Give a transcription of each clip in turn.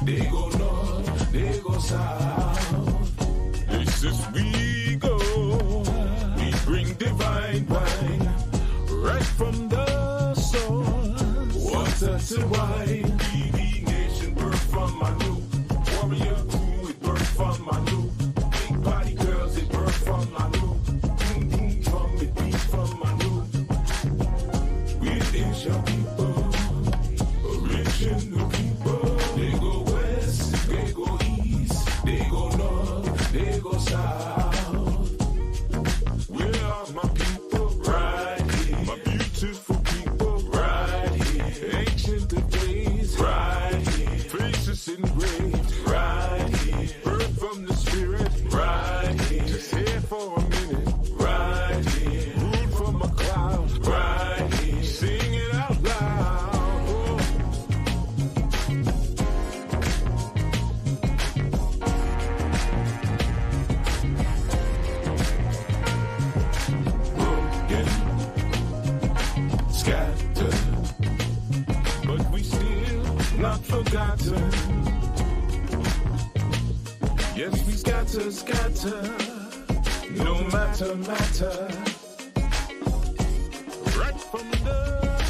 they go north, they go south. Places we go, we bring divine wine right from the source. Water to wine, BB Nation birth from my new warrior crew, it birth from my new big body girls, it birth from my new ding ding drum, it beat from my new. We is your people, original people. They go west, they go east, they go north, they go south. Where are my people? Right here. My beautiful people. Right here. Ancient of days. Right here. Faces engraved. Right here. Birth from the spirit. Right here. Just here for a minute. Right here. Ruled from a cloud. Right here. Sing it out loud. Broken, scattered, but we still not forgotten. Yes, we scatter, no matter. Right from the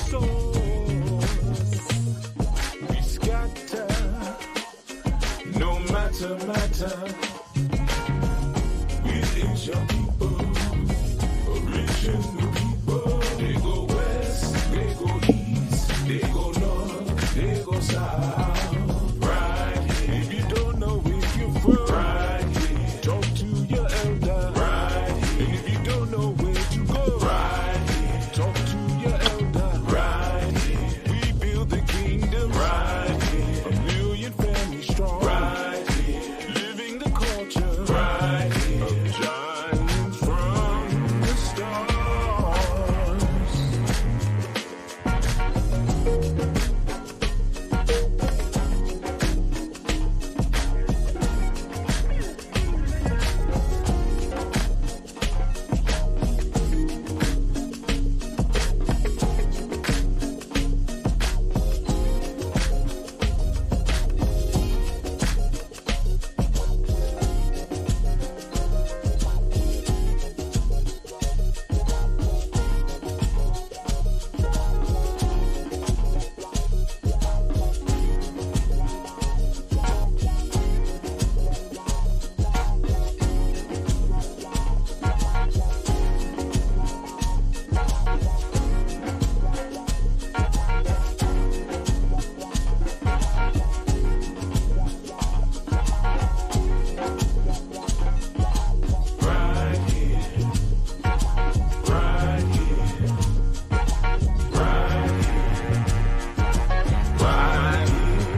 source, we scatter, no matter. We is your people, original people. They go west, they go east, they go north, they go south. Right here. If you don't know where you're from, right here. Talk to your elder, right here. And if you don't know where to go, right here. Talk to your elder, right here. We build the kingdom, right here. 1,000,000 families strong, right here. Living the culture, right here. Of giants from the stars. Right here, right here, right here, right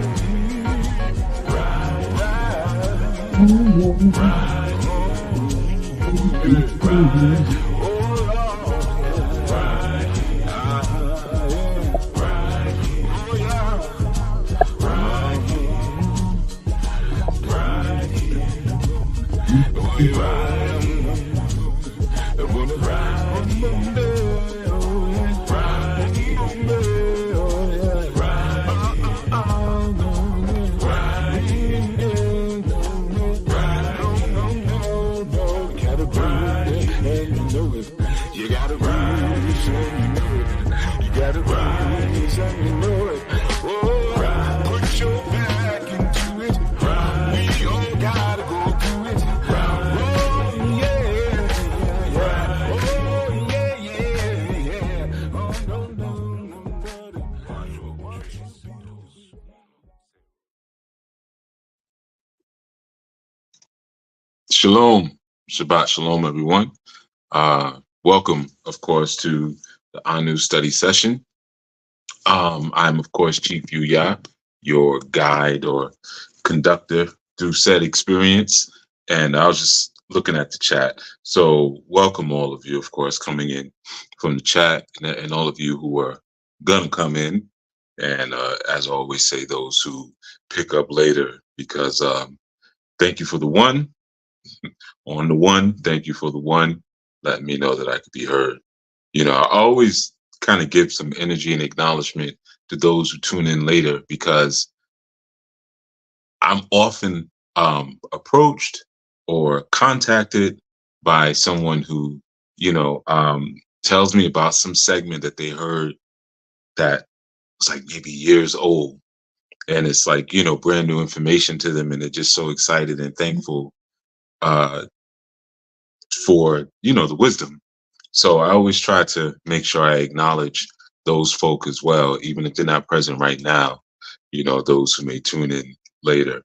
You gotta rise and you know it. You gotta rise and you know it. Oh, put your back into it. We all gotta go through it. Oh, yeah. Oh, yeah. Oh, no. Shalom, Shabbat Shalom, everyone. Welcome, of course, to the Anu study session. I'm, of course, Chief Yuya, your guide or conductor through said experience. And I was just looking at the chat. So welcome all of you, of course, coming in from the chat, and all of you who are going to come in. And as I always say, those who pick up later, because thank you for the one. On the one, thank you for the one. Let me know that I could be heard. You know, I always kind of give some energy and acknowledgement to those who tune in later, because I'm often approached or contacted by someone who, tells me about some segment that they heard that was like maybe years old. And it's like, brand new information to them. And they're just so excited and thankful uh, for, the wisdom. So I always try to make sure I acknowledge those folk as well, even if they're not present right now, those who may tune in later.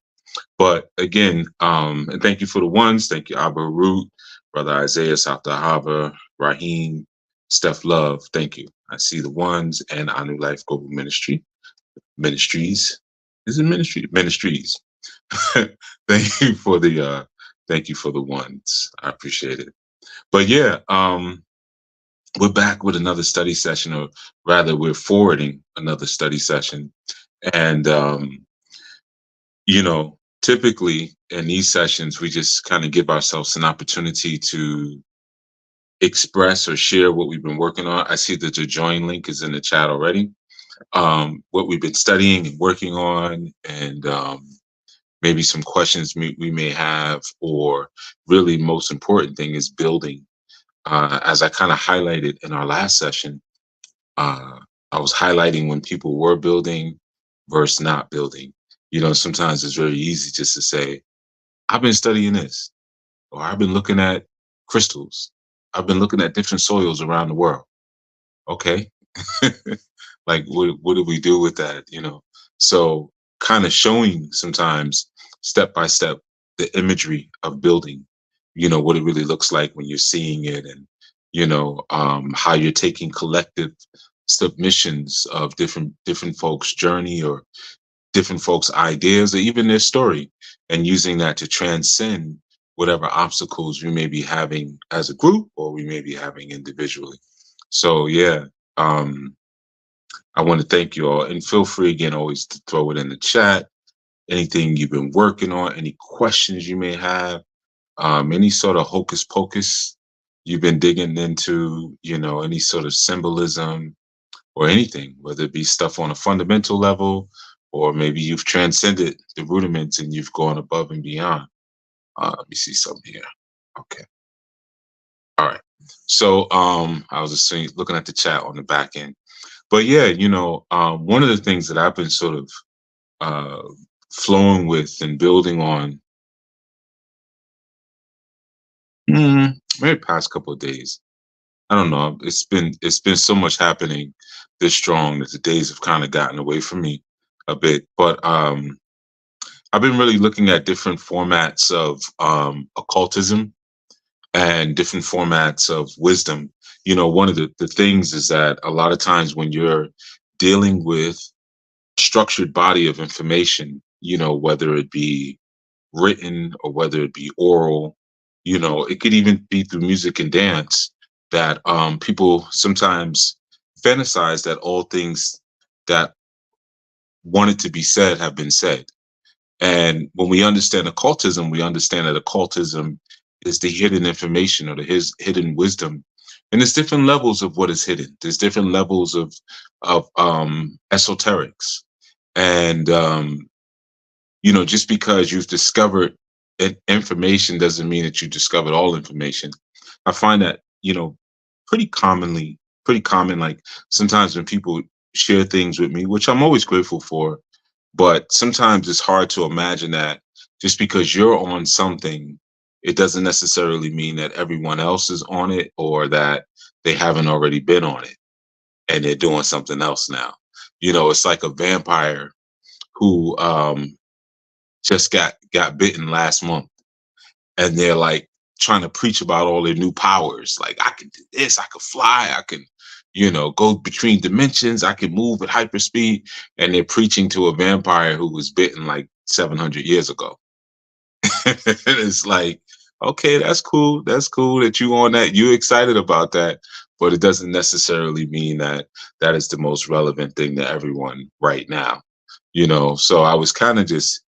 But again, and thank you for the ones. Thank you, Abba Root, Brother Isaiah, South Harbor, Raheem, Steph Love. Thank you. I see the ones and Anu Life Global Ministries. Is it ministry? Ministries. Thank you for the ones. I appreciate it. But yeah, we're back with another study session, or rather, we're forwarding another study session. And typically in these sessions, we just kind of give ourselves an opportunity to express or share what we've been working on. I see that the join link is in the chat already. What we've been studying and working on, and maybe some questions we may have, or really most important thing is building. As I kind of highlighted in our last session, I was highlighting when people were building versus not building. Sometimes it's very easy just to say, I've been studying this, or I've been looking at crystals. I've been looking at different soils around the world. Okay. Like, what do we do with that? So kind of showing sometimes step by step the imagery of building, what it really looks like when you're seeing it, and, how you're taking collective submissions of different folks' journey, or different folks' ideas, or even their story, and using that to transcend whatever obstacles we may be having as a group, or we may be having individually. So yeah, I want to thank you all, and feel free again always to throw it in the chat. Anything you've been working on, any questions you may have, any sort of hocus pocus you've been digging into, any sort of symbolism or anything, whether it be stuff on a fundamental level, or maybe you've transcended the rudiments and you've gone above and beyond. Let me see something here. Okay. All right. So I was just looking at the chat on the back end. But yeah, one of the things that I've been sort of flowing with and building on, maybe past couple of days. I don't know. It's been so much happening this strong that the days have kind of gotten away from me a bit. But I've been really looking at different formats of occultism and different formats of wisdom. One of the things is that a lot of times when you're dealing with a structured body of information, whether it be written or whether it be oral, it could even be through music and dance, that people sometimes fantasize that all things that wanted to be said have been said. And when we understand occultism, we understand that occultism is the hidden information, or the hidden wisdom. And there's different levels of what is hidden. There's different levels of esoterics. And, just because you've discovered information doesn't mean that you discovered all information. I find that, pretty common, like sometimes when people share things with me, which I'm always grateful for, but sometimes it's hard to imagine that just because you're on something, it doesn't necessarily mean that everyone else is on it, or that they haven't already been on it and they're doing something else now. It's like a vampire who just got bitten last month, and they're like trying to preach about all their new powers. Like, I can do this, I can fly, I can, go between dimensions, I can move at hyperspeed. And they're preaching to a vampire who was bitten like 700 years ago. It's like, okay, that's cool. That's cool that you on that. You're excited about that, but it doesn't necessarily mean that that is the most relevant thing to everyone right now. So I was kind of just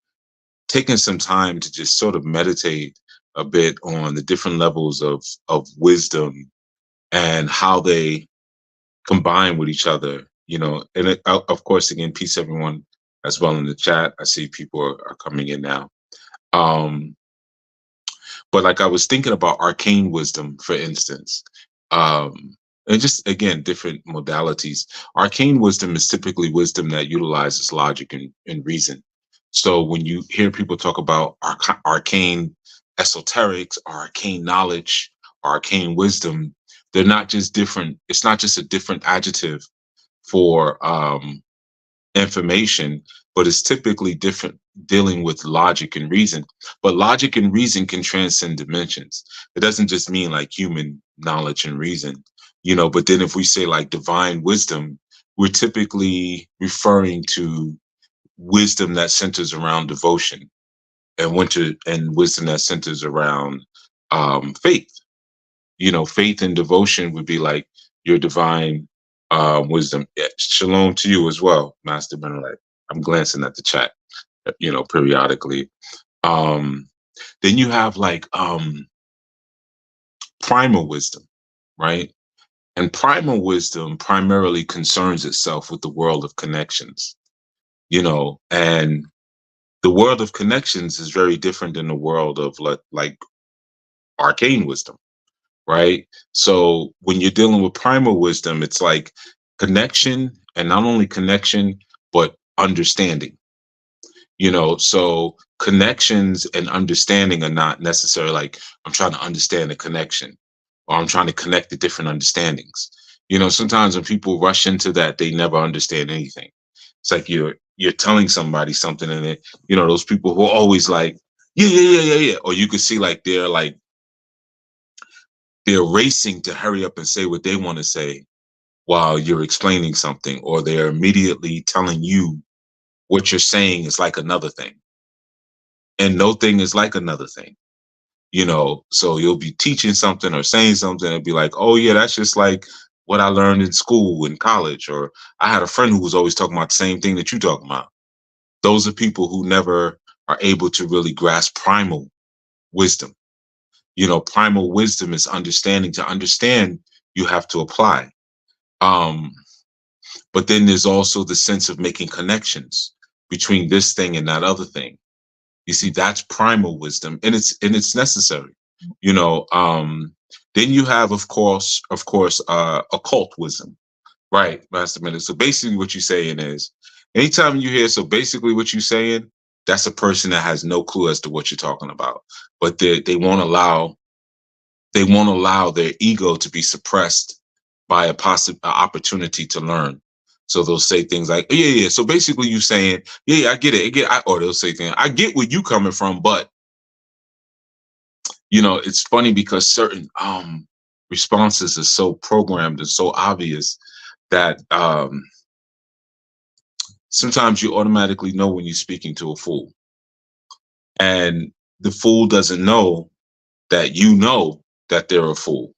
taking some time to just sort of meditate a bit on the different levels of wisdom and how they combine with each other, and of course, again, peace, everyone. as well in the chat. I see people are coming in now. But like I was thinking about arcane wisdom, for instance, and just again, different modalities. Arcane wisdom is typically wisdom that utilizes logic and reason. So when you hear people talk about arcane esoterics, arcane knowledge, arcane wisdom, they're not just different. It's not just a different adjective for information, but it's typically different, dealing with logic and reason. But logic and reason can transcend dimensions. It doesn't just mean like human knowledge and reason, but then if we say like divine wisdom, we're typically referring to wisdom that centers around devotion, and wisdom that centers around faith. Faith and devotion would be like your divine wisdom. Yeah, shalom to you as well, Master Benelete. I'm glancing at the chat, periodically. Then you have like primal wisdom, right? And primal wisdom primarily concerns itself with the world of connections, and the world of connections is very different than the world of like arcane wisdom, right? So when you're dealing with primal wisdom, it's like connection, and not only connection, but understanding. So connections and understanding are not necessarily like I'm trying to understand a connection, or I'm trying to connect the different understandings. Sometimes when people rush into that, they never understand anything. It's like you're telling somebody something, and those people who are always like, yeah, or you could see like they're racing to hurry up and say what they want to say while you're explaining something, or they're immediately telling you what you're saying is like another thing, and no thing is like another thing. So you'll be teaching something or saying something and be like, oh yeah, that's just like what I learned in school, in college, or I had a friend who was always talking about the same thing that you're talking about. Those are people who never are able to really grasp primal wisdom. Primal wisdom is understanding. To understand, you have to apply. But then there's also the sense of making connections between this thing and that other thing. You see, that's primal wisdom, and it's necessary. Then you have, of course, occult wisdom, right, Master Minute? So basically, what you're saying is, anytime you hear, so basically, what you're saying, that's a person that has no clue as to what you're talking about, but they won't allow their ego to be suppressed by a possible opportunity to learn. So they'll say things like, yeah. So basically you saying, yeah, I get it. Or they'll say things, I get where you coming from, but it's funny because certain responses are so programmed and so obvious that sometimes you automatically know when you're speaking to a fool. And the fool doesn't know that that they're a fool.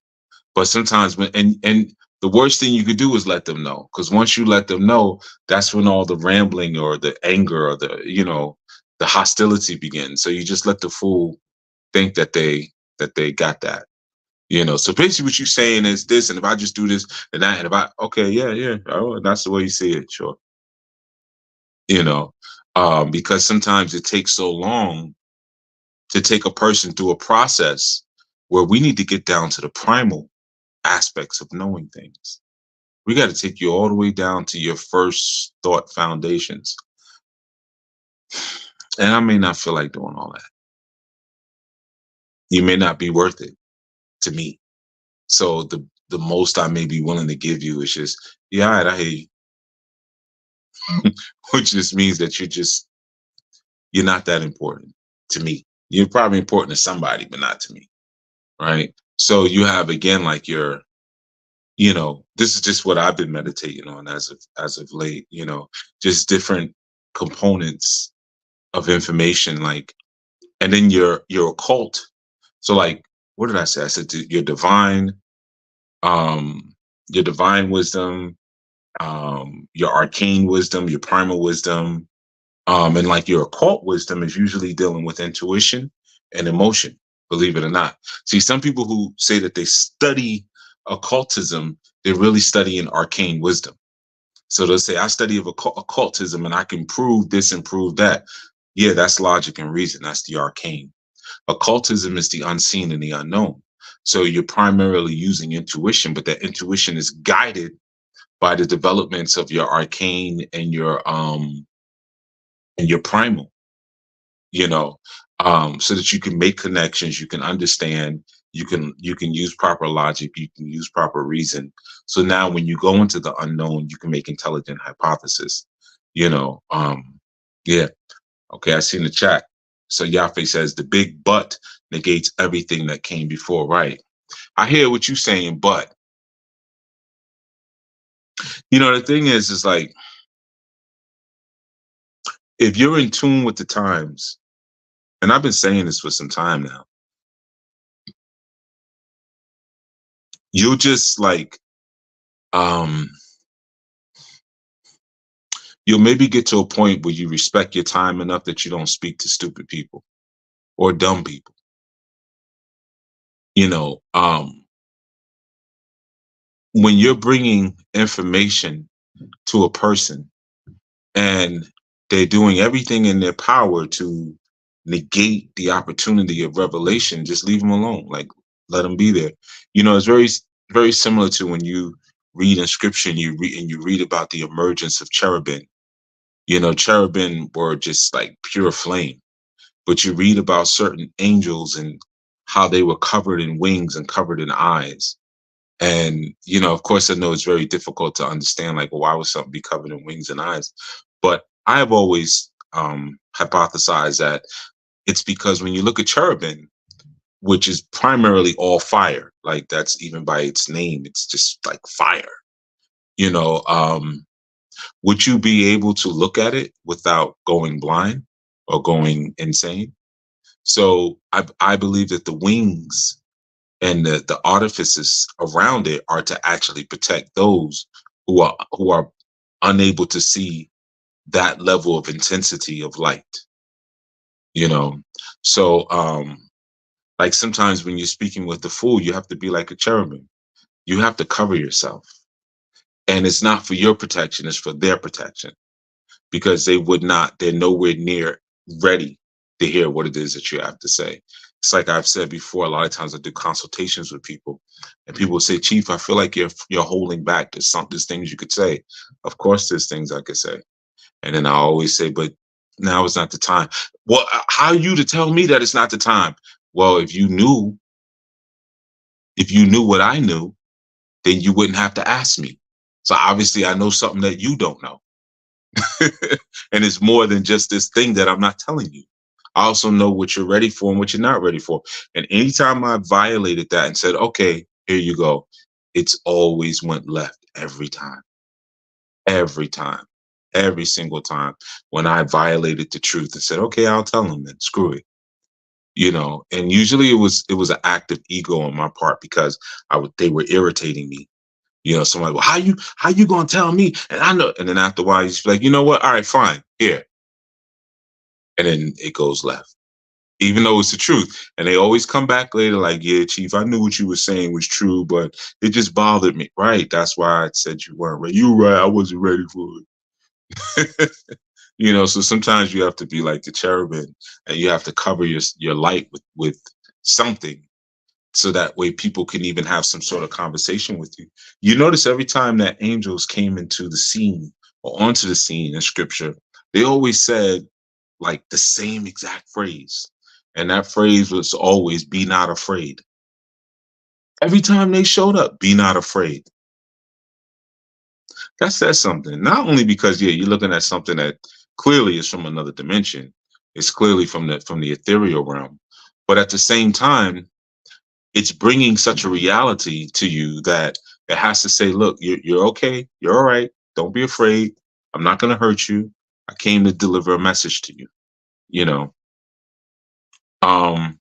But sometimes and the worst thing you could do is let them know, because once you let them know, that's when all the rambling or the anger or the hostility begins. So you just let the fool think that they got that. So basically what you're saying is this, and if I just do this and that, and if I yeah, oh, that's the way you see it, sure. Because sometimes it takes so long to take a person through a process where we need to get down to the primal aspects of knowing things. We got to take you all the way down to your first thought foundations. And I may not feel like doing all that. You may not be worth it to me. So the most I may be willing to give you is just, yeah, all right, I hear you. Which just means that you're not that important to me. You're probably important to somebody, but not to me. Right. So you have, again, like this is just what I've been meditating on as of late, just different components of information, like, and then your occult. So like, what did I say? I said your divine wisdom, your arcane wisdom, your primal wisdom, and like your occult wisdom is usually dealing with intuition and emotion, believe it or not. See, some people who say that they study occultism, they're really studying arcane wisdom. So they'll say, I study of occultism and I can prove this and prove that. Yeah, that's logic and reason. That's the arcane. Occultism is the unseen and the unknown. So you're primarily using intuition, but that intuition is guided by the developments of your arcane and your primal, you know, so that you can make connections, you can understand, you can use proper logic, you can use proper reason. So now when you go into the unknown, you can make intelligent hypothesis, you know. Yeah. Okay, I see in the chat. So Yafe says the big but negates everything that came before, right? I hear what you're saying, but you know, the thing is like, if you're in tune with the times, and I've been saying this for some time now, you'll just like, you'll maybe get to a point where you respect your time enough that you don't speak to stupid people or dumb people. You know, when you're bringing information to a person and they're doing everything in their power to negate the opportunity of revelation, just leave them alone. Like, let them be there. You know, it's very, very similar to when you read in scripture and you read about the emergence of cherubim. You know, cherubim were just like pure flame, but you read about certain angels and how they were covered in wings and covered in eyes. And, you know, of course, I know it's very difficult to understand, like, well, why would something be covered in wings and eyes? But I have always hypothesized that it's because when you look at cherubim, which is primarily all fire, like that's even by its name, it's just like fire, you know, would you be able to look at it without going blind or going insane? So I believe that the wings and the artifices around it are to actually protect those who are unable to see that level of intensity of light, you know. So like sometimes when you're speaking with the fool, you have to be like a cherubim. You have to cover yourself, and it's not for your protection, it's for their protection, because they're nowhere near ready to hear what it is that you have to say. It's like I've said before, a lot of times I do consultations with people and people will say, Chief, I feel like you're holding back. There's things you could say. Of course, there's things I could say. And then I always say, but now is not the time. Well, how are you to tell me that it's not the time? Well, if you knew what I knew, then you wouldn't have to ask me. So obviously I know something that you don't know. And it's more than just this thing that I'm not telling you. I also know what you're ready for and what you're not ready for. And anytime I violated that and said, okay, here you go, it's always went left every time, every single time when I violated the truth and said, okay, I'll tell them then, screw it. You know, and usually it was an act of ego on my part because they were irritating me. You know, somebody, well, how you gonna tell me? And I know, and then after a while, he's like, you know what? All right, fine, here. And then it goes left, even though it's the truth. And they always come back later, like, yeah, Chief, I knew what you were saying was true, but it just bothered me. Right? That's why I said you weren't ready. You were right. I wasn't ready for it. You know, so sometimes you have to be like the cherubim, and you have to cover your light with something, so that way people can even have some sort of conversation with you. You notice every time that angels came into the scene or onto the scene in scripture, they always said like the same exact phrase. And that phrase was always, be not afraid. Every time they showed up, be not afraid. That says something, not only because, yeah, you're looking at something that clearly is from another dimension. It's clearly from the ethereal realm. But at the same time, it's bringing such a reality to you that it has to say, look, you're okay. You're all right. Don't be afraid. I'm not going to hurt you. I came to deliver a message to you. You know, House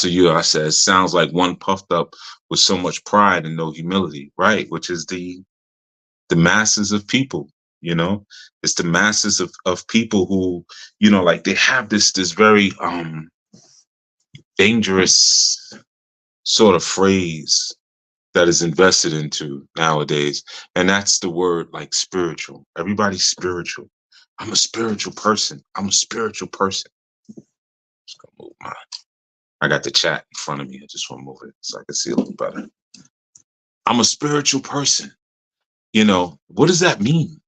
of Yudah says, sounds like one puffed up with so much pride and no humility, right? Which is the masses of people, you know, it's the masses of people who, you know, like they have this very dangerous sort of phrase that is invested into nowadays. And that's the word, like, spiritual. Everybody's spiritual. I'm a spiritual person. I'm a spiritual person. Just gonna move mine. I got the chat in front of me. I just want to move it so I can see a little better. I'm a spiritual person. What does that mean?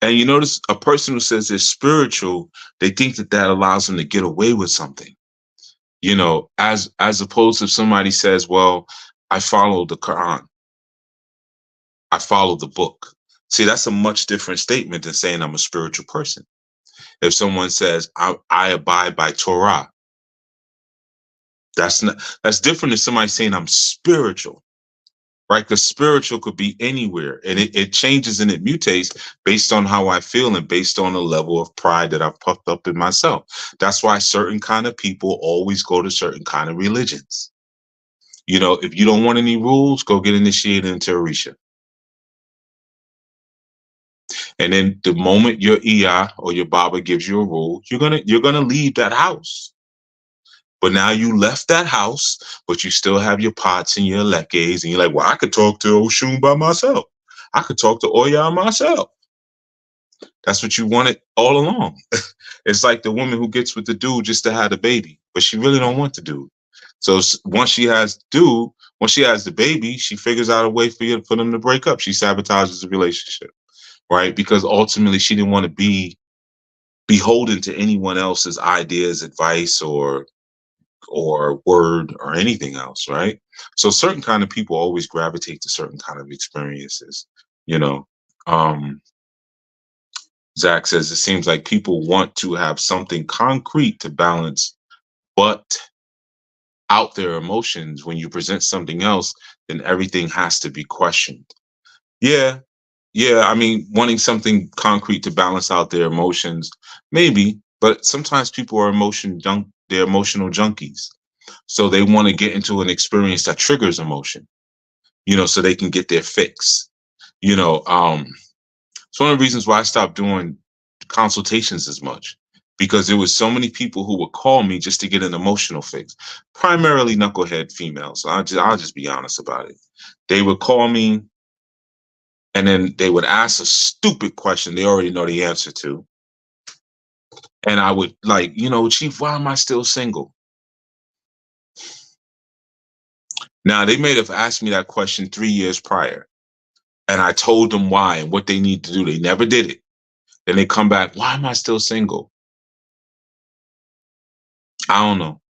And you notice a person who says they're spiritual, they think that allows them to get away with something. As opposed to if somebody says, well, I follow the Quran. I follow the book. See, that's a much different statement than saying I'm a spiritual person. If someone says, I abide by Torah, that's different than somebody saying I'm spiritual, right? Because spiritual could be anywhere, and it changes and it mutates based on how I feel and based on the level of pride that I've puffed up in myself. That's why certain kind of people always go to certain kind of religions. If you don't want any rules, go get initiated into Orisha. And then the moment your Iya or your Baba gives you a rule, you're gonna leave that house. But now you left that house, but you still have your pots and your lekes, and you're like, well, I could talk to Oshun by myself. I could talk to Oya myself. That's what you wanted all along. It's like the woman who gets with the dude just to have the baby, but she really don't want the dude. So once she has the baby, she figures out a way for them to break up. She sabotages the relationship, right? Because ultimately she didn't want to be beholden to anyone else's ideas, advice, or word or anything else, right? So certain kind of people always gravitate to certain kind of experiences, Zach says it seems like people want to have something concrete to balance, but out their emotions. When you present something else, then everything has to be questioned. Yeah. I mean, wanting something concrete to balance out their emotions, maybe, but sometimes people are they're emotional junkies. So they want to get into an experience that triggers emotion, so they can get their fix. It's one of the reasons why I stopped doing consultations as much, because there was so many people who would call me just to get an emotional fix, primarily knucklehead females. I'll just be honest about it. They would call me and then they would ask a stupid question they already know the answer to. And I would like, Chief, why am I still single? Now, they may have asked me that question 3 years prior, and I told them why and what they need to do. They never did it. Then they come back, why am I still single? I don't know.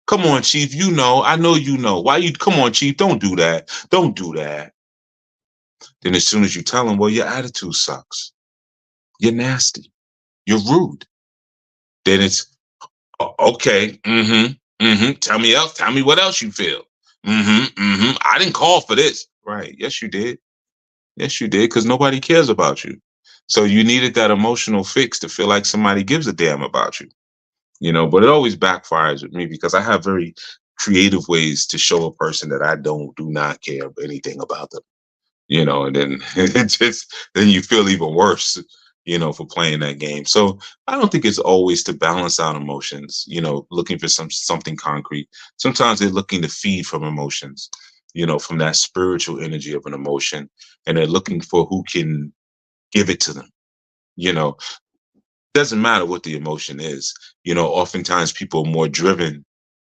Come on, Chief, I know you know. Come on, Chief, don't do that. Don't do that. Then as soon as you tell them, well, your attitude sucks. You're nasty. You're rude. Then it's, okay, tell me else. Tell me what else you feel. I didn't call for this. Right. Yes, you did. Yes, you did, because nobody cares about you. So you needed that emotional fix to feel like somebody gives a damn about you. But it always backfires with me because I have very creative ways to show a person that I do not care anything about them. And then then you feel even worse, for playing that game. So I don't think it's always to balance out emotions, looking for something concrete. Sometimes they're looking to feed from emotions, from that spiritual energy of an emotion, and they're looking for who can give it to them. Doesn't matter what the emotion is. Oftentimes people are more driven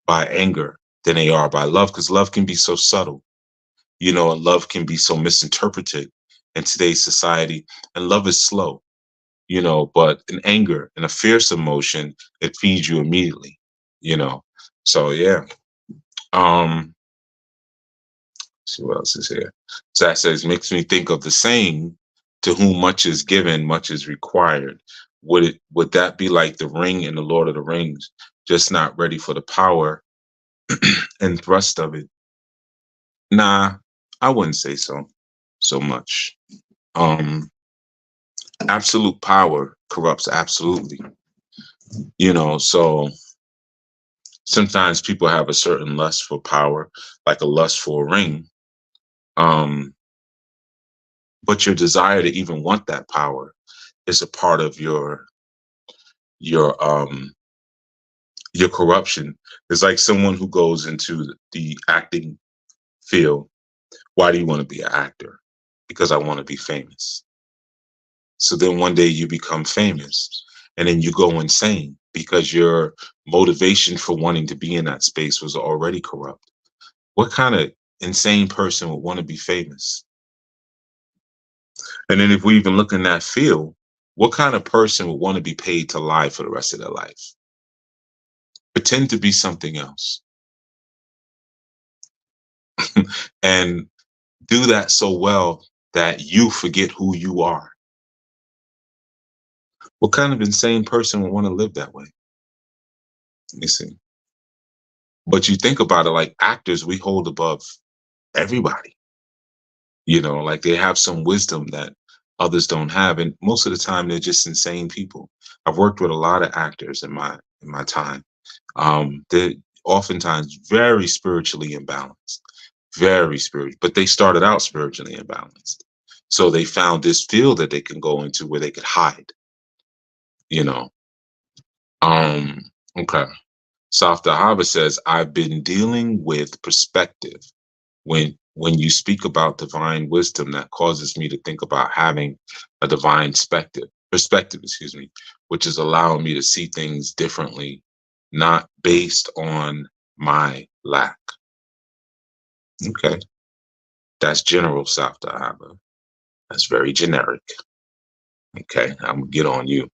by anger than they are by love, because love can be so subtle, and love can be so misinterpreted in today's society. And love is slow, but an anger and a fierce emotion, it feeds you immediately, So yeah. See what else is here. So that says, makes me think of the saying, to whom much is given, much is required. Would that be like the ring in the Lord of the Rings, just not ready for the power and thrust of it? Nah, I wouldn't say so much. Absolute power corrupts absolutely. So sometimes people have a certain lust for power, like a lust for a ring. But your desire to even want that power is a part of your corruption. It's like someone who goes into the acting feel, why do you want to be an actor? Because I want to be famous. So then one day you become famous and then you go insane because your motivation for wanting to be in that space was already corrupt. What kind of insane person would want to be famous? And then if we even look in that field, what kind of person would want to be paid to lie for the rest of their life? Pretend to be something else. And do that so well that you forget who you are. What kind of insane person would want to live that way? Let me see. But you think about it, like actors, we hold above everybody. You know, like they have some wisdom that others don't have, and most of the time they're just insane people. I've worked with a lot of actors in my time. They're oftentimes very spiritually imbalanced, very spiritual, but they started out spiritually imbalanced. So they found this field that they can go into where they could hide. You know. Okay. South Dahaba says, I've been dealing with perspective. When you speak about divine wisdom, that causes me to think about having a divine perspective, excuse me, which is allowing me to see things differently, not based on my lack. Okay. That's general, South Dahaba. That's very generic. Okay. I'm gonna get on you.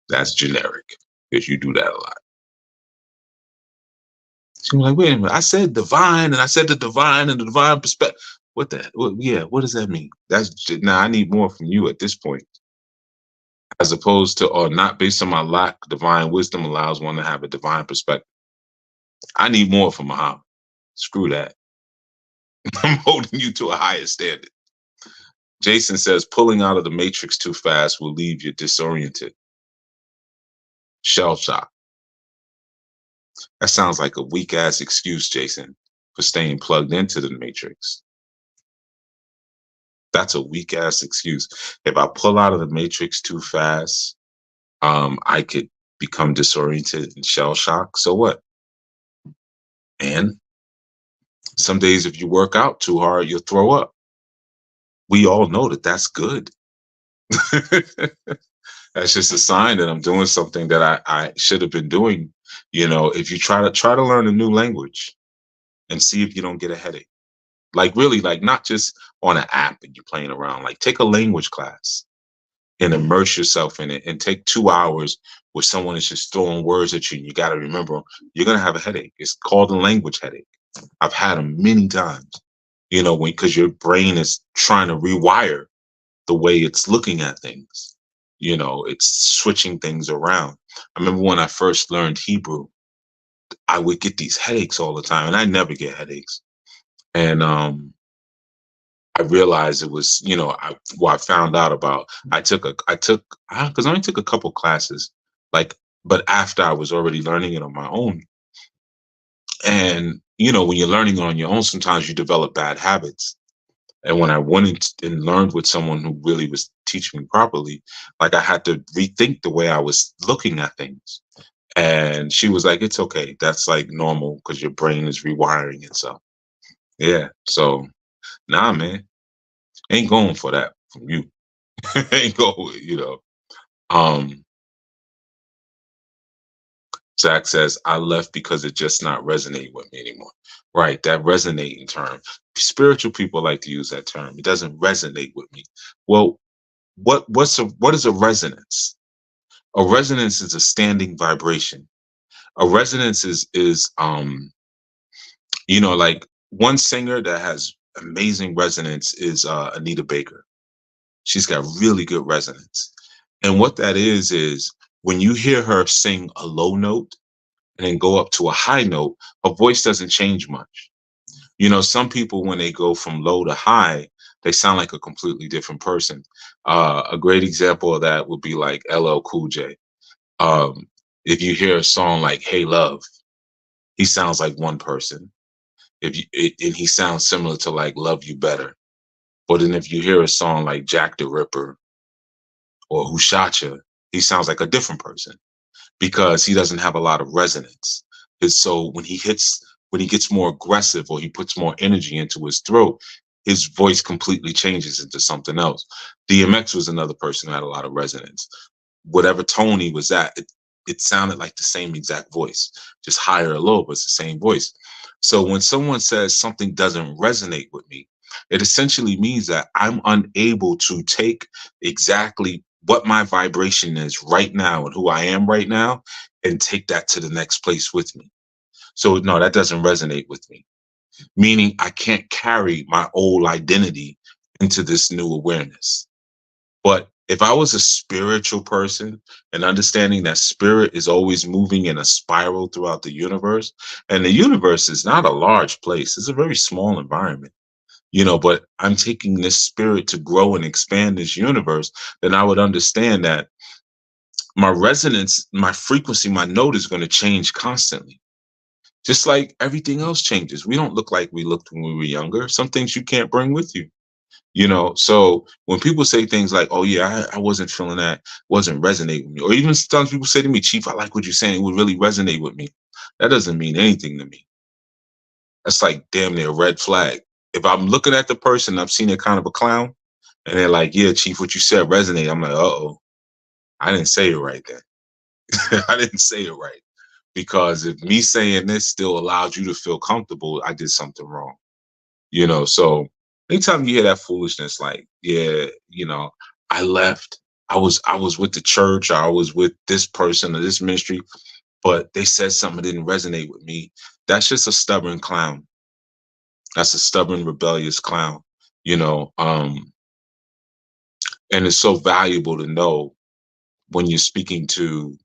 That's generic because you do that a lot. She was like, wait a minute, I said divine, and I said the divine and the divine perspective. What does that mean? Now I need more from you at this point. As opposed to, or not based on my lack, divine wisdom allows one to have a divine perspective. I need more from Muhammad. Screw that. I'm holding you to a higher standard. Jason says, pulling out of the matrix too fast will leave you disoriented. Shell shock. That sounds like a weak ass excuse, Jason, for staying plugged into the matrix. That's a weak ass excuse. If I pull out of the matrix too fast, I could become disoriented and shell shock. So what? And some days, if you work out too hard, you'll throw up. We all know that that's good. That's just a sign that I'm doing something that I should have been doing. You know, if you try to learn a new language and see if you don't get a headache. Like really, like not just on an app and you're playing around. Like take a language class and immerse yourself in it and take 2 hours where someone is just throwing words at you and you got to remember you're going to have a headache. It's called a language headache. I've had them many times, you know, because your brain is trying to rewire the way it's looking at things. You know, it's switching things around. I remember when I first learned Hebrew, I would get these headaches all the time, and I never get headaches. And I realized it was, you know, I found out about. I took because I only took a couple classes, but after I was already learning it on my own. And you know, when you're learning on your own, sometimes you develop bad habits. And when I went and learned with someone who really was teaching me properly, like I had to rethink the way I was looking at things. And she was like, it's okay. That's like normal because your brain is rewiring itself. Yeah. So, nah, man, ain't going for that from you. Ain't go, you know. Zach says, I left because it just not resonate with me anymore. Right, that resonating term. Spiritual people like to use that term. It doesn't resonate with me. Well, what is a resonance? A resonance is a standing vibration. A resonance is you know, like one singer that has amazing resonance is Anita Baker. She's got really good resonance. And what that is when you hear her sing a low note and then go up to a high note, her voice doesn't change much. You know, some people, when they go from low to high, they sound like a completely different person. A great example of that would be like LL Cool J. If you hear a song like Hey Love, he sounds like one person. And he sounds similar to like Love You Better. But then if you hear a song like Jack the Ripper or Who Shot Ya, he sounds like a different person because he doesn't have a lot of resonance. And so when he hits when he gets more aggressive or he puts more energy into his throat, his voice completely changes into something else. DMX was another person who had a lot of resonance. Whatever tone he was at, it sounded like the same exact voice, just higher or lower, but it's the same voice. So when someone says something doesn't resonate with me, it essentially means that I'm unable to take exactly what my vibration is right now and who I am right now and take that to the next place with me. So no, that doesn't resonate with me, meaning I can't carry my old identity into this new awareness. But if I was a spiritual person and understanding that spirit is always moving in a spiral throughout the universe, and the universe is not a large place, it's a very small environment, but I'm taking this spirit to grow and expand this universe, then I would understand that my resonance, my frequency, my note is going to change constantly. Just like everything else changes. We don't look like we looked when we were younger. Some things you can't bring with you. So when people say things like, oh yeah, I wasn't feeling that, wasn't resonating with me, or even sometimes people say to me, Chief, I like what you're saying, it would really resonate with me. That doesn't mean anything to me. That's like damn near a red flag. If I'm looking at the person, I've seen it kind of a clown, and they're like, yeah, Chief, what you said resonate. I'm like, uh-oh, I didn't say it right then. I didn't say it right. Because if me saying this still allows you to feel comfortable, I did something wrong. So anytime you hear that foolishness, like, yeah, I left, I was with the church, or I was with this person or this ministry, but they said something that didn't resonate with me. That's just a stubborn clown. That's a stubborn, rebellious clown, and it's so valuable to know when you're speaking to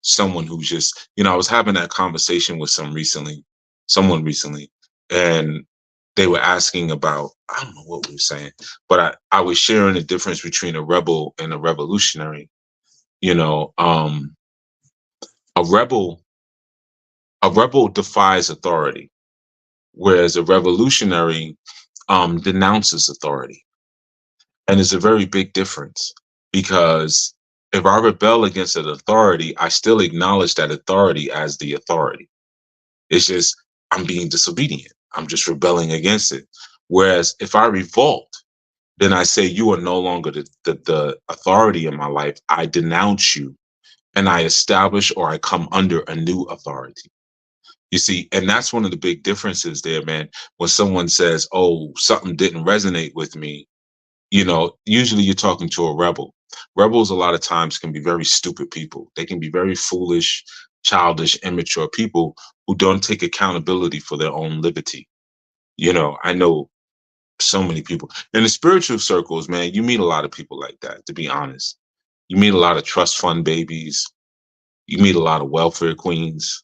someone who's just, I was having that conversation with someone recently, and they were asking about, I don't know what we were saying, but I was sharing the difference between a rebel and a revolutionary. A rebel defies authority, whereas a revolutionary denounces authority. And it's a very big difference, because if I rebel against an authority, I still acknowledge that authority as the authority. It's just I'm being disobedient. I'm just rebelling against it. Whereas if I revolt, then I say you are no longer the authority in my life. I denounce you, and I establish, or I come under a new authority. You see, and that's one of the big differences there, man. When someone says, oh, something didn't resonate with me, usually you're talking to a rebel. Rebels a lot of times can be very stupid people. They can be very foolish, childish, immature people who don't take accountability for their own liberty. I know so many people in the spiritual circles, man. You meet a lot of people like that, to be honest. You meet a lot of trust fund babies. You meet a lot of welfare queens.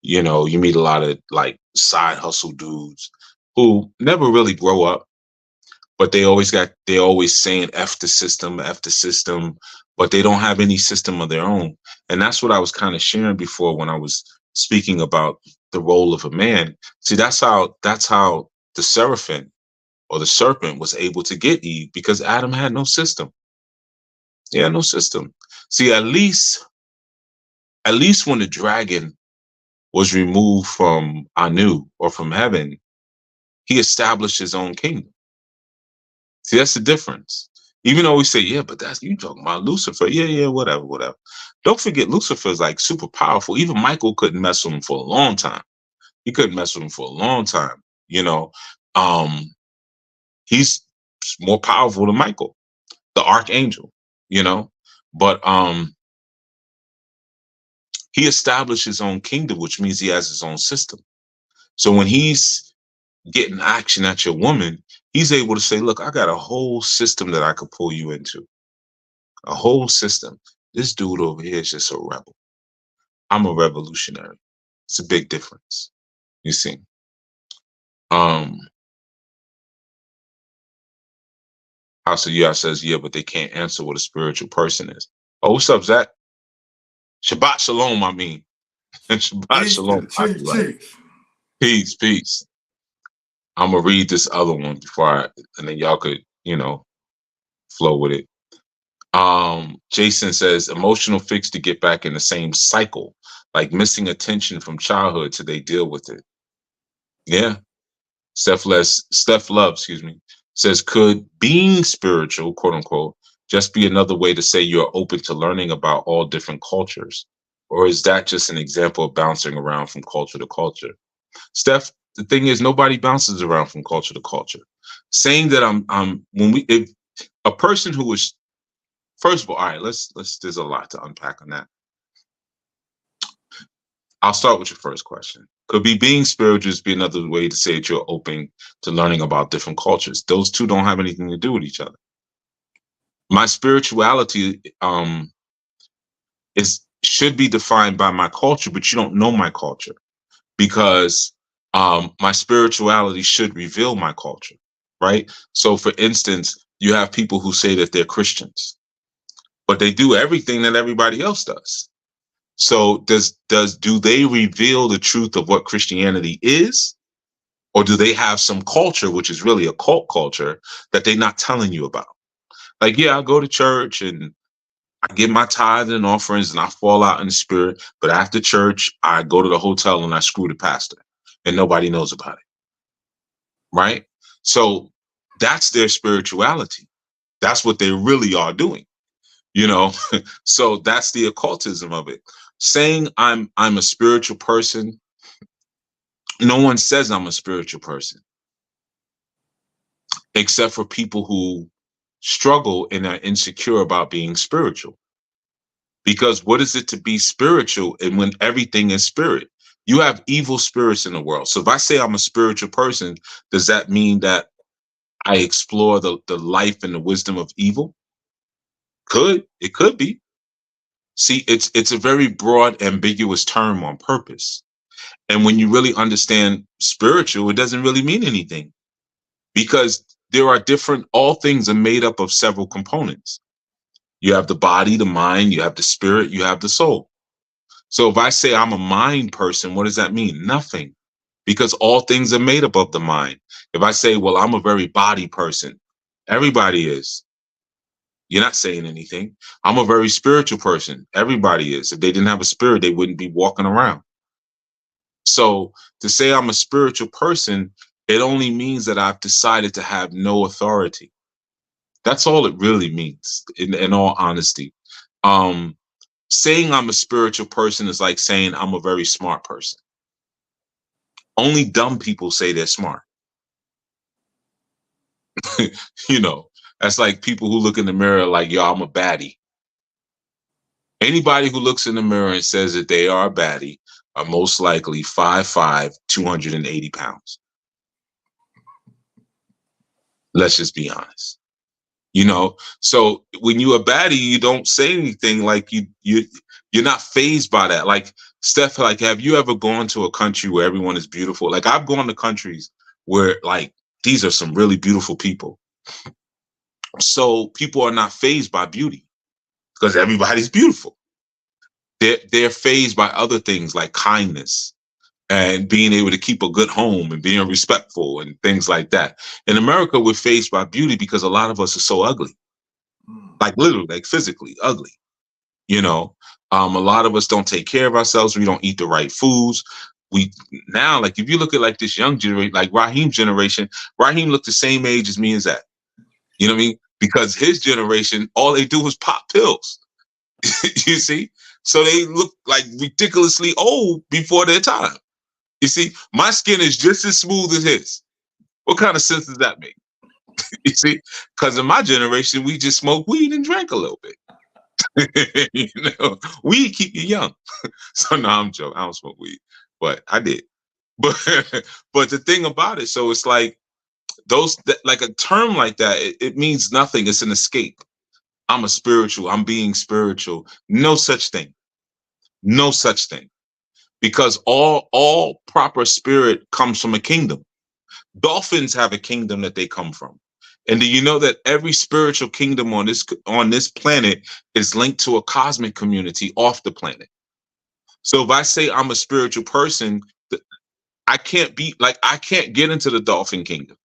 You meet a lot of like side hustle dudes who never really grow up, but they're always saying F the system, but they don't have any system of their own. And that's what I was kind of sharing before when I was speaking about the role of a man. See, that's how the seraphim or the serpent was able to get Eve, because Adam had no system. He had no system. See, at least when the dragon was removed from Anu, or from heaven, he established his own kingdom. See, that's the difference. Even though we say, yeah, but that's you talking about Lucifer. Yeah, whatever. Don't forget, Lucifer is like super powerful. Even Michael couldn't mess with him for a long time. He couldn't mess with him for a long time. He's more powerful than Michael, the archangel. But he established his own kingdom, which means he has his own system. So when he's getting action at your woman, he's able to say, look, I got a whole system that I could pull you into. A whole system. This dude over here is just a rebel. I'm a revolutionary. It's a big difference. You see. House of Yah says, yeah, but they can't answer what a spiritual person is. Oh, what's up, Zach? Shabbat shalom, I mean. Shabbat shalom. Peace. I'm gonna read this other one and then y'all could, flow with it. Jason says, emotional fix to get back in the same cycle, like missing attention from childhood till they deal with it. Yeah. Steph Love, says, could being spiritual, quote unquote, just be another way to say you're open to learning about all different cultures? Or is that just an example of bouncing around from culture to culture? Steph, the thing is, nobody bounces around from culture to culture. Saying that if a person who is, first of all right, let's, there's a lot to unpack on that. I'll start with your first question. Could being spiritual just be another way to say that you're open to learning about different cultures? Those two don't have anything to do with each other. My spirituality should be defined by my culture, but you don't know my culture, because my spirituality should reveal my culture, right? So, for instance, you have people who say that they're Christians, but they do everything that everybody else does. So do they reveal the truth of what Christianity is? Or do they have some culture, which is really a cult culture, that they're not telling you about? Like, yeah, I go to church and I give my tithes and offerings and I fall out in the spirit. But after church, I go to the hotel and I screw the pastor and nobody knows about it. Right? So that's their spirituality. That's what they really are doing. So that's the occultism of it. Saying I'm a spiritual person, no one says I'm a spiritual person, except for people who struggle and are insecure about being spiritual. Because what is it to be spiritual? And when everything is spirit, you have evil spirits in the world. So if I say I'm a spiritual person, does that mean that I explore the life and the wisdom of evil? It could be. See, it's a very broad, ambiguous term on purpose. And when you really understand spiritual, it doesn't really mean anything, because there are all things are made up of several components. You have the body, the mind, you have the spirit, you have the soul. So if I say I'm a mind person, what does that mean? Nothing, because all things are made up of the mind. If I say, well, I'm a very body person, everybody is. You're not saying anything. I'm a very spiritual person. Everybody is. If they didn't have a spirit, they wouldn't be walking around. So to say I'm a spiritual person, it only means that I've decided to have no authority. That's all it really means, in all honesty. Saying I'm a spiritual person is like saying I'm a very smart person. Only dumb people say they're smart. That's like people who look in the mirror like, yo, I'm a baddie. Anybody who looks in the mirror and says that they are a baddie are most likely 5'5", 280 pounds. Let's just be honest. So when you're a baddie, you don't say anything. Like you're not fazed by that. Like, Steph, like, have you ever gone to a country where everyone is beautiful? Like, I've gone to countries where, like, these are some really beautiful people. So people are not fazed by beauty because everybody's beautiful. They're fazed by other things like kindness and being able to keep a good home and being respectful and things like that. In America, we're fazed by beauty because a lot of us are so ugly, like literally, like physically ugly. A lot of us don't take care of ourselves. We don't eat the right foods. We now, like, if you look at like this young generation, like Raheem's generation, Raheem looked the same age as me and Zach. You know what I mean? Because his generation, all they do is pop pills. You see? So they look like ridiculously old before their time. You see, my skin is just as smooth as his. What kind of sense does that make? You see? Because in my generation, we just smoked weed and drank a little bit. Weed keep you young. So no, I'm joking. I don't smoke weed, but I did. But the thing about it, so it's like like a term like that, it means nothing. It's an escape. I'm being spiritual. No such thing. No such thing. Because all proper spirit comes from a kingdom. Dolphins have a kingdom that they come from. And do you know that every spiritual kingdom on this planet is linked to a cosmic community off the planet? So if I say I'm a spiritual person, I can't get into the dolphin kingdom.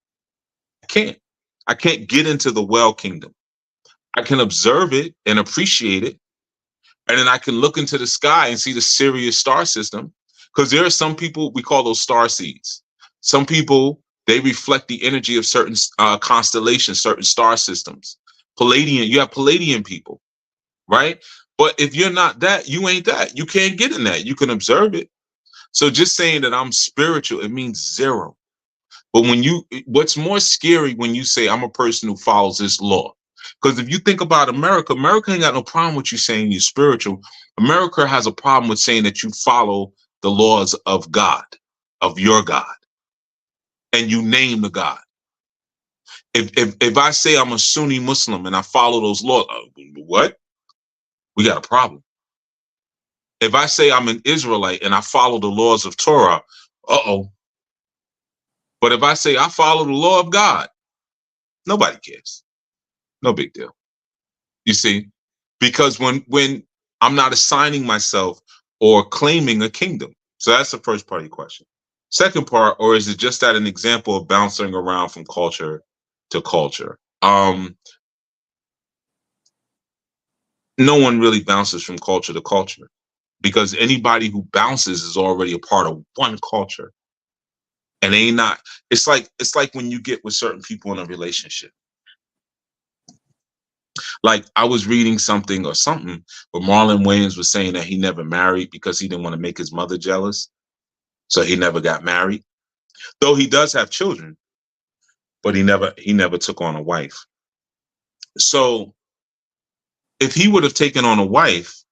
I can't get into the whale kingdom. I can observe it and appreciate it. And then I can look into the sky and see the Sirius star system. Because there are some people, we call those star seeds. Some people, they reflect the energy of certain constellations, certain star systems. Palladian, you have Palladian people, right? But if you're not that, you ain't that. You can't get in that. You can observe it. So just saying that I'm spiritual, it means zero. But what's more scary when you say I'm a person who follows this law? Because if you think about America, America ain't got no problem with you saying you're spiritual. America has a problem with saying that you follow the laws of God, of your God, and you name the God. If I say I'm a Sunni Muslim and I follow those laws, what? We got a problem. If I say I'm an Israelite and I follow the laws of Torah, uh-oh. But if I say I follow the law of God, nobody cares. No big deal. You see? Because when I'm not assigning myself or claiming a kingdom. So that's the first part of your question. Second part, or is it just that an example of bouncing around from culture to culture? No one really bounces from culture to culture, because anybody who bounces is already a part of one culture. And it's like when you get with certain people in a relationship. Like I was reading something where Marlon Wayans was saying that he never married because he didn't want to make his mother jealous. So he never got married. Though he does have children, but he never took on a wife. So if he would have taken on a wife,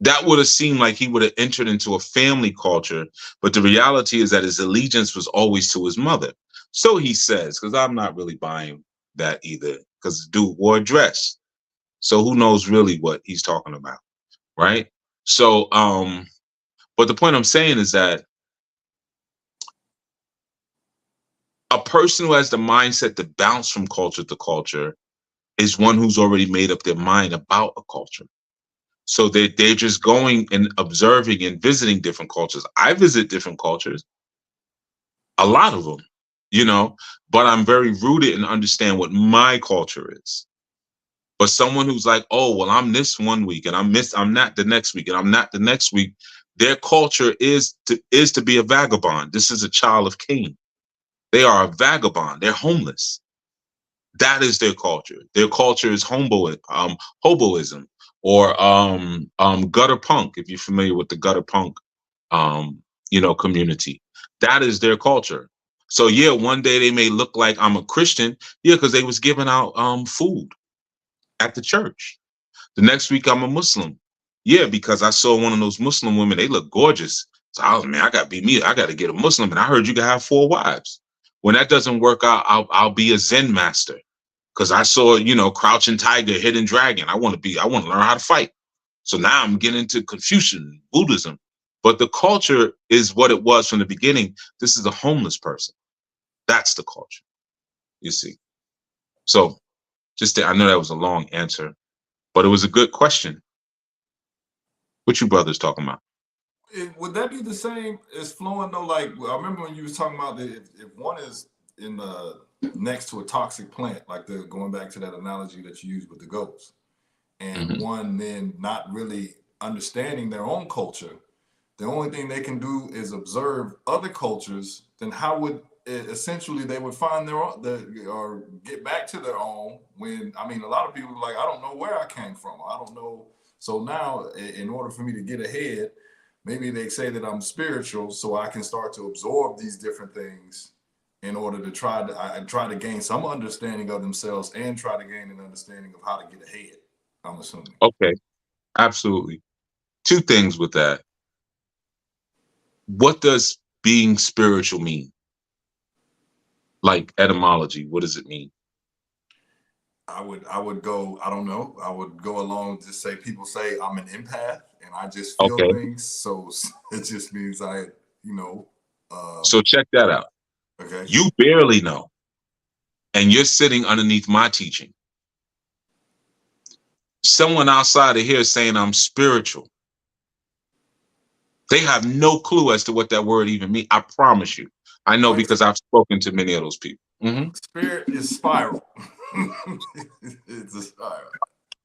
that would have seemed like he would have entered into a family culture. But the reality is that his allegiance was always to his mother. So he says, because I'm not really buying that either, because the dude wore a dress. So who knows really what he's talking about, right? So, but the point I'm saying is that a person who has the mindset to bounce from culture to culture is one who's already made up their mind about a culture. So they're just going and observing and visiting different cultures. I visit different cultures, a lot of them, but I'm very rooted and understand what my culture is. But someone who's like, oh, well, I'm this one week and I'm not the next week and I'm not the next week. Their culture is to be a vagabond. This is a child of Cain. They are a vagabond. They're homeless. That is their culture. Their culture is hoboism. Or gutter punk, if you're familiar with the gutter punk, community. That is their culture. So yeah, one day they may look like I'm a Christian, because they was giving out food at the church. The next week I'm a Muslim, because I saw one of those Muslim women. They look gorgeous. So I got to get a Muslim, and I heard you can have 4 wives. When that doesn't work out, I'll be a Zen master. Because I saw, Crouching Tiger, Hidden Dragon. I want to learn how to fight. So now I'm getting into Confucian, Buddhism. But the culture is what it was from the beginning. This is a homeless person. That's the culture, you see. So I know that was a long answer, but it was a good question. What you brothers talking about? Would that be the same as flowing though? Like, I remember when you was talking about that if one is in the next to a toxic plant, like going back to that analogy that you used with the goats, and one then not really understanding their own culture, the only thing they can do is observe other cultures, then how would essentially they would find their own, or get back to their own when, a lot of people are like, I don't know where I came from. I don't know. So now in order for me to get ahead, maybe they say that I'm spiritual so I can start to absorb these different things in order to try to gain some understanding of themselves and try to gain an understanding of how to get ahead, I'm assuming. Okay, absolutely. 2 things with that. What does being spiritual mean? Like etymology, what does it mean? I would go, I don't know. I would go along to say, people say I'm an empath and I just feel things. So it just means so check that out. Okay. You barely know. And you're sitting underneath my teaching. Someone outside of here saying I'm spiritual. They have no clue as to what that word even means. I promise you. I know because I've spoken to many of those people. Spirit is spiral. It's a spiral.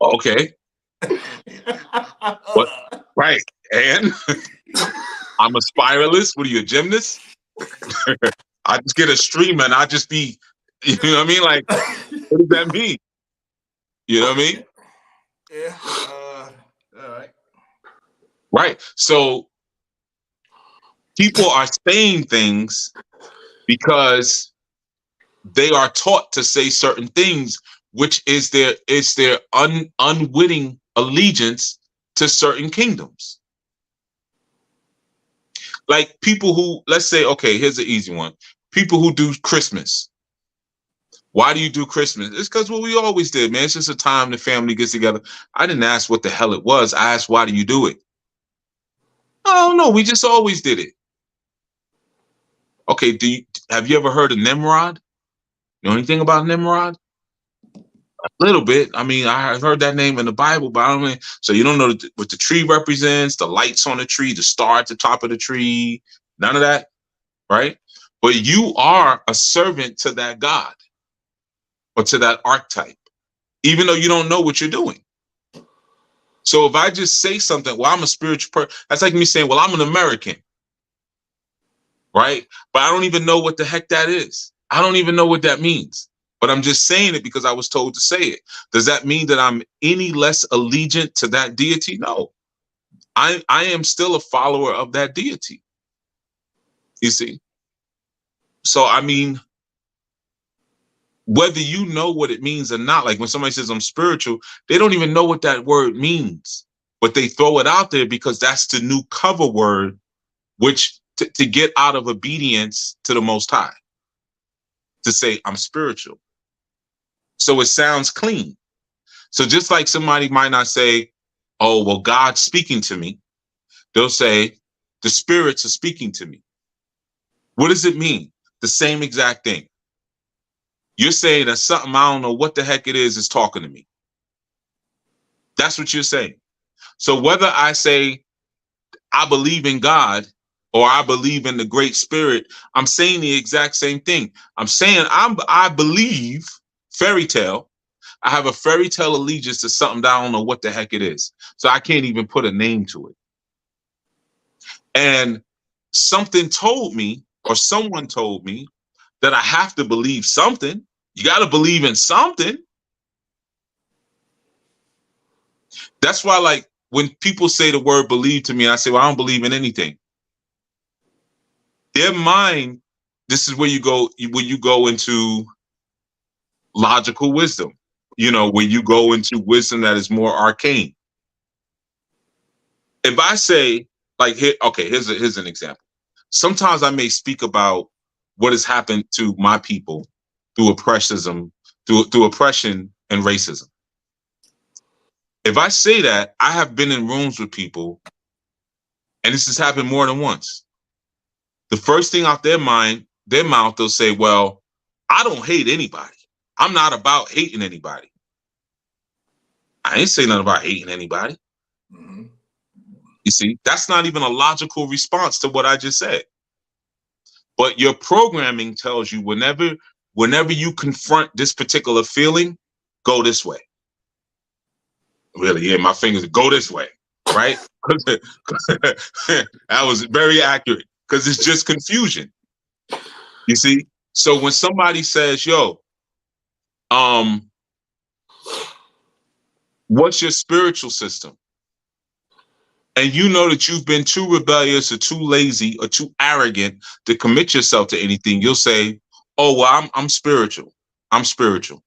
Okay. What? Right. And I'm a spiralist. What are you, a gymnast? I just get a streamer and I just be, you know what I mean? Like, what does that mean? You know what I mean? Yeah. All right. Right. So people are saying things because they are taught to say certain things, which is their unwitting allegiance to certain kingdoms. Like people who, let's say, okay, here's an easy one. People who do Christmas. Why do you do Christmas? It's because what we always did, man. It's just a time the family gets together. I didn't ask what the hell it was. I asked, why do you do it? I don't know. We just always did it. Okay, have you ever heard of Nimrod? You know anything about Nimrod? A little bit. I mean, I heard that name in the Bible, but I don't know. So you don't know what the tree represents, the lights on the tree, the star at the top of the tree, none of that, right? But you are a servant to that God or to that archetype, even though you don't know what you're doing. So if I just say something, well, I'm a spiritual person, that's like me saying, well, I'm an American, right? But I don't even know what the heck that is. I don't even know what that means. But I'm just saying it because I was told to say it. Does that mean that I'm any less allegiant to that deity? No. I am still a follower of that deity. You see? So, I mean, whether you know what it means or not, like when somebody says I'm spiritual, they don't even know what that word means. But they throw it out there because that's the new cover word, which to get out of obedience to the Most High. To say I'm spiritual. So it sounds clean. So just like somebody might not say, oh, well, God's speaking to me. They'll say, the spirits are speaking to me. What does it mean? The same exact thing. You're saying that something I don't know what the heck it is talking to me. That's what you're saying. So whether I say I believe in God or I believe in the Great Spirit, I'm saying the exact same thing. I'm saying I believe fairy tale. I have a fairy tale allegiance to something that I don't know what the heck it is. So I can't even put a name to it. And something told me, or someone told me, that I have to believe something. You got to believe in something. That's why, like, when people say the word believe to me, I say, well, I don't believe in anything. Their mind, this is where you go into logical wisdom, you know, where you go into wisdom that is more arcane. If I say, like, here's an example. Sometimes I may speak about what has happened to my people through oppression and racism. If I say that, I have been in rooms with people, and this has happened more than once. The first thing out their mouth, they'll say, well, I don't hate anybody. I'm not about hating anybody. I ain't saying nothing about hating anybody. Mm-hmm. You see, that's not even a logical response to what I just said. But your programming tells you whenever you confront this particular feeling, go this way. Really, yeah, my fingers go this way, right? That was very accurate because it's just confusion. You see? So when somebody says, yo, what's your spiritual system? And you know that you've been too rebellious or too lazy or too arrogant to commit yourself to anything, you'll say, oh, well, I'm spiritual. I'm spiritual.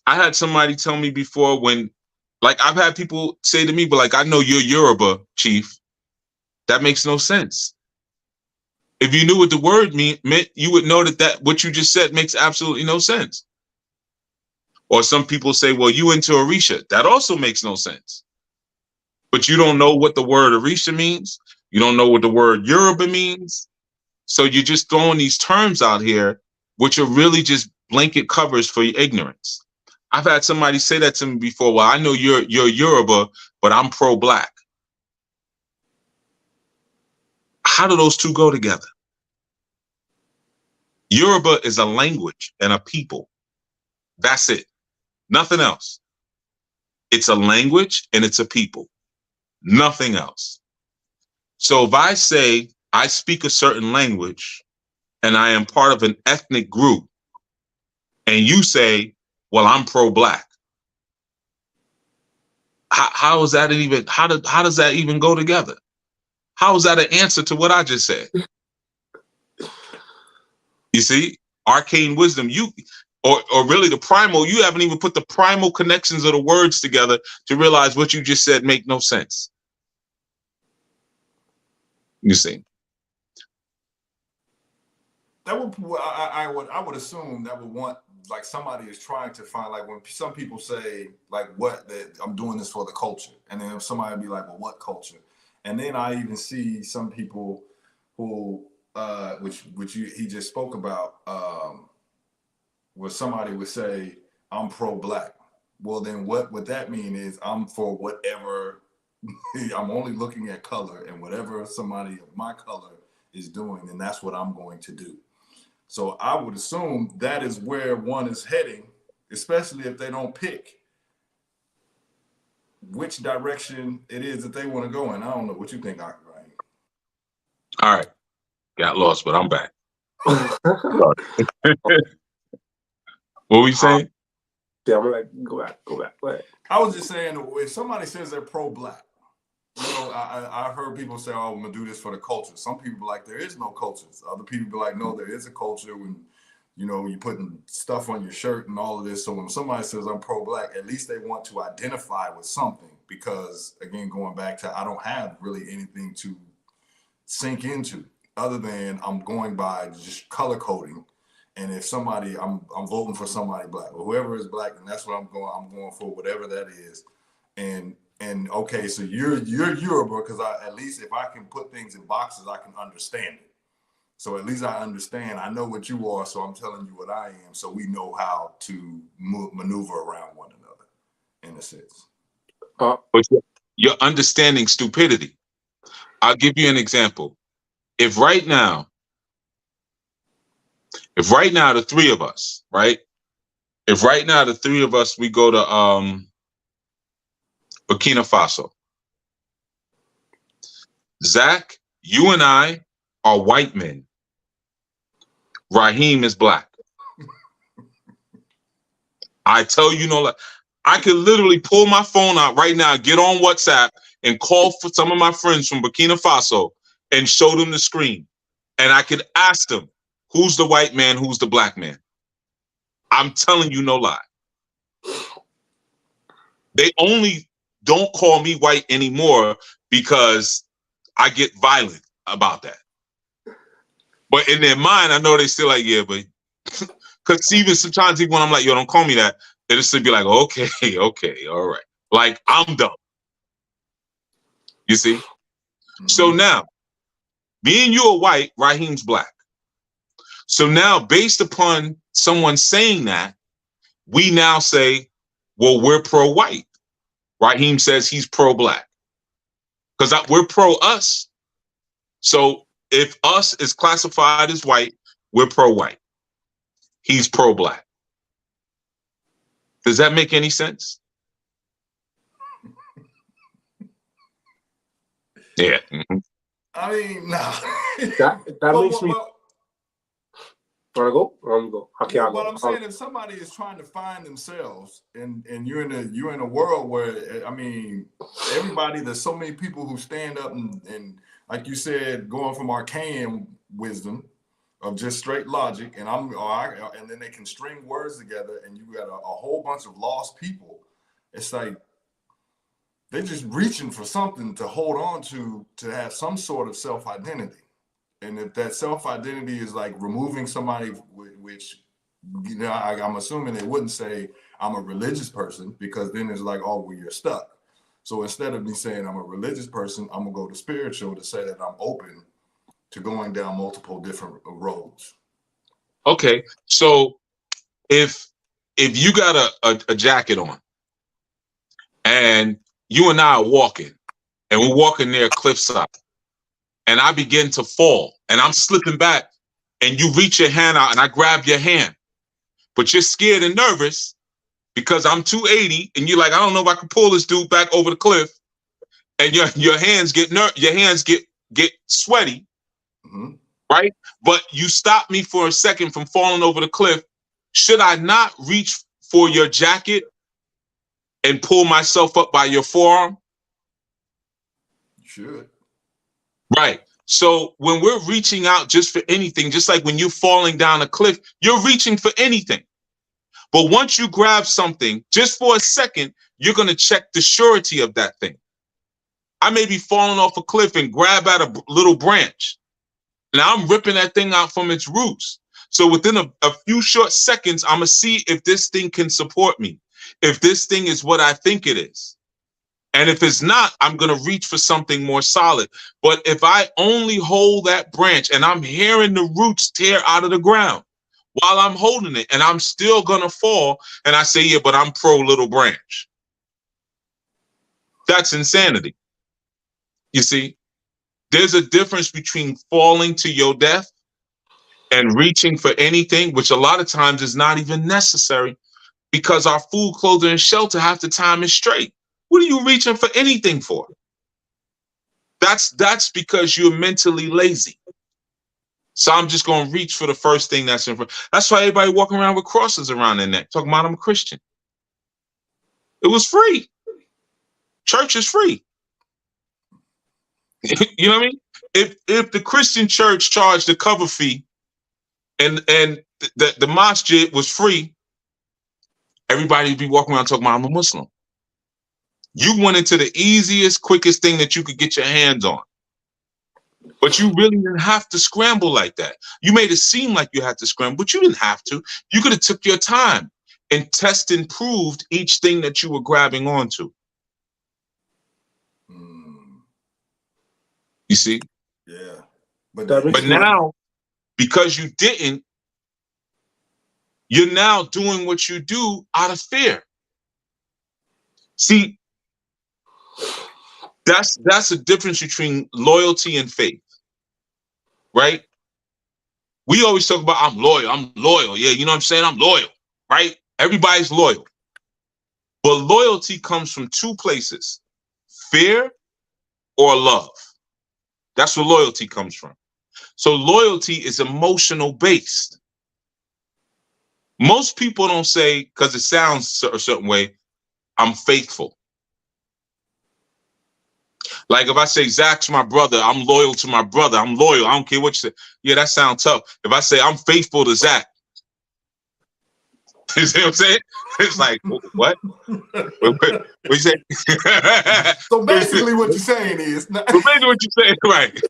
I had somebody tell me before when, like, I've had people say to me, but like, I know you're Yoruba, Chief. That makes no sense. If you knew what the word meant, you would know that what you just said makes absolutely no sense. Or some people say, well, you into Orisha. That also makes no sense. But you don't know what the word Orisha means. You don't know what the word Yoruba means. So you're just throwing these terms out here, which are really just blanket covers for your ignorance. I've had somebody say that to me before. Well, I know you're Yoruba, but I'm pro-black. How do those two go together? Yoruba is a language and a people. That's it. Nothing else. It's a language and it's a people. Nothing else. So if I say I speak a certain language and I am part of an ethnic group, and you say, well, I'm pro-black. How is that even, how does that even go together? How is that an answer to what I just said? You see, arcane wisdom, or really the primal, you haven't even put the primal connections of the words together to realize what you just said make no sense. You see. That would, I would assume that would want, like, somebody is trying to find, like, when some people say, like, what, that I'm doing this for the culture, and then somebody would be like, well, what culture? And then I even see some people who, which he just spoke about, where somebody would say, I'm pro-black. Well, then what would that mean is I'm for whatever, I'm only looking at color, and whatever somebody of my color is doing, and that's what I'm going to do. So I would assume that is where one is heading, especially if they don't pick which direction it is that they want to go in. I don't know what you think, Ryan. All right. Got lost, but I'm back. What were we saying? Yeah, I'm gonna go back. Go ahead. I was just saying, if somebody says they're pro-black, you know, I've heard people say, oh, I'm gonna do this for the culture. Some people are like, there is no cultures. Other people be like, no, there is a culture when, you know, you're putting stuff on your shirt and all of this. So when somebody says I'm pro-black, at least they want to identify with something, because again, going back to, I don't have really anything to sink into other than I'm going by just color coding. And if somebody, I'm voting for somebody black, or whoever is black, and that's what I'm going for, whatever that is. And okay, so you're Yoruba, because at least if I can put things in boxes, I can understand it. So at least I understand, I know what you are, so I'm telling you what I am, so we know how to maneuver around one another, in a sense. But you're understanding stupidity. I'll give you an example. If right now the three of us, right? If right now the three of us, we go to Burkina Faso. Zach, you and I are white men. Raheem is black. I tell you no lie. I could literally pull my phone out right now, get on WhatsApp, and call for some of my friends from Burkina Faso and show them the screen. And I could ask them, who's the white man, who's the black man? I'm telling you no lie. They only don't call me white anymore because I get violent about that. But in their mind, I know they still like, yeah, but because even sometimes even when I'm like, yo, don't call me that, they'll still be like, okay, all right. Like, I'm dumb. You see? Mm-hmm. So now, me and you are white, Raheem's black. So now, based upon someone saying that, we now say, well, we're pro-white. Raheem says he's pro-black. Because we're pro-us. So if us is classified as white, we're pro-white. He's pro-black. Does that make any sense? Yeah. Mm-hmm. I mean, no. That makes me... Wanna go? Go. Okay, I'll go. But I'm saying, if somebody is trying to find themselves, and you're in a world where, I mean, everybody, there's so many people who stand up and like you said, going from arcane wisdom of just straight logic, and then they can string words together, and you got a whole bunch of lost people. It's like they're just reaching for something to hold on to have some sort of self-identity. And if that self-identity is like removing somebody, which, you know, I'm assuming they wouldn't say I'm a religious person, because then it's like, oh, well, you're stuck. So instead of me saying I'm a religious person, I'm gonna go to spiritual to say that I'm open to going down multiple different roads. Okay, so if you got a jacket on, and you and I are walking, and we're walking near a cliffside, and I begin to fall, and I'm slipping back, and you reach your hand out, and I grab your hand, but you're scared and nervous because I'm 280, and you're like, I don't know if I can pull this dude back over the cliff, and your hands get sweaty, mm-hmm. right? But you stopped me for a second from falling over the cliff. Should I not reach for your jacket and pull myself up by your forearm? You should. Right. So when we're reaching out just for anything, just like when you're falling down a cliff, you're reaching for anything. But once you grab something, just for a second, you're going to check the surety of that thing. I may be falling off a cliff and grab at a little branch. Now I'm ripping that thing out from its roots. So within a few short seconds, I'm going to see if this thing can support me, if this thing is what I think it is. And if it's not, I'm going to reach for something more solid. But if I only hold that branch and I'm hearing the roots tear out of the ground while I'm holding it, and I'm still going to fall, and I say, yeah, but I'm pro little branch. That's insanity. You see, there's a difference between falling to your death and reaching for anything, which a lot of times is not even necessary, because our food, clothing, and shelter half the time is straight. What are you reaching for anything for? That's because you're mentally lazy. So I'm just going to reach for the first thing that's in front. That's why everybody walking around with crosses around their neck, talking about I'm a Christian. It was free. Church is free. You know what I mean? If the Christian church charged a cover fee and the masjid was free, everybody would be walking around talking about I'm a Muslim. You went into the easiest, quickest thing that you could get your hands on. But you really didn't have to scramble like that. You made it seem like you had to scramble, but you didn't have to. You could have took your time and tested and proved each thing that you were grabbing onto. You see? Yeah. But now, because you didn't, you're now doing what you do out of fear. See, that's a difference between loyalty and faith, right? We always talk about I'm loyal. Yeah, you know what I'm saying? I'm loyal, right? Everybody's loyal. But loyalty comes from two places, fear or love. That's where loyalty comes from. So loyalty is emotional based. Most people don't say, because it sounds a certain way, I'm faithful. Like if I say Zach's my brother, I'm loyal to my brother. I'm loyal. I don't care what you say. Yeah, that sounds tough. If I say I'm faithful to Zach, you see what I'm saying? It's like, what? What you say? So basically what you're saying is... So basically what you're saying, right.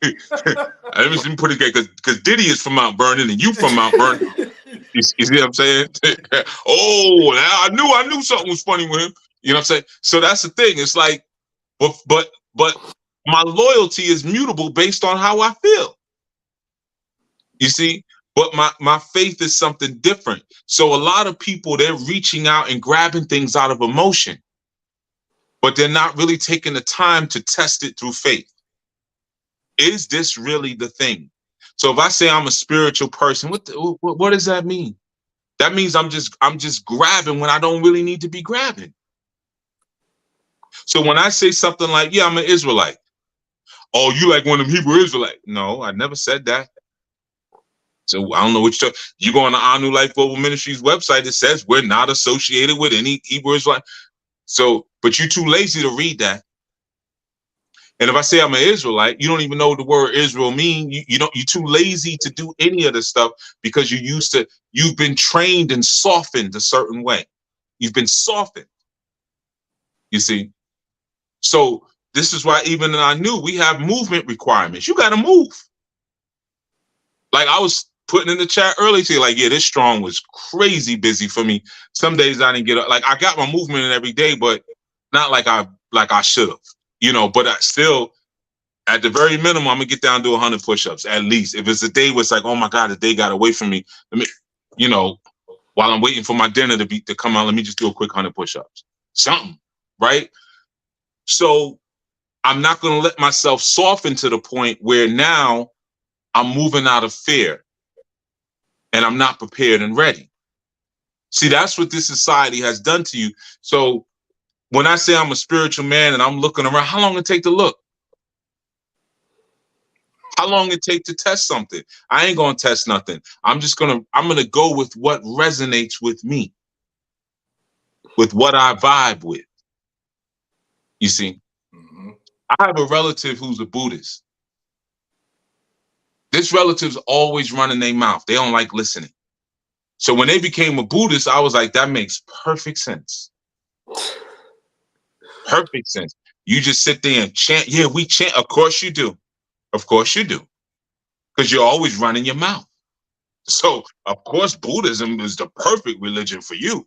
Let me put it again, because Diddy is from Mount Vernon and you from Mount Vernon. You see what I'm saying? Oh, now I knew something was funny with him. You know what I'm saying? So that's the thing. It's like, but my loyalty is mutable based on how I feel. You see? But my faith is something different. So a lot of people, they're reaching out and grabbing things out of emotion, but they're not really taking the time to test it through faith. Is this really the thing? So if I say I'm a spiritual person, what does that mean? That means I'm just grabbing when I don't really need to be grabbing. So when I say something like, yeah, I'm an Israelite. Oh, you like one of them Hebrew Israelites? No, I never said that. So I don't know which church. You go on the Anu Life Global Ministries website, it says we're not associated with any Hebrew Israelite. So, but you're too lazy to read that. And if I say I'm an Israelite, you don't even know what the word Israel means. You're too lazy to do any of this stuff because you've been trained and softened a certain way. You've been softened. You see? So this is why even in Anu, we have movement requirements. You got to move. Like I was putting in the chat earlier to you, like, yeah, this strong was crazy busy for me. Some days I didn't get up. Like I got my movement in every day, but not like I should have. You know, but I still, at the very minimum, I'm gonna get down to 100 push-ups at least. If it's a day where it's like, oh my God, the day got away from me. Let me, you know, while I'm waiting for my dinner to come out, let me just do a quick 100 push-ups. Something, right? So I'm not gonna let myself soften to the point where now I'm moving out of fear and I'm not prepared and ready. See, that's what this society has done to you. So when I say I'm a spiritual man and I'm looking around, how long it take to look? how long it take to test something? I ain't gonna test nothing. I'm gonna go with what resonates with me, with what I vibe with. You see, I have a relative who's a Buddhist. This relative's always running their mouth. They don't like listening. So when they became a Buddhist, I was like, that makes perfect sense. Perfect sense. You just sit there and chant. Yeah, we chant. Of course you do. Of course you do. Because you're always running your mouth. So, of course, Buddhism is the perfect religion for you.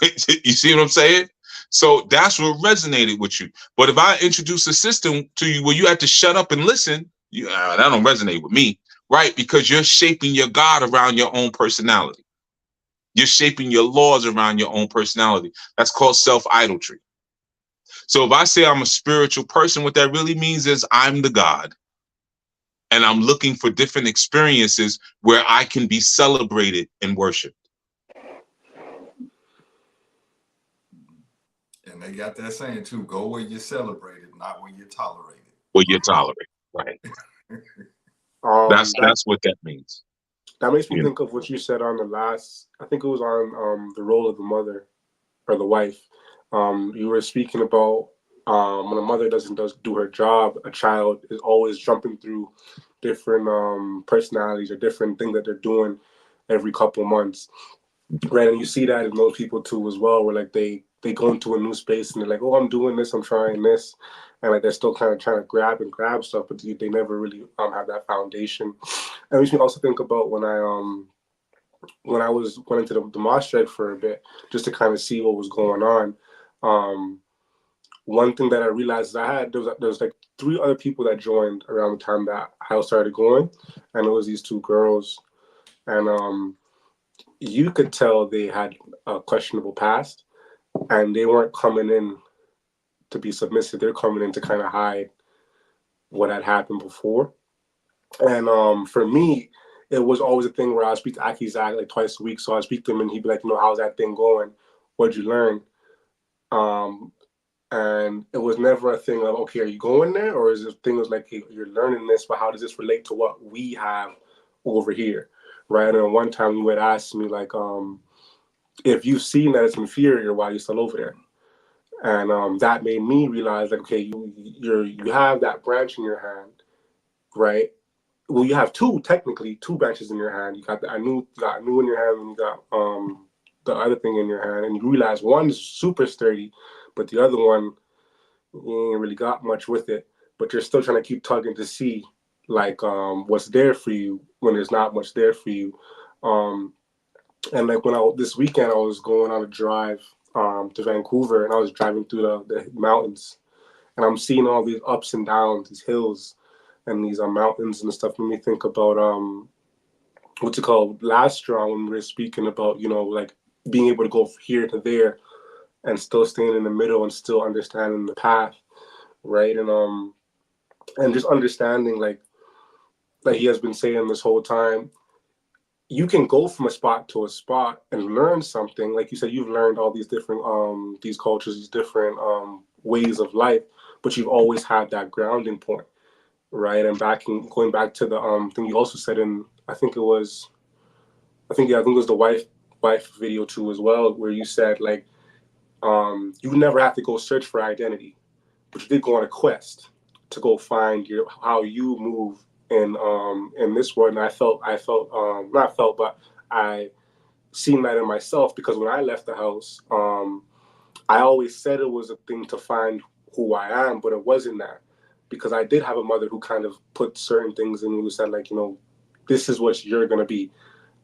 You see what I'm saying? So that's what resonated with you. But if I introduce a system to you where you have to shut up and listen, that don't resonate with me, right? Because you're shaping your God around your own personality. You're shaping your laws around your own personality. That's called self-idolatry. So if I say I'm a spiritual person, what that really means is I'm the God. And I'm looking for different experiences where I can be celebrated and worshiped. And they got that saying too, go where you're celebrated, not where you're tolerated. Where you're tolerated, right. That's what that means. That makes me think of what you said on the last, I think it was on the role of the mother or the wife. You were speaking about when a mother doesn't do her job, a child is always jumping through different personalities or different things that they're doing every couple months, right? And you see that in most people too as well, where like they go into a new space and they're like, oh, I'm doing this, I'm trying this, and like they're still kind of trying to grab stuff, but they never really have that foundation. And it makes me also think about when I went into the Moss Shed for a bit just to kind of see what was going on. One thing that I realized is there was like 3 other people that joined around the time that I started going, and it was these 2 girls, and you could tell they had a questionable past, and they weren't coming in to be submissive. They're coming in to kind of hide what had happened before. And for me, it was always a thing where I would speak to Aki Zach like twice a week. So I'd speak to him and he'd be like, how's that thing going? What'd you learn? And it was never a thing of, okay, are you going there? Or is it a thing was like, hey, you're learning this, but how does this relate to what we have over here? Right. And one time you had asked me like, if you've seen that it's inferior, why are you still over there? And that made me realize like, okay, you have that branch in your hand, right? Well, you have 2 branches in your hand. You got the Anu in your hand, and you got the other thing in your hand, and you realize one is super sturdy, but the other one, you ain't really got much with it. But you're still trying to keep tugging to see like what's there for you when there's not much there for you. And like this weekend I was going on a drive to Vancouver, and I was driving through the mountains, and I'm seeing all these ups and downs, these hills and these mountains and stuff. Made me think about what's it called last year when we were speaking about like being able to go from here to there and still staying in the middle and still understanding the path, right? And just understanding like he has been saying this whole time, you can go from a spot to a spot and learn something. Like you said, you've learned all these different these cultures, these different ways of life, but you've always had that grounding point, right? And going back to the thing you also said in I think it was the wife video too as well, where you said like you never have to go search for identity, but you did go on a quest to go find how you move in this world. And I seen that in myself, because when I left the house, I always said it was a thing to find who I am, but it wasn't that, because I did have a mother who kind of put certain things in me, who said like, this is what you're gonna be,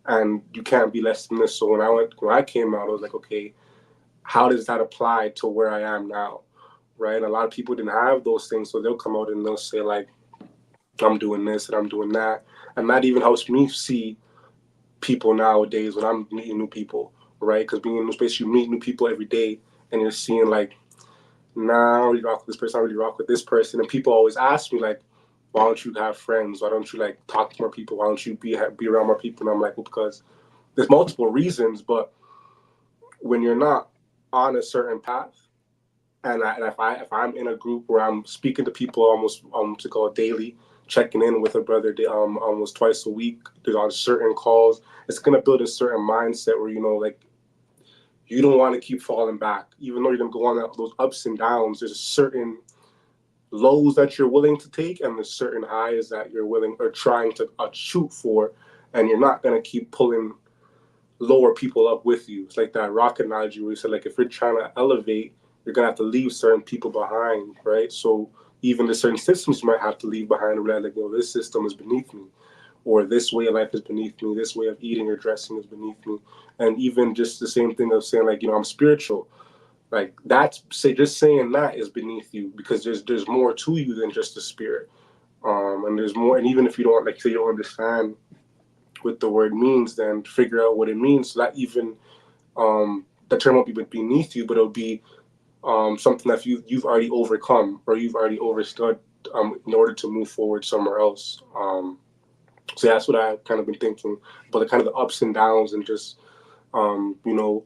and you can't be less than this. So when I came out, I was like, okay, how does that apply to where I am now, right? And a lot of people didn't have those things, so they'll come out and they'll say like, I'm doing this and I'm doing that, and that even helps me see people nowadays when I'm meeting new people, right? Because being in a new space, you meet new people every day, and you're seeing like, nah, I don't really rock with this person, I really rock with this person. And people always ask me like, why don't you have friends? Why don't you like talk to more people? Why don't you be around more people? And I'm like, well, because there's multiple reasons, but when you're not on a certain path, and if I'm in a group where I'm speaking to people almost to go daily, checking in with a brother almost twice a week. There's on certain calls. It's gonna build a certain mindset where, you know, like, you don't want to keep falling back, even though you're gonna go on those ups and downs. There's certain lows that you're willing to take, and there's certain highs that you're willing or trying to shoot for, and you're not gonna keep pulling lower people up with you. It's like that rocket analogy where you said, like, if you're trying to elevate, you're gonna have to leave certain people behind, right? So even the certain systems you might have to leave behind, where like, you know, this system is beneath me, or this way of life is beneath me, this way of eating or dressing is beneath me. And even just the same thing of saying, like, you know, I'm spiritual, like, that's just saying that is beneath you, because there's more to you than just the spirit. And there's more, and even if you don't, like, say you don't understand what the word means, then figure out what it means, so that even the term won't be beneath you, but it'll be something that you've already overcome, or you've already overstood, in order to move forward somewhere else. So that's what I've kind of been thinking about, the kind of the ups and downs, and just you know,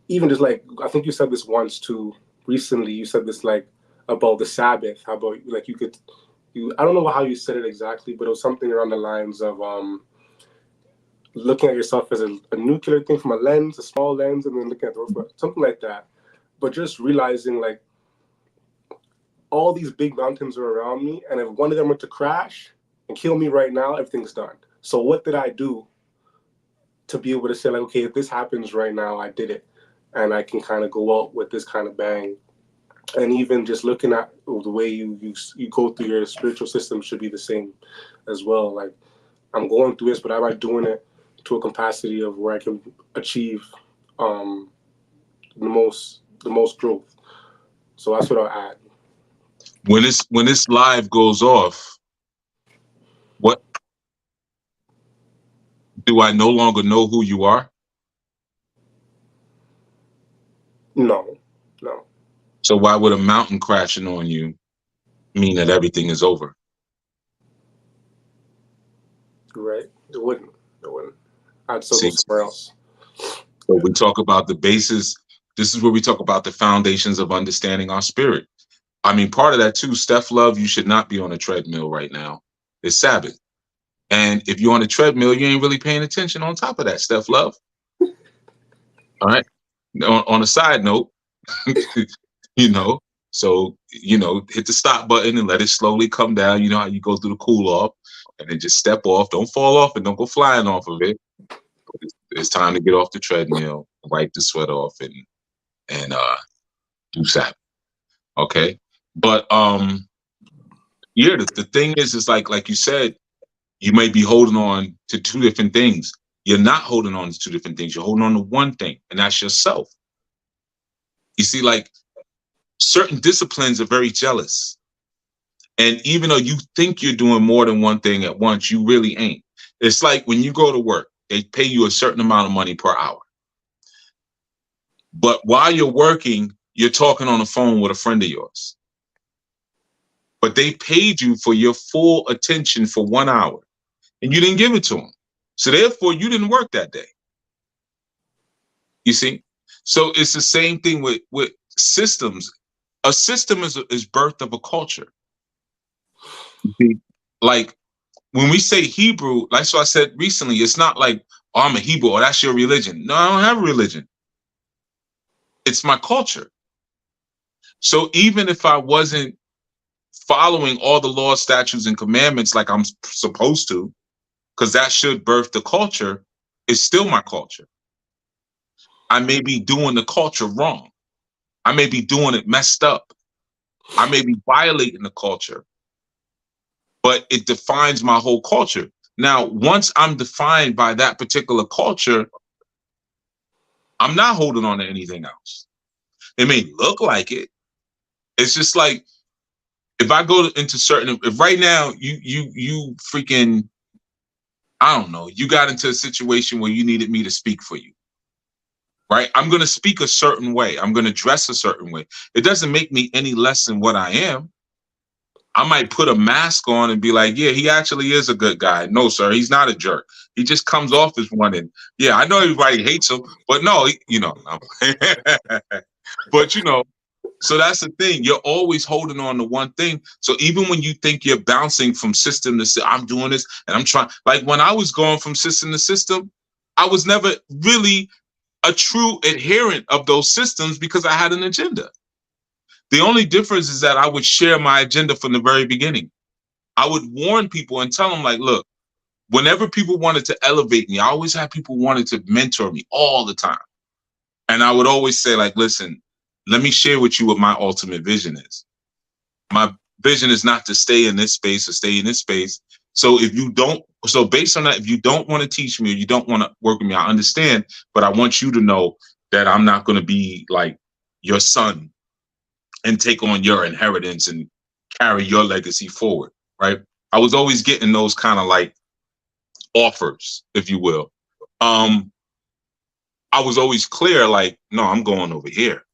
even just like, I think you said this once too recently. You said this, like, about the Sabbath. How about, like, I don't know how you said it exactly, but it was something around the lines of looking at yourself as a nuclear thing from a lens, a small lens, and then looking at the roof, something like that. But just realizing, like, all these big mountains are around me, and if one of them were to crash and kill me right now, everything's done. So what did I do to be able to say, like, okay, if this happens right now, I did it, and I can kind of go out with this kind of bang. And even just looking at the way you go through your spiritual system should be the same as well. Like, I'm going through this, but am I doing it to a capacity of where I can achieve the most growth? So that's what I'll add. When this live goes off, what do I no longer know who you are? No. So why would a mountain crashing on you mean that everything is over? Right. It wouldn't. I'd still go somewhere else. So we talk about the basis. This is where we talk about the foundations of understanding our spirit. I mean, part of that too, Steph Love, you should not be on a treadmill right now. It's Sabbath. And if you're on a treadmill, you ain't really paying attention on top of that, Steph Love. All right. On a side note, you know, so, you know, hit the stop button and let it slowly come down. You know how you go through the cool off, and then just step off. Don't fall off and don't go flying off of it. It's time to get off the treadmill, wipe the sweat off, and do Sabbath. Okay. But yeah, the thing is like you said, you may be holding on to two different things. You're not holding on to two different things. You're holding on to one thing, and that's yourself. You see, like, certain disciplines are very jealous. And even though you think you're doing more than one thing at once, you really ain't. It's like when you go to work, they pay you a certain amount of money per hour. But while you're working, you're talking on the phone with a friend of yours. But they paid you for your full attention for 1 hour, and you didn't give it to them. So therefore, you didn't work that day. You see? So it's the same thing with systems. A system is birth of a culture. You see? Like, when we say Hebrew, like, so I said recently, it's not like, oh, I'm a Hebrew, or that's your religion. No, I don't have a religion. It's my culture. So even if I wasn't following all the laws, statutes, and commandments like I'm supposed to, because that should birth the culture, it's still my culture. I may be doing the culture wrong. I may be doing it messed up. I may be violating the culture, but it defines my whole culture. Now, once I'm defined by that particular culture, I'm not holding on to anything else. It may look like it. It's just like, if I go into certain, if right now you freaking, I don't know, you got into a situation where you needed me to speak for you, right? I'm going to speak a certain way. I'm going to dress a certain way. It doesn't make me any less than what I am. I might put a mask on and be like, yeah, he actually is a good guy. No, sir, he's not a jerk. He just comes off as one. And yeah, I know everybody hates him, but no, you know, but you know, So that's the thing. You're always holding on to one thing. So even when you think you're bouncing from system to system, I'm doing this and I'm trying. Like when I was going from system to system, I was never really a true adherent of those systems because I had an agenda. The only difference is that I would share my agenda from the very beginning. I would warn people and tell them, like, look, whenever people wanted to elevate me, I always had people wanted to mentor me all the time. And I would always say, like, listen, let me share with you what my ultimate vision is. My vision is not to stay in this space or stay in this space. So based on that, if you don't want to teach me or you don't want to work with me, I understand, but I want you to know that I'm not going to be like your son and take on your inheritance and carry your legacy forward, right? I was always getting those kind of like offers, if you will. I was always clear, like, no, I'm going over here.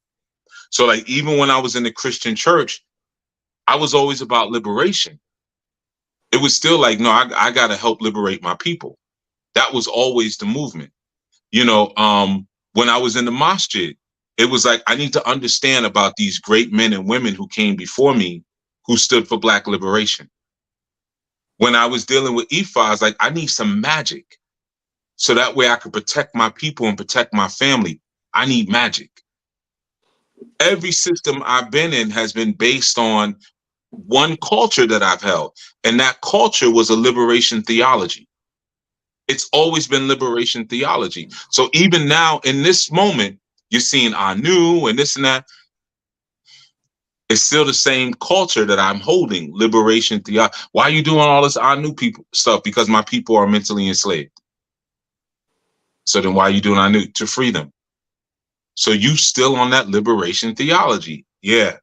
So like, even when I was in the Christian church, I was always about liberation. It was still like, no, I got to help liberate my people. That was always the movement. You know, when I was in the masjid, it was like, I need to understand about these great men and women who came before me, who stood for Black liberation. When I was dealing with Ifa, I was like, I need some magic. So that way I could protect my people and protect my family. I need magic. Every system I've been in has been based on one culture that I've held. And that culture was a liberation theology. It's always been liberation theology. So even now in this moment, you're seeing Anu and this and that. It's still the same culture that I'm holding, liberation theology. Why are you doing all this Anu people stuff? Because my people are mentally enslaved. So then why are you doing Anu? To free them. So you still on that liberation theology. Yeah.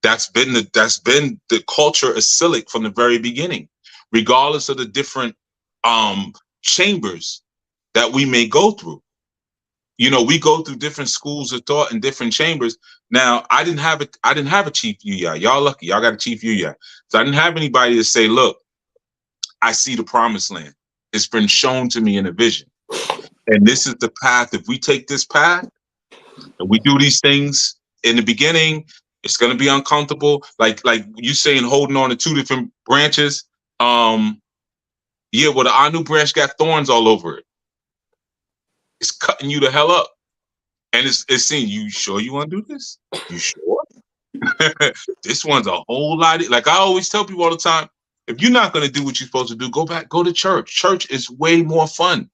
That's been the culture of Silic from the very beginning, regardless of the different chambers that we may go through. You know, we go through different schools of thought and different chambers. Now, I didn't have a chief Yuya. Y'all lucky. Y'all got a chief Yuya. So I didn't have anybody to say, look, I see the promised land. It's been shown to me in a vision. And this is the path. If we take this path and we do these things in the beginning, it's going to be uncomfortable. Like you saying, holding on to two different branches. Yeah, well, the Anu branch got thorns all over it. It's cutting you the hell up. And it's saying, you sure you want to do this? You sure? This one's a whole lot. Like I always tell people all the time, if you're not going to do what you're supposed to do, go to church. Church is way more fun.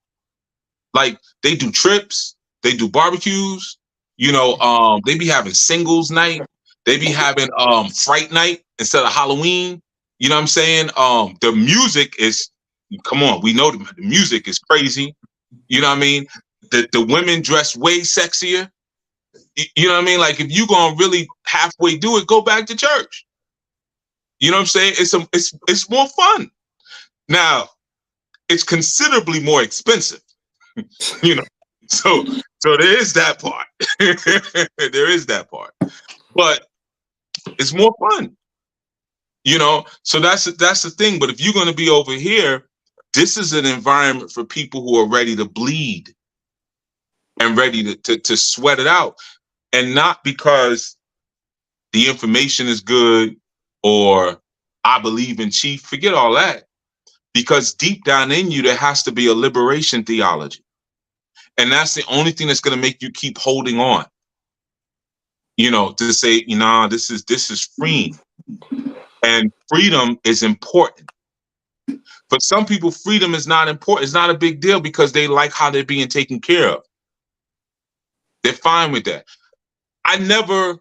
Like they do trips, they do barbecues, you know, they be having singles night, they be having fright night instead of Halloween. You know what I'm saying? The music is, come on, we know the music is crazy. You know what I mean? The women dress way sexier. You know what I mean? Like if you gonna really halfway do it, go back to church. You know what I'm saying? It's more fun. Now, it's considerably more expensive. You know, so there is that part. There is that part, but it's more fun. You know, so that's the thing. But if you're going to be over here, this is an environment for people who are ready to bleed and ready to sweat it out, and not because the information is good or I believe in chief. Forget all that, because deep down in you there has to be a liberation theology. And that's the only thing that's going to make you keep holding on, you know, to say, nah, this is freeing. And freedom is important. For some people, freedom is not important. It's not a big deal because they like how they're being taken care of. They're fine with that. I never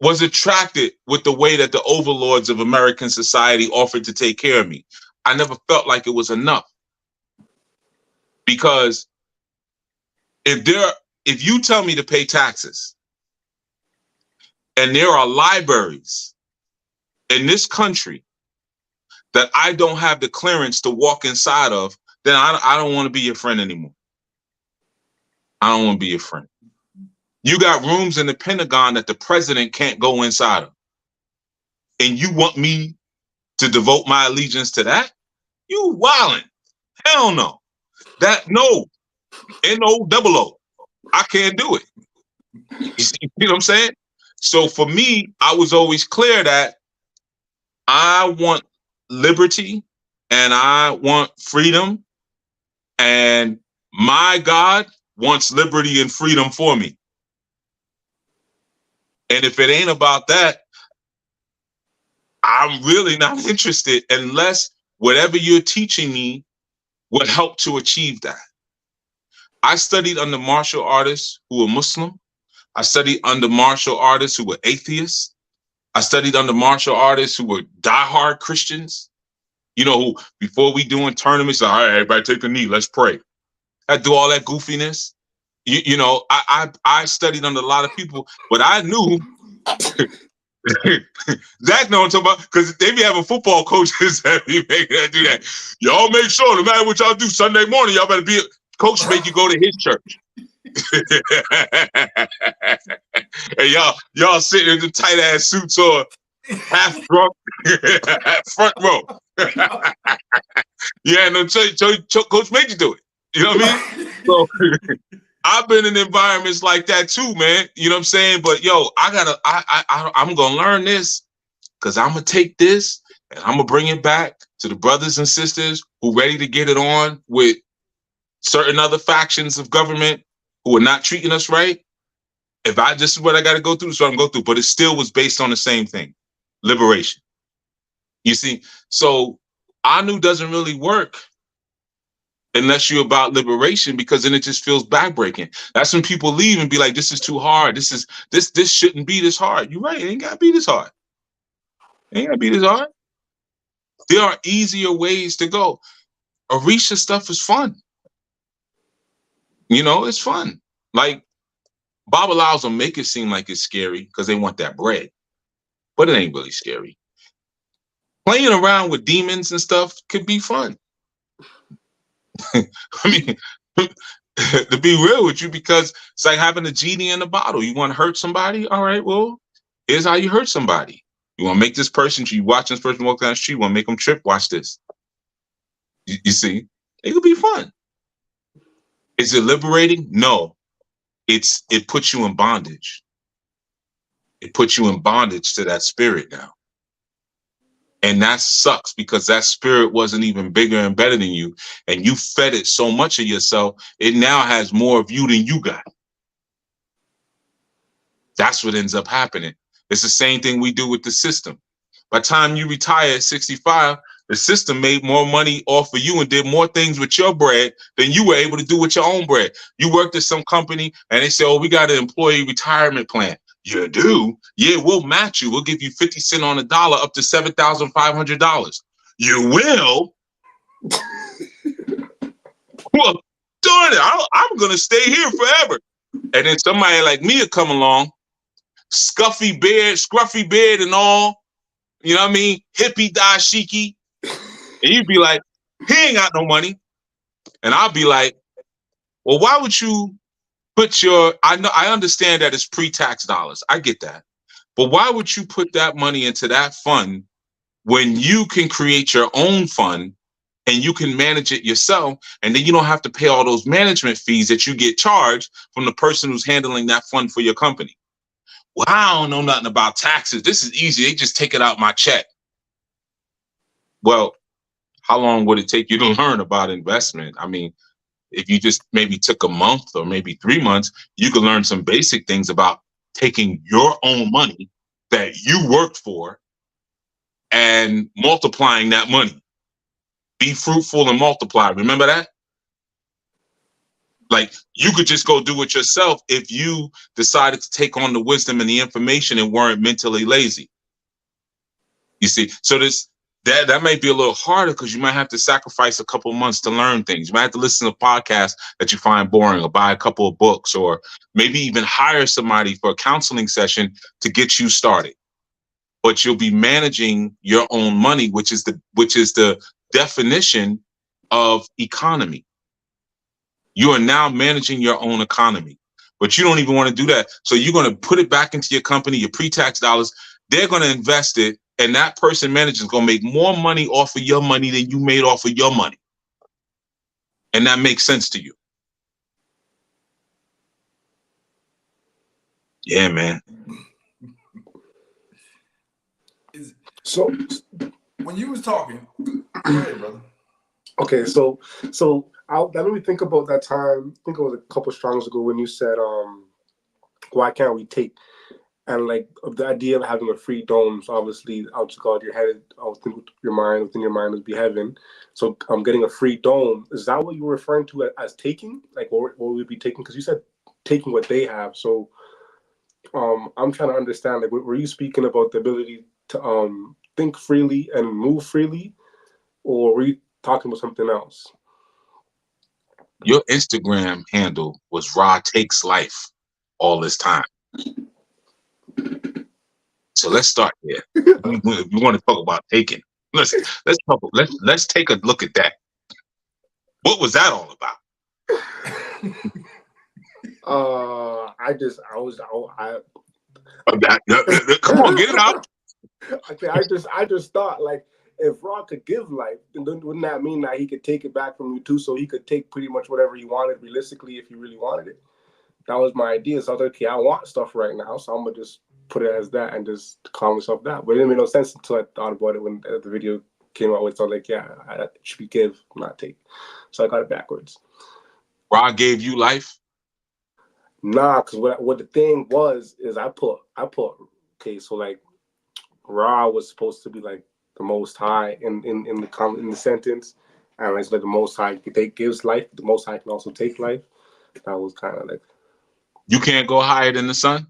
was attracted with the way that the overlords of American society offered to take care of me. I never felt like it was enough. Because if you tell me to pay taxes and there are libraries in this country that I don't have the clearance to walk inside of, then I don't want to be your friend anymore. I don't want to be your friend. You got rooms in the Pentagon that the president can't go inside of. And you want me to devote my allegiance to that? You wildin'. Hell no. No. N-O-double-O. I can't do it. You know what I'm saying? So for me, I was always clear that I want liberty and I want freedom, and my God wants liberty and freedom for me. And if it ain't about that, I'm really not interested unless whatever you're teaching me would help to achieve that. I studied under martial artists who were Muslim. I studied under martial artists who were atheists. I studied under martial artists who were diehard Christians. You know, who before we doing tournaments, all right, everybody take a knee, let's pray. I do all that goofiness. You know, I studied under a lot of people, but I knew Zach know what I'm talking about, because they be having football coaches that be making that do that. Y'all make sure, no matter what y'all do Sunday morning, y'all better be coach make you go to his church. And y'all sitting in the tight ass suits on, half drunk, front row. Yeah, no, coach made you do it. You know what I mean? So I've been in environments like that too, man. You know what I'm saying? But yo, I'm gonna learn this, because I'm gonna take this and I'm gonna bring it back to the brothers and sisters who ready to get it on with certain other factions of government who are not treating us right. If this is what I got to go through, so I'm going through. But it still was based on the same thing, liberation. You see, so Anu doesn't really work unless you're about liberation, because then it just feels backbreaking. That's when people leave and be like, "This is too hard. This shouldn't be this hard." You're right. It ain't gotta be this hard. It ain't gotta be this hard. There are easier ways to go. Orisha stuff is fun. You know, it's fun. Like, Bob allows them make it seem like it's scary because they want that bread, but it ain't really scary. Playing around with demons and stuff could be fun. I mean, to be real with you, because it's like having a genie in a bottle. You want to hurt somebody? All right, well, here's how you hurt somebody. You want to make this person, you watch this person walk down the street, you want to make them trip, watch this. You see, it could be fun. Is it liberating? No. It puts you in bondage. It puts you in bondage to that spirit now. And that sucks, because that spirit wasn't even bigger and better than you. And you fed it so much of yourself, it now has more of you than you got. That's what ends up happening. It's the same thing we do with the system. By the time you retire at 65, the system made more money off of you and did more things with your bread than you were able to do with your own bread. You worked at some company and they say, "Oh, we got an employee retirement plan." You do? Yeah, we'll match you. We'll give you 50 cents on the dollar up to $7,500. You will? Well, darn it, I'm going to stay here forever. And then somebody like me would come along, scruffy beard and all, you know what I mean? Hippie dashiki. And you'd be like, "He ain't got no money." And I'll be like, "Well, why would you put I understand that it's pre-tax dollars. I get that. But why would you put that money into that fund when you can create your own fund and you can manage it yourself, and then you don't have to pay all those management fees that you get charged from the person who's handling that fund for your company?" "Well, I don't know nothing about taxes. This is easy. They just take it out my check." Well, how long would it take you to learn about investment? I mean, if you just maybe took a month or maybe 3 months, you could learn some basic things about taking your own money that you worked for and multiplying that money. Be fruitful and multiply. Remember that? Like, you could just go do it yourself if you decided to take on the wisdom and the information and weren't mentally lazy. You see, so that might be a little harder, because you might have to sacrifice a couple months to learn things. You might have to listen to podcasts that you find boring, or buy a couple of books, or maybe even hire somebody for a counseling session to get you started. But you'll be managing your own money, which is the definition of economy. You are now managing your own economy, but you don't even want to do that. So you're going to put it back into your company, your pre-tax dollars. They're going to invest it, and that person manager is going to make more money off of your money than you made off of your money. And that makes sense to you. Yeah, man. So when you was talking, go ahead, brother. okay, so that made me think about that time. I think it was a couple strongs ago when you said, why can't we take? And like the idea of having a free dome, so obviously out to God, your head, within your mind would be heaven. So I'm getting a free dome. Is that what you were referring to as taking? Like what would we be taking? Because you said taking what they have. So I'm trying to understand, like, were you speaking about the ability to think freely and move freely, or were you talking about something else? Your Instagram handle was Ra Takes Life all this time. So let's start there. We want to talk about taking. Let's take a look at that. What was that all about? Come on, get it out. I just thought, like, if Ra could give life, then wouldn't that mean that he could take it back from you too? So he could take pretty much whatever he wanted realistically if he really wanted it. That was my idea. So I was like, okay, I want stuff right now, so I'm gonna just put it as that and just call myself that. But it didn't make no sense until I thought about it when the video came out with. So I was like, yeah, it should be give, not take. So I got it backwards. Ra gave you life? Nah, because what the thing was is I put okay, so like Ra was supposed to be like the Most High in the sentence, and it's like the Most High gives life, the Most High can also take life. That was kind of like, you can't go higher than the sun.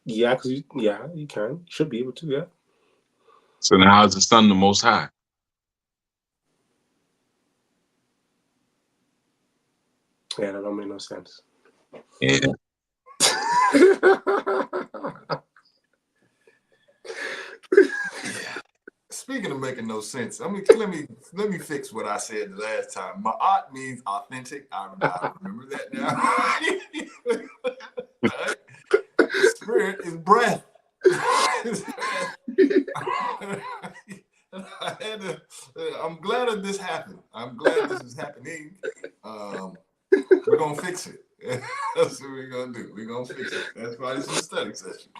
Yeah, because you can. You should be able to, yeah. So now how is the sun the Most High? Yeah, that don't make no sense. Yeah. Speaking of making no sense, I mean, let me fix what I said the last time. Ma'at means authentic. I remember that now. Right? Spirit is breath. I'm glad that this happened. I'm glad this is happening. We're gonna fix it. That's what we're gonna do. We're gonna fix it. That's why this is a study session.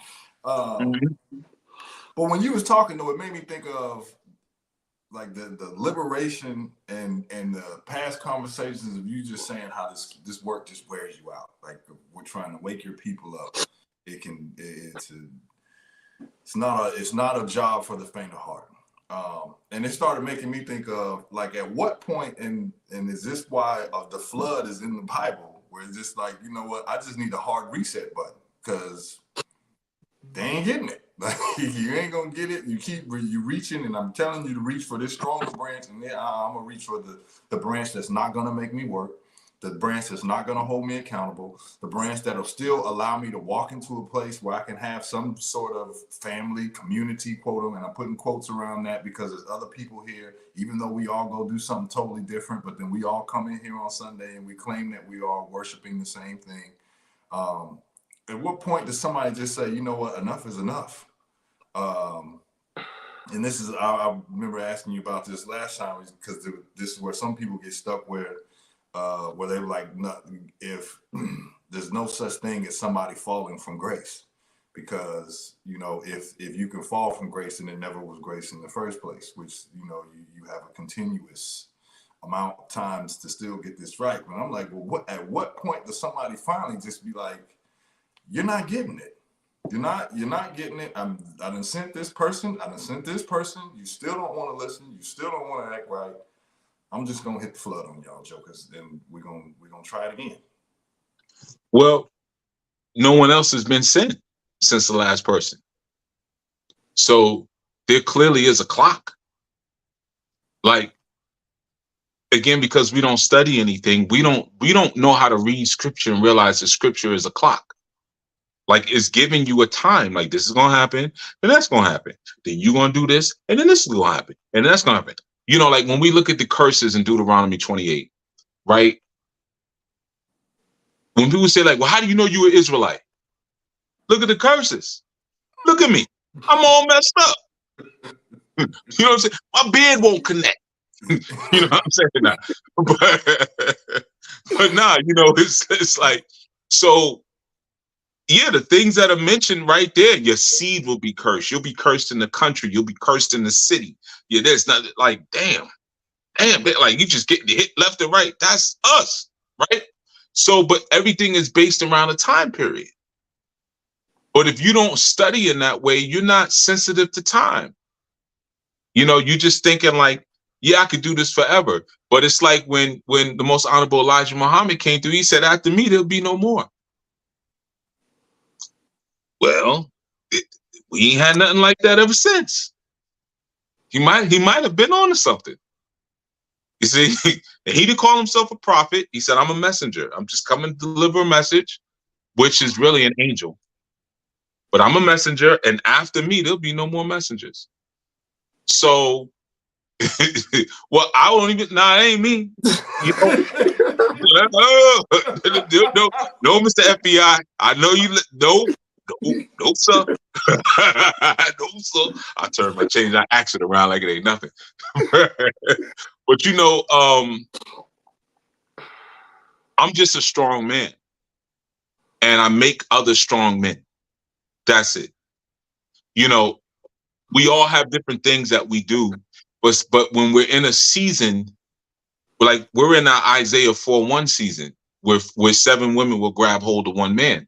But when you was talking, though, it made me think of like the liberation and the past conversations of you just saying how this work just wears you out. Like we're trying to wake your people up. It's not a job for the faint of heart. And it started making me think of like at what point and is this why the flood is in the Bible, where it's just like, you know what, I just need a hard reset button because they ain't getting it. Like, you ain't gonna get it. You reaching, and I'm telling you to reach for this stronger branch, and then I'm gonna reach for the branch that's not gonna make me work, the branch that's not gonna hold me accountable, the branch that'll still allow me to walk into a place where I can have some sort of family, community, quote, and I'm putting quotes around that because there's other people here, even though we all go do something totally different, but then we all come in here on Sunday and we claim that we are worshiping the same thing. At what point does somebody just say, you know what, enough is enough? And this is, I remember asking you about this last time because this is where some people get stuck where they were like, no, if there's no such thing as somebody falling from grace, because, you know, if you can fall from grace, then it never was grace in the first place, which, you know, you have a continuous amount of times to still get this right. But I'm like, well, at what point does somebody finally just be like, you're not getting it. You're not getting it. I done sent this person. You still don't want to listen. You still don't want to act right. I'm just gonna hit the flood on y'all jokers, and we're gonna try it again. Well, no one else has been sent since the last person. So there clearly is a clock. Like, again, because we don't study anything, we don't know how to read scripture and realize that scripture is a clock. Like, it's giving you a time. Like, this is gonna happen, then that's gonna happen. Then you're gonna do this, and then this is gonna happen, and then that's gonna happen. You know, like when we look at the curses in Deuteronomy 28, right? When people say, like, well, how do you know you were Israelite? Look at the curses. Look at me. I'm all messed up. You know what I'm saying? My bed won't connect. You know what I'm saying? Nah. But nah, you know, it's like, so Yeah, the things that are mentioned right there, your seed will be cursed. You'll be cursed in the country. You'll be cursed in the city. Yeah, there's not like, damn, like you just get hit left and right. That's us, right? So, but everything is based around a time period. But if you don't study in that way, you're not sensitive to time. You know, you're just thinking like, yeah, I could do this forever. But it's like when the most honorable Elijah Muhammad came through, he said, after me, there'll be no more. Well, we ain't had nothing like that ever since. He might have been on to something. You see, he didn't call himself a prophet. He said, I'm a messenger. I'm just coming to deliver a message, which is really an angel. But I'm a messenger, and after me, there'll be no more messengers. So, well, I won't even, nah, it ain't me. You know? No, Mr. FBI. I know you, no, sir. No, sir. I change that accent around like it ain't nothing. But you know, I'm just a strong man, and I make other strong men. That's it. You know, we all have different things that we do, but when we're in a season, like we're in our Isaiah 4:1 season, where 7 women will grab hold of 1 man.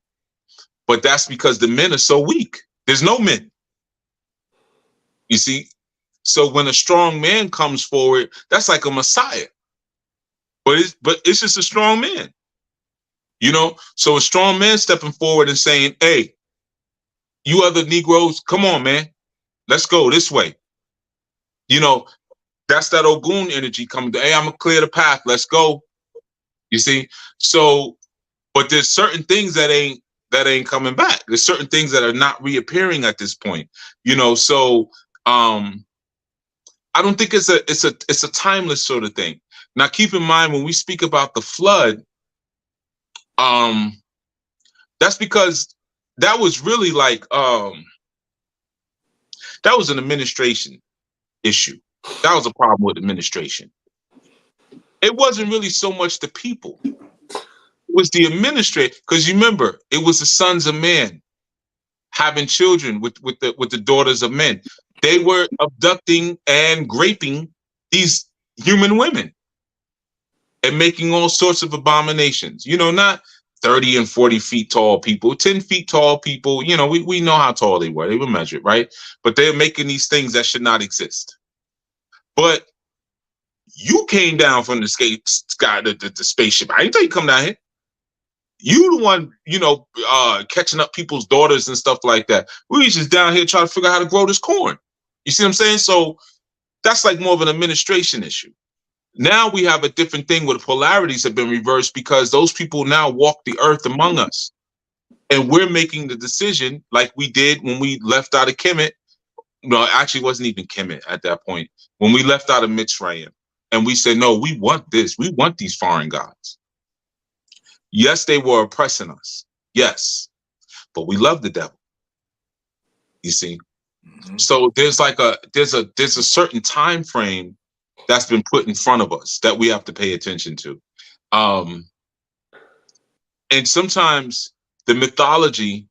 But that's because the men are so weak. There's no men. You see? So when a strong man comes forward, that's like a Messiah. But it's just a strong man. You know? So a strong man stepping forward and saying, hey, you other Negroes, come on, man. Let's go this way. You know, that's that Ogun energy coming. Hey, I'm gonna clear the path. Let's go. You see? So, but there's certain things that ain't coming back. There's certain things that are not reappearing at this point. You know, so I don't think it's a timeless sort of thing. Now, keep in mind when we speak about the flood, that's because that was really like that was an administration issue. That was a problem with administration. It wasn't really so much the people. It was the administrator, because you remember, it was the sons of men having children with the daughters of men. They were abducting and raping these human women and making all sorts of abominations. You know, not 30 and 40 feet tall people, 10 feet tall people. You know, we know how tall they were. They were measured, right? But they're making these things that should not exist. But you came down from the sky, the spaceship. I didn't tell you to come down here. You the one, you know, catching up people's daughters and stuff like that. We just down here trying to figure out how to grow this corn. You see what I'm saying? So that's like more of an administration issue. Now we have a different thing where the polarities have been reversed because those people now walk the earth among us. And we're making the decision like we did when we left out of Kemet. No, actually it wasn't even Kemet at that point. When we left out of Mitzrayim. And we said, no, we want this. We want these foreign gods. Yes, they were oppressing us. Yes. But we love the devil. You see? Mm-hmm. So there's like there's a certain time frame that's been put in front of us that we have to pay attention to. And sometimes the mythology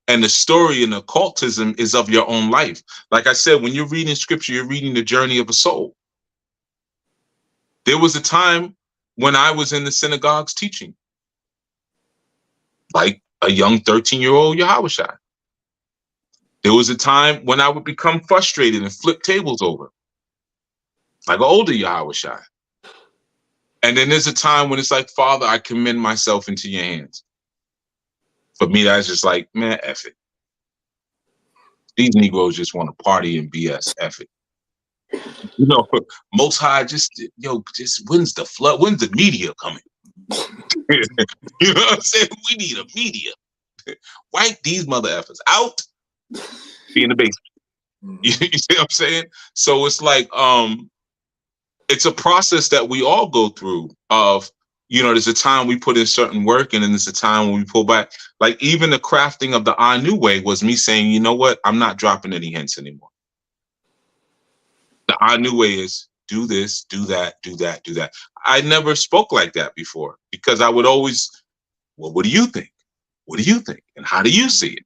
and the story and occultism is of your own life. Like I said, when you're reading scripture, you're reading the journey of a soul. There was a time when I was in the synagogues teaching, like a young 13-year-old Yahushua. There was a time when I would become frustrated and flip tables over, like an older Yahushua. And then there's a time when it's like, Father, I commend myself into your hands. For me, that's just like, man, F it. These Negroes just want to party and BS, F it. You know, Most High, just when's the flood? When's the media coming? You know what I'm saying? We need a media. Wipe these mother effers out. Be in the basement. You see what I'm saying? So it's like, it's a process that we all go through of, you know, there's a time we put in certain work and then there's a time when we pull back. Like even the crafting of the Anu way was me saying, you know what? I'm not dropping any hints anymore. The Anu way is do this, do that, do that, do that. I never spoke like that before because I would always, well, what do you think? what do you think? And how do you see it?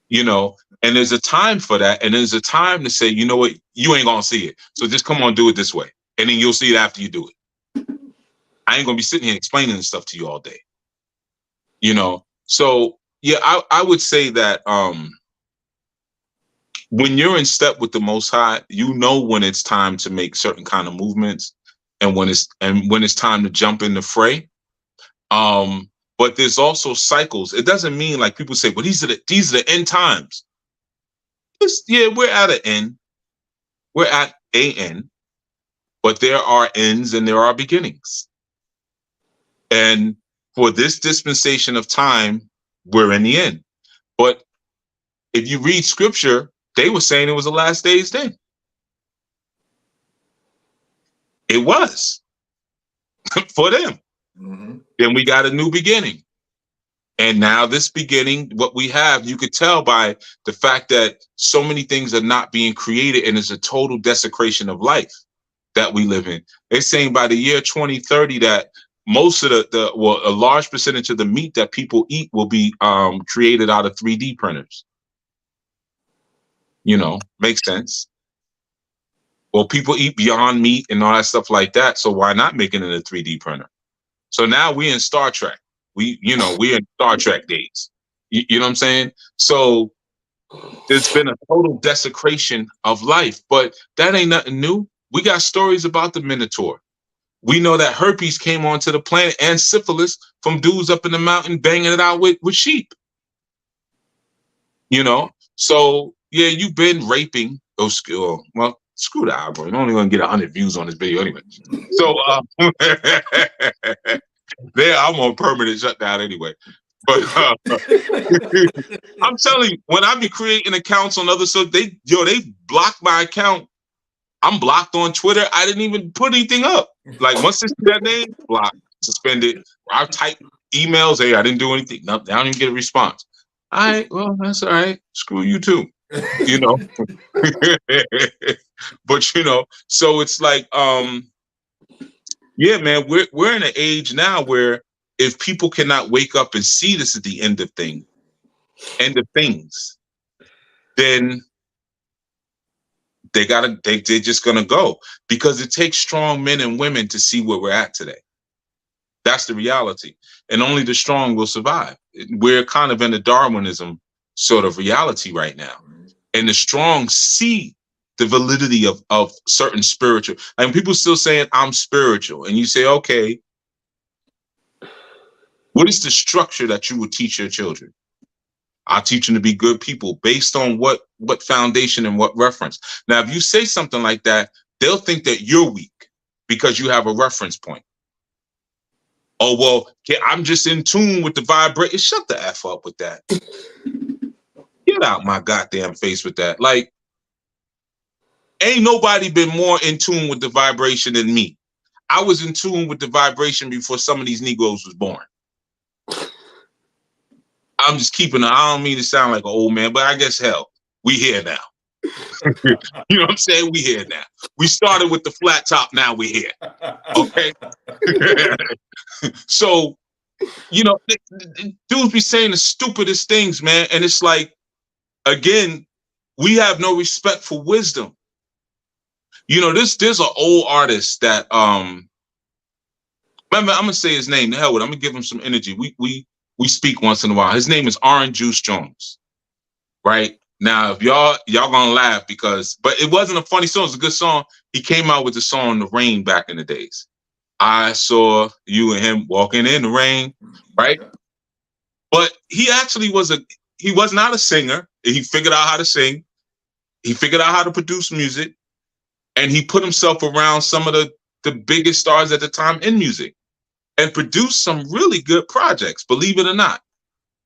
You know, and there's a time for that. And there's a time to say, you know what, you ain't gonna see it. So just come on, do it this way. And then you'll see it after you do it. I ain't gonna be sitting here explaining this stuff to you all day. You know, so yeah, I would say that when you're in step with the Most High, you know when it's time to make certain kind of movements, and when it's time to jump in the fray. But there's also cycles. It doesn't mean like people say, well, these are the end times. We're at an end. We're at a end, but there are ends and there are beginnings. And for this dispensation of time, we're in the end. But if you read scripture, they were saying it was the last days then. It was for them. Mm-hmm. Then we got a new beginning. And now this beginning, what we have, you could tell by the fact that so many things are not being created, and it's a total desecration of life that we live in. They're saying by the year 2030 that most of a large percentage of the meat that people eat will be created out of 3D printers. You know, makes sense. Well, people eat Beyond Meat and all that stuff like that. So why not make it in a 3D printer? So now we're in Star Trek. We're in Star Trek days. You know what I'm saying? So there's been a total desecration of life, but that ain't nothing new. We got stories about the Minotaur. We know that herpes came onto the planet and syphilis from dudes up in the mountain banging it out with sheep. You know? So yeah, you've been raping those. Well, screw the algorithm. I'm only gonna get 100 views on this video anyway. So there, I'm on permanent shutdown anyway. But I'm telling you, when I be creating accounts on other stuff, they blocked my account. I'm blocked on Twitter. I didn't even put anything up. Like once they see that name, blocked, suspended. I type emails. Hey, I didn't do anything. No, I don't even get a response. All right, well, that's all right. Screw you too. You know. But you know, so it's like yeah, man, we're in an age now where if people cannot wake up and see this is the end of things, then they're just gonna go, because it takes strong men and women to see where we're at today. That's the reality, and only the strong will survive. We're kind of in a Darwinism sort of reality right now, and the strong see the validity of certain spiritual. And people still saying I'm spiritual, and you say, okay, what is the structure that you would teach your children? I'll teach them to be good people based on what foundation and what reference. Now, if you say something like that, they'll think that you're weak because you have a reference point. Oh, well, I'm just in tune with the vibration. Shut the F up with that. Get out my goddamn face with that. Like, ain't nobody been more in tune with the vibration than me. I was in tune with the vibration before some of these Negroes was born. I'm just keeping it. I don't mean to sound like an old man, but I guess hell, we here now. You know what I'm saying? We here now. We started with the flat top, now we here. Okay. So, you know, dudes be saying the stupidest things, man. And it's like, again, we have no respect for wisdom. You know, there's an old artist that remember, I'm gonna say his name. The hell with it. I'm gonna give him some energy. We speak once in a while. His name is Orange Juice Jones. Right? Now, if y'all gonna laugh but it wasn't a funny song, it's a good song. He came out with the song The Rain back in the days. I saw you and him walking in the rain, right? But he actually was not a singer. He figured out how to sing. He figured out how to produce music. And he put himself around some of the biggest stars at the time in music and produced some really good projects, believe it or not.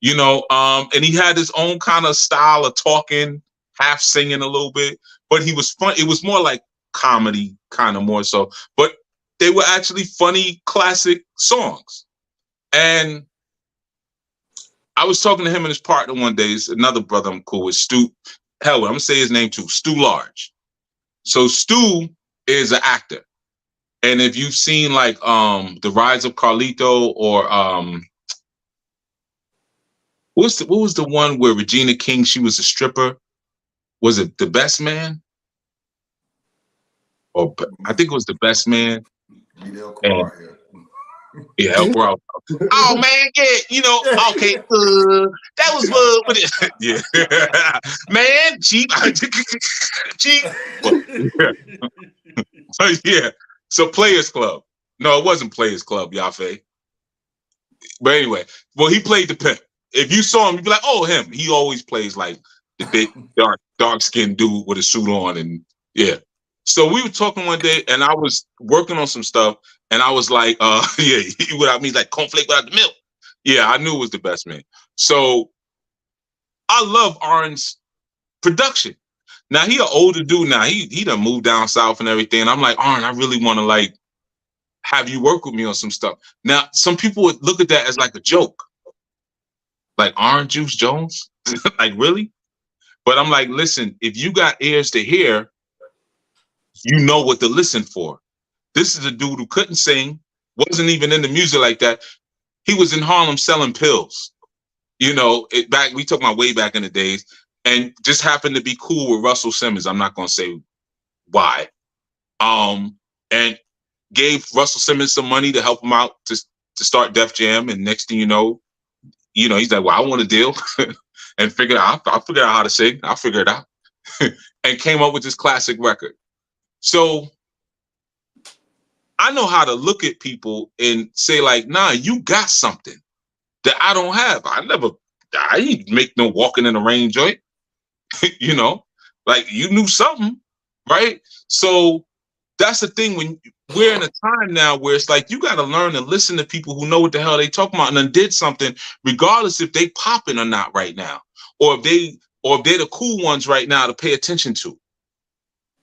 You know, and he had his own kind of style of talking, half singing a little bit, but he was fun. It was more like comedy, kind of more so, but they were actually funny, classic songs. And I was talking to him and his partner one day. It's another brother I'm cool with, Stu. Hell, I'm gonna say his name too, Stu Large. So Stu is an actor. And if you've seen like The Rise of Carlito or What was the one where Regina King, she was a stripper? Was it The Best Man? Or I think it was The Best Man. And yeah, help her out. Oh man, yeah, okay. That was yeah. Man, cheap. Cheap. Well, yeah. So Players Club. No, it wasn't Players Club, Yafe. But anyway, well, he played the pimp. If you saw him, you'd be like, oh, him. He always plays like the big, dark-skinned dude with a suit on, and yeah. So we were talking one day, and I was working on some stuff, and I was like, yeah, without me, like cornflake without the milk. Yeah, I knew it was The Best Man. So I love Arn's production. Now he an older dude now. He done moved down south and everything. And I'm like, Arn, I really want to like have you work with me on some stuff. Now, some people would look at that as like a joke. Like Orange Juice Jones? Like, really? But I'm like, listen, if you got ears to hear, you know what to listen for. This is a dude who couldn't sing, wasn't even into music like that. He was in Harlem selling pills. You know, we talking about way back in the days, and just happened to be cool with Russell Simmons. I'm not going to say why. And gave Russell Simmons some money to help him out to start Def Jam. And next thing you know, he's like, well, I want a deal. And figured out, I'll figure out how to sing. I'll figure it out. And came up with this classic record. So I know how to look at people and say like, nah, you got something that I don't have. I didn't make no Walking in the Rain joint. Like you knew something, right? So that's the thing, when we're in a time now where it's like you got to learn to listen to people who know what the hell they talking about and then did something, regardless if they popping or not right now, or if they're the cool ones right now to pay attention to.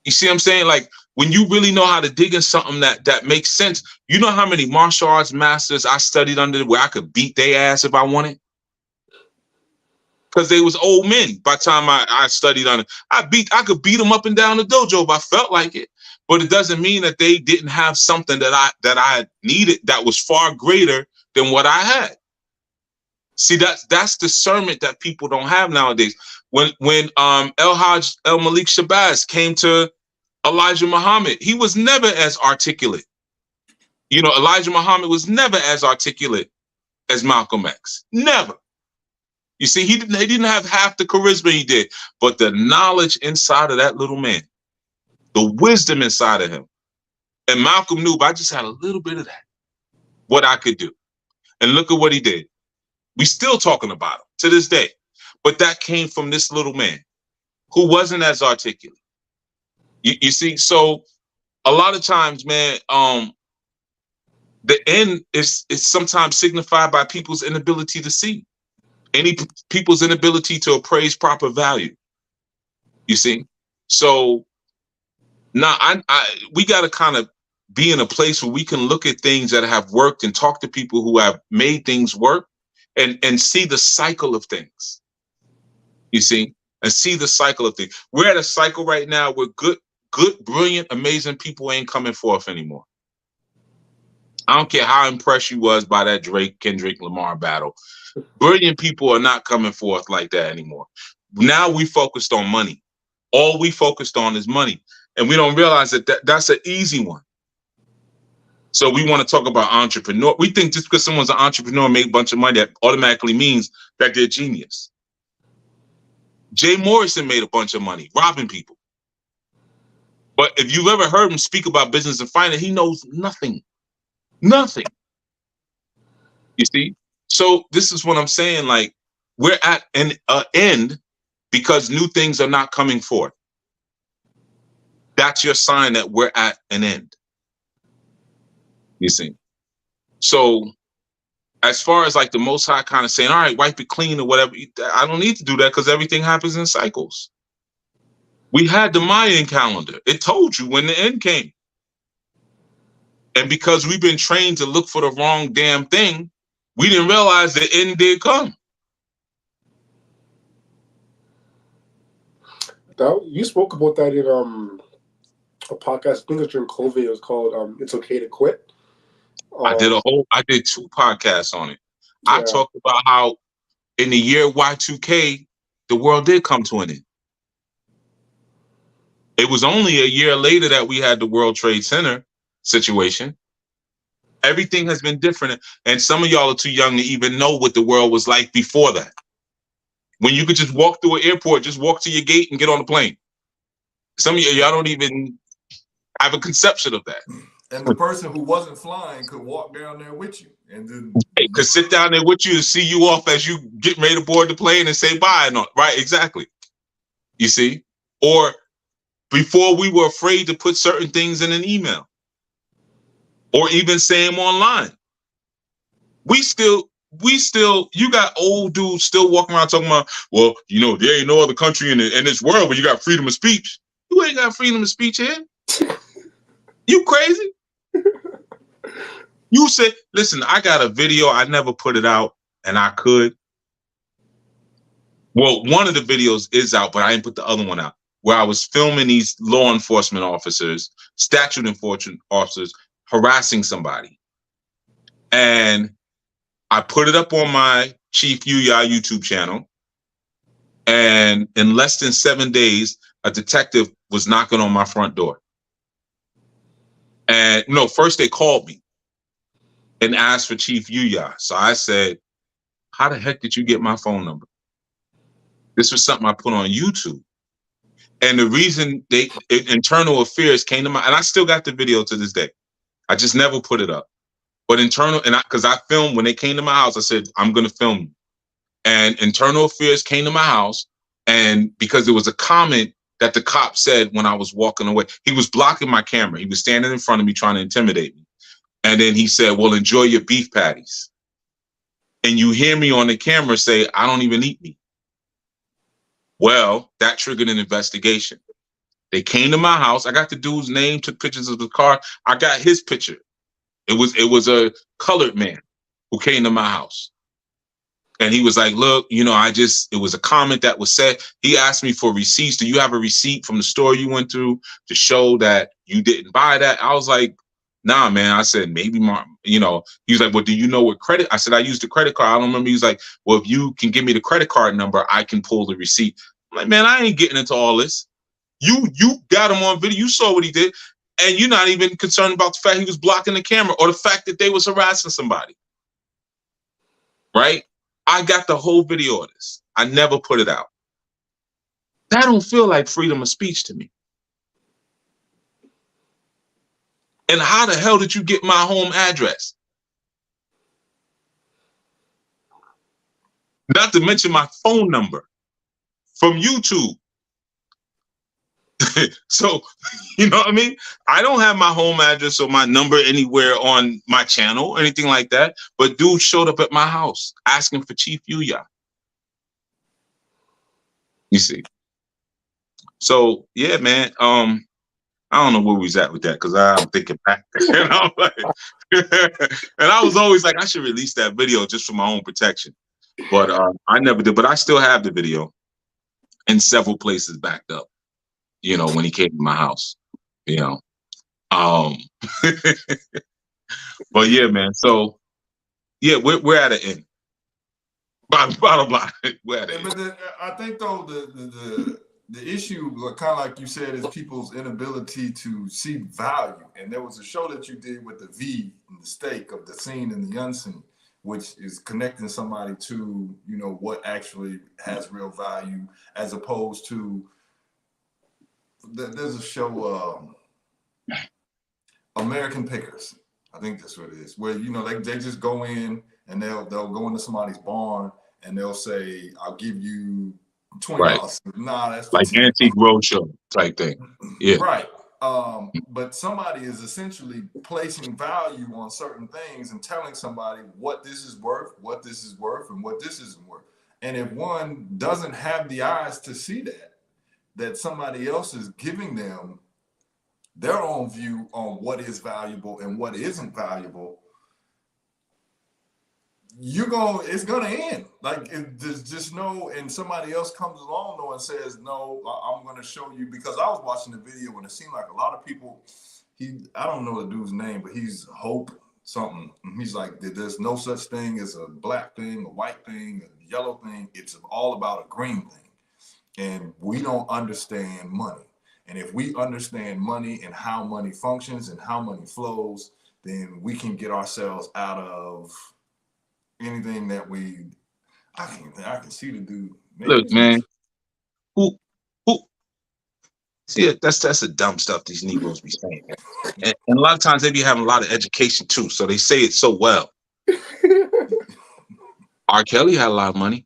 You see what I'm saying? Like when you really know how to dig in something that makes sense. You know how many martial arts masters I studied under where I could beat their ass if I wanted? Because they was old men by the time I studied under. I could beat them up and down the dojo if I felt like it. But it doesn't mean that they didn't have something that I needed that was far greater than what I had. See, that's discernment that people don't have nowadays. When El Malik Shabazz came to Elijah Muhammad, he was never as articulate. Elijah Muhammad was never as articulate as Malcolm X. Never. You see, he didn't have half the charisma he did, but the knowledge inside of that little man, the wisdom inside of him. And Malcolm knew if I just had a little bit of that, what I could do. And look at what he did. We still talking about him to this day. But that came from this little man who wasn't as articulate. You see, so a lot of times, man, the end is sometimes signified by people's inability to see. People's inability to appraise proper value. You see? So now we got to kind of be in a place where we can look at things that have worked and talk to people who have made things work and see the cycle of things. You see? And see the cycle of things. We're at a cycle right now where good, brilliant, amazing people ain't coming forth anymore. I don't care how impressed you was by that Kendrick Lamar battle. Brilliant people are not coming forth like that anymore. Now we focused on money. All we focused on is money. And we don't realize that's an easy one. So we want to talk about entrepreneur. We think just because someone's an entrepreneur and make a bunch of money, that automatically means that they're genius. Jay Morrison made a bunch of money, robbing people. But if you've ever heard him speak about business and finance, he knows nothing. Nothing. You see? So this is what I'm saying. Like, we're at an end because new things are not coming forth. That's your sign that we're at an end. You see? So as far as like the Most High kind of saying, all right, wipe it clean or whatever, I don't need to do that because everything happens in cycles. We had the Mayan calendar. It told you when the end came. And because we've been trained to look for the wrong damn thing, we didn't realize the end did come. You spoke about that in a podcast. I think it was during COVID. It was called "It's Okay to Quit." I did 2 podcasts on it. Yeah. I talked about how in the year Y2K, the world did come to an end. It was only a year later that we had the World Trade Center situation. Everything has been different. And some of y'all are too young to even know what the world was like before that. When you could just walk through an airport, just walk to your gate and get on the plane. Some of y'all don't even have a conception of that. And the person who wasn't flying could walk down there with you. And then could sit down there with you and see you off as you get ready to board the plane and say bye. And all, right, exactly. You see? Or before we were afraid to put certain things in an email. Or even say them online. We still, you got old dudes still walking around talking about, well, you know, there ain't no other country in this world where you got freedom of speech. You ain't got freedom of speech here. You crazy? You said, listen, I got a video, I never put it out, and I could. Well, one of the videos is out, but I didn't put the other one out, where I was filming these law enforcement officers, statute enforcement officers, harassing somebody. And I put it up on my Chief Yuya YouTube channel. And in less than 7 days, a detective was knocking on my front door. And no, first they called me and asked for Chief Yuya. So I said, how the heck did you get my phone number? This was something I put on YouTube. And the reason internal affairs came to my, and I still got the video to this day. I just never put it up. But because I filmed, when they came to my house, I said, I'm going to film you. And internal affairs came to my house. And because there was a comment that the cop said when I was walking away, he was blocking my camera. He was standing in front of me trying to intimidate me. And then he said, well, enjoy your beef patties. And you hear me on the camera say, I don't even eat meat. Well, that triggered an investigation. They came to my house. I got the dude's name, took pictures of the car. I got his picture. It was a colored man who came to my house. And he was like, look, you know, it was a comment that was said. He asked me for receipts. Do you have a receipt from the store you went to to show that you didn't buy that? I was like, nah, man. I said, maybe, you know, he was like, well, do you know what credit? I said, I used the credit card. I don't remember. He was like, well, if you can give me the credit card number, I can pull the receipt. I'm like, man, I ain't getting into all this. You got him on video. You saw what he did. And you're not even concerned about the fact he was blocking the camera or the fact that they was harassing somebody. Right? I got the whole video of this. I never put it out. That don't feel like freedom of speech to me. And how the hell did you get my home address? Not to mention my phone number from YouTube. So, you know what I mean? I don't have my home address or my number anywhere on my channel or anything like that. But dude showed up at my house asking for Chief Yuya. You see? So, yeah, man. I don't know where we was at with that because I'm thinking back. And I'm like, and I was always like, I should release that video just for my own protection. But I never did. But I still have the video in several places backed up. You know, when he came to my house, you know. But yeah, man. So yeah, we're at an end. Bottom line, we're at an end. But I think though the issue, kind of like you said, is people's inability to see value. And there was a show that you did with the V and the stake of the seen and the unseen, which is connecting somebody to, you know, what actually has real value, as opposed to there's a show, American Pickers. I think that's what it is, where, you know, they just go in and they'll go into somebody's barn and they'll say, I'll give you $20. Right. Nah, that's like Antique Roadshow type thing. Yeah. Right. But somebody is essentially placing value on certain things and telling somebody what this is worth, what this is worth, and what this isn't worth. And if one doesn't have the eyes to see that somebody else is giving them their own view on what is valuable and what isn't valuable, it's gonna end. Like, there's just no, and somebody else comes along though and says, no, I'm gonna show you, because I was watching the video and it seemed like a lot of people, I don't know the dude's name, but he's Hope something. He's like, there's no such thing as a black thing, a white thing, a yellow thing. It's all about a green thing. And we don't understand money. And if we understand money and how money functions and how money flows, then we can get ourselves out of anything that I can see the dude. Look, man, who see that's the dumb stuff these Negroes be saying. And a lot of times they be having a lot of education too, so they say it so well. R. Kelly had a lot of money.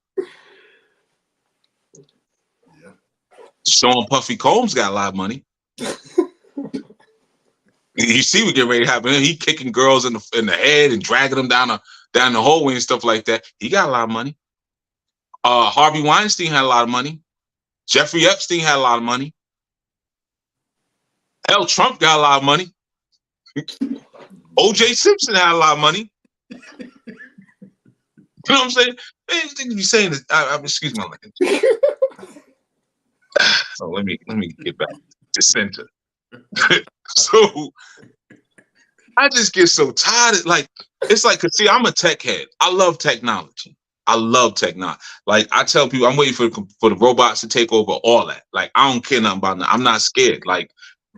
Yeah. Sean Puffy Combs got a lot of money. You see what get ready to happen. He kicking girls in the head and dragging them down the hallway and stuff like that. He got a lot of money. Harvey Weinstein had a lot of money. Jeffrey Epstein had a lot of money. Hell, Trump got a lot of money. O.J. Simpson had a lot of money. You know what I'm saying? Man, you be saying this. Excuse my language. So let me get back to center. So I just get so tired. Like it's like, cause see, I'm a tech head. I love technology. Like I tell people, I'm waiting for the robots to take over all that. Like I don't care nothing about that. I'm not scared. Like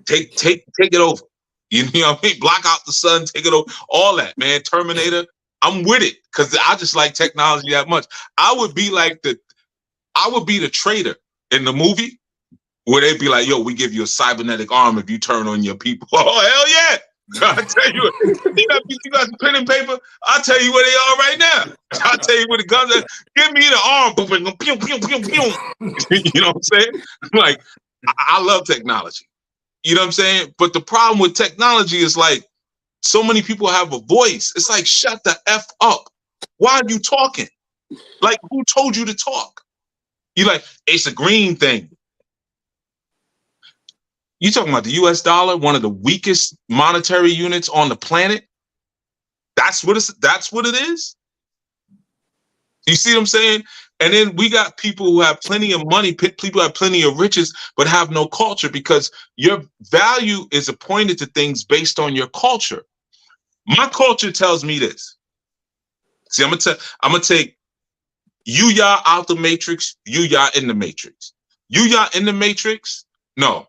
take it over. You know what I mean? Block out the sun, take it over. All that, man. Terminator. I'm with it because I just like technology that much. I would be the traitor in the movie where they'd be like, yo, we give you a cybernetic arm if you turn on your people. Oh, hell yeah. I tell you, you got some pen and paper? I'll tell you where they are right now. I'll tell you where the guns are. Give me the arm. Pew, pew, pew, pew. You know what I'm saying? Like, I love technology. You know what I'm saying? But the problem with technology is like, so many people have a voice. It's like, shut the F up. Why are you talking? Like, who told you to talk? You like, it's a green thing. You talking about the US dollar, one of the weakest monetary units on the planet? That's what it is. You see what I'm saying? And then we got people who have plenty of money, people who have plenty of riches, but have no culture because your value is appointed to things based on your culture. My culture tells me this. See, I'm gonna take you-ya out the matrix, you-ya in the matrix. You-ya in the matrix? No.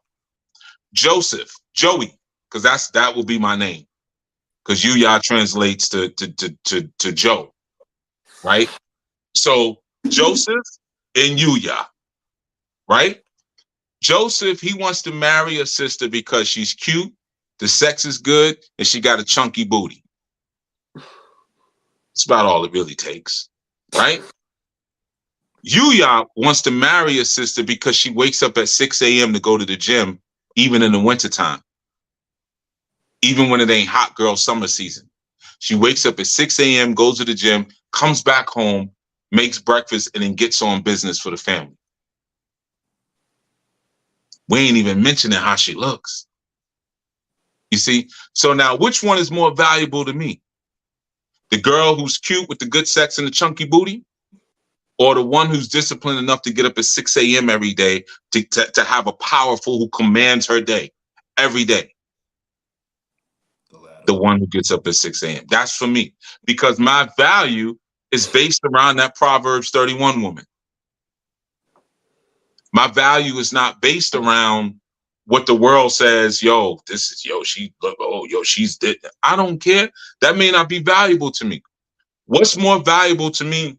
Joseph, Joey, because that will be my name. Because you-ya translates to Joe, right? So Joseph and you-ya, right? Joseph, he wants to marry a sister because she's cute, the sex is good, and she got a chunky booty. That's about all it really takes, right? You-ya wants to marry a sister because she wakes up at 6 a.m. to go to the gym, even in the wintertime. Even when it ain't hot girl summer season. She wakes up at 6 a.m., goes to the gym, comes back home, makes breakfast, and then gets on business for the family. We ain't even mentioning how she looks. You see? So now which one is more valuable to me? The girl who's cute with the good sex and the chunky booty? Or the one who's disciplined enough to get up at 6 a.m. every day to have a powerful who commands her day every day? The one who gets up at 6 a.m. That's for me. Because my value is based around that Proverbs 31 woman. My value is not based around what the world says, yo, she's dead. I don't care. That may not be valuable to me. What's more valuable to me?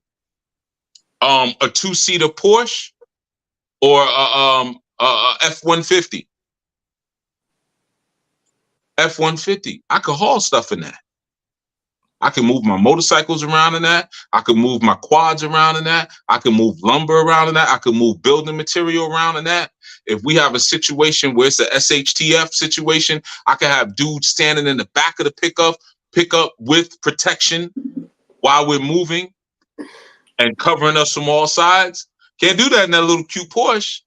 A two-seater Porsche or a F-150? F-150. I could haul stuff in that. I can move my motorcycles around in that. I can move my quads around in that. I can move lumber around in that. I can move building material around in that. If we have a situation where it's a SHTF situation, I can have dudes standing in the back of the pickup with protection while we're moving and covering us from all sides. Can't do that in that little cute Porsche.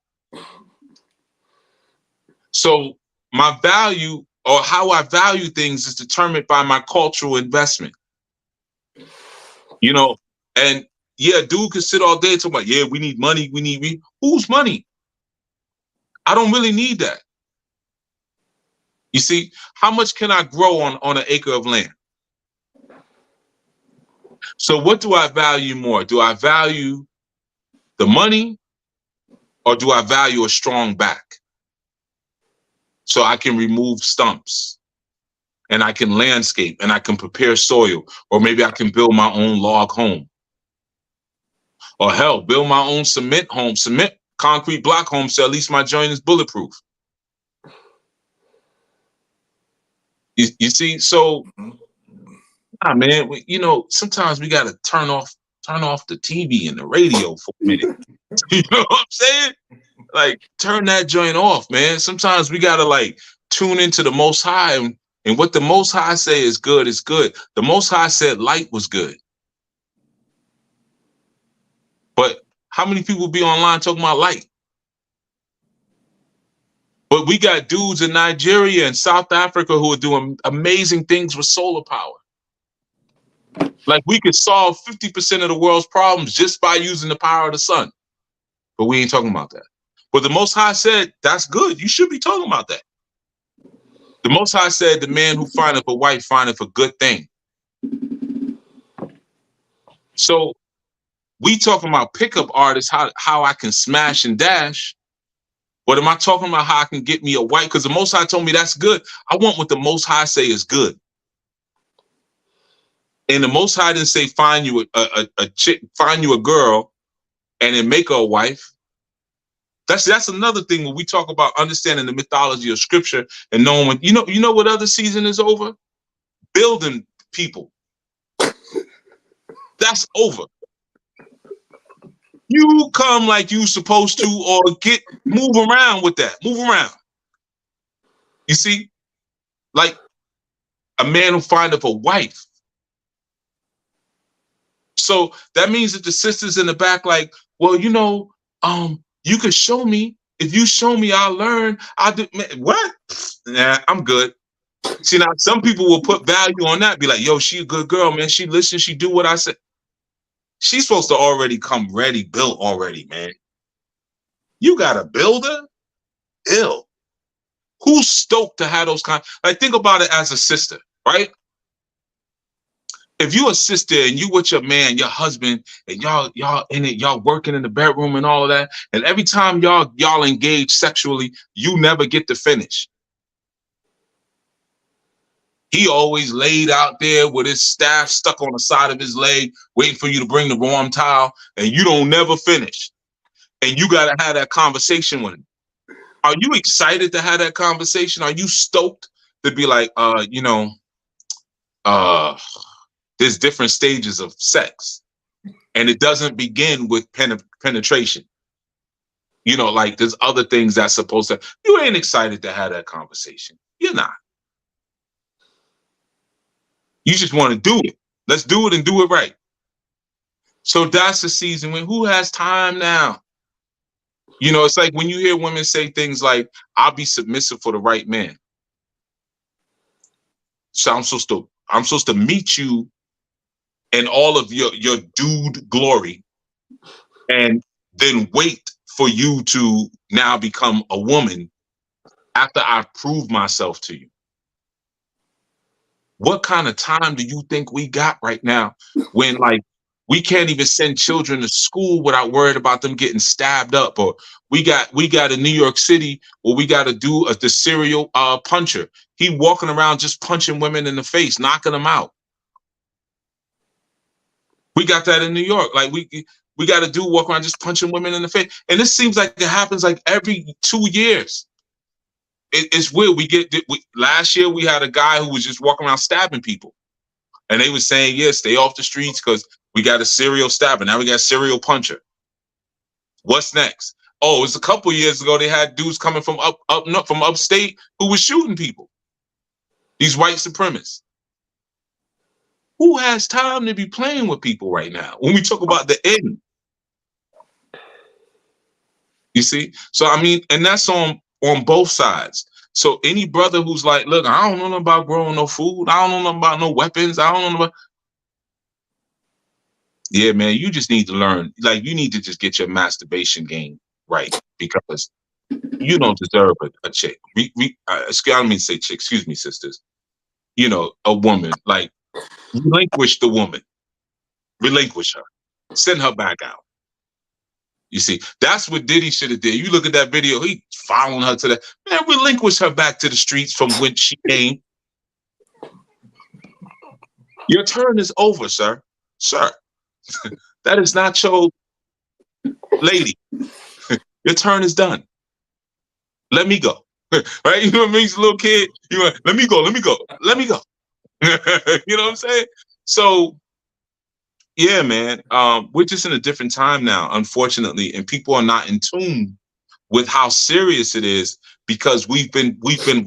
So my value or how I value things is determined by my cultural investment. You know, and yeah, dude can sit all day and talk about, yeah, we need money, whose money? I don't really need that. You see, how much can I grow on an acre of land? So what do I value more? Do I value the money or do I value a strong back? So I can remove stumps and I can landscape and I can prepare soil, or maybe I can build my own log home. Or hell, build my own cement home, cement concrete block home, so at least my joint is bulletproof. You see, so man, sometimes we gotta turn off the TV and the radio for a minute. You know what I'm saying? Like, turn that joint off, man. Sometimes we gotta like tune into the Most High, and what the Most High say is good is good. The Most High said light was good. But how many people be online talking about light? But we got dudes in Nigeria and South Africa who are doing amazing things with solar power. Like, we could solve 50% of the world's problems just by using the power of the sun. But we ain't talking about that. But the Most High said, that's good. You should be talking about that. The Most High said, the man who findeth a wife findeth a good thing. So we talking about pickup artists, how I can smash and dash. But am I talking about how I can get me a wife? Because the Most High told me that's good. I want what the Most High say is good. And the Most High didn't say find you a chick, find you a girl, and then make her a wife. That's another thing when we talk about understanding the mythology of Scripture and knowing when you know what other season is over? Building people. That's over. You come like you supposed to, or move around with that. Move around. You see, like a man who findeth a wife. So that means that the sisters in the back, like, well, you could show me. If you show me, I'll learn. I'll do. Man, what? Nah, I'm good. See, now some people will put value on that. Be like, yo, she a good girl, man. She listens. She do what I say. She's supposed to already come ready, built already, man. You got a builder? Ill. Who's stoked to have those kind? Like, think about it as a sister, right? If you a sister and you with your man, your husband, and y'all in it, y'all working in the bedroom and all of that, and every time y'all engage sexually, you never get to finish. He always laid out there with his staff stuck on the side of his leg, waiting for you to bring the warm towel, and you don't never finish. And you got to have that conversation with him. Are you excited to have that conversation? Are you stoked to be like, there's different stages of sex, and it doesn't begin with penetration. Like there's other things that's supposed to, you ain't excited to have that conversation. You're not. You just want to do it. Let's do it and do it right. So that's the season when who has time now? It's like when you hear women say things like, I'll be submissive for the right man. So I'm supposed to meet you in all of your dude glory and then wait for you to now become a woman after I've proved myself to you. What kind of time do you think we got right now when, like, we can't even send children to school without worried about them getting stabbed up? Or we got in New York City where we got to do the serial puncher. He walking around just punching women in the face, knocking them out. We got that in New York. Like we got to walk around just punching women in the face. And this seems like it happens like every 2 years. It's weird. Last year we had a guy who was just walking around stabbing people. And they were saying, yeah, stay off the streets because we got a serial stabber. Now we got a serial puncher. What's next? Oh, it's a couple years ago they had dudes coming from from upstate who was shooting people. These white supremacists. Who has time to be playing with people right now when we talk about the end? You see? So, I mean, and that's on both sides. So any brother who's like, look, I don't know nothing about growing no food. I don't know nothing about no weapons. I don't know about. Yeah, man, you just need to learn. Like, you need to just get your masturbation game right because you don't deserve a chick. I don't mean to say chick, excuse me, sisters. A woman, like, relinquish the woman. Relinquish her. Send her back out. You see, that's what Diddy should have did. You look at that video, he following her to the, man, relinquish her back to the streets from which she came. Your turn is over, sir. Sir, that is not your lady. Your turn is done. Let me go. Right? You know what I mean? He's a little kid. You want, let me go. You know what I'm saying? So, yeah, man, we're just in a different time now, unfortunately, and people are not in tune with how serious it is because we've been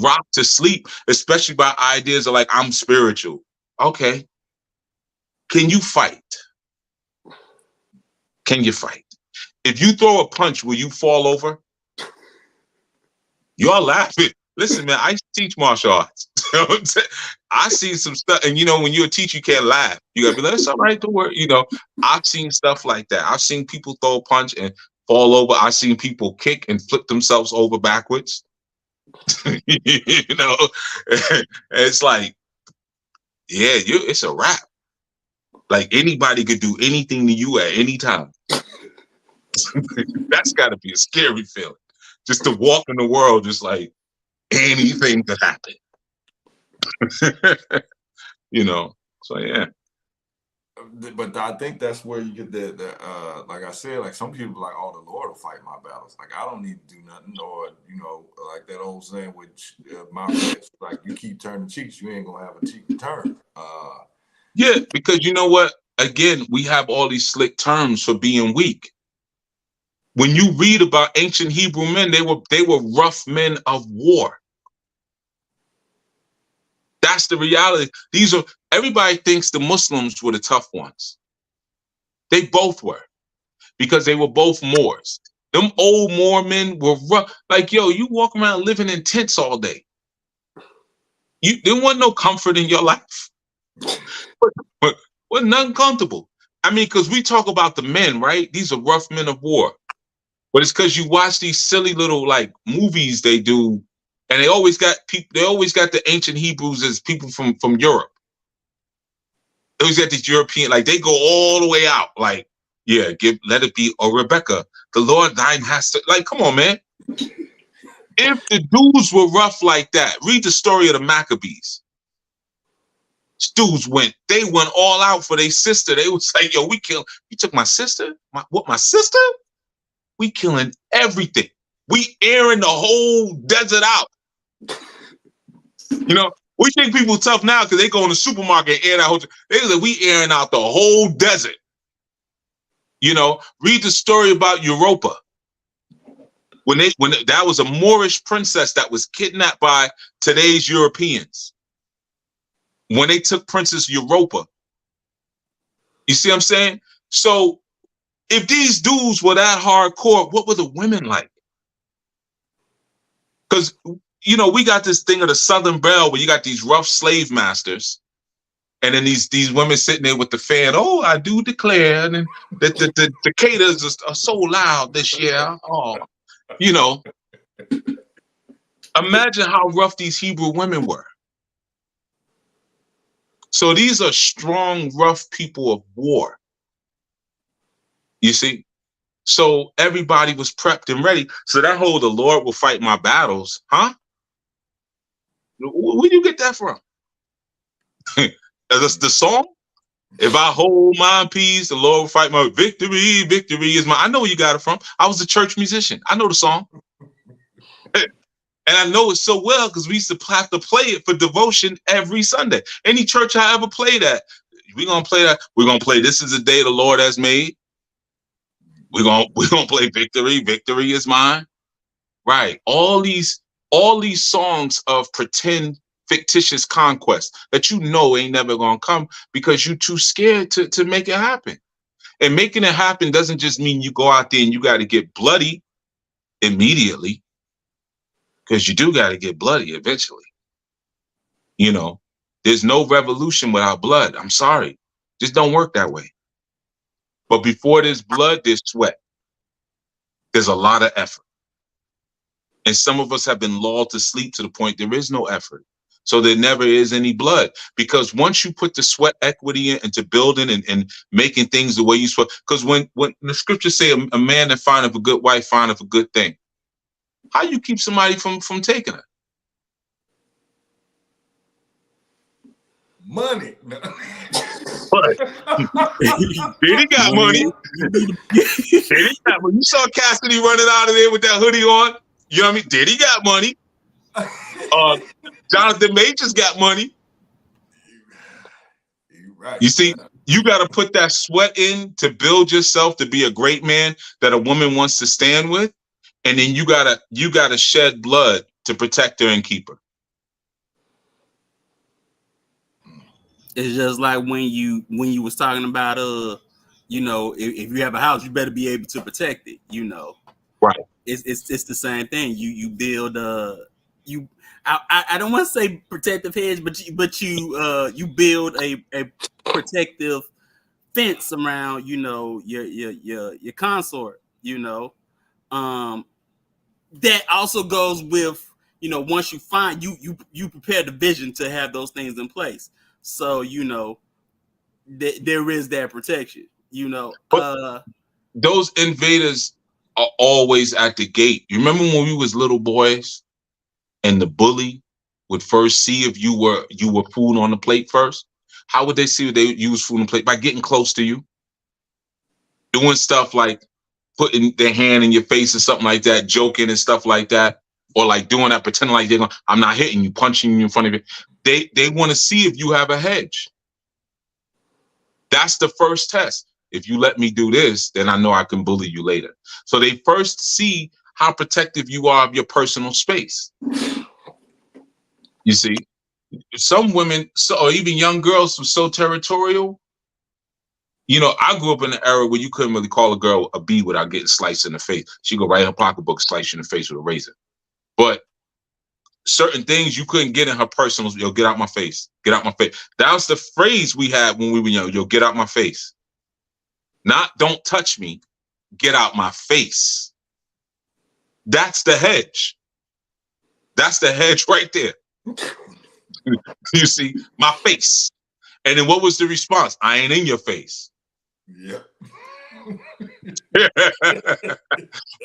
rocked to sleep, especially by ideas of like, I'm spiritual. Okay. Can you fight? Can you fight? If you throw a punch, will you fall over? Y'all laughing. Listen, man, I used to teach martial arts. I see some stuff, and you know, when you're a teacher, you can't laugh. You gotta be like, it's all right, don't worry. You know, I've seen stuff like that. I've seen people throw a punch and fall over. I've seen people kick and flip themselves over backwards. You know, it's like, yeah, it's a wrap. Like anybody could do anything to you at any time. That's got to be a scary feeling. Just to walk in the world, just like anything could happen. You know, so yeah. But I think that's where you get the like I said, like some people like, oh, the Lord will fight my battles. Like I don't need to do nothing, or you know, like that old saying, which my friends, like you keep turning cheeks, you ain't gonna have a cheek to turn. Yeah, because you know what? Again, we have all these slick terms for being weak. When you read about ancient Hebrew men, they were rough men of war. That's the reality. Everybody thinks the Muslims were the tough ones. They both were, because they were both Moors. Them old Moor men were rough. Like, yo, you walk around living in tents all day. There wasn't no comfort in your life. But nothing comfortable. I mean, because we talk about the men, right? These are rough men of war. But it's because you watch these silly little like movies they do, and they always got people. They always got the ancient Hebrews as people from Europe. They always got these European, like they go all the way out. Like, yeah, let it be. Or Rebecca, the Lord thine has to. Like, come on, man. If the dudes were rough like that, read the story of the Maccabees. Dudes went all out for their sister. They was like, yo, you took my sister? My sister? We killing everything. We airing the whole desert out. You know, we think people tough now because they go in the supermarket and air that whole. They like, we airing out the whole desert. You know, read the story about Europa. When that was a Moorish princess that was kidnapped by today's Europeans. When they took Princess Europa. You see what I'm saying? So if these dudes were that hardcore, what were the women like? Because, you know, we got this thing of the Southern Belle where you got these rough slave masters, and then these women sitting there with the fan. Oh, I do declare, and then the caters are so loud this year. Oh, you know. Imagine how rough these Hebrew women were. So these are strong, rough people of war. You see? So everybody was prepped and ready. So that whole the Lord will fight my battles, huh? Where do you get that from? That's the song? If I hold my peace, the Lord will fight my victory. Victory is mine. I know where you got it from. I was a church musician. I know the song. And I know it so well because we used to have to play it for devotion every Sunday. Any church I ever played at, we're going to play that. We're going to play This Is the Day the Lord Has Made. We're gonna play Victory. Victory is mine. Right. All these songs of pretend fictitious conquest that you know ain't never gonna come because you're too scared to make it happen. And making it happen doesn't just mean you go out there and you got to get bloody immediately, because you do got to get bloody eventually. You know, there's no revolution without blood. I'm sorry. Just don't work that way. But before there's blood, there's sweat. There's a lot of effort. And some of us have been lulled to sleep to the point there is no effort. So there never is any blood, because once you put the sweat equity into building and making things the way you supposed, because when the scriptures say a man that findeth a good wife findeth a good thing, how you keep somebody from taking it? Money. Did he got money? Did he got money? You saw Cassidy running out of there with that hoodie on. You know what I mean? Did he got money? Jonathan Majors got money. Right. You see, you got to put that sweat in to build yourself to be a great man that a woman wants to stand with, and then you gotta shed blood to protect her and keep her. It's just like when you was talking about you know, if you have a house, you better be able to protect it. You know, right? It's the same thing. You build I don't want to say protective hedge, but you build a protective fence around, you know, your consort, you know. That also goes with, you know, once you find you prepare the vision to have those things in place. So, you know, there is that protection, you know. But those invaders are always at the gate. You remember when we was little boys and the bully would first see if you were food on the plate first? How would they see if you was food on the plate? By getting close to you. Doing stuff like putting their hand in your face or something like that, joking and stuff like that. Or like doing that, pretending like they're going, I'm not hitting you, punching you in front of you. They want to see if you have a hedge. That's the first test. If you let me do this, then I know I can bully you later. So they first see how protective you are of your personal space. You see, some women, or even young girls, were so territorial. You know, I grew up in an era where you couldn't really call a girl a B without getting sliced in the face. She'd go right in her pocketbook, slice you in the face with a razor. But certain things you couldn't get in her personal. Yo, get out my face. Get out my face. That was the phrase we had when we were young. Yo, get out my face. Not don't touch me. Get out my face. That's the hedge. That's the hedge right there. You see, my face. And then what was the response? I ain't in your face. Yeah.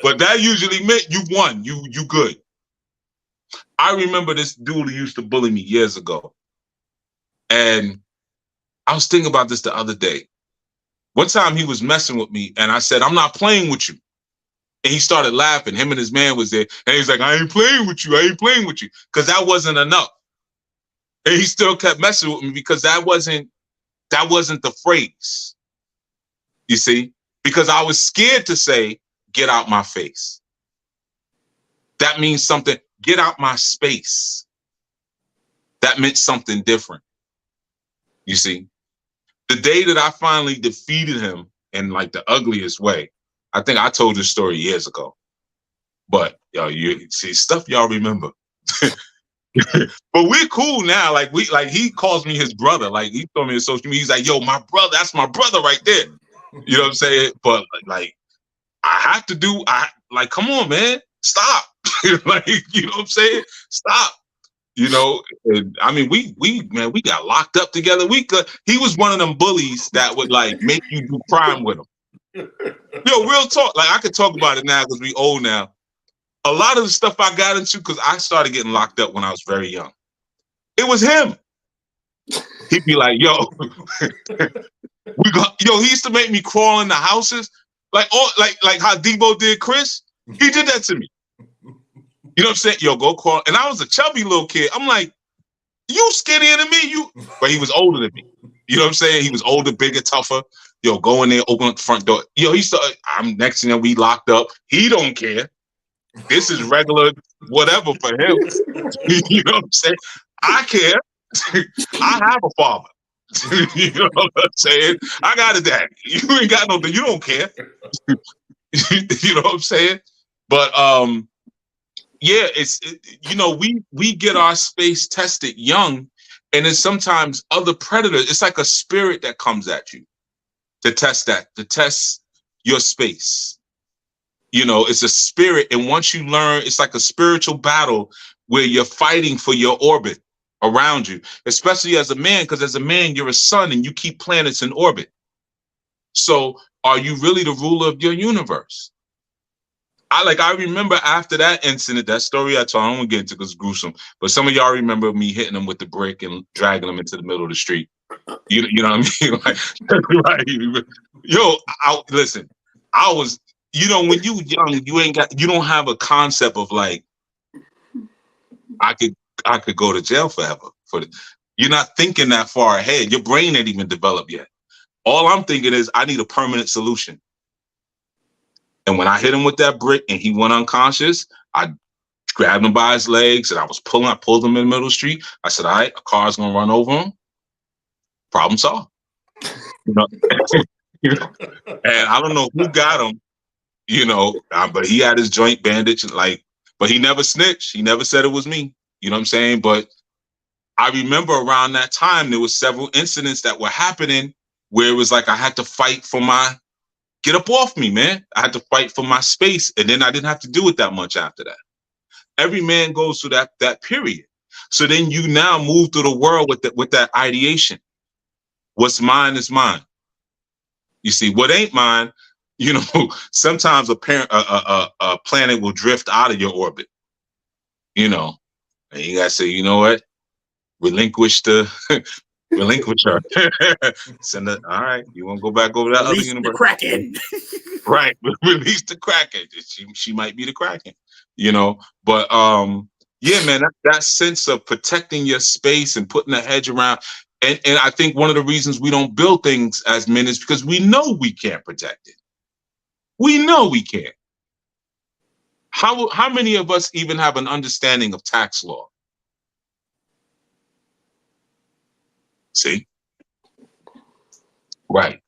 But that usually meant you won. You good. I remember this dude who used to bully me years ago. And I was thinking about this the other day. One time he was messing with me and I said, I'm not playing with you. And he started laughing. Him and his man was there. And he's like, I ain't playing with you. I ain't playing with you. Because that wasn't enough. And he still kept messing with me because that wasn't the phrase. You see? Because I was scared to say, get out my face. That means something. Get out my space. That meant something different. You see? The day that I finally defeated him in like the ugliest way, I think I told this story years ago. But yo, you see stuff y'all remember. But we're cool now. Like he calls me his brother. Like he told me on social media, he's like, yo, my brother, that's my brother right there. You know what I'm saying? But like I have to do, come on, man. Stop. Like, you know what I'm saying? Stop. You know, and, I mean, we got locked up together. He was one of them bullies that would like make you do crime with him. Yo, real talk. Like I could talk about it now because we old now. A lot of the stuff I got into, because I started getting locked up when I was very young. It was him. He'd be like, yo, he used to make me crawl in the houses. Like how Debo did Chris. He did that to me. You know what I'm saying? Yo, go crawl. And I was a chubby little kid. I'm like, you skinnier than me. But he was older than me. You know what I'm saying? He was older, bigger, tougher. Yo, go in there, open up the front door. Yo, I'm next thing we locked up. He don't care. This is regular whatever for him. You know what I'm saying? I care. I have a father. You know what I'm saying? I got a daddy. You ain't got no, you don't care. You know what I'm saying? But yeah, we get our space tested young, and then sometimes other predators, it's like a spirit that comes at you to test your space. You know, it's a spirit, and once you learn, it's like a spiritual battle where you're fighting for your orbit. around you, especially as a man, because as a man, you're a sun and you keep planets in orbit. So are you really the ruler of your universe? I remember after that incident, that story I told, I don't want to get into because it's gruesome, but some of y'all remember me hitting him with the brick and dragging him into the middle of the street. You know what I mean? Like, yo, listen, I was, when you young, you don't have a concept of like, I could go to jail forever for it. You're not thinking that far ahead. Your brain ain't even developed yet. All I'm thinking is I need a permanent solution. And when I hit him with that brick and he went unconscious, I grabbed him by his legs and I pulled him in the middle of the street. I said, all right, a car's gonna run over him. Problem solved. And I don't know who got him, but he had his joint bandaged, but he never snitched. He never said it was me. You know what I'm saying? But I remember around that time, there was several incidents that were happening where it was like I had to fight for get up off me, man. I had to fight for my space, and then I didn't have to do it that much after that. Every man goes through that period. So then you now move through the world with that ideation. What's mine is mine. You see, what ain't mine, sometimes a planet will drift out of your orbit. And you gotta say, you know what? Relinquish her. Send it. All right, you want to go back over that Release other universe? The Kraken. Right, release the Kraken. She might be the Kraken, But yeah, man, that sense of protecting your space and putting a hedge around, and I think one of the reasons we don't build things as men is because we know we can't protect it. We know we can't. How many of us even have an understanding of tax law? See? Right.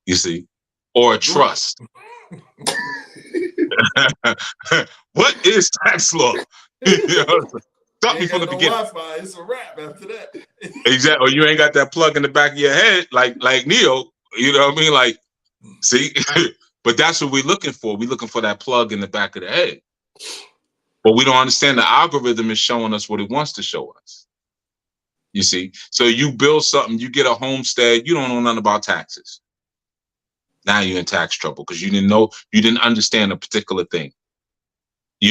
You see? Or a trust. What is tax law? Stop me from the beginning. Wi-Fi, it's a wrap after that. Exactly. Or you ain't got that plug in the back of your head, like Neo. You know what I mean? Like, see? But that's what we're looking for. We're looking for that plug in the back of the head. But we don't understand the algorithm is showing us what it wants to show us. You see? So you build something, you get a homestead, you don't know nothing about taxes. Now you're in tax trouble because you didn't understand a particular thing.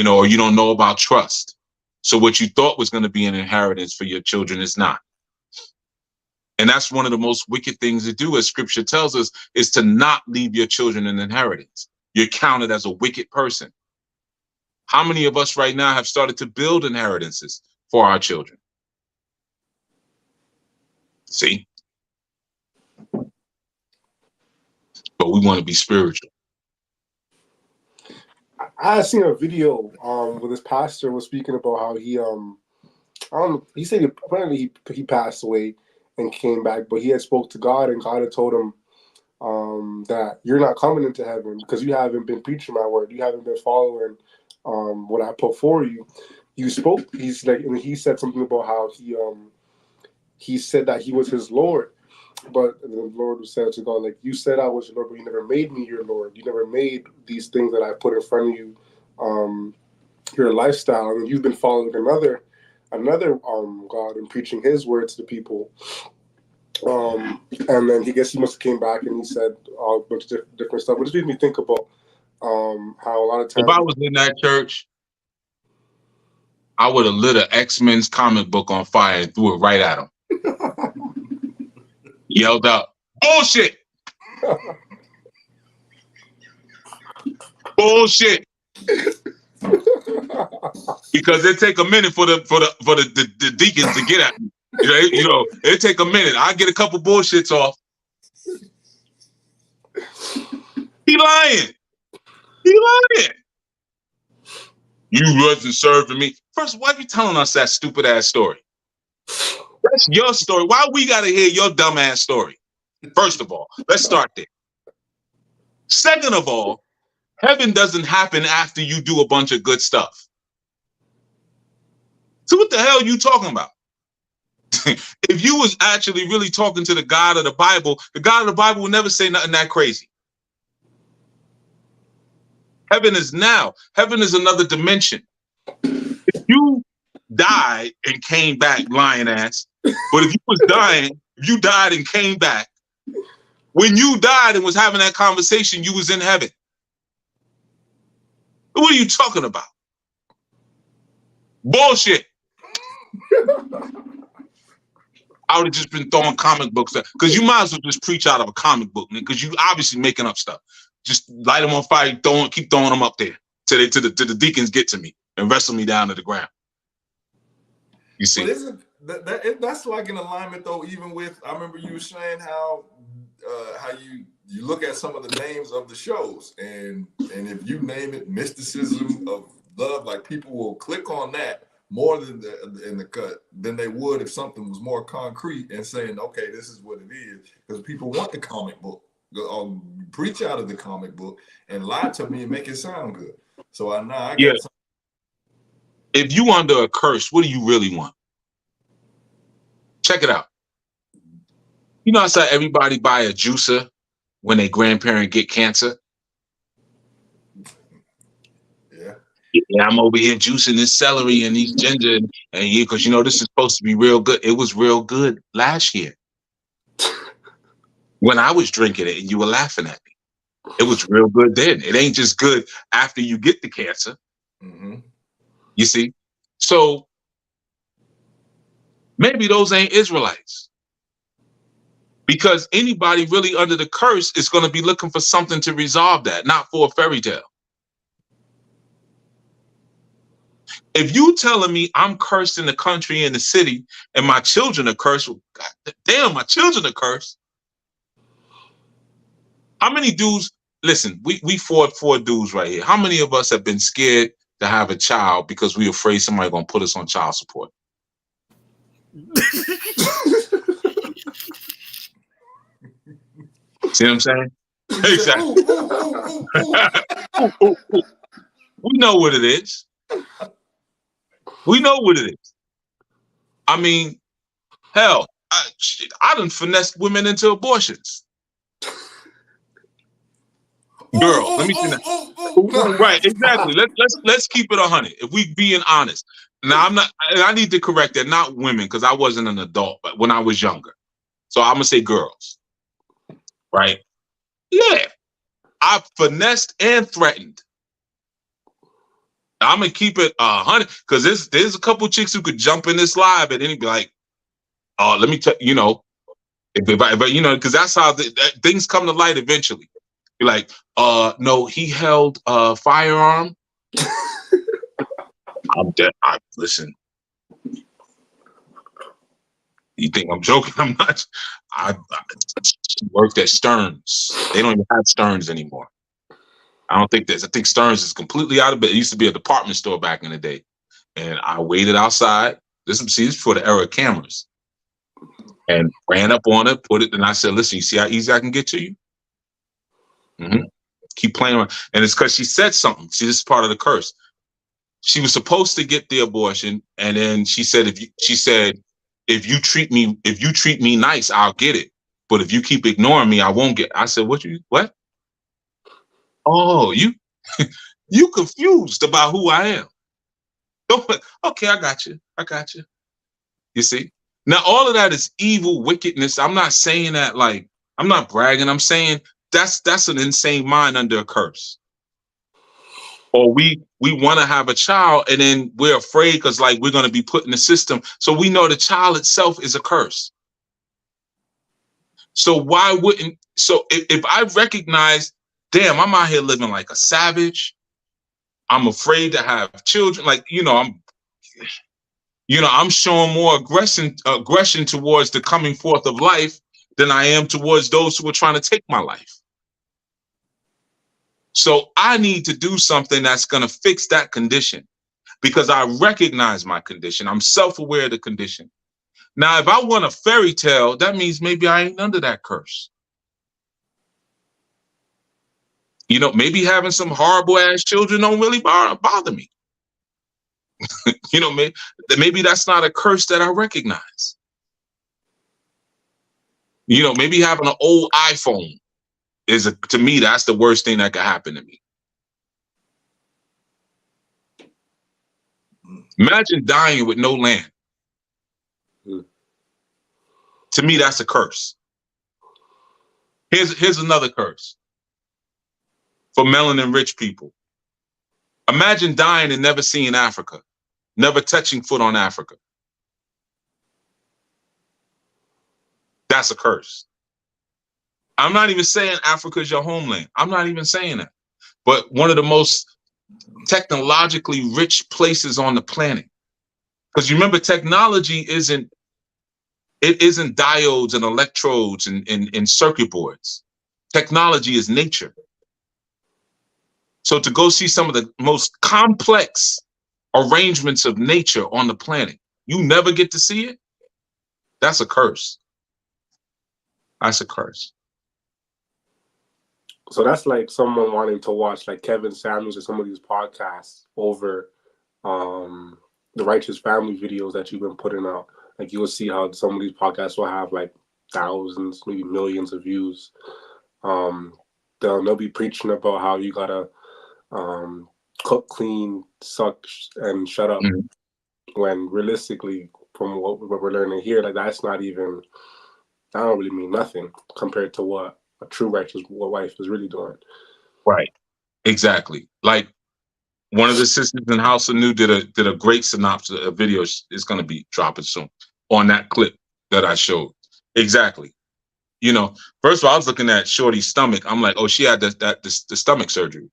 Or you don't know about trust. So what you thought was going to be an inheritance for your children is not. And that's one of the most wicked things to do, as scripture tells us, is to not leave your children an inheritance. You're counted as a wicked person. How many of us right now have started to build inheritances for our children? See? But we want to be spiritual. I had seen a video where this pastor was speaking about how he said apparently he passed away and came back, but he had spoke to God and God had told him that you're not coming into heaven because you haven't been preaching my word. You haven't been following what I put for you. You spoke. He's like, and he said something about how he said that he was his Lord. But the Lord said to God, like, you said I was your Lord, but you never made me your Lord. You never made these things that I put in front of you, your lifestyle. And you've been following another God and preaching his word to the people. And then he must have came back and he said a bunch of different stuff. But it made me think about how a lot of times... If I was in that church, I would have lit an X-Men's comic book on fire and threw it right at him. Yelled out, bullshit! Bullshit! Because it take a minute for the deacons to get at me. It take a minute. I get a couple bullshits off. He lying. You wasn't serving me. First, why are you telling us that stupid ass story? That's your story. Why we gotta hear your dumb ass story? First of all, let's start there. Second of all, heaven doesn't happen after you do a bunch of good stuff. So what the hell are you talking about? If you was actually really talking to the God of the Bible will never say nothing that crazy. Heaven is now. Heaven is another dimension. If you died and came back, lying ass. But if you was dying, if you died and came back, when you died and was having that conversation, you was in heaven. What are you talking about? Bullshit. I would have just been throwing comic books there, because you might as well just preach out of a comic book, because you obviously making up stuff. Just light them on fire, keep throwing them up there till the deacons get to me and wrestle me down to the ground. You see, but isn't that's like in alignment though? Even with, I remember you were saying how you look at some of the names of the shows, and if you name it mysticism of love, like people will click on that more than in the cut than they would if something was more concrete and saying, okay, this is what it is, because people want the comic book, preach out of the comic book and lie to me and make it sound good. So I get something. If you under a curse, what do you really want? Check it out. You know, I saw everybody buy a juicer when their grandparent get cancer. Yeah, I'm over here juicing this celery and these ginger, and because this is supposed to be real good. It was real good last year when I was drinking it and you were laughing at me. It was real good then. It ain't just good after you get the cancer. Mm-hmm. You see? So maybe those ain't Israelites, because anybody really under the curse is going to be looking for something to resolve that, not for a fairy tale. If you telling me I'm cursed in the country and the city and my children are cursed, well, God damn, my children are cursed. How many dudes, listen, we fought 4 dudes right here. How many of us have been scared to have a child because we afraid somebody gonna put us on child support? See what I'm saying? Exactly. We know what it is. We know what it is. I mean, hell, I done finessed women into abortions. Girl, let me see that. Right, exactly. Let's keep it 100. If we being honest. Now I need to correct that, not women, because I wasn't an adult, but when I was younger. So I'm gonna say girls. Right? Yeah. I finessed and threatened. I'm gonna keep it 100, because there's a couple chicks who could jump in this live and then be like, "Oh, let me tell because that's how things come to light eventually." You're like, "No, he held a firearm." I'm dead. Listen. You think I'm joking? I'm not. I worked at Stearns. They don't even have Stearns anymore. I don't think I think Stearns is completely out of it. It used to be a department store back in the day. And I waited outside. This is before the era of cameras. And ran up on it, put it, and I said, listen, you see how easy I can get to you? Mm-hmm. Keep playing around. And it's because she said something. See, this is part of the curse. She was supposed to get the abortion, and then she said, if you treat me nice, I'll get it. But if you keep ignoring me, I won't get it. I said, what? Oh, you confused about who I am. Okay, I got you. You see? Now, all of that is evil wickedness. I'm not saying that like, I'm not bragging. I'm saying that's an insane mind under a curse. Or we want to have a child and then we're afraid because like we're going to be put in the system. So we know the child itself is a curse. So why wouldn't, so if I recognize, damn, I'm out here living like a savage. I'm afraid to have children. Like, I'm showing more aggression towards the coming forth of life than I am towards those who are trying to take my life. So I need to do something that's going to fix that condition because I recognize my condition. I'm self-aware of the condition. Now, if I want a fairy tale, that means maybe I ain't under that curse. Maybe having some horrible ass children don't really bother me. Maybe that's not a curse that I recognize. Maybe having an old iPhone to me, that's the worst thing that could happen to me. Imagine dying with no land. To me, that's a curse. Here's another curse for melanin-rich people. Imagine dying and never seeing Africa, never touching foot on Africa. That's a curse. I'm not even saying Africa is your homeland. I'm not even saying that. But one of the most technologically rich places on the planet. Because you remember, technology isn't diodes and electrodes and circuit boards. Technology is nature. So to go see some of the most complex arrangements of nature on the planet, you never get to see it. That's a curse. That's a curse. So that's like someone wanting to watch like Kevin Samuels or some of these podcasts over the Righteous Family videos that you've been putting out. Like you will see how some of these podcasts will have like thousands, maybe millions of views. They'll be preaching about how you gotta cook, clean, suck, and shut up. When realistically, from what we're learning here, like that don't really mean nothing compared to what a true righteous wife is really doing. Right. Exactly. Like one of the sisters in House of New did a great synopsis. A video is going to be dropping soon on that clip that I showed. Exactly. You know, first of all, I was looking at Shorty's stomach. I'm like, oh, she had the stomach surgery.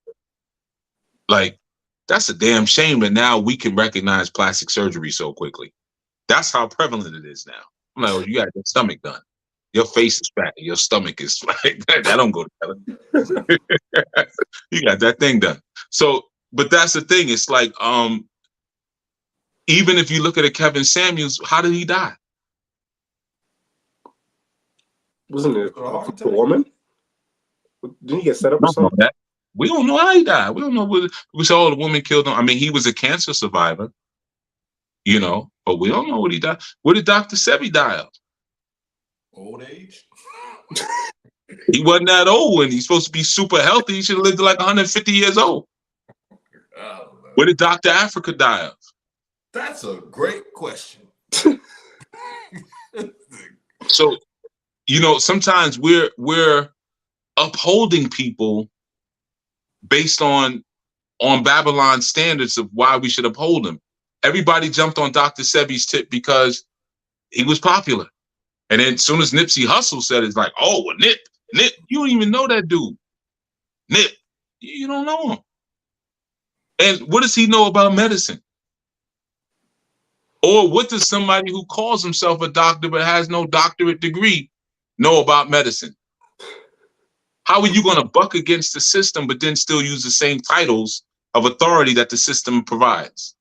Like, that's a damn shame that now we can recognize plastic surgery so quickly. That's how prevalent it is now. I'm like, oh, you got your stomach done. Your face is fat. Your stomach is like that don't go together. You got that thing done. So, but that's the thing. It's like, even if you look at a Kevin Samuels, how did he die? Wasn't it a woman? Didn't he get set up or something? That. We don't know how he died. We don't know what we saw. The woman killed him. I mean, he was a cancer survivor, you know, but we don't know what he died. What did Dr. Sebi die of? Old age. He wasn't that old when he's supposed to be super healthy. He should have lived to like 150 years old. What did Dr. Africa die of? That's a great question. So, you know, sometimes we're upholding people based on Babylon standards of why we should uphold them. Everybody jumped on Dr. Sebi's tip because he was popular. And then as soon as Nipsey Hussle said it's like, oh, well, Nip, you don't even know that dude. Nip, you don't know him. And what does he know about medicine? Or what does somebody who calls himself a doctor but has no doctorate degree know about medicine? How are you going to buck against the system but then still use the same titles of authority that the system provides?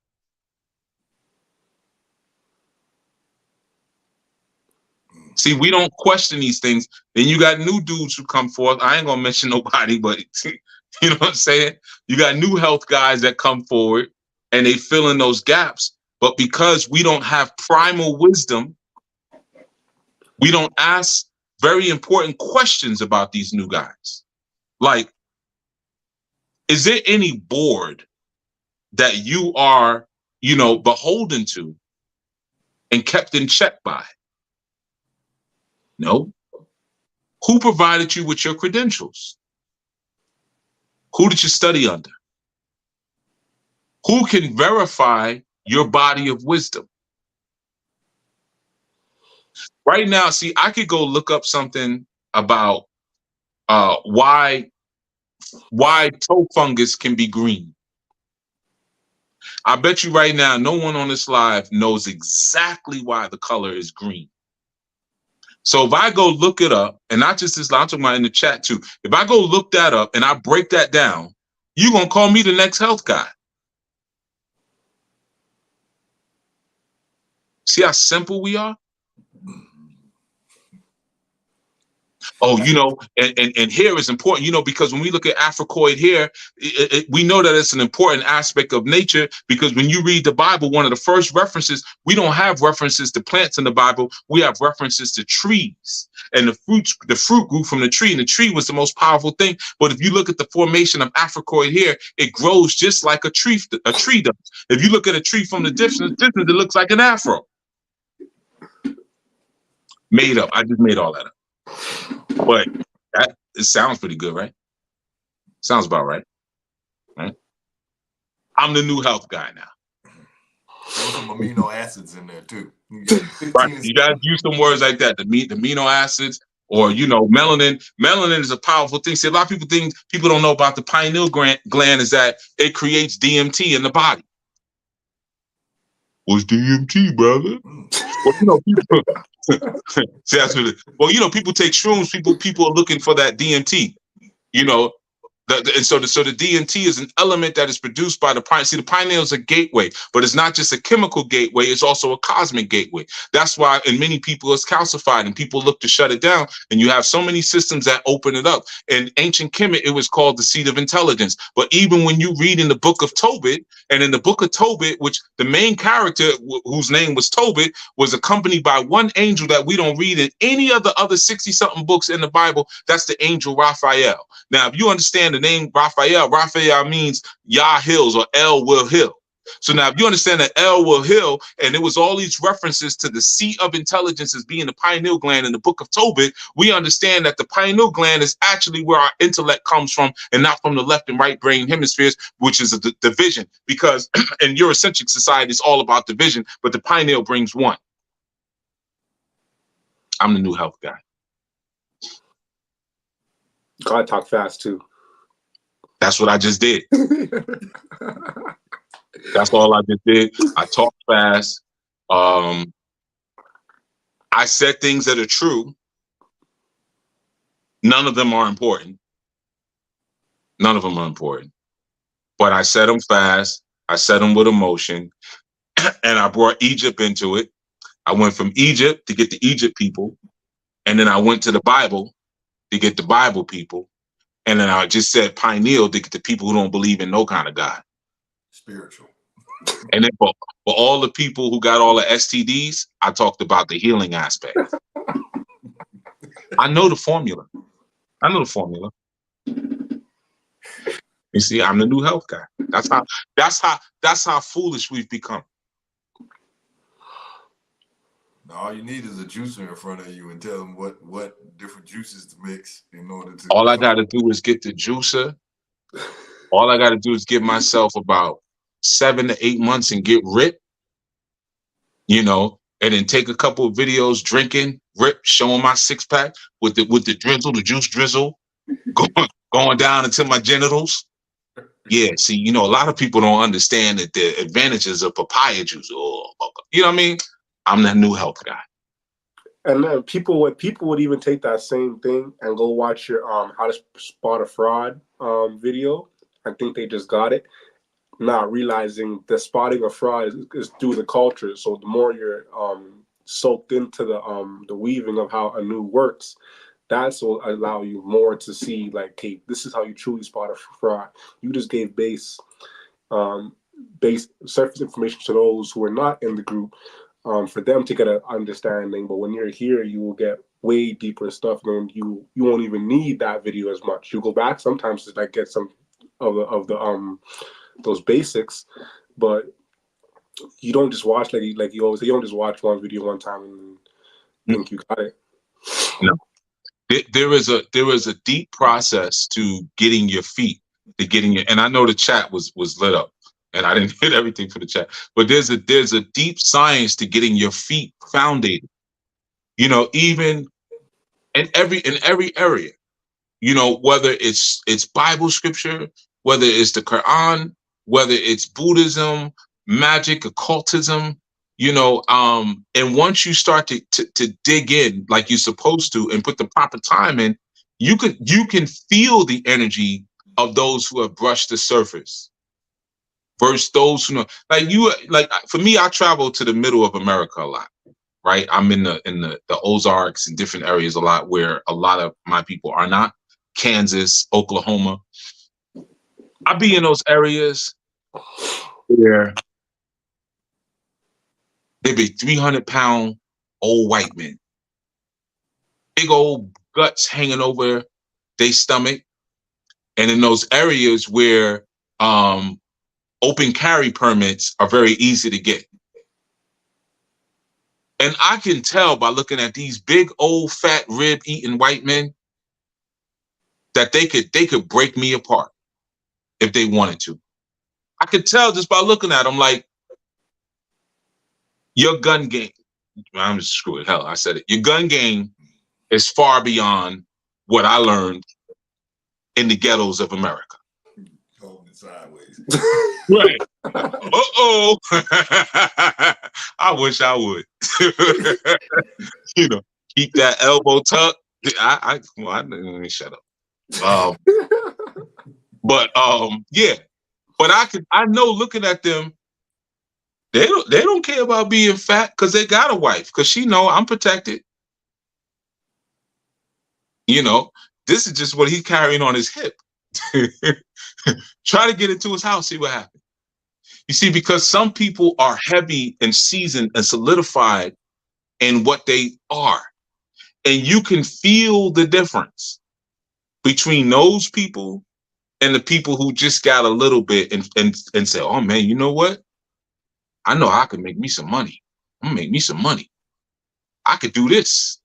See, we don't question these things. Then you got new dudes who come forth. I ain't gonna mention nobody, but you know what I'm saying? You got new health guys that come forward and they fill in those gaps. But because we don't have primal wisdom, we don't ask very important questions about these new guys. Like, is there any board that you are, you know, beholden to and kept in check by? No. Who provided you with your credentials? Who did you study under? Who can verify your body of wisdom? Right now, see, I could go look up something about why toe fungus can be green. I bet you right now, no one on this live knows exactly why the color is green. So if I go look it up, and not just this, I'm talking about in the chat too. If I go look that up and I break that down, you're going to call me the next health guy. See how simple we are? Oh, you know, and hair is important, you know, because when we look at Africoid hair, we know that it's an important aspect of nature, because when you read the Bible, one of the first references, we don't have references to plants in the Bible. We have references to trees, and the fruit grew from the tree, and the tree was the most powerful thing. But if you look at the formation of Africoid hair, it grows just like a tree does. If you look at a tree from the distance, it looks like an afro. Made up. I just made all that up. But it sounds pretty good, right? Sounds about right. Right? I'm the new health guy now. There's some amino acids in there too. Right. You gotta use some words like that. The amino acids, or you know, melanin. Melanin is a powerful thing. See, a lot of people don't know about the pineal gland is that it creates DMT in the body. What's DMT, brother? Well, you know, people. See, that's what well, you know, people take shrooms. People are looking for that DMT. You know, and so the DMT is an element that is produced by the pineal. See, the pineal is a gateway, but it's not just a chemical gateway, it's also a cosmic gateway. That's why in many people it's calcified and people look to shut it down. And you have so many systems that open it up. In ancient Kemet, it was called the seat of intelligence. But even when you read in the book of Tobit, and in the book of Tobit, which the main character whose name was Tobit was accompanied by one angel that we don't read in any of the other 60-something books in the Bible, that's the angel Raphael. Now, if you understand the name Raphael means Yah hills, or El will hill. So now if you understand that El will hill, and there was all these references to the seat of intelligence as being the pineal gland in the book of Tobit, we understand that the pineal gland is actually where our intellect comes from, and not from the left and right brain hemispheres, which is a division. Because in Eurocentric society, it's all about division, but the pineal brings one. I'm the new health guy. God talk fast too. That's what I just did. That's all I just did. I talk fast. I said things that are true. None of them are important. None of them are important. But I said them fast. I said them with emotion. And I brought Egypt into it. I went from Egypt to get the Egypt people. And then I went to the Bible to get the Bible people. And then I just said pineal to get the people who don't believe in no kind of God. Spiritual. And then for all the people who got all the STDs, I talked about the healing aspect. I know the formula. I know the formula. You see, I'm the new health guy. That's how foolish we've become. Now, all you need is a juicer in front of you and tell them what different juices to mix in order to. All I got to do is get the juicer. All I got to do is give myself about 7 to 8 months and get ripped, you know, and then take a couple of videos drinking, rip, showing my six pack with the drizzle, the juice drizzle, going down into my genitals. Yeah, see, you know, a lot of people don't understand that the advantages of papaya juice. Oh, you know what I mean? I'm that new health guy. And then people would even take that same thing and go watch your how to spot a fraud video. I think they just got it, not realizing the spotting of fraud is through the culture. So the more you're soaked into the weaving of how Anu works, that's will allow you more to see, like, hey, this is how you truly spot a fraud. You just gave base surface information to those who are not in the group, for them to get an understanding. But when you're here, you will get way deeper stuff, and you won't even need that video as much. You go back sometimes to like get some of the those basics, but you don't just watch like you always say, you don't just watch one video one time and think you got it. No. There is a deep process to getting your feet, to getting your, and I know the chat was lit up and I didn't hit everything for the chat, but there's a deep science to getting your feet founded, you know, even in every area, you know, whether it's Bible scripture, whether it's the Quran, whether it's Buddhism, magic, occultism, you know, and once you start to dig in like you're supposed to and put the proper time in, you can feel the energy of those who have brushed the surface versus those who know. Like for me, I travel to the middle of America a lot. right? I'm in the Ozarks and different areas a lot where a lot of my people are not. Kansas, Oklahoma. I be in those areas where there be 300-pound old white men, big old guts hanging over their stomach, and in those areas where open carry permits are very easy to get. And I can tell by looking at these big old fat rib eating white men that they could break me apart if they wanted to. I could tell just by looking at them, like, your gun game. I'm just screwing. Hell, I said it. Your gun game is far beyond what I learned in the ghettos of America. Holding it sideways. Right. Uh-oh. I wish I would. You know, keep that elbow tucked. Let me shut up. But yeah. But I know looking at them, they don't care about being fat because they got a wife, because she know I'm protected. You know, this is just what he's carrying on his hip. Try to get into his house, see what happens. You see, because some people are heavy and seasoned and solidified in what they are. And you can feel the difference between those people and the people who just got a little bit and say, oh man, you know what? I know I can make me some money. I'm gonna make me some money. I could do this.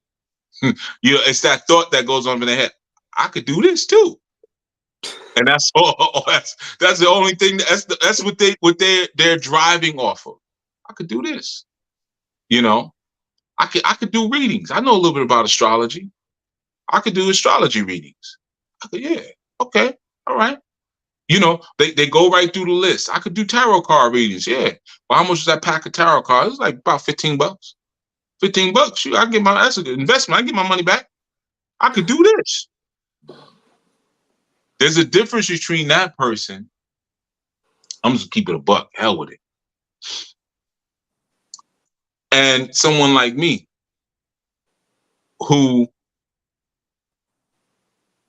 You know, it's that thought that goes on in their head. I could do this too. And that's all. That's the only thing. That's what they're driving off of. I could do this. You know, I could do readings. I know a little bit about astrology. I could do astrology readings. Yeah. Okay. All right. You know, they go right through the list. I could do tarot card readings. Yeah. Well, how much was that pack of tarot cards? It was like about $15. $15. Shoot, that's a good investment. I get my money back. I could do this. There's a difference between that person. I'm just keeping a buck. Hell with it. And someone like me, who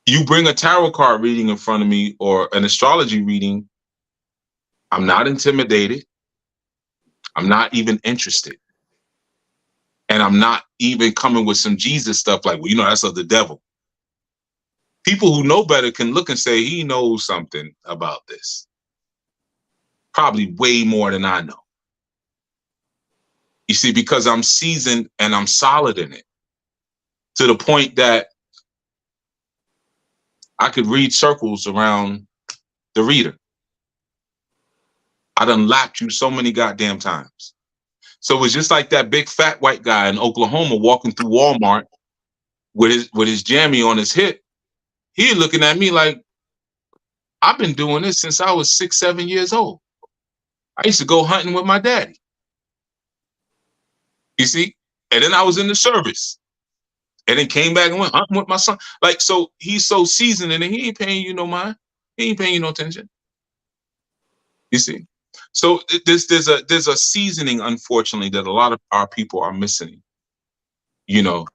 you bring a tarot card reading in front of me or an astrology reading, I'm not intimidated. I'm not even interested. And I'm not even coming with some Jesus stuff like, well, you know, that's of the devil. People who know better can look and say, he knows something about this. Probably way more than I know. You see, because I'm seasoned and I'm solid in it, to the point that I could read circles around the reader. I done lapped you so many goddamn times. So it's just like that big fat white guy in Oklahoma walking through Walmart with his jammy on his hip. He looking at me like, I've been doing this since I was 6, 7 years old. I used to go hunting with my daddy. You see? And then I was in the service. And then came back and went hunting with my son. Like, so he's so seasoned and he ain't paying you no mind. He ain't paying you no attention. You see? So there's a seasoning, unfortunately, that a lot of our people are missing. You know,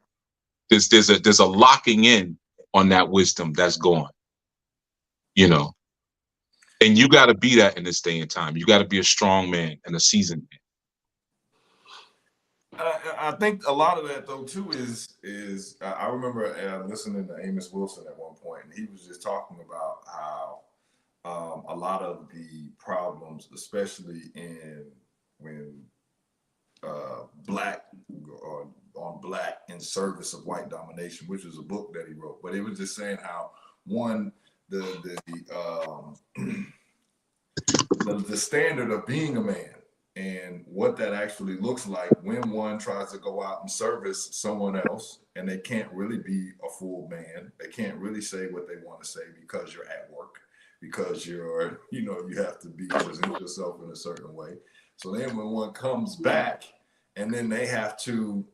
there's a locking in on that wisdom that's gone. You know, and you got to be that in this day and time. You got to be a strong man and a seasoned man. I think a lot of that though too is I remember listening to Amos Wilson at one point, and he was just talking about how a lot of the problems, especially when black on black in service of white domination, which was a book that he wrote, but it was just saying how one the standard of being a man and what that actually looks like when one tries to go out and service someone else and they can't really be a full man. They can't really say what they want to say because you're at work, because you have to present yourself in a certain way. So then when one comes back and then they have to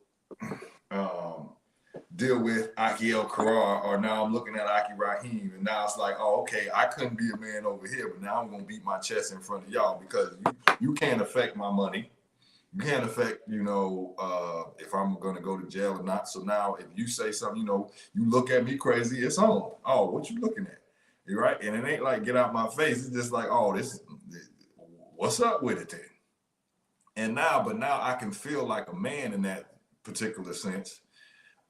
deal with Aki El Karar, or now I'm looking at Aki Rahim, and now it's like, oh, okay, I couldn't be a man over here, but now I'm gonna beat my chest in front of y'all because you can't affect my money. You can't affect, if I'm going to go to jail or not. So now if you say something, you look at me crazy, it's on. Oh, what you looking at? You're right. And it ain't like get out my face. It's just like, oh, what's up with it then? And now I can feel like a man in that particular sense.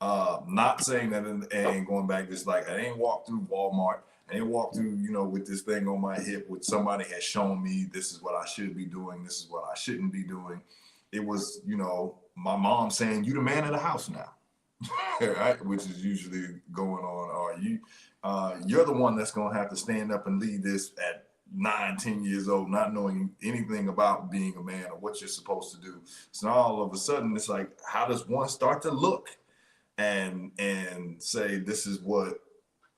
Not saying that and going back, just like I ain't walked through Walmart. I ain't walked through, with this thing on my hip, which somebody has shown me this is what I should be doing. This is what I shouldn't be doing. It was, my mom saying, you the man of the house now, right? Which is usually going on. Or you're the one that's going to have to stand up and lead this at 9, 10 years old, not knowing anything about being a man or what you're supposed to do. So all of a sudden, it's like, how does one start to look and say, this is what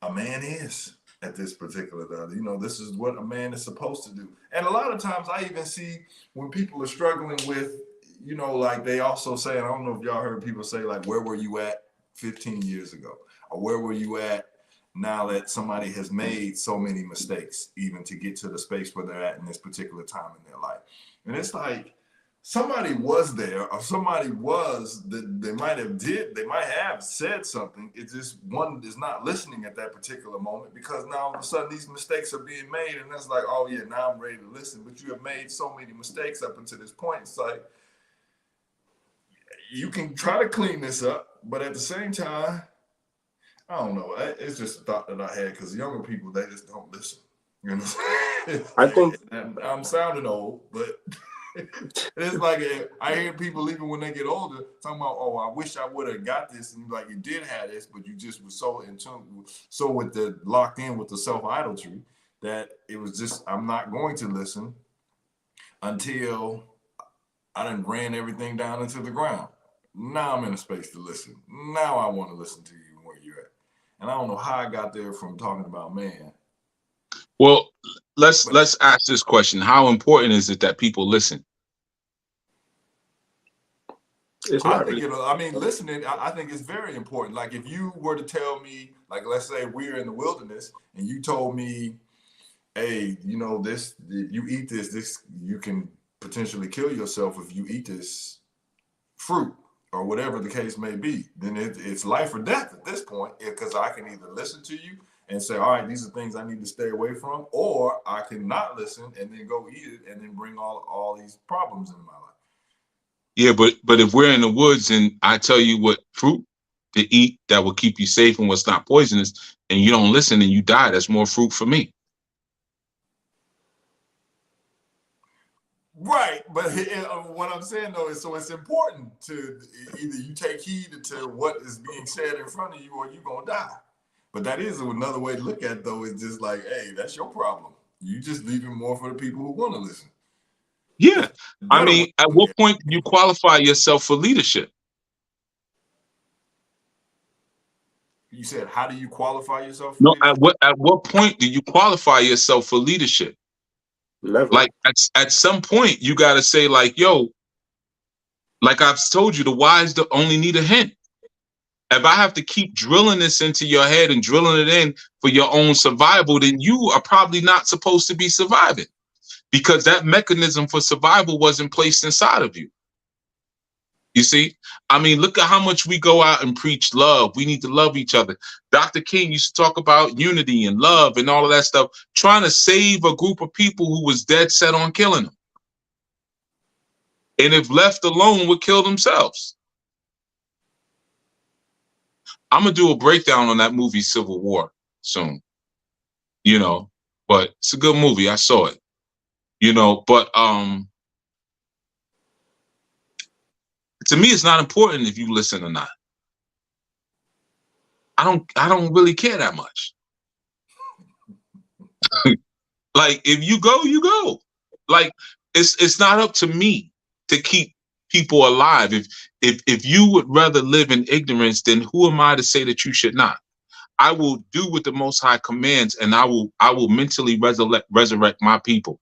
a man is at this particular level? This is what a man is supposed to do. And a lot of times I even see when people are struggling with, like they also say, and I don't know if y'all heard people say, like, where were you at 15 years ago? Or where were you at now that somebody has made so many mistakes, even to get to the space where they're at in this particular time in their life? And it's like, somebody was there, or somebody was that they might have said something. It's just one is not listening at that particular moment, because now all of a sudden these mistakes are being made, and it's like, oh yeah, now I'm ready to listen. But you have made so many mistakes up until this point. It's like, you can try to clean this up, but at the same time, I don't know. It's just a thought that I had, because younger people, they just don't listen. I think I'm sounding old, but it's like I hear people even when they get older talking about, oh, I wish I would have got this, and like, you did have this, but you just were so in tune, so with the locked in with the self-idolatry, that it was just, I'm not going to listen until I done ran everything down into the ground. Now I'm in a space to listen. Now I want to listen to you where you're at. And I don't know how I got there from talking about man. Well, let's ask this question. How important is it that people listen? it's not really. Listening, I think it's very important. Like, if you were to tell me, like, let's say we're in the wilderness and you told me, hey, this, if you eat this, you can potentially kill yourself if you eat this fruit, or whatever the case may be, then it's life or death at this point, because I can either listen to you and say, all right, these are things I need to stay away from, or I can not listen and then go eat it and then bring all these problems in my life. Yeah, but if we're in the woods and I tell you what fruit to eat that will keep you safe and what's not poisonous, and you don't listen and you die, that's more fruit for me. Right, but what I'm saying though is, so it's important to either you take heed to what is being said in front of you, or you're gonna die. But that is another way to look at it, though. It's just like, hey, that's your problem. You just leaving more for the people who want to listen. Yeah, I mean, at what point do you qualify yourself for leadership? You said, how do you qualify yourself for leadership? No, at what point do you qualify yourself for leadership? Never. Like, at some point, you got to say, like, yo, like I've told you, the wise only need a hint. If I have to keep drilling this into your head and drilling it in for your own survival, then you are probably not supposed to be surviving, because that mechanism for survival wasn't placed inside of you. You see, I mean, look at how much we go out and preach love. We need to love each other. Dr. King used to talk about unity and love and all of that stuff, trying to save a group of people who was dead set on killing them. And if left alone, would kill themselves. I'm going to do a breakdown on that movie Civil War soon, but it's a good movie. I saw it, but to me, it's not important if you listen or not. I don't really care that much. Like, if you go, you go. Like, it's not up to me to keep people alive. If you would rather live in ignorance, then who am I to say that you should not? I will do what the Most High commands, and I will mentally resurrect my people.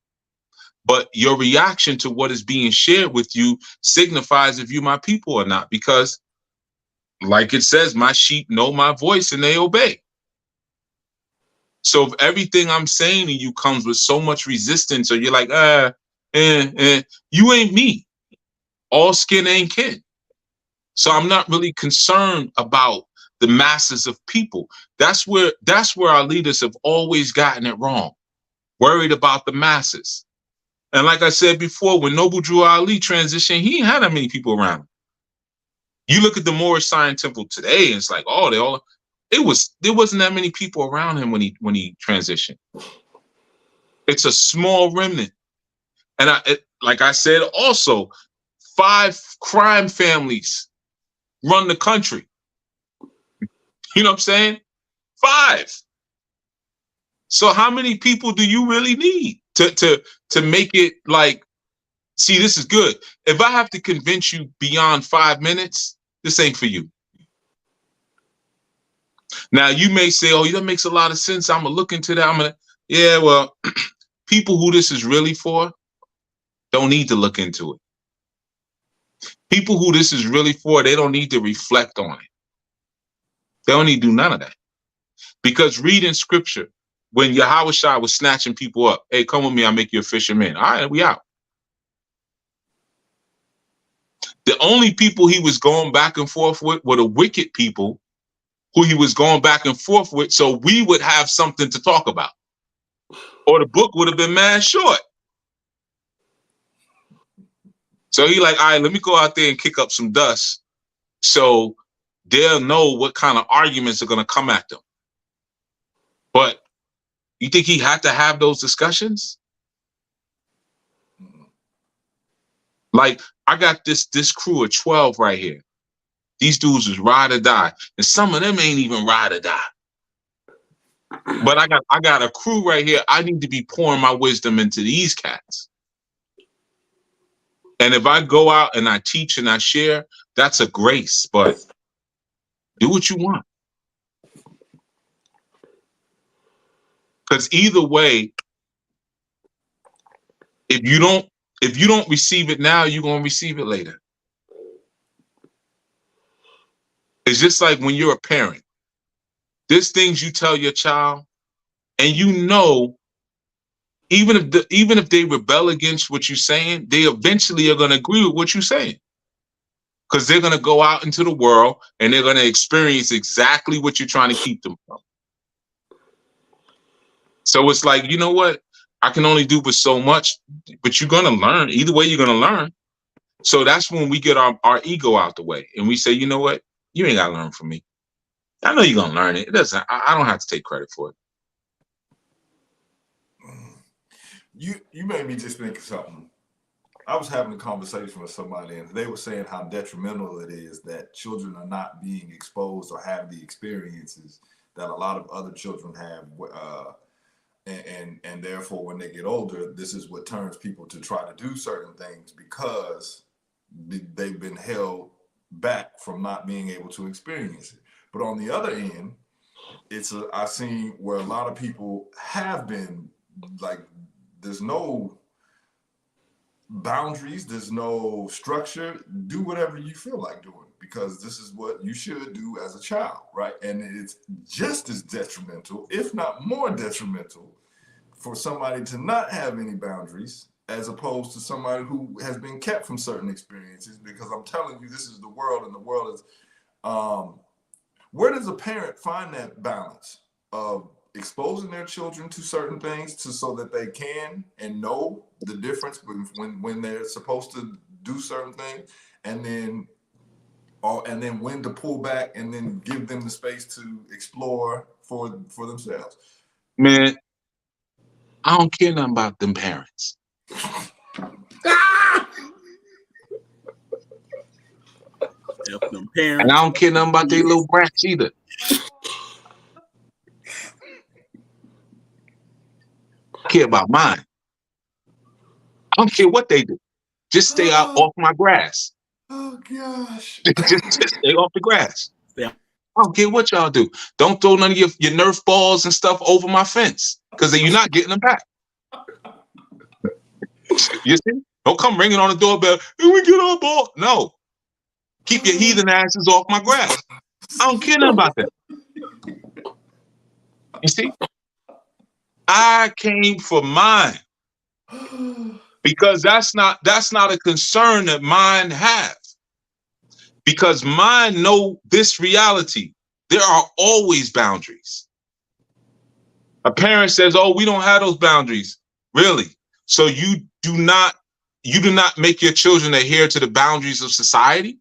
But your reaction to what is being shared with you signifies if you my people or not, because, like it says, my sheep know my voice and they obey. So if everything I'm saying to you comes with so much resistance, or you're like, you ain't me. all skin ain't kin. So I'm not really concerned about the masses of people. That's where our leaders have always gotten it wrong. Worried about the masses. And like I said before, when Noble Drew Ali transitioned, he ain't had that many people around him. You look at the Moorish Science Temple today, and it's like, oh, there wasn't that many people around him when he transitioned. It's a small remnant. And like I said, also, 5 crime families run the country. You know what I'm saying? 5. So how many people do you really need to make it like, see, this is good. If I have to convince you beyond 5 minutes, this ain't for you. Now you may say, oh, that makes a lot of sense. I'm gonna look into that. Yeah, well, people who this is really for don't need to look into it. People who this is really for, they don't need to reflect on it. They don't need to do none of that. Because reading scripture, when Yahushua was snatching people up, hey, come with me, I'll make you a fisherman. All right, we out. The only people he was going back and forth with were the wicked people who he was going back and forth with, so we would have something to talk about. Or the book would have been mad short. So he like, all right, let me go out there and kick up some dust so they'll know what kind of arguments are going to come at them. But you think he had to have those discussions? Like, I got this crew of 12 right here. These dudes is ride or die. And some of them ain't even ride or die. But I got a crew right here. I need to be pouring my wisdom into these cats. And if I go out and I teach and I share, that's a grace. But do what you want. Because either way, if you don't receive it now, you're gonna receive it later. It's just like when you're a parent. There's things you tell your child, and you know, even if they rebel against what you're saying, they eventually are gonna agree with what you're saying. Because they're gonna go out into the world and they're gonna experience exactly what you're trying to keep them from. So it's like, you know what? I can only do but so much, but you're gonna learn. Either way, you're gonna learn. So that's when we get our ego out the way and we say, you know what? You ain't gotta learn from me. I know you're gonna learn it. It doesn't. I don't have to take credit for it. You made me just think of something. I was having a conversation with somebody, and they were saying how detrimental it is that children are not being exposed or have the experiences that a lot of other children have, and therefore, when they get older, this is what turns people to try to do certain things because they've been held back from not being able to experience it. But on the other end, I've seen where a lot of people have been like, there's no boundaries, there's no structure. Do whatever you feel like doing because this is what you should do as a child, right? And it's just as detrimental, if not more detrimental, for somebody to not have any boundaries as opposed to somebody who has been kept from certain experiences. Because I'm telling you, this is the world, and the world is, where does a parent find that balance of exposing their children to certain things so that they can and know the difference when they're supposed to do certain things, and then when to pull back and then give them the space to explore for themselves? Man, I don't care nothing about them parents. And I don't care nothing about their little brats either. I care about mine. I don't care what they do. Just stay out off my grass. Oh gosh. just stay off the grass. Yeah. I don't care what y'all do. Don't throw none of your Nerf balls and stuff over my fence because you're not getting them back. You see? Don't come ringing on the doorbell. Can we get our ball? No. Keep your heathen asses off my grass. I don't care nothing about that. You see? I came for mine. Because that's not a concern that mine have. Because mine know this reality. There are always boundaries. A parent says, "Oh, we don't have those boundaries." Really? So you do not make your children adhere to the boundaries of society?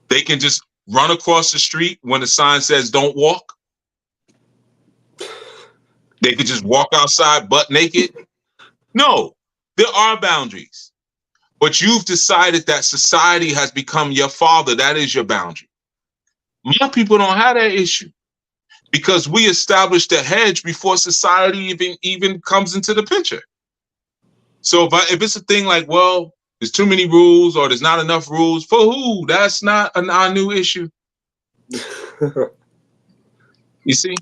They can just run across the street when the sign says "don't walk"? They could just walk outside butt naked? No, there are boundaries. But you've decided that society has become your father. That is your boundary. My people don't have that issue because we established a hedge before society even comes into the picture. So if it's a thing like, well, there's too many rules or there's not enough rules, for who? That's not an Anu issue. You see?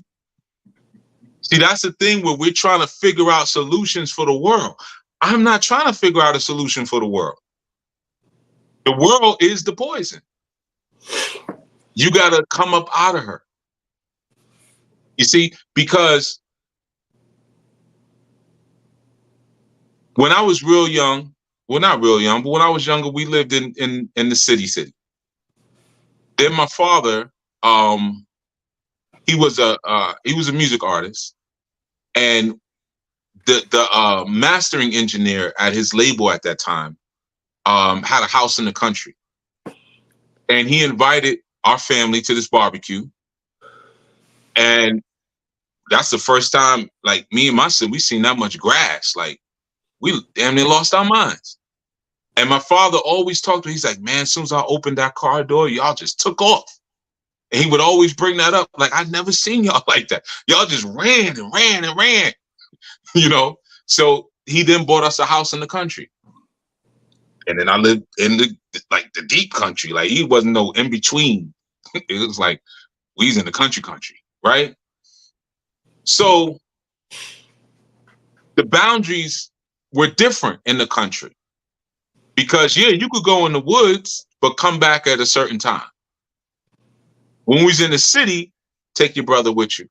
See, that's the thing where we're trying to figure out solutions for the world. I'm not trying to figure out a solution for the world. The world is the poison. You got to come up out of her. You see, because when I was real young, well, not real young, but when I was younger, we lived in the city. Then my father, he was a music artist, and the mastering engineer at his label at that time had a house in the country, and he invited our family to this barbecue, and that's the first time, like, me and my son, we seen that much grass. Like, we damn near lost our minds. And my father always talked to me. He's like, "Man, as soon as I opened that car door, y'all just took off." And he would always bring that up. Like, "I've never seen y'all like that. Y'all just ran and ran and ran." You know? So he then bought us a house in the country. And then I lived in the deep country. Like, he wasn't no in between. It was like, we's in the country, right? So the boundaries were different in the country. Because, yeah, you could go in the woods, but come back at a certain time. When we was in the city, take your brother with you.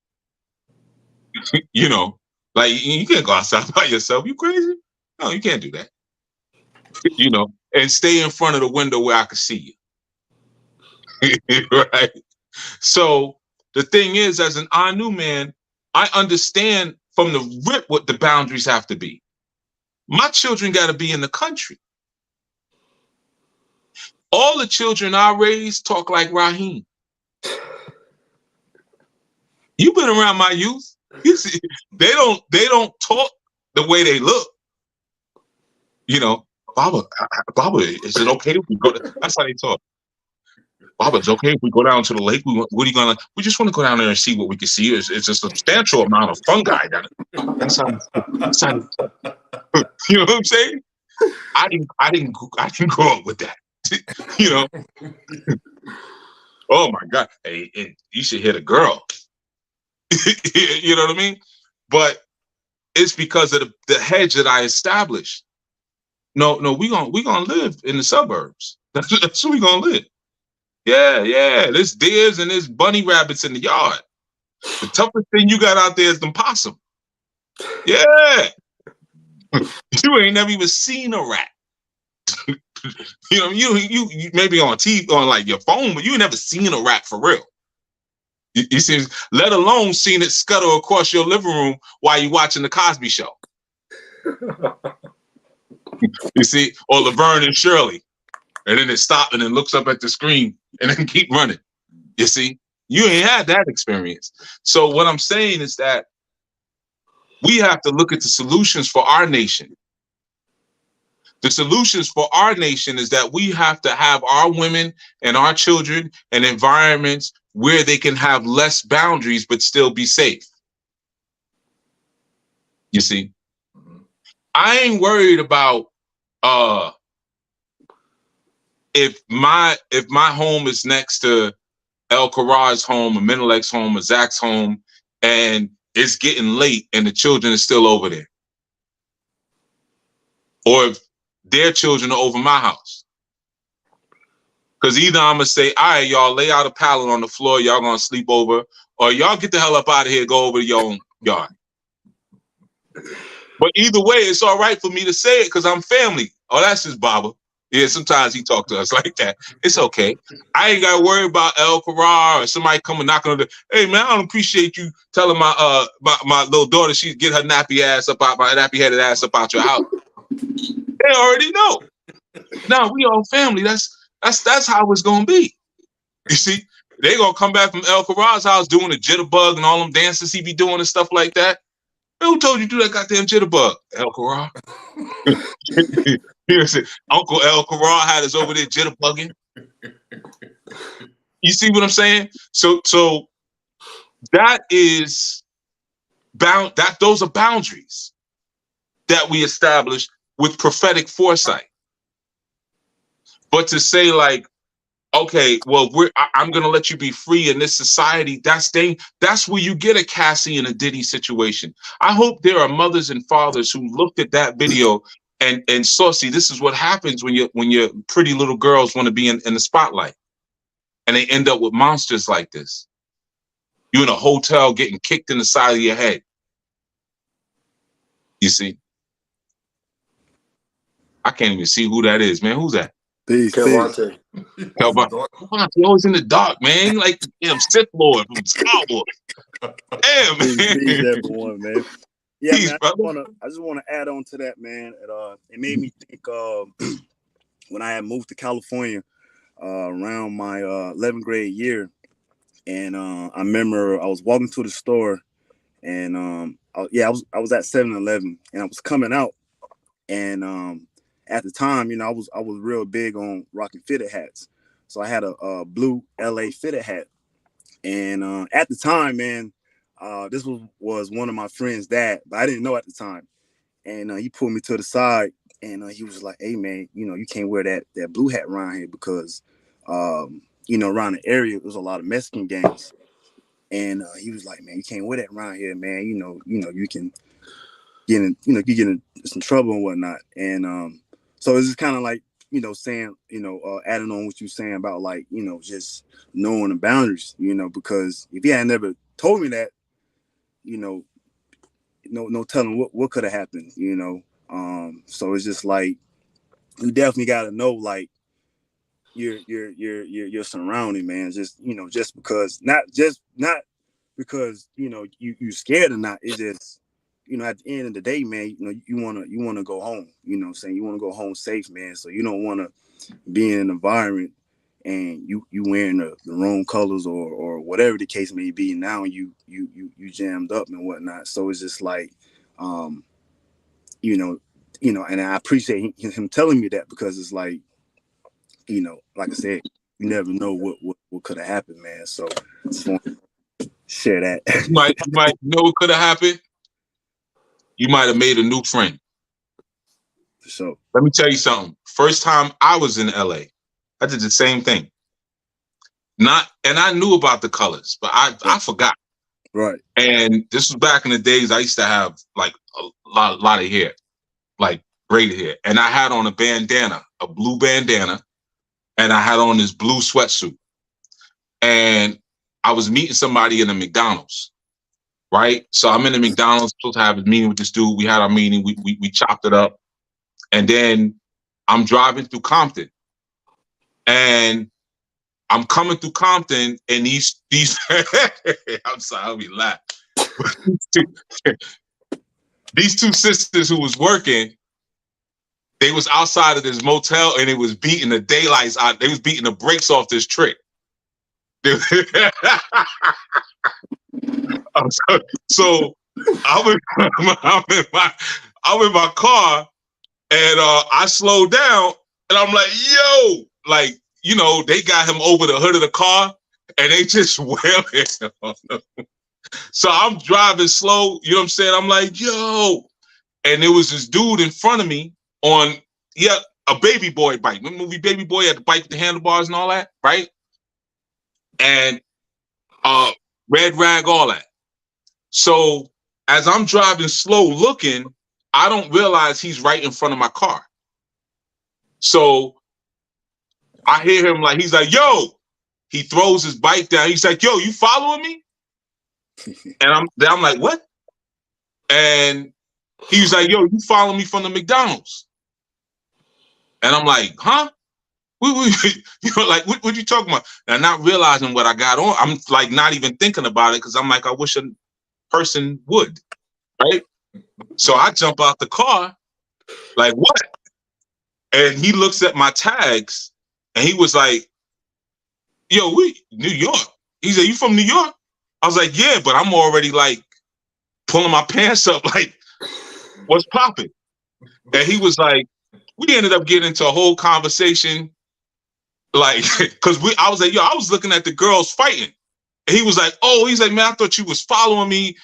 You know, like, you can't go outside by yourself. You crazy? No, you can't do that. You know, and stay in front of the window where I can see you. Right? So the thing is, as an Anu man, I understand from the rip what the boundaries have to be. My children got to be in the country. All the children I raised talk like Raheem. You've been around my youth. You see, they don't talk the way they look. You know, Baba, is it okay if we go? That's how they talk. Baba, it's okay if we go down to the lake. What are you gonna? We just want to go down there and see what we can see. It's a substantial amount of fungi down there. That's how you know what I'm saying? I didn't grow up with that. You know. Oh my God! Hey, you should hear the girl. You know what I mean? But it's because of the hedge that I established. No, we gonna live in the suburbs. That's where we gonna live. Yeah. There's deers and there's bunny rabbits in the yard. The toughest thing you got out there is them possum. Yeah. You ain't never even seen a rat. You know, you maybe on TV, on like your phone, but you ain't never seen a rat for real. You see, let alone seen it scuttle across your living room while you watching the Cosby Show. You see, or Laverne and Shirley, and then it stops and then looks up at the screen and then keep running. You see, you ain't had that experience. So what I'm saying is that we have to look at the solutions for our nation. The solutions for our nation is that we have to have our women and our children in environments where they can have less boundaries but still be safe. You see, I ain't worried about if my home is next to El Karaj's home, or Menelek's home, or Zach's home, and it's getting late and the children are still over there. Or if their children are over my house. Because either I'm going to say, all right, y'all lay out a pallet on the floor, y'all going to sleep over, or y'all get the hell up out of here, go over to your own yard. But either way, it's all right for me to say it because I'm family. Oh, that's his Baba. Yeah, sometimes he talk to us like that. It's okay. I ain't got to worry about El Karar or somebody coming knocking on the. Hey man, I don't appreciate you telling my little daughter she get her nappy headed ass up out your house. They already know. Now we all family. That's how it's gonna be. You see, they gonna come back from El Karar's house doing the jitterbug and all them dances he be doing and stuff like that. Who told you to do that goddamn jitterbug? El Karar. Uncle El Karar had us over there jitterbugging. You see what I'm saying? So that is bound. Those are boundaries that we establish with prophetic foresight. But to say like, okay, well, I'm gonna let you be free in this society. That's where you get a Cassie and a Diddy situation. I hope there are mothers and fathers who looked at that video and saw. See, this is what happens when your pretty little girls want to be in the spotlight, and they end up with monsters like this. You in a hotel getting kicked in the side of your head. You see, I can't even see who that is, man. Who's that? Peace. Kelvin, you always in the dark, man. Like the damn Sith Lord from Star Wars. Damn, man. Peace, everyone, man. Yeah, Peace, man. I just want to add on to that, man. It made me think when I had moved to California around my 11th grade year, and I remember I was walking to the store, and I was at 7-Eleven, and I was coming out, and at the time, I was real big on rocking fitted hats. So I had a blue LA fitted hat. And at the time, man, this was one of my friend's dad, but I didn't know at the time. And he pulled me to the side, and he was like, hey, man, you can't wear that blue hat around here because, around the area, there was a lot of Mexican gangs. And he was like, man, you can't wear that around here, man. You can get in some trouble and whatnot. And so it's just kind of like, saying, adding on what you're saying about like, just knowing the boundaries, because if he had never told me that, no telling what could have happened, so it's just like, you definitely got to know, like, your surrounding, man. Just, just because, not because, you scared or not. It's just, at the end of the day, man, you want to go home, you want to go home safe, man. So you don't want to be in an environment and you wearing the wrong colors or whatever the case may be. Now you jammed up and whatnot. So it's just like, and I appreciate him telling me that, because it's like, like I said, you never know what could have happened, man. So I just want to share that. You might know what could have happened. You might have made a new friend. So let me tell you something. First time I was in LA, I did the same thing. And I knew about the colors, but I forgot. Right. And this was back in the days I used to have like a lot of hair, like braided hair. And I had on a blue bandana, and I had on this blue sweatsuit. And I was meeting somebody in a McDonald's. Right, so I'm in the McDonald's, supposed to have a meeting with this dude. We had our meeting, we chopped it up, and then I'm driving through Compton, and I'm coming through Compton, and these I'm sorry, I'll be laughing. These two sisters who was working, they was outside of this motel, and it was beating the daylights out. They was beating the brakes off this trick. So I'm in my car, and I slowed down, and I'm like, yo, like, they got him over the hood of the car, and they just wailing on him. So I'm driving slow, you know what I'm saying? I'm like, yo, and there was this dude in front of me on a Baby Boy bike. Remember the movie Baby Boy? Had the bike with the handlebars and all that, right? And red rag, all that. So as I'm driving slow looking, I don't realize he's right in front of my car. So I hear him like, he's like, yo, he throws his bike down. He's like, yo, you following me? And I'm like, what? And He was like, yo, you follow me from the McDonald's. And I'm like, huh? You know, like, what you talking about? And not realizing what I got on. I'm like, not even thinking about it because I'm like, I wish a person would, right? So I jump out the car, like, what? And he looks at my tags and he was like, yo, we New York. He said, you from New York? I was like, yeah, but I'm already like pulling my pants up, like, what's popping? And he was like, we ended up getting into a whole conversation, like, because I was like, yo, I was looking at the girls fighting. And he was like, oh, he's like, man, I thought you was following me,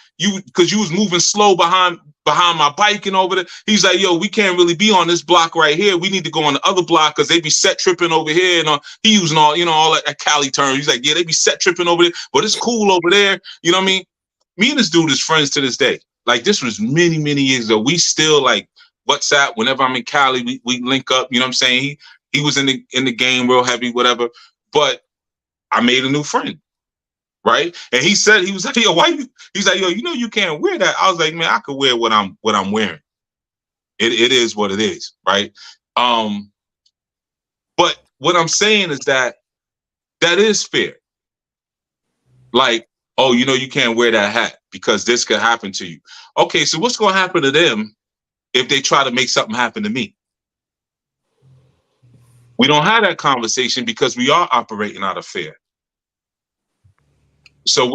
because you was moving slow behind my bike and over there. He's like, yo, we can't really be on this block right here. We need to go on the other block because they be set tripping over here. And he using all, you know, all that Cali term. He's like, yeah, they be set tripping over there, but it's cool over there. You know what I mean? Me and this dude is friends to this day. Like, this was many, many years ago. We still, like, WhatsApp. Whenever I'm in Cali, we link up. You know what I'm saying? He was in the game real heavy, whatever. But I made a new friend. Right. And he said, he was like, yo, why you? He's like, yo, you know, you can't wear that. I was like, man, I could wear what I'm wearing. It is what it is. Right. But what I'm saying is that is fair. Like, oh, you know, you can't wear that hat because this could happen to you. Okay. So what's going to happen to them if they try to make something happen to me? We don't have that conversation because we are operating out of fear. So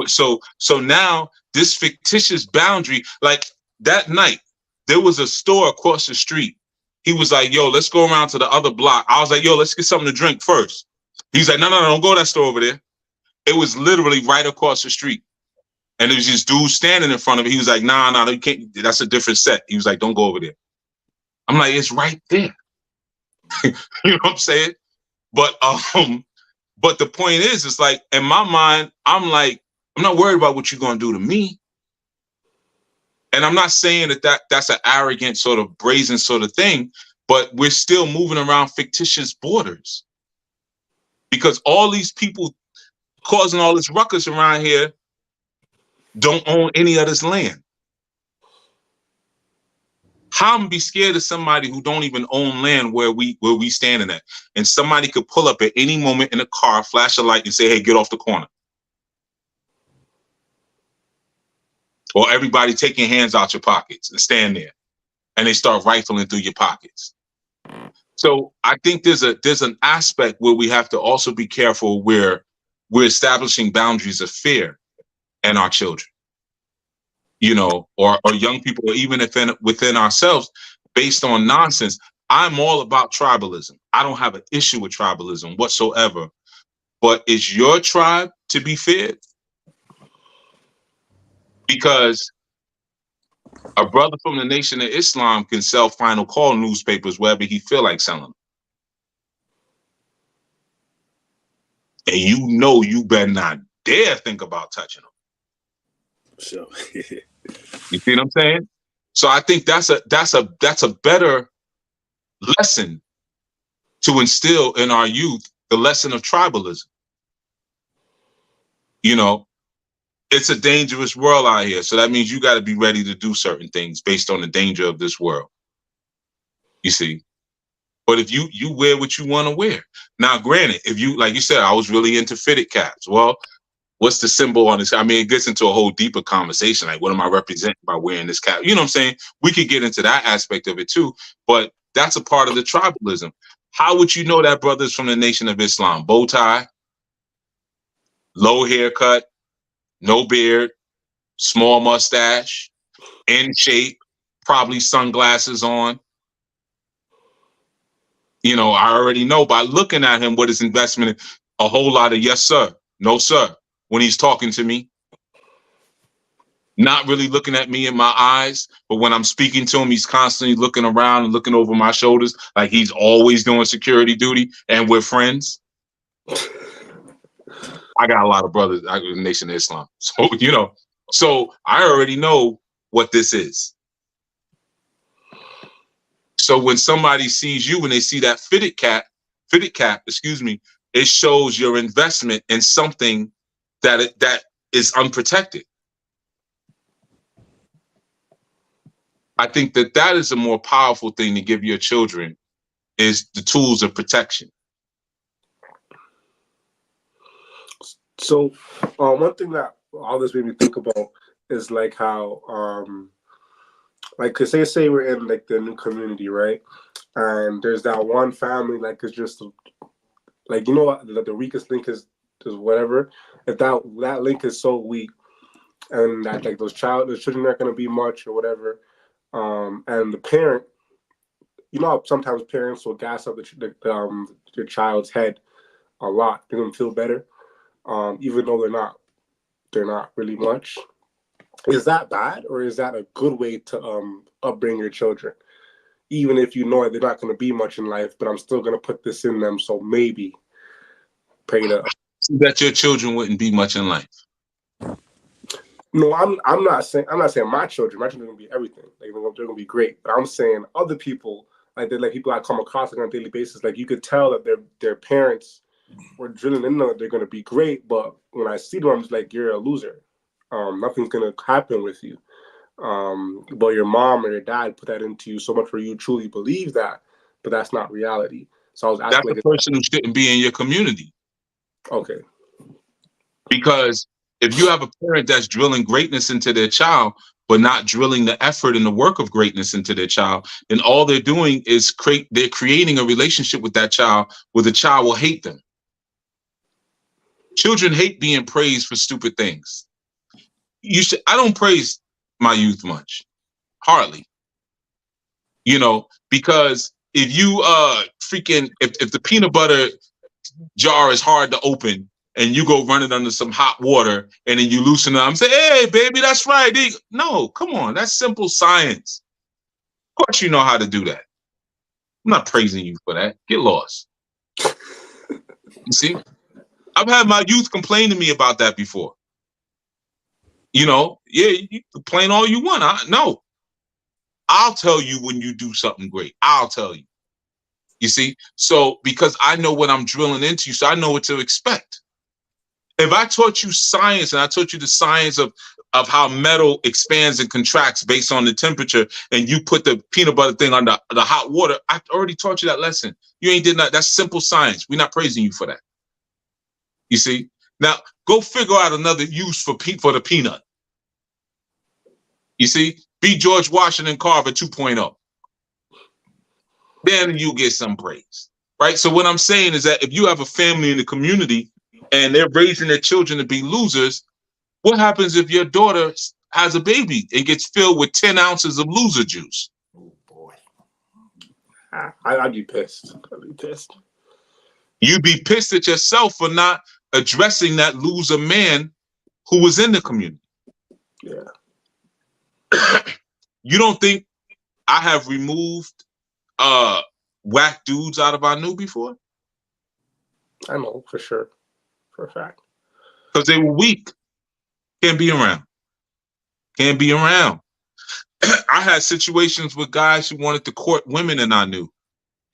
now this fictitious boundary, like that night, there was a store across the street. He was like, yo, let's go around to the other block. I was like, yo, let's get something to drink first. He's like, no, don't go to that store over there. It was literally right across the street. And there was this dude standing in front of me. He was like, nah, you can't. That's a different set. He was like, don't go over there. I'm like, it's right there. You know what I'm saying? But the point is, it's like, in my mind, I'm like, I'm not worried about what you're going to do to me. And I'm not saying that's an arrogant sort of brazen sort of thing, but we're still moving around fictitious borders because all these people causing all this ruckus around here don't own any of this land. How am I be scared of somebody who don't even own land where we standing at? And somebody could pull up at any moment in a car, flash a light and say, hey, get off the corner. Or everybody take your hands out your pockets and stand there, and they start rifling through your pockets. So I think there's an aspect where we have to also be careful where we're establishing boundaries of fear in our children, you know, or young people, or even within ourselves, based on nonsense. I'm all about tribalism. I don't have an issue with tribalism whatsoever. But is your tribe to be feared? Because a brother from the Nation of Islam can sell Final Call newspapers wherever he feel like selling them. And you know you better not dare think about touching them. Sure. You see what I'm saying? So I think that's a better lesson to instill in our youth, the lesson of tribalism. You know, it's a dangerous world out here. So that means you got to be ready to do certain things based on the danger of this world. You see? But if you wear what you want to wear. Now, granted, if you, like you said, I was really into fitted caps. Well, what's the symbol on this? I mean, it gets into a whole deeper conversation. Like, what am I representing by wearing this cap? You know what I'm saying? We could get into that aspect of it too, but that's a part of the tribalism. How would you know that brother's from the Nation of Islam? Bow tie, low haircut, no beard, small mustache, in shape, probably sunglasses on. You know, I already know by looking at him what his investment is. A whole lot of yes, sir, no, sir, when he's talking to me. Not really looking at me in my eyes, but when I'm speaking to him, he's constantly looking around and looking over my shoulders like he's always doing security duty and we're friends. I got a lot of brothers in the Nation of Islam. So, you know, so I already know what this is. So when somebody sees you, when they see that fitted cap, it shows your investment in something that is unprotected. I think that that is a more powerful thing to give your children, is the tools of protection. So, one thing that all this made me think about is like how, like, cause say we're in like the new community, right? And there's that one family, like, it's just like, you know what, the weakest link is whatever. If that link is so weak, and that like those children aren't gonna be much or whatever, and the parent, you know, how sometimes parents will gas up your child's head a lot, make them feel better, even though they're not really much. Is that bad, or is that a good way to upbring your children? Even if you know they're not going to be much in life, but I'm still going to put this in them, so maybe pray to that your children wouldn't be much in life. No, I'm not saying my children are going to be everything. Like, they're going to be great, but I'm saying other people, like people I come across on a daily basis, like you could tell that their parents were drilling in them that they're going to be great, but when I see them, I'm just like, you're a loser. Nothing's going to happen with you. But your mom or your dad put that into you so much where you truly believe that, but that's not reality. So I was asking, that's a person who shouldn't be in your community. Okay. Because if you have a parent that's drilling greatness into their child, but not drilling the effort and the work of greatness into their child, then all they're doing is they're creating a relationship with that child where the child will hate them. Children hate being praised for stupid things. I don't praise my youth much, hardly. You know, because if you if the peanut butter jar is hard to open and you go run it under some hot water and then you loosen it up and say, hey, baby, that's right. No, come on. That's simple science. Of course you know how to do that. I'm not praising you for that. Get lost. You see? I've had my youth complain to me about that before. You know, yeah, you complain all you want. No. I'll tell you when you do something great. I'll tell you. You see? So, because I know what I'm drilling into you, so I know what to expect. If I taught you science and I taught you the science of how metal expands and contracts based on the temperature, and you put the peanut butter thing on the hot water, I already taught you that lesson. You ain't did that. That's simple science. We're not praising you for that. You see? Now, go figure out another use for the peanut. You see? Be George Washington Carver 2.0. Then you get some praise, right? So what I'm saying is that if you have a family in the community and they're raising their children to be losers, what happens if your daughter has a baby and gets filled with 10 ounces of loser juice? Oh, boy. I'd be pissed. I'd be pissed. You'd be pissed at yourself for not addressing that loser man who was in the community. Yeah. You don't think I have removed whack dudes out of Anu before? I know, for sure. For a fact. Because they were weak. Can't be around. Can't be around. I had situations with guys who wanted to court women in Anu.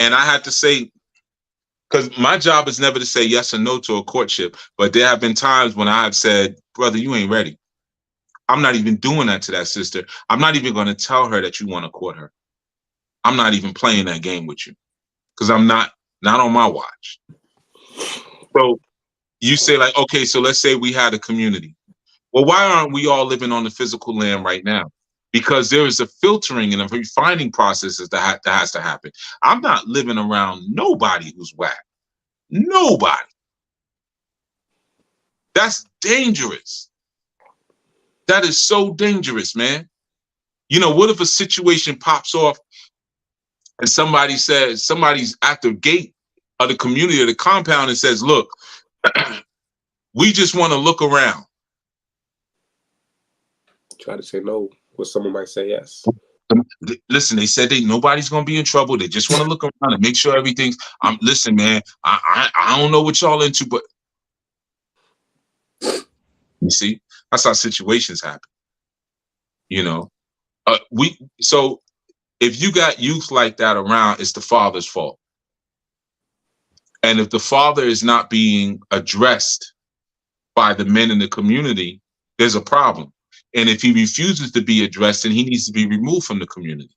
And I had to say, because my job is never to say yes or no to a courtship, but there have been times when I have said, brother, you ain't ready. I'm not even doing that to that sister. I'm not even going to tell her that you want to court her. I'm not even playing that game with you because I'm not on my watch. So you say like, okay, so let's say we had a community. Well, why aren't we all living on the physical land right now? Because there is a filtering and a refining process that has to happen. I'm not living around nobody who's whack. Nobody. That's dangerous. That is so dangerous, man. You know, what if a situation pops off and somebody says, somebody's at the gate of the community or the compound and says, look, we just want to look around. Try to say no, but someone might say yes. Listen, they said nobody's going to be in trouble. They just want to look around and make sure everything's, listen, man, I don't know what y'all into, but you see, that's how situations happen. You know, so if you got youth like that around, it's the father's fault. And if the father is not being addressed by the men in the community, there's a problem. And if he refuses to be addressed, then he needs to be removed from the community.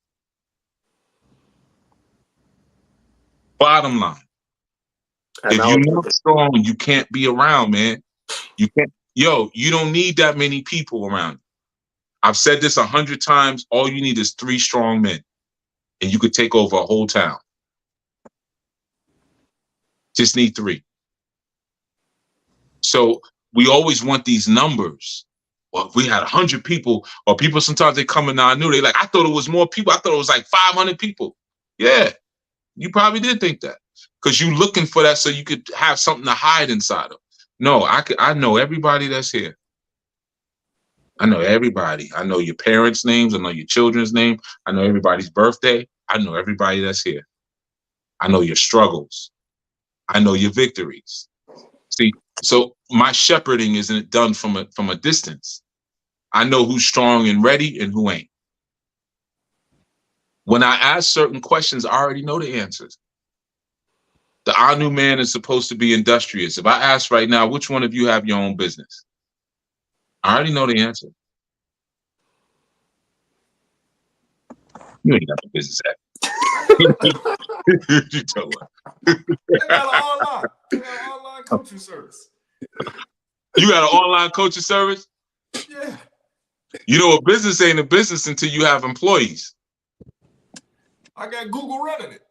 Bottom line. And If you're not strong, you can't be around, man. You can't. Yo, you don't need that many people around. I've said this 100 times. All you need is 3 strong men, and you could take over a whole town. Just need 3. So we always want these numbers. Well, if we had 100 people, or people sometimes they come in now, I knew they like, I thought it was more people. I thought it was like 500 people. Yeah, you probably did think that because you looking for that so you could have something to hide inside of. No, I know everybody that's here. I know everybody. I know your parents' names. I know your children's name. I know everybody's birthday. I know everybody that's here. I know your struggles. I know your victories. See, so my shepherding isn't done from a distance. I know who's strong and ready and who ain't. When I ask certain questions, I already know the answers. The Anu man is supposed to be industrious. If I ask right now, which one of you have your own business? I already know the answer. You ain't got no business at. You tell her. They got an online coaching service. You got an online coaching service? Yeah. You know, a business ain't a business until you have employees. I got Google running it.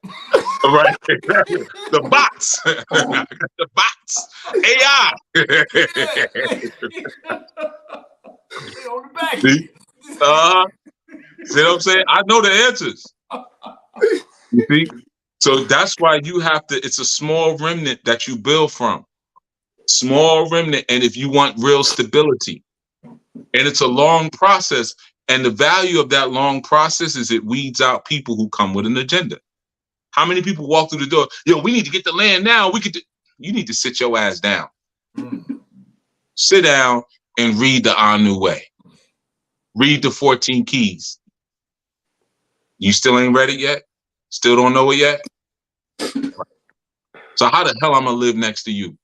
Right. The bots. The bots. AI. They on the back. See? See what I'm saying? I know the answers. You see? So that's why you have to, it's a small remnant that you build from. Small remnant, and if you want real stability. And it's a long process. And the value of that long process is it weeds out people who come with an agenda. How many people walk through the door? Yo, we need to get the land now. You need to sit your ass down. Sit down and read the Anu way. Read the 14 keys. You still ain't ready yet? Still don't know it yet? So how the hell I'm gonna live next to you?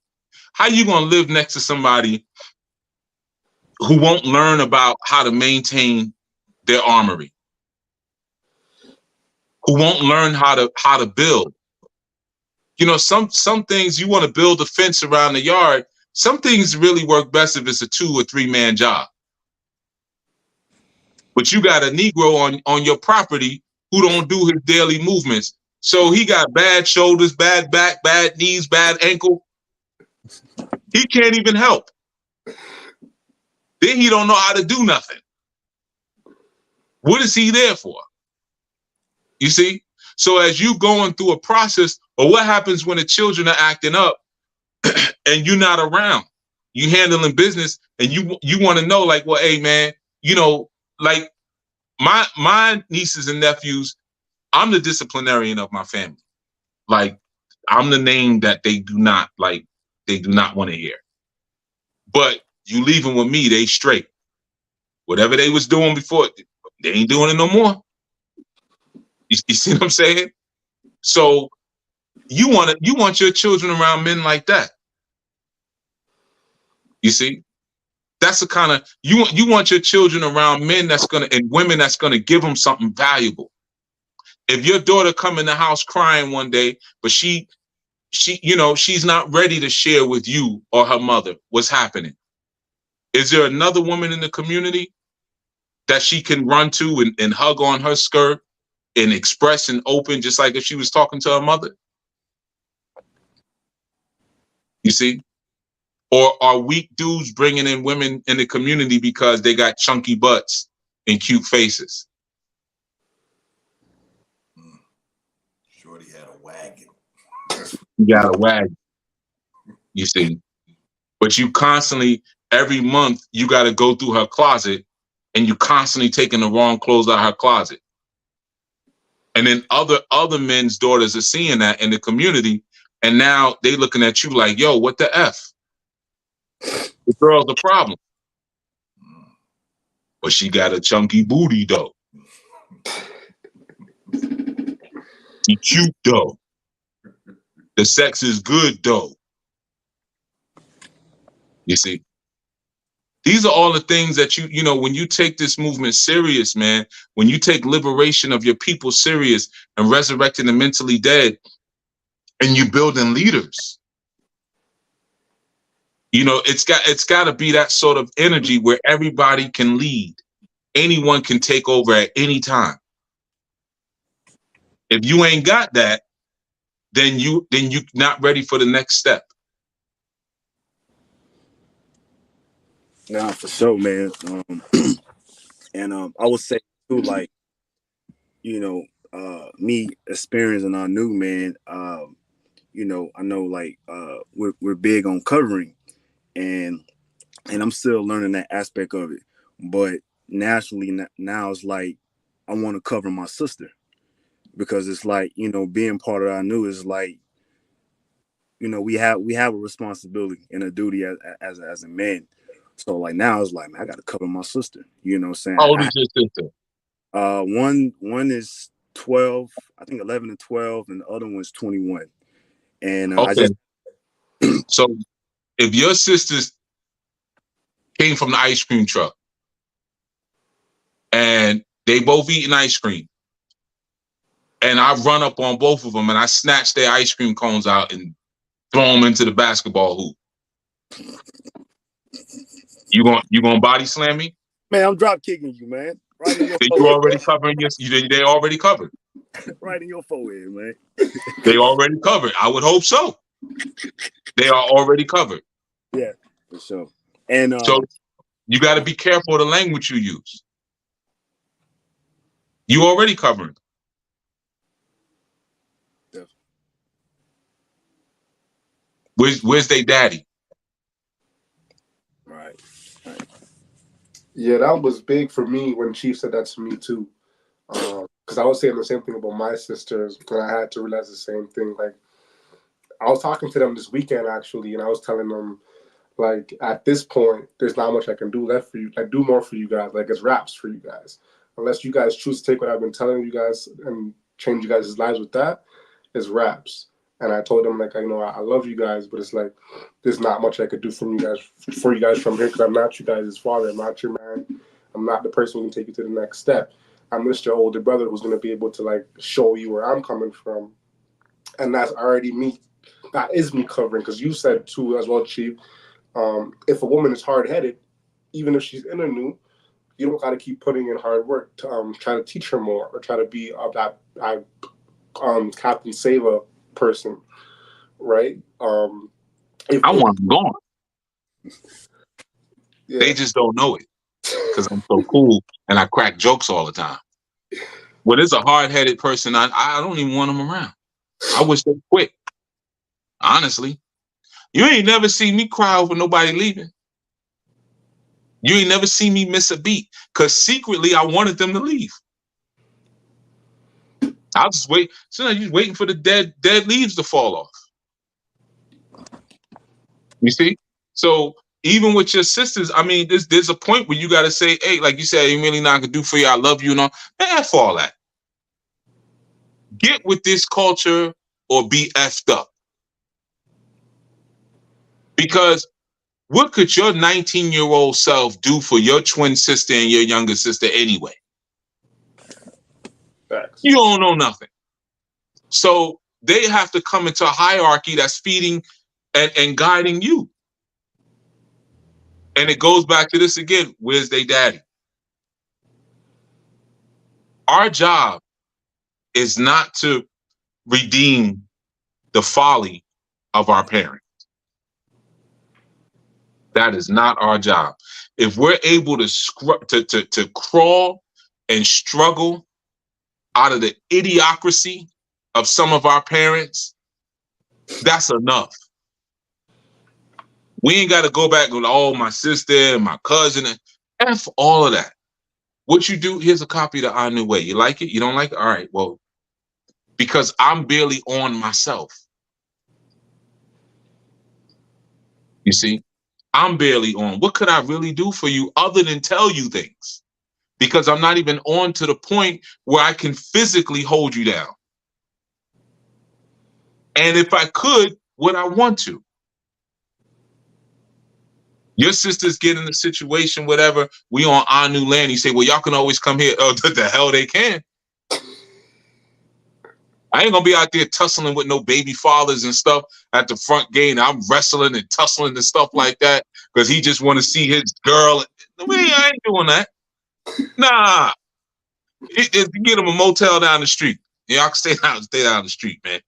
How you gonna live next to somebody who won't learn about how to maintain their armory? Who won't learn how to build? You know, some things you want to build a fence around the yard. Some things really work best if it's a 2 or 3 man job. But you got a Negro on your property who don't do his daily movements. So he got bad shoulders, bad back, bad knees, bad ankle. He can't even help. Then he don't know how to do nothing. What is he there for? You see? So as you going through a process, or what happens when the children are acting up and you're not around? You handling business and you want to know, like, well, hey man, you know, like my nieces and nephews, I'm the disciplinarian of my family. Like, I'm the name that they do not want to hear. But you leave them with me, they straight. Whatever they was doing before, they ain't doing it no more. You see what I'm saying? So you want your children around men like that. You see? That's the kind of, you want your children around men and women that's gonna give them something valuable. If your daughter come in the house crying one day, but she you know, she's not ready to share with you or her mother what's happening. Is there another woman in the community that she can run to and hug on her skirt and express and open, just like if she was talking to her mother? You see? Or are weak dudes bringing in women in the community because they got chunky butts and cute faces? Shorty had a wagon. You got a wagon. You see? But you constantly, every month, you got to go through her closet and you constantly taking the wrong clothes out of her closet. And then other men's daughters are seeing that in the community, and now they looking at you like, yo, what the F? The girl's the problem. But she got a chunky booty though. She cute though. The sex is good though. You see? These are all the things that you know, when you take this movement serious, man, when you take liberation of your people serious and resurrecting the mentally dead, and you building leaders, you know, it's got to be that sort of energy where everybody can lead. Anyone can take over at any time. If you ain't got that, then you not ready for the next step. Nah, for sure, man. And I would say too, like, you know, me experiencing our new man, you know, I know like we're big on covering, and I'm still learning that aspect of it. But naturally now it's like I want to cover my sister, because it's like, you know, being part of our new is like, you know, we have a responsibility and a duty as a man. So like now it's like, man, I got to cover my sister. You know what I'm saying? How old is your sister? One is 12, I think 11 and 12, and the other one's 21. And Okay. So if your sisters came from the ice cream truck and they both eating ice cream, and I run up on both of them and I snatch their ice cream cones out and throw them into the basketball hoop, you gonna body slam me? Man, I'm drop kicking you, man. Right in your You forehead. already covering they already covered. Right in your forehead, man. They already covered. I would hope so. They are already covered. Yeah, for sure. And so you got to be careful of the language you use. You already covering. Yeah. Where's their daddy? Right. Yeah, that was big for me when Chief said that to me too. Because I was saying the same thing about my sisters, and I had to realize the same thing. Like, I was talking to them this weekend actually, and I was telling them, like, at this point, there's not much I can do left for you. Like, do more for you guys. Like, it's wraps for you guys. Unless you guys choose to take what I've been telling you guys and change you guys' lives with that, it's wraps. And I told them, like, I love you guys, but it's like, there's not much I could do for you guys from here, because I'm not you guys' father. I'm not your man. I'm not the person who can take you to the next step. I'm just your older brother who's going to be able to, like, show you where I'm coming from. And that's already me. That is me covering, because you said too as well, Chief, if a woman is hard-headed, even if she's in a new, you don't got to keep putting in hard work to try to teach her more, or try to be that Captain Sava person, right? I want them gone. Yeah. They just don't know it because I'm so cool and I crack jokes all the time. When it's a hard-headed person, I don't even want them around. I wish they'd quit. Honestly, you ain't never see me cry over nobody leaving. You ain't never see me miss a beat, because secretly I wanted them to leave. I'll just wait. Sometimes you're waiting for the dead leaves to fall off. You see? So even with your sisters, I mean, there's a point where you got to say, hey, like you said, ain't really not gonna do for you. I love you and all. Man, F all that. Get with this culture or be effed up. Because what could your 19-year-old self do for your twin sister and your younger sister anyway? Facts. You don't know nothing. So they have to come into a hierarchy that's feeding and guiding you. And it goes back to this again. Where's their daddy? Our job is not to redeem the folly of our parents. That is not our job. If we're able to crawl and struggle out of the idiocracy of some of our parents, that's enough. We ain't got to go back with, oh, my sister and my cousin. And F all of that. What you do, here's a copy of the Anu Way. You like it? You don't like it? All right, well, because I'm barely on myself. You see? I'm barely on. What could I really do for you other than tell you things? Because I'm not even on to the point where I can physically hold you down. And if I could, would I want to? Your sisters get in a situation, whatever, we on Anu land. You say, well, y'all can always come here. Oh, the hell they can. I ain't gonna be out there tussling with no baby fathers and stuff at the front gate. And I'm wrestling and tussling and stuff like that because he just want to see his girl. I ain't doing that. Nah. Get him a motel down the street. Y'all can stay down the street, man.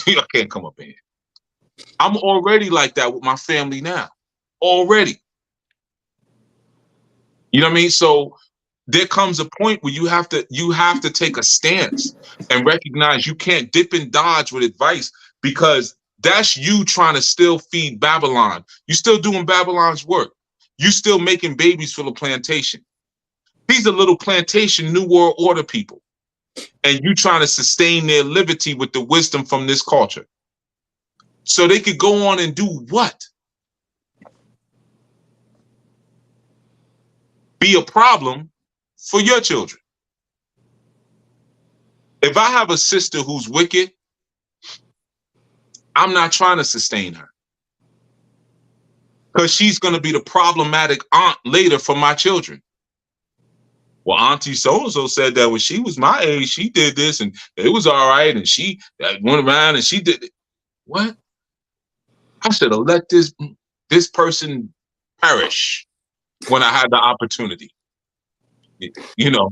Y'all can't come up in here. I'm already like that with my family now. Already. You know what I mean? So there comes a point where you have to take a stance and recognize you can't dip and dodge with advice, because that's you trying to still feed Babylon. You still doing Babylon's work. You still making babies for the plantation. These are little plantation New World Order people. And you trying to sustain their liberty with the wisdom from this culture. So they could go on and do what? Be a problem for your children. If I have a sister who's wicked, I'm not trying to sustain her, because she's going to be the problematic aunt later for my children. Well, Auntie so-and-so said that when she was my age, she did this and it was all right. And she went around and she did it. What? I should have let this person perish when I had the opportunity. You know.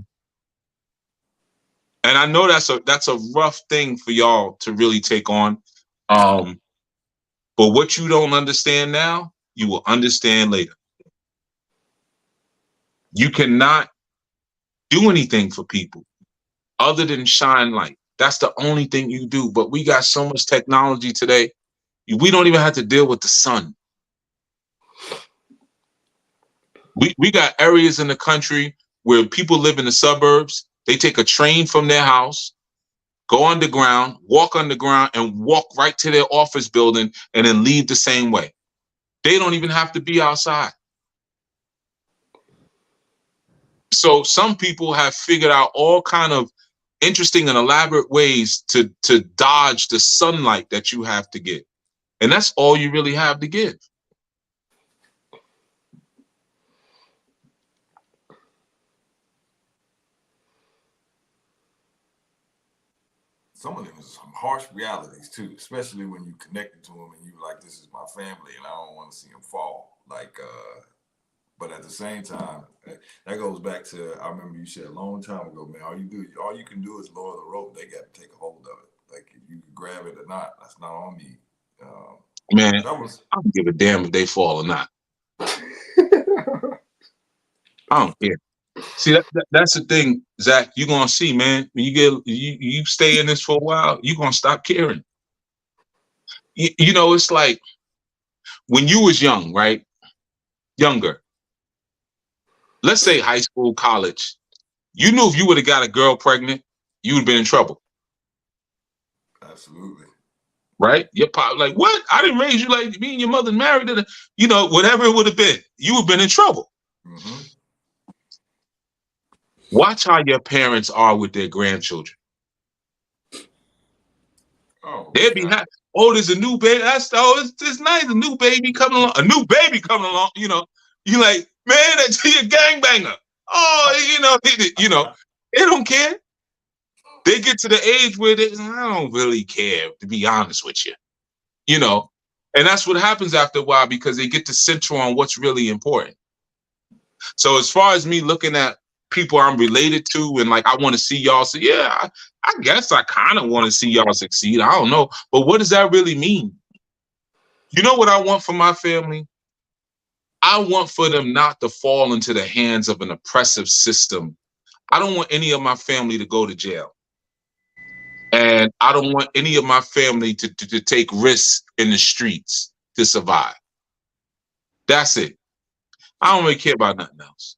And I know that's a rough thing for y'all to really take on. But what you don't understand now, you will understand later. You cannot do anything for people other than shine light. That's the only thing you do. But we got so much technology today. We don't even have to deal with the sun. We got areas in the country where people live in the suburbs. They take a train from their house, go underground, and walk right to their office building and then leave the same way. They don't even have to be outside. So some people have figured out all kind of interesting and elaborate ways to dodge the sunlight that you have to give. And that's all you really have to give. Some of them is some harsh realities too, especially when you connected to them and you like, this is my family and I don't want to see them fall. But at the same time, that goes back to, I remember you said a long time ago, man, all you can do is lower the rope. They got to take a hold of it. Like, if you can grab it or not, that's not on me. Man, I don't give a damn if they fall or not. I don't care. See, that's the thing, Zach. You're gonna see, man. When you stay in this for a while, you're gonna stop caring. You know, it's like when you was young, right? Younger. Let's say high school, college. You knew if you would have got a girl pregnant, you would have been in trouble. Absolutely. Right? Your pop, like, what? I didn't raise you like me and your mother married. You know, whatever it would have been, you would have been in trouble. Mm-hmm. Watch how your parents are with their grandchildren. Oh, they'd be happy. Oh, there's a new baby. It's nice. A new baby coming along. A new baby coming along. You know, you like, man, that's your gangbanger. Oh, you know, they don't care. They get to the age where I don't really care, to be honest with you. You know, and that's what happens after a while, because they get to center on what's really important. So as far as me looking at people I'm related to and like, I want to see y'all, so yeah, I guess I kind of want to see y'all succeed. I don't know. But what does that really mean? You know what I want for my family? I want for them not to fall into the hands of an oppressive system. I don't want any of my family to go to jail. And I don't want any of my family to take risks in the streets to survive. That's it. I don't really care about nothing else.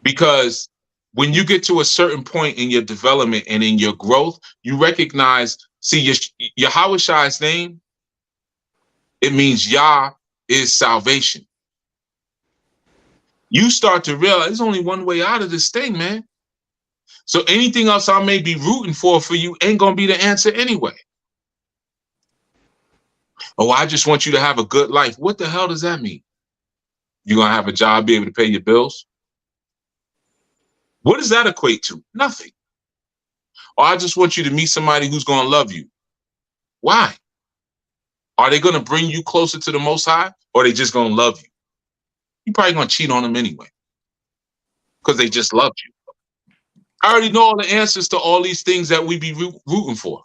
Because when you get to a certain point in your development and in your growth, you recognize, see, Yahweh Shai's name, it means Yah is salvation. You start to realize there's only one way out of this thing, man. So anything else I may be rooting for you ain't going to be the answer anyway. Oh, I just want you to have a good life. What the hell does that mean? You're going to have a job, be able to pay your bills? What does that equate to? Nothing. Or I just want you to meet somebody who's going to love you. Why? Are they going to bring you closer to the Most High, or are they just going to love you? You're probably going to cheat on them anyway because they just loved you. I already know all the answers to all these things that we be rooting for.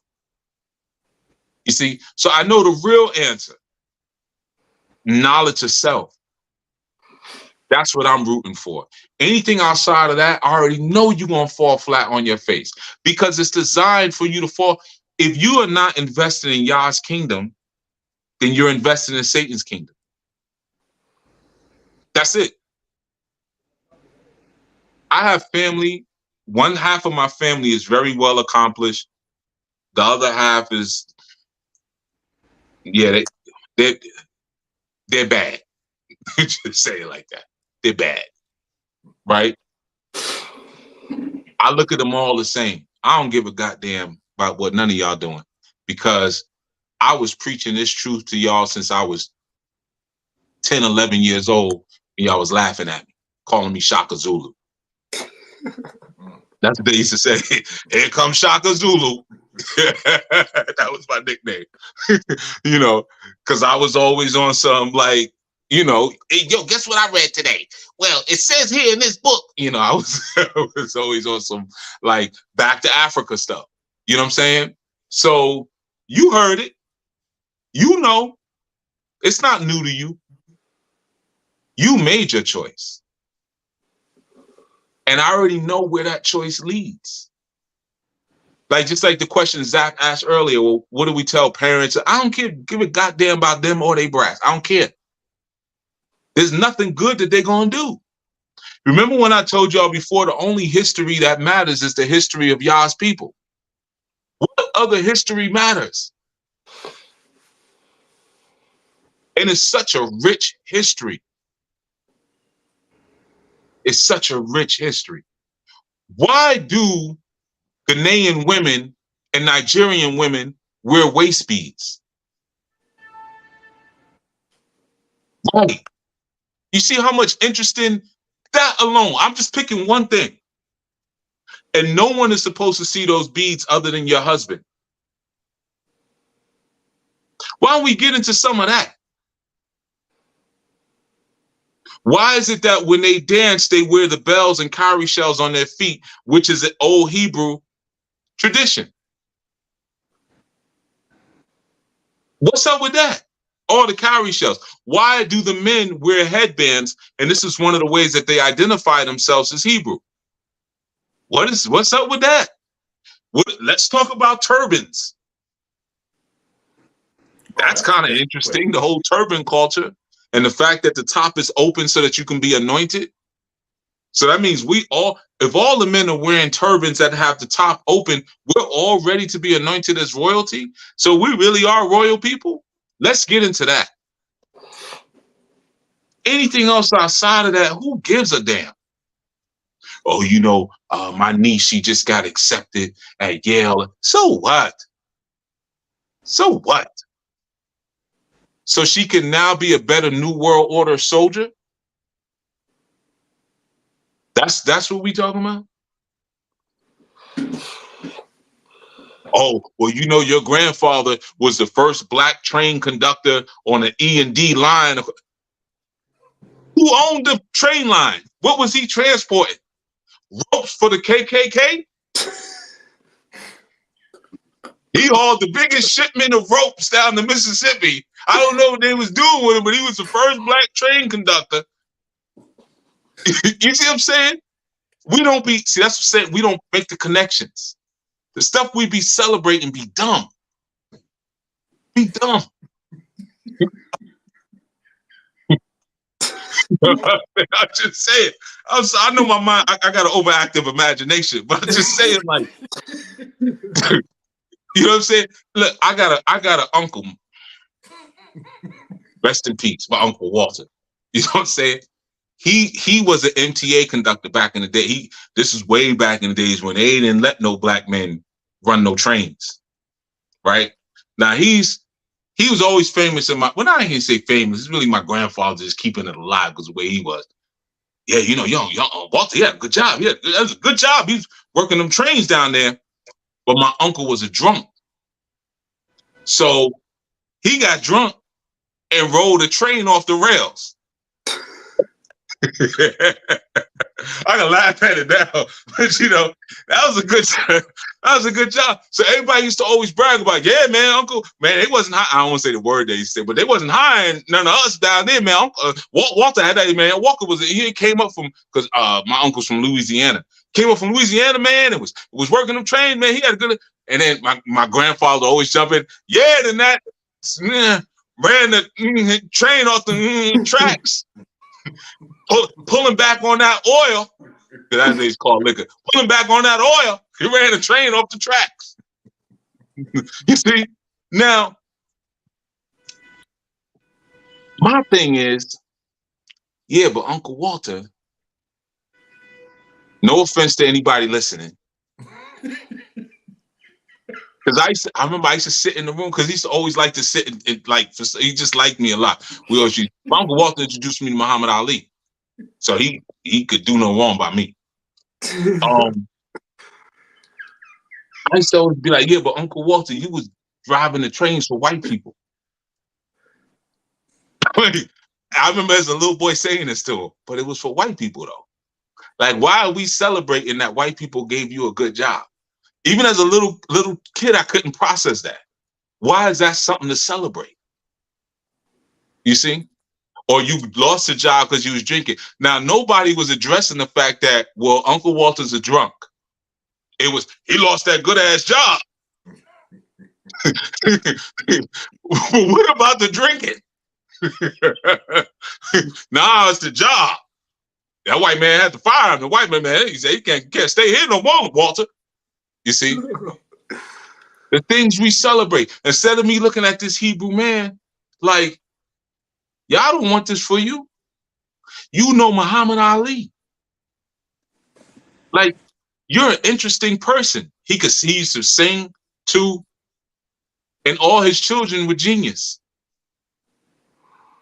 You see? So I know the real answer. Knowledge of self. That's what I'm rooting for. Anything outside of that, I already know you're going to fall flat on your face because it's designed for you to fall. If you are not invested in Yah's kingdom, then you're invested in Satan's kingdom. That's it. I have family. One half of my family is very well accomplished. The other half is, yeah, they're bad. Just say it like that. They're bad, right? I look at them all the same. I don't give a goddamn about what none of y'all doing because I was preaching this truth to y'all since I was 10, 11 years old, and y'all was laughing at me, calling me Shaka Zulu. That's what they used to say. Here comes Shaka Zulu. That was my nickname. You know, because I was always on some like, you know, hey, yo, guess what I read today? Well, it says here in this book, you know, I was always on some like back to Africa stuff. You know what I'm saying? So you heard it. You know, it's not new to you. You made your choice. And I already know where that choice leads. Like, just like the question Zach asked earlier, well, what do we tell parents? I don't care, give a goddamn about them or they brats. I don't care. There's nothing good that they're going to do. Remember when I told y'all before, the only history that matters is the history of Yah's people. What other history matters? And it's such a rich history. It's such a rich history. Why do Ghanaian women and Nigerian women wear waist beads? Right. You see how much interesting that alone. I'm just picking one thing. And no one is supposed to see those beads other than your husband. Why don't we get into some of that? Why is it that when they dance, they wear the bells and cowrie shells on their feet, which is an old Hebrew tradition? What's up with that? All the cowrie shells. Why do the men wear headbands? And this is one of the ways that they identify themselves as Hebrew. What's up with that? Let's talk about turbans. That's kind of interesting, the whole turban culture. And the fact that the top is open so that you can be anointed. So that means if all the men are wearing turbans that have the top open, we're all ready to be anointed as royalty. So we really are royal people. Let's get into that. Anything else outside of that, who gives a damn? Oh, you know, my niece, she just got accepted at Yale. So what? So what? So she can now be a better New World Order soldier? That's what we talking about? Oh, well, you know, your grandfather was the first black train conductor on the E&D line. Who owned the train line? What was he transporting? Ropes for the KKK? He hauled the biggest shipment of ropes down the Mississippi. I don't know what they was doing with him, but he was the first black train conductor. You see what I'm saying? That's what I'm saying. We don't make the connections. The stuff we be celebrating be dumb. Be dumb. I'm just saying. I know my mind, I got an overactive imagination, but I'm just saying, like, you know what I'm saying? Look, I got an uncle. Rest in peace, my Uncle Walter. You know what I'm saying? He was an MTA conductor back in the day. This is way back in the days when they didn't let no black men run no trains. Right? Now he's he was always famous in my, well, I ain't gonna say famous, it's really my grandfather just keeping it alive because the way he was. Yeah, you know, young Walter, yeah, good job. Yeah, that was a good job. He's working them trains down there. But my uncle was a drunk. So he got drunk and rolled a train off the rails. I can laugh at it now, but you know, that was a good job. So everybody used to always brag about, yeah, man, Uncle, man, they wasn't high. I don't want to say the word they said, but they wasn't hiring none of us down there, man. Walter had that, man. Walker he came up from, because my uncle's from Louisiana. Came up from Louisiana, man, and was working them trains, man. He had a good, and then my grandfather always jump in, yeah, then that ran the train off the tracks. Pulling back on that oil, that thing's called liquor. Pulling back on that oil, he ran a train off the tracks. You see? Now, my thing is, yeah, but Uncle Walter, no offense to anybody listening, because I remember I used to sit in the room because he used to always like to sit and like, he just liked me a lot. My Uncle Walter introduced me to Muhammad Ali. So he could do no wrong by me. I used to always be like, yeah, but Uncle Walter, you was driving the trains for white people. I remember as a little boy saying this to him, but it was for white people though. Like, why are we celebrating that white people gave you a good job? Even as a little kid, I couldn't process that. Why is that something to celebrate? You see? Or you lost a job because you was drinking. Now, nobody was addressing the fact that, well, Uncle Walter's a drunk. It was, he lost that good-ass job. What about the drinking? Nah, it's the job. That white man had to fire him. The white man, he said, he can't stay here no more, Walter. You see? The things we celebrate. Instead of me looking at this Hebrew man, like, y'all don't want this for you. You know Muhammad Ali. Like, you're an interesting person. He used to sing too. And all his children were genius.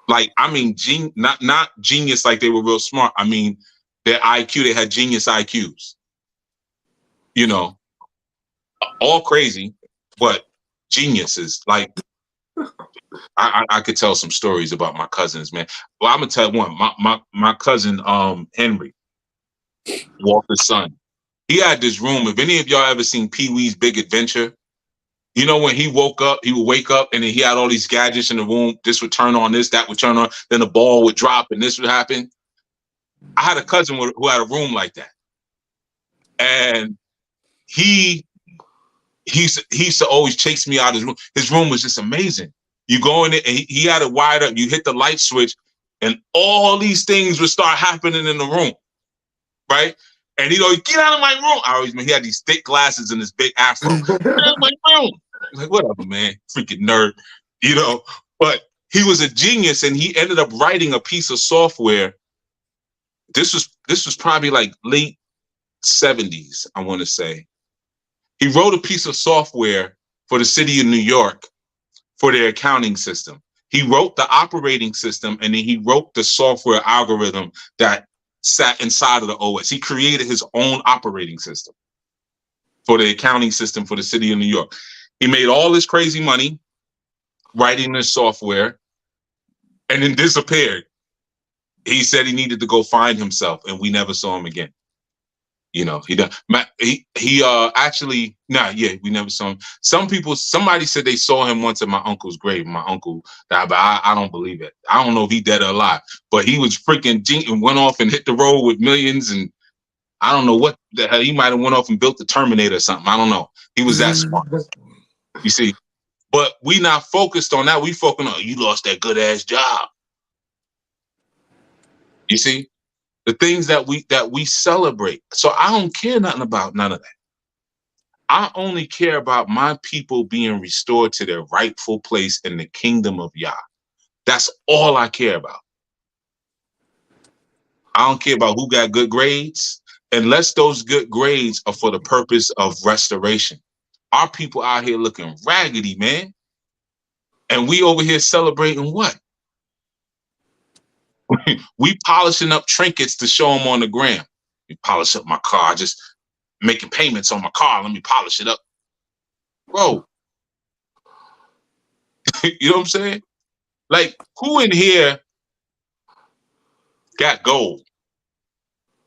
Like, I mean, not genius like they were real smart. I mean, their IQ, they had genius IQs. You know, all crazy, but geniuses. Like, I could tell some stories about my cousins, man. Well, I'm gonna tell one. My cousin Henry, Walter's son. He had this room. If any of y'all ever seen Pee-wee's Big Adventure, you know when he woke up, he would wake up and then he had all these gadgets in the room. This would turn on, this, that would turn on. Then the ball would drop and this would happen. I had a cousin who had a room like that, and he used to always chase me out of his room. His room was just amazing. You go in there and he had it wired up. You hit the light switch and all these things would start happening in the room, right? And he'd always, get out of my room. He had these thick glasses and this big afro. Get out of my room. Like, whatever, man. Freaking nerd, you know? But he was a genius and he ended up writing a piece of software. This was probably like late 70s, I want to say. He wrote a piece of software for the city of New York for their accounting system. He wrote the operating system and then he wrote the software algorithm that sat inside of the OS. He created his own operating system for the accounting system for the city of New York. He made all this crazy money writing this software and then disappeared. He said he needed to go find himself and we never saw him again. You know, we never saw him. Somebody said they saw him once at my uncle's grave. My uncle died, but I don't believe it. I don't know if he dead or alive, but he was freaking and went off and hit the road with millions. And I don't know what the hell, he might have went off and built the Terminator or something. I don't know. He was that smart. You see, but we not focused on that. We focused on, you lost that good ass job. You see? The things that we celebrate. So I don't care nothing about none of that. I only care about my people being restored to their rightful place in the kingdom of Yah. That's all I care about. I don't care about who got good grades, unless those good grades are for the purpose of restoration. Our people out here looking raggedy, man. And we over here celebrating what? We polishing up trinkets to show them on the gram. We polish up my car, just making payments on my car. Let me polish it up. Bro, you know what I'm saying? Like, who in here got gold?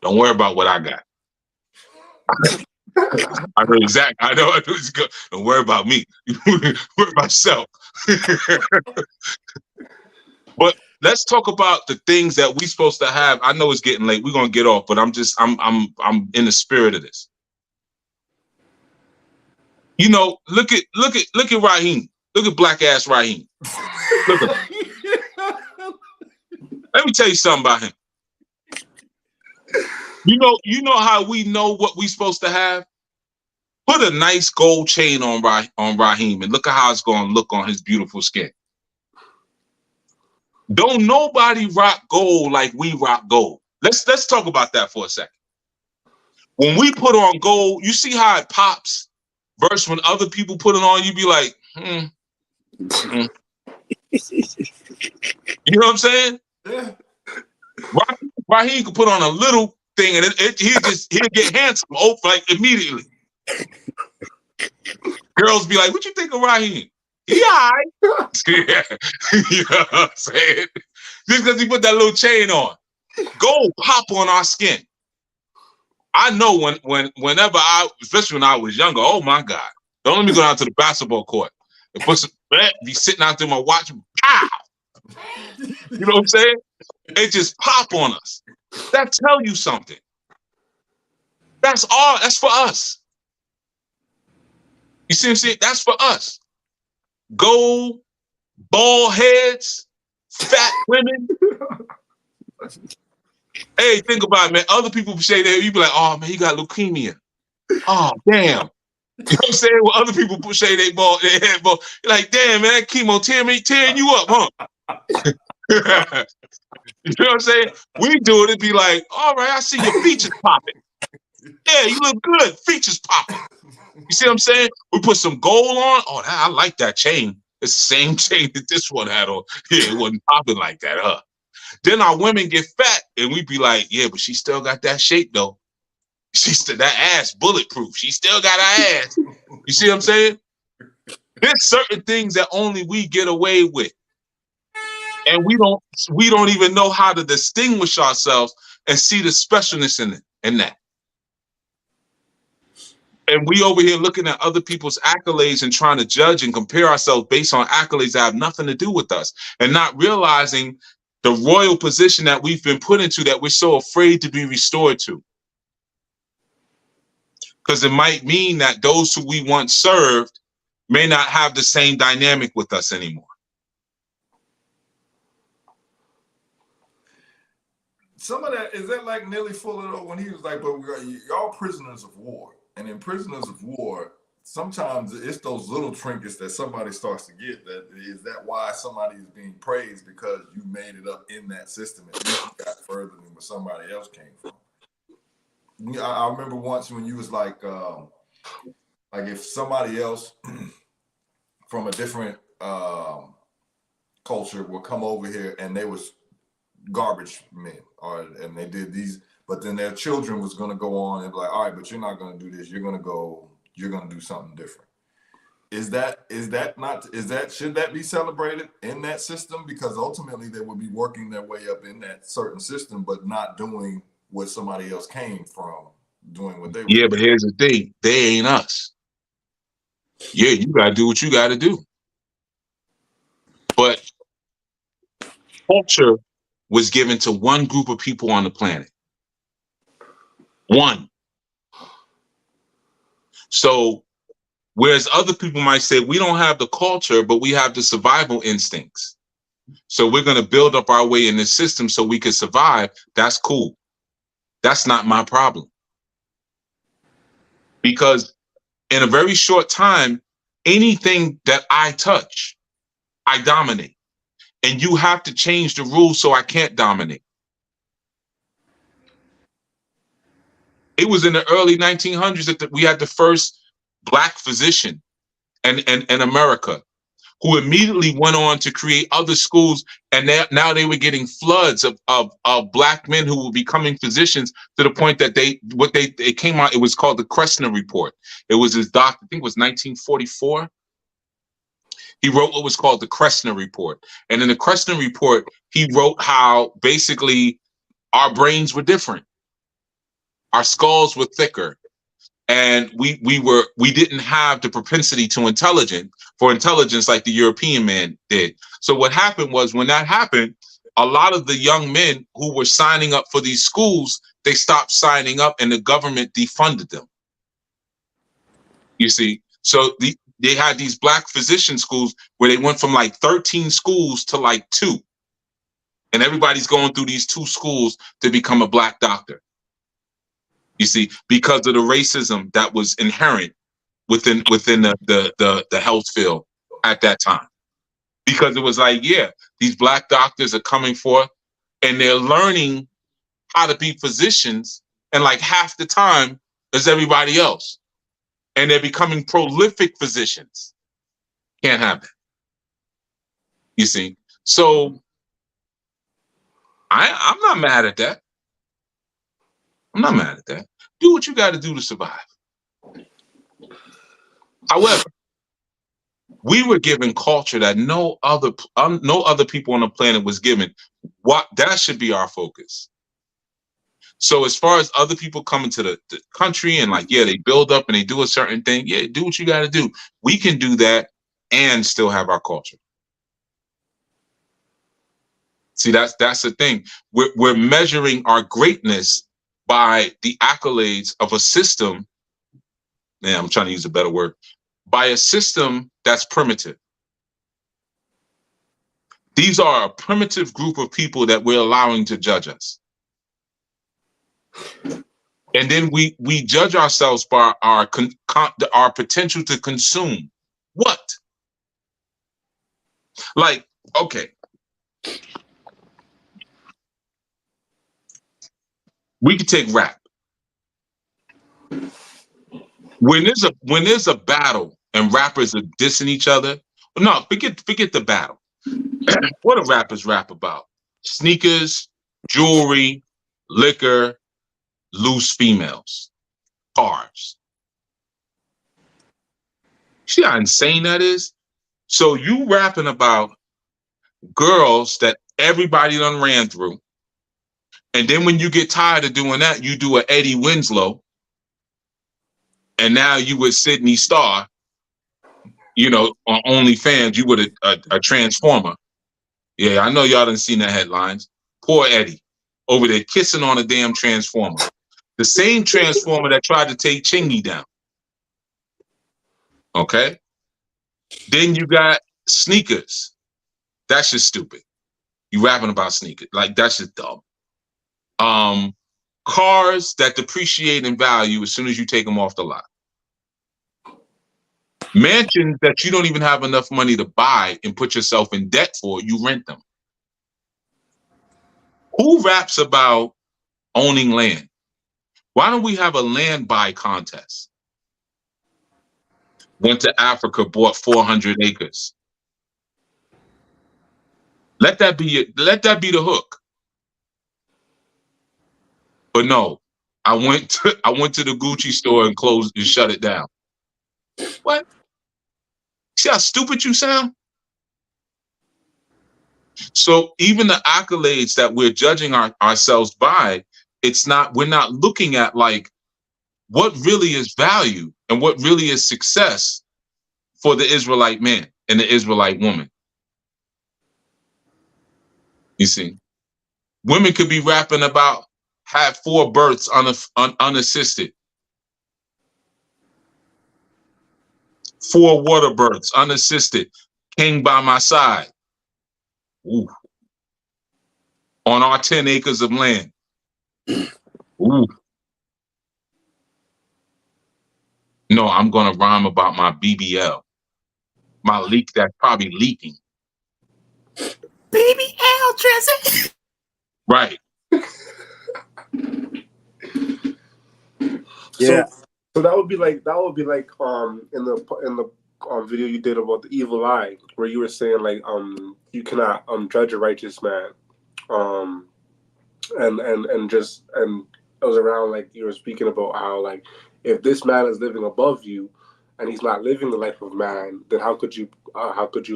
Don't worry about what I got. I know exactly. I know it's good. Don't worry about me. Worry about yourself. But let's talk about the things that we supposed to have. I know it's getting late. We're gonna get off, but I'm in the spirit of this. You know, look at Raheem. Look at black ass Raheem. Look at him. Let me tell you something about him. You know how we know what we supposed to have? Put a nice gold chain on Raheem and look at how it's gonna look on his beautiful skin. Don't nobody rock gold like we rock gold. Let's talk about that for a second. When we put on gold, you see how it pops versus when other people put it on, you be like, You know what I'm saying? Yeah. Raheem could put on a little thing and he'll get handsome like immediately. Girls be like, what you think of Raheem? He all right. Yeah. You know what I'm saying? Just because he put that little chain on. Gold pop on our skin. I know whenever especially when I was younger, oh my God. Don't let me go down to the basketball court and be sitting out there my watch, pow! You know what I'm saying? It just pop on us. That tell you something. That's for us. You see what I'm saying? That's for us. Gold, bald heads, fat women. Hey, think about it, man. Other people say that, you be like, oh man, he got leukemia. Oh, damn. You know what I'm saying? Well, other people say they head bald. You're like, damn, man, that chemo tearing you up, huh? You know what I'm saying? We do it, be like, all right, I see your features popping. Yeah, you look good. Features popping. You see what I'm saying? We put some gold on. Oh, I like that chain. It's the same chain that this one had on. Yeah, it wasn't popping like that, huh? Then our women get fat, and we be like, yeah, but she still got that shape, though. That ass bulletproof. She still got her ass. You see what I'm saying? There's certain things that only we get away with. And we don't even know how to distinguish ourselves and see the specialness in that. And we over here looking at other people's accolades and trying to judge and compare ourselves based on accolades that have nothing to do with us, and not realizing the royal position that we've been put into that we're so afraid to be restored to. Because it might mean that those who we once served may not have the same dynamic with us anymore. Some of that, is that like Nelly Fuller when he was like, but y'all prisoners of war. And in prisoners of war, sometimes it's those little trinkets that somebody starts to get. That why somebody is being praised, because you made it up in that system and you got further than where somebody else came from. I remember once when you was like if somebody else from a different culture would come over here and they was garbage men, and they did these. But then their children was going to go on and be like, all right, but you're not going to do this. You're going to do something different. Should that be celebrated in that system? Because ultimately they would be working their way up in that certain system, but not doing what somebody else came from, doing what they were doing. But here's the thing. They ain't us. Yeah, you got to do what you got to do. But culture was given to one group of people on the planet. One. So, whereas other people might say, we don't have the culture, but we have the survival instincts. So we're going to build up our way in this system so we can survive. That's cool. That's not my problem. Because in a very short time, anything that I touch, I dominate. And you have to change the rules so I can't dominate. It was in the early 1900s that we had the first Black physician in America who immediately went on to create other schools, and now they were getting floods of black men who were becoming physicians, to the point that they came out. It was called the Kressner Report. It was his doctor, I think it was 1944. He wrote what was called the Kressner Report, and in the Kressner Report, he wrote how basically our brains were different, our skulls were thicker, and we didn't have the propensity to intelligence like the European man did. So what happened was, when that happened, a lot of the young men who were signing up for these schools, they stopped signing up, and the government defunded them. You see, so they had these black physician schools where they went from like 13 schools to like 2, and everybody's going through these 2 schools to become a black doctor. You see, because of the racism that was inherent within the health field at that time. Because it was like, yeah, these black doctors are coming forth and they're learning how to be physicians in like half the time as everybody else. And they're becoming prolific physicians. Can't have that. You see? So I'm not mad at that. I'm not mad at that. Do what you got to do to survive. However, we were given culture that no other people on the planet was given. That should be our focus. So as far as other people coming to the country and like, yeah, they build up and they do a certain thing. Yeah, do what you got to do. We can do that and still have our culture. See, that's the thing. We're measuring our greatness by the accolades of a system. Yeah, I'm trying to use a better word. By a system that's primitive. These are a primitive group of people that we're allowing to judge us. And then we judge ourselves by our potential to consume. What? Like, okay. We could take rap. When there's a battle and rappers are dissing each other, no, forget the battle. What do rappers rap about? Sneakers, jewelry, liquor, loose females, cars. See how insane that is? So you rapping about girls that everybody done ran through. And then when you get tired of doing that, you do an Eddie Winslow. And now you with Sydney Starr, on OnlyFans, you with a Transformer. Yeah, I know y'all done seen the headlines. Poor Eddie over there kissing on a damn Transformer. The same Transformer that tried to take Chingy down. Okay? Then you got sneakers. That's just stupid. You rapping about sneakers. Like, that's just dumb. Cars that depreciate in value as soon as you take them off the lot. Mansions that you don't even have enough money to buy and put yourself in debt for, you rent them. Who raps about owning land? Why don't we have a land buy contest? Went to Africa, bought 400 acres. Let that be the hook. But no, I went to the Gucci store and closed and shut it down. What? See how stupid you sound? So even the accolades that we're judging ourselves by, we're not looking at like what really is value and what really is success for the Israelite man and the Israelite woman. You see, women could be rapping about had 4 births unassisted. 4 water births unassisted. King by my side. Ooh. On our 10 acres of land. Ooh. No, I'm going to rhyme about my BBL. My leak that's probably leaking. BBL, Tracy. Right. Yeah. So that would be like in the video you did about the evil eye, where you were saying like you cannot judge a righteous man, and it was around like you were speaking about how like if this man is living above you and he's not living the life of man, then how could you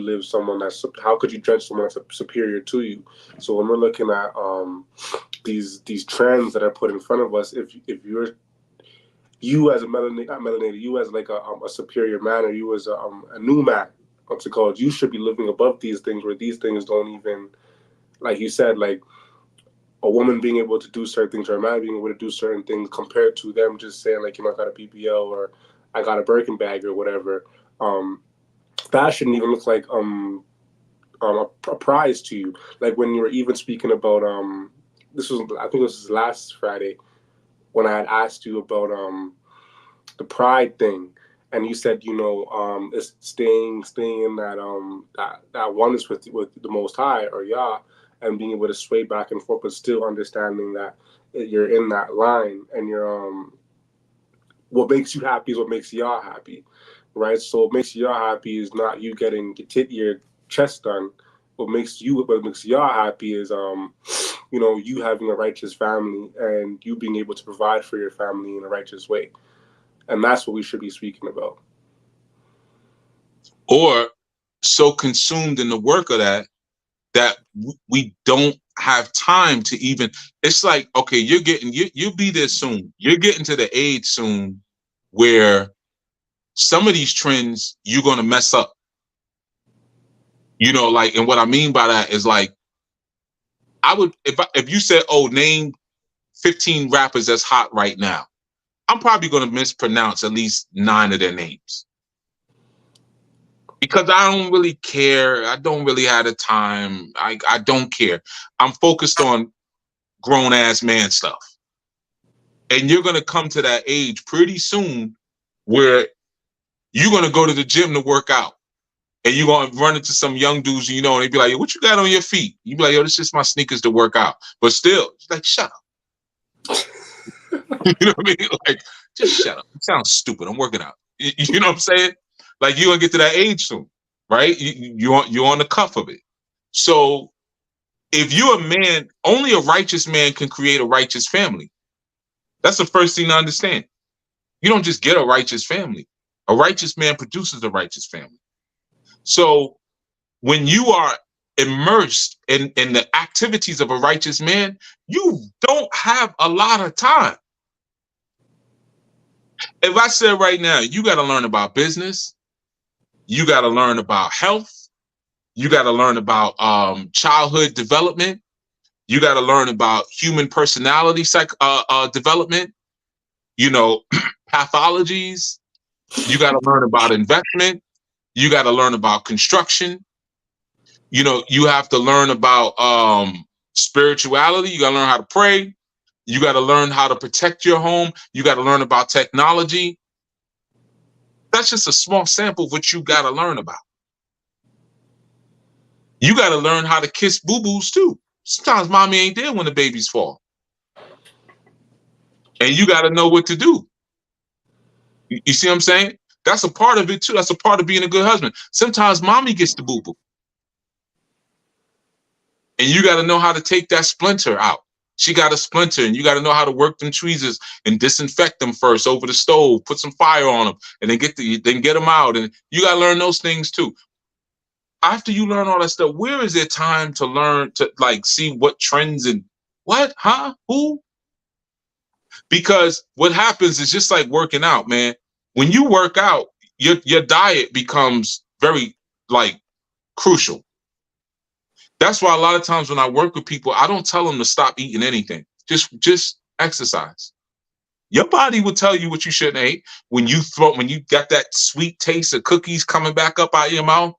live someone how could you judge someone that's superior to you? So when we're looking at these trends that are put in front of us, if you as a melanated, you as like a superior man, or you as a new man, what's it called? You should be living above these things, where these things don't even, like you said, like a woman being able to do certain things or a man being able to do certain things compared to them just saying like, I got a BBL or I got a Birkin bag or whatever. That shouldn't even look like a prize to you. Like when you were even speaking about I think this was last Friday when I had asked you about the pride thing, and you said it's staying in that oneness with the Most High or Yah, and being able to sway back and forth, but still understanding that you're in that line, and you're what makes you happy is what makes Yah happy, right? So what makes Yah happy is not you getting your chest done. What makes Yah happy is you having a righteous family and you being able to provide for your family in a righteous way. And that's what we should be speaking about. Or so consumed in the work of that we don't have time to even, it's like, okay, you'll be there soon. You're getting to the age soon where some of these trends you're going to mess up. Like, and what I mean by that is like, if you said, name 15 rappers that's hot right now, I'm probably going to mispronounce at least 9 of their names. Because I don't really care. I don't really have the time. I don't care. I'm focused on grown ass man stuff. And you're going to come to that age pretty soon where you're going to go to the gym to work out. And you're going to run into some young dudes, and they be like, yo, what you got on your feet? You be like, yo, this is my sneakers to work out. But still, it's like, shut up. You know what I mean? Like, just shut up. It sounds stupid. I'm working out. You know what I'm saying? Like, you're going to get to that age soon, right? You're on the cuff of it. So if you're a man, only a righteous man can create a righteous family. That's the first thing to understand. You don't just get a righteous family. A righteous man produces a righteous family. So when you are immersed in the activities of a righteous man, you don't have a lot of time. If I said right now, you got to learn about business, you got to learn about health, you got to learn about childhood development, you got to learn about human personality development, pathologies, you got to learn about investment, you got to learn about construction, you have to learn about spirituality, you got to learn how to pray, you got to learn how to protect your home, you got to learn about technology. That's just a small sample of what you got to learn about. You got to learn how to kiss boo-boos too. Sometimes mommy ain't there when the babies fall. And you got to know what to do. You see what I'm saying? That's a part of it too. That's a part of being a good husband. Sometimes mommy gets the boo-boo. And you got to know how to take that splinter out. She got a splinter, and you got to know how to work them tweezers and disinfect them first over the stove, put some fire on them, and then get them out. And you got to learn those things too. After you learn all that stuff, where is there time to learn to like see what trends and what, who? Because what happens is just like working out, man. When you work out, your diet becomes very like crucial. That's why a lot of times when I work with people, I don't tell them to stop eating anything. Just exercise. Your body will tell you what you shouldn't eat. When you got that sweet taste of cookies coming back up out of your mouth,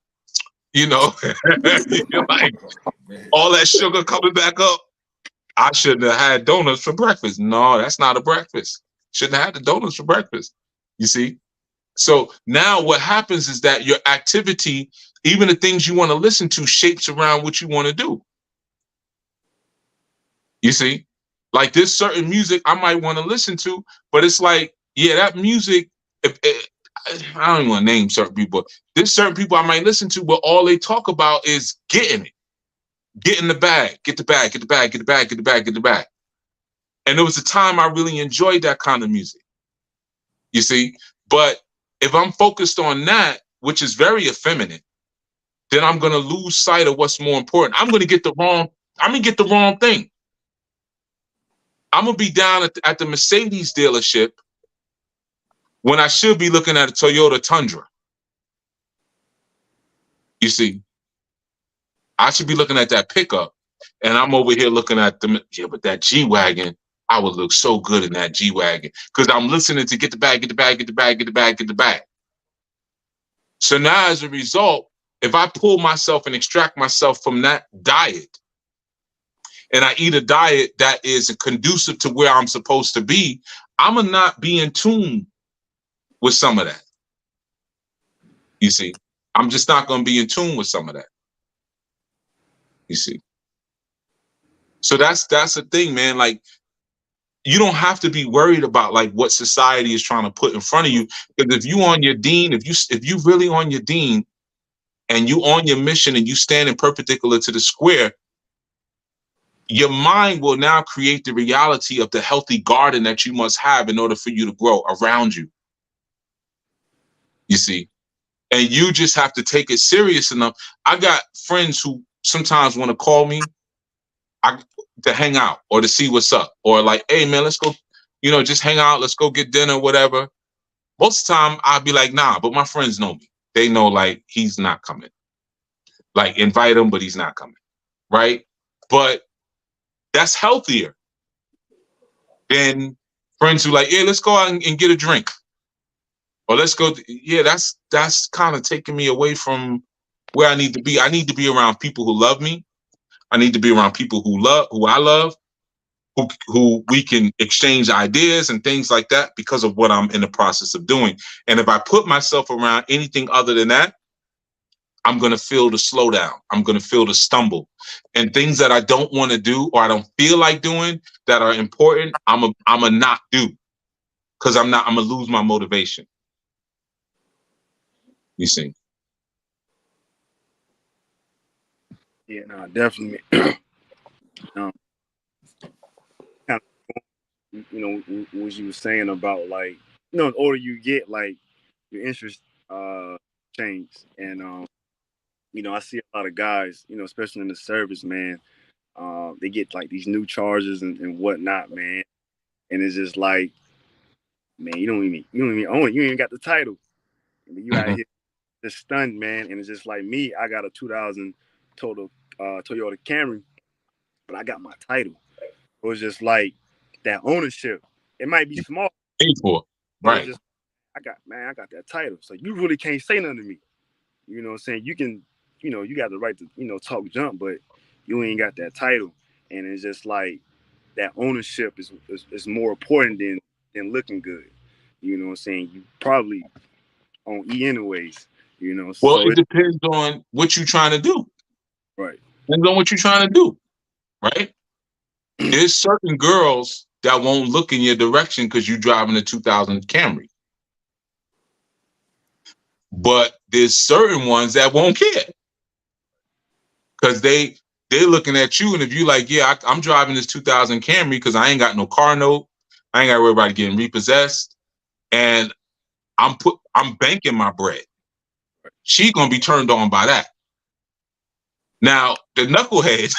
you're like all that sugar coming back up. I shouldn't have had donuts for breakfast. No, that's not a breakfast. Shouldn't have had the donuts for breakfast. You see? So now what happens is that your activity, even the things you want to listen to, shapes around what you want to do. You see? Like there's certain music I might want to listen to, but it's like, yeah, that music, I don't even want to name certain people. There's certain people I might listen to, but all they talk about is getting it. Get in the bag, get the bag, get the bag, get the bag, get the bag, get the bag. And there was a time I really enjoyed that kind of music. You see? But if I'm focused on that, which is very effeminate, then I'm gonna lose sight of what's more important. I'm gonna get the wrong thing. I'm gonna be down at the Mercedes dealership when I should be looking at a Toyota Tundra. You see, I should be looking at that pickup, and I'm over here looking at but that G-Wagon, I would look so good in that G-Wagon because I'm listening to get the bag, get the bag, get the bag, get the bag, get the bag. So now as a result, if I pull myself and extract myself from that diet, and I eat a diet that is conducive to where I'm supposed to be, I'm gonna not be in tune with some of that. You see, I'm just not gonna be in tune with some of that. You see. So that's the thing, man. Like, you don't have to be worried about like what society is trying to put in front of you. Because if you on your dean, if you really on your dean and you on your mission and you standing perpendicular to the square, your mind will now create the reality of the healthy garden that you must have in order for you to grow around you. You see? And you just have to take it serious enough. I got friends who sometimes want to call me to hang out or to see what's up, or like, hey man, let's go, just hang out, let's go get dinner, whatever. Most of the time I'll be like, nah, but my friends know me. They know like he's not coming. Like, invite him, but he's not coming. Right? But that's healthier than friends who like, yeah, let's go out and get a drink. Or let's go. Yeah, that's kind of taking me away from where I need to be. I need to be around people who love me. I need to be around people who I love, who we can exchange ideas and things like that because of what I'm in the process of doing. And if I put myself around anything other than that, I'm going to feel the slowdown. I'm going to feel the stumble. And things that I don't want to do or I don't feel like doing that are important, I'm a not do because I'm going to lose my motivation. You see? Yeah, no, definitely. Kind of, what you were saying about like, the older you get, like your interest change, and I see a lot of guys, especially in the service, man. They get like these new charges and whatnot, man, and it's just like, man, you don't even own it. You ain't even got the title. I mean, you out here just stunned, man, and it's just like me. I got a 2000 total Toyota Camry, but I got my title. It was just like that ownership. It might be small, right? Just, I got that title, so you really can't say nothing to me. You know what I'm saying? You can, you got the right to, talk junk, but you ain't got that title, and it's just like that ownership is more important than looking good. You know what I'm saying? You probably on E anyways. Well, so it depends on what you're trying to do. Right. Depends on what you're trying to do. Right. There's certain girls that won't look in your direction because you're driving a 2000 Camry. But there's certain ones that won't care because they're looking at you, and if you like, yeah, I'm driving this 2000 Camry because I ain't got no car note, I ain't got to worry about getting repossessed, and I'm banking my bread. She's gonna be turned on by that. Now the knucklehead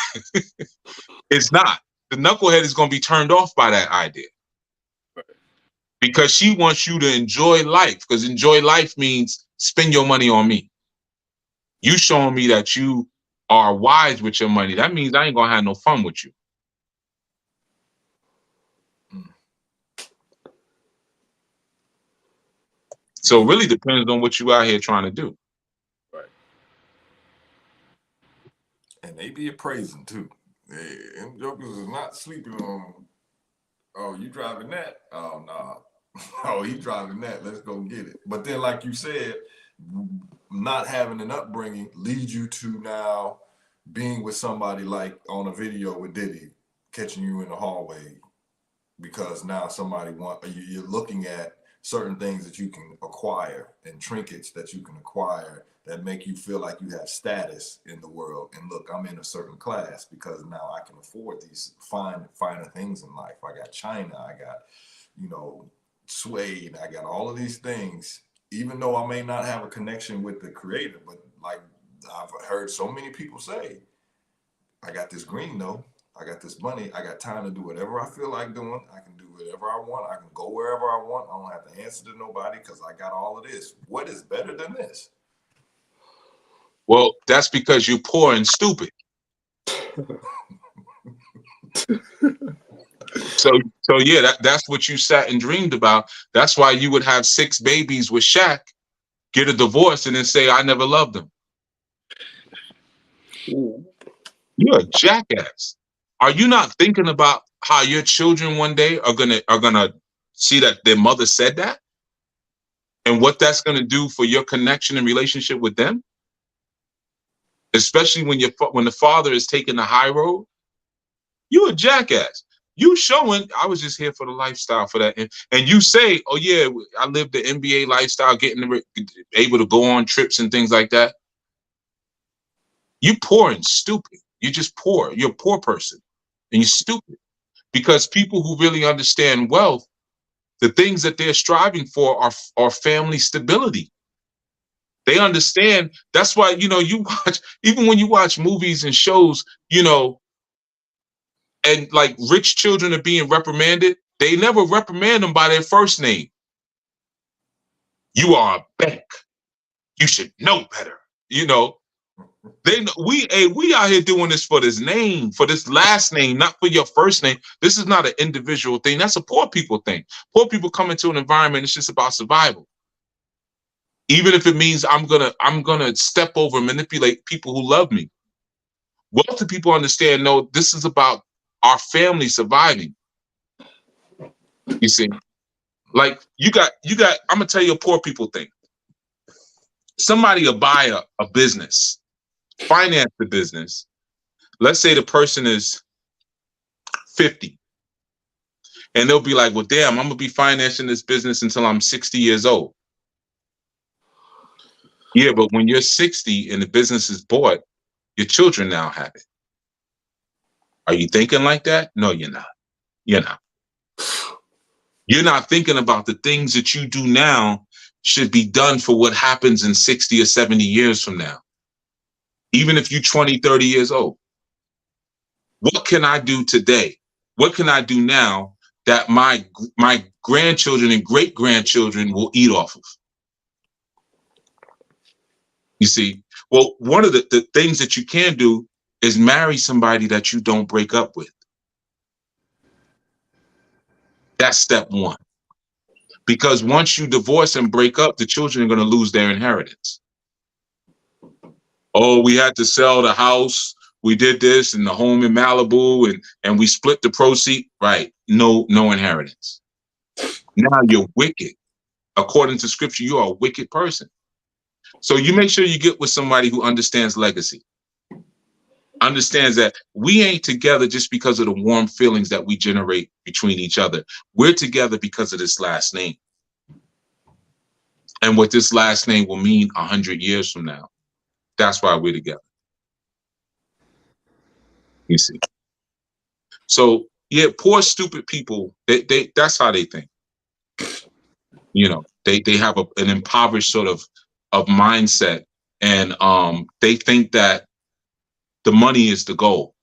is not. The knucklehead is gonna be turned off by that idea because she wants you to enjoy life. Because enjoy life means spend your money on me. You showing me that you are wise with your money. That means I ain't gonna have no fun with you. So it really depends on what you out here trying to do. Right. And they be appraising too. Them jokers is not sleeping on, oh, you driving that? Oh, no. Oh, he driving that. Let's go get it. But then, like you said, not having an upbringing leads you to now being with somebody like on a video with Diddy, catching you in the hallway, because now somebody you're looking at certain things that you can acquire and trinkets that you can acquire that make you feel like you have status in the world. And look, I'm in a certain class because now I can afford these finer things in life. I got China, I got, you know, suede, I got all of these things, even though I may not have a connection with the creator. But like I've heard so many people say, I got this green though, I got this money, I got time to do whatever I feel like doing, I can do whatever I want, I can go wherever I want, I don't have to answer to nobody because I got all of this. What is better than this? Well, that's because you're poor and stupid. So yeah, that's what you sat and dreamed about. That's why you would have 6 babies with Shaq, get a divorce, and then say, I never loved them. You're a jackass. Are you not thinking about how your children one day are gonna see that their mother said that, and what that's gonna do for your connection and relationship with them? Especially when the father is taking the high road. You're a jackass. You showing I was just here for the lifestyle for that, and you say, oh yeah, I lived the NBA lifestyle, able to go on trips and things like that. You poor and stupid. You're just poor. You're a poor person, and you're stupid. Because people who really understand wealth, the things that they're striving for are family stability. They understand. That's why, you know, you watch, even when you watch movies and shows, you know, and like rich children are being reprimanded, they never reprimand them by their first name. You are a Beck. You should know better. You know, we out here doing this for this name, for this last name, not for your first name. This is not an individual thing. That's a poor people thing. Poor people come into an environment, it's just about survival. Even if it means I'm gonna step over and manipulate people who love me. Wealthy people understand, no, this is about our family surviving. You see, like you got, I'm gonna tell you a poor people thing. Somebody will buy a business, finance the business. Let's say the person is 50. And they'll be like, well, damn, I'm gonna be financing this business until I'm 60 years old. Yeah, but when you're 60 and the business is bought, your children now have it. Are you thinking like that? No, you're not. You're not. You're not thinking about the things that you do now should be done for what happens in 60 or 70 years from now. Even if you're 20, 30 years old. What can I do today? What can I do now that my grandchildren and great-grandchildren will eat off of? You see, well, one of the things that you can do is marry somebody that you don't break up with. That's step one. Because once you divorce and break up, the children are going to lose their inheritance. Oh, we had to sell the house. We did this and the home in Malibu and we split the proceeds. Right. No inheritance. Now you're wicked. According to scripture, you are a wicked person. So you make sure you get with somebody who understands legacy. Understands that we ain't together just because of the warm feelings that we generate between each other. We're together because of this last name. And what this last name will mean 100 years from now. That's why we're together. You see. So yeah, poor, stupid people, they that's how they think. You know, they have an impoverished sort of mindset, and they think that the money is the goal.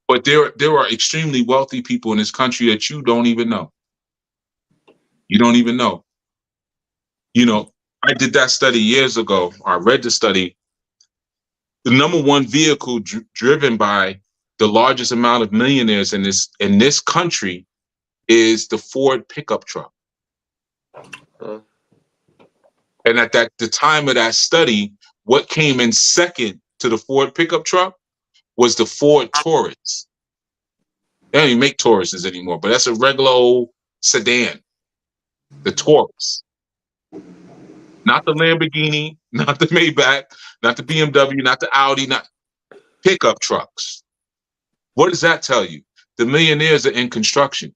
But there are extremely wealthy people in this country that you don't even know. You don't even know. You know, I did that study years ago. I read the study. The number one vehicle driven by the largest amount of millionaires in this country is the Ford pickup truck. And at the time of that study, what came in second to the Ford pickup truck was the Ford Taurus. They don't even make Tauruses anymore, but that's a regular old sedan. The Taurus. Not the Lamborghini, not the Maybach, not the BMW, not the Audi, not pickup trucks. What does that tell you? The millionaires are in construction.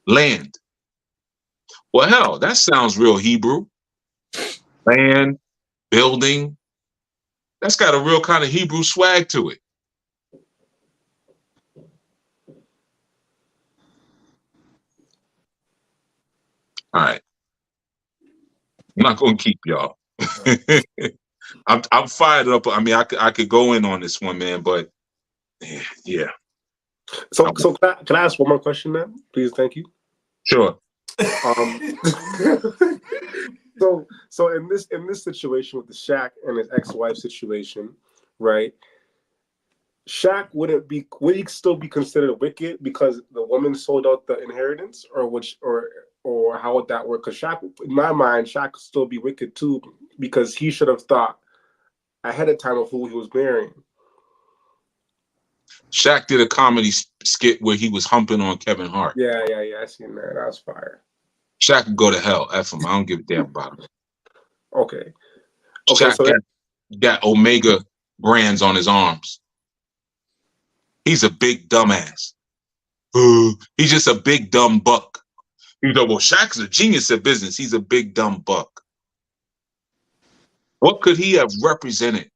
Land. Well, hell, that sounds real Hebrew. Land, building. That's got a real kind of Hebrew swag to it. All right. I'm not going to keep y'all. I'm fired up. I mean, I could go in on this one, man, but yeah. So can I ask one more question, man? Please, thank you. Sure. So in this situation with the Shaq and his ex-wife situation, right? Shaq would he still be considered wicked because the woman sold out the inheritance, or how would that work? Because Shaq, in my mind, Shaq could still be wicked too, because he should have thought ahead of time of who he was marrying. Shaq did a comedy skit where he was humping on Kevin Hart. Yeah. I seen that. That was fire. Shaq could go to hell. F him. I don't give a damn about him. Okay. Shaq So got Omega brands on his arms. He's a big dumbass. He's just a big dumb buck. You know, well, Shaq's a genius at business. He's a big dumb buck. What could he have represented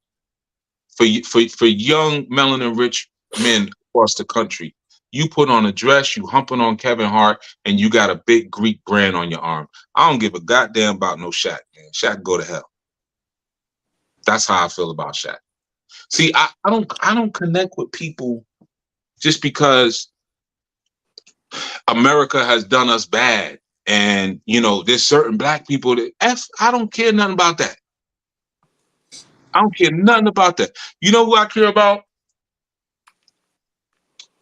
for young melanin rich men across the country? You put on a dress, you humping on Kevin Hart, and you got a big Greek brand on your arm. I don't give a goddamn about no Shaq, man. Shaq go to hell. That's how I feel about Shaq. See, I don't connect with people just because America has done us bad, and you know, there's certain black people that I don't care nothing about that. I don't care nothing about that. You know who I care about?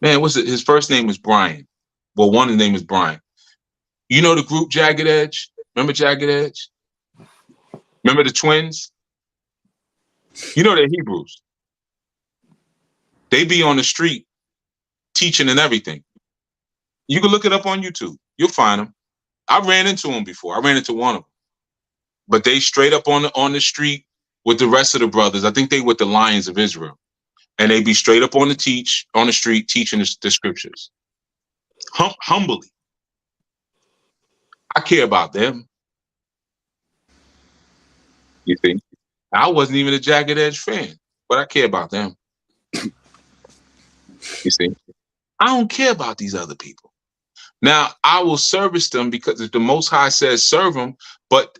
Man, what's it? His first name is Brian. Well, one of the name is Brian. You know the group Jagged Edge? Remember Jagged Edge? Remember the twins? You know they're Hebrews. They be on the street teaching and everything. You can look it up on YouTube. You'll find them. I ran into them before. I ran into one of them. But they straight up on the street with the rest of the brothers. I think they with the Lions of Israel. And they be straight up on the street teaching the scriptures. Humbly. I care about them. You think? I wasn't even a Jagged Edge fan, but I care about them. You see? I don't care about these other people. Now, I will service them because if the Most High says serve them, but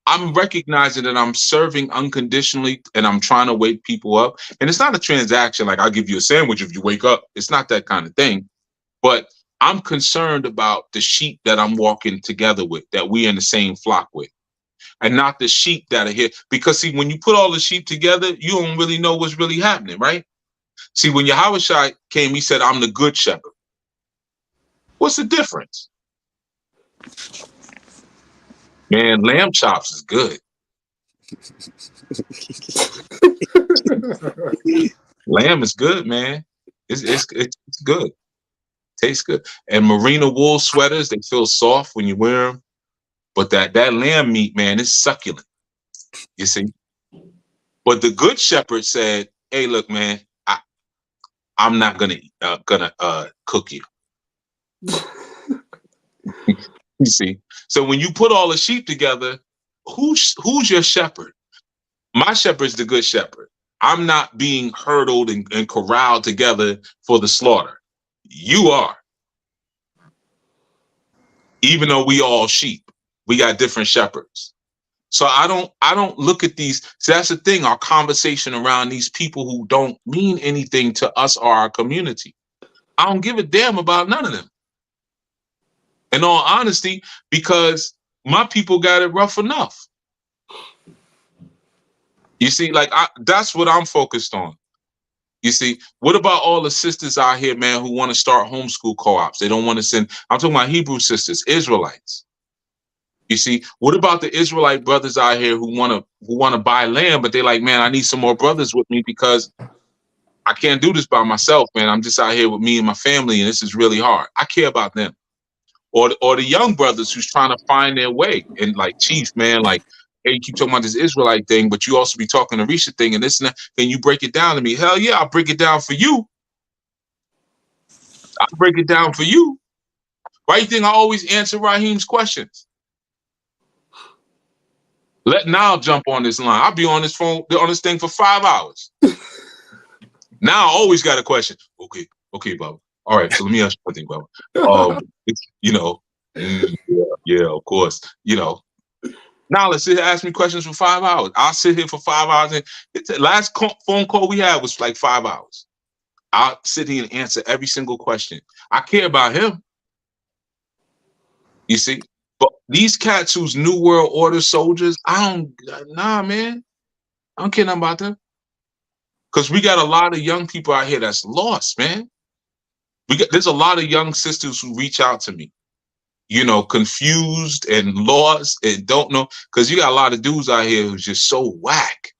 I'm recognizing that I'm serving unconditionally and I'm trying to wake people up. And it's not a transaction like I'll give you a sandwich if you wake up. It's not that kind of thing. But I'm concerned about the sheep that I'm walking together with, that we in the same flock with, and not the sheep that are here. Because see, when you put all the sheep together, you don't really know what's really happening, right? See, when Yahushua came, he said, I'm the good shepherd. What's the difference? Man, lamb chops is good. Lamb is good, man. It's good. Tastes good. And merino wool sweaters, they feel soft when you wear them. But that lamb meat, man, is succulent. You see? But the good shepherd said, hey, look, man, I'm not gonna cook you. You see? So when you put all the sheep together, who's your shepherd? My shepherd's the good shepherd. I'm not being hurdled and corralled together for the slaughter. You are. Even though we all sheep, we got different shepherds. So I don't look at these. So that's the thing, our conversation around these people who don't mean anything to us or our community. I don't give a damn about none of them. In all honesty, because my people got it rough enough. You see, like that's what I'm focused on. You see, what about all the sisters out here, man, who want to start homeschool co-ops? They don't want to send. I'm talking about Hebrew sisters, Israelites. You see, what about the Israelite brothers out here who want to buy land, but they're like, man, I need some more brothers with me because I can't do this by myself, man. I'm just out here with me and my family, and this is really hard. I care about them. Or the young brothers who's trying to find their way. And like, Chief, man, like, hey, you keep talking about this Israelite thing, but you also be talking the Risha thing and this and that. Can you break it down to me? Hell yeah, I'll break it down for you. I'll break it down for you. Why you think I always answer Raheem's questions? Let Nile jump on this line. I'll be on this phone, on this thing for 5 hours. Now I always got a question. Okay, Bubba. All right, so let me ask you something, Bubba. Yeah, of course. Now let's sit here, ask me questions for 5 hours. I'll sit here for 5 hours. And the last phone call we had was like 5 hours. I'll sit here and answer every single question. I care about him. You see? But these cats who's New World Order soldiers, man. I don't care nothing about them. Because we got a lot of young people out here that's lost, man. There's a lot of young sisters who reach out to me, confused and lost and don't know. Because you got a lot of dudes out here who's just so whack.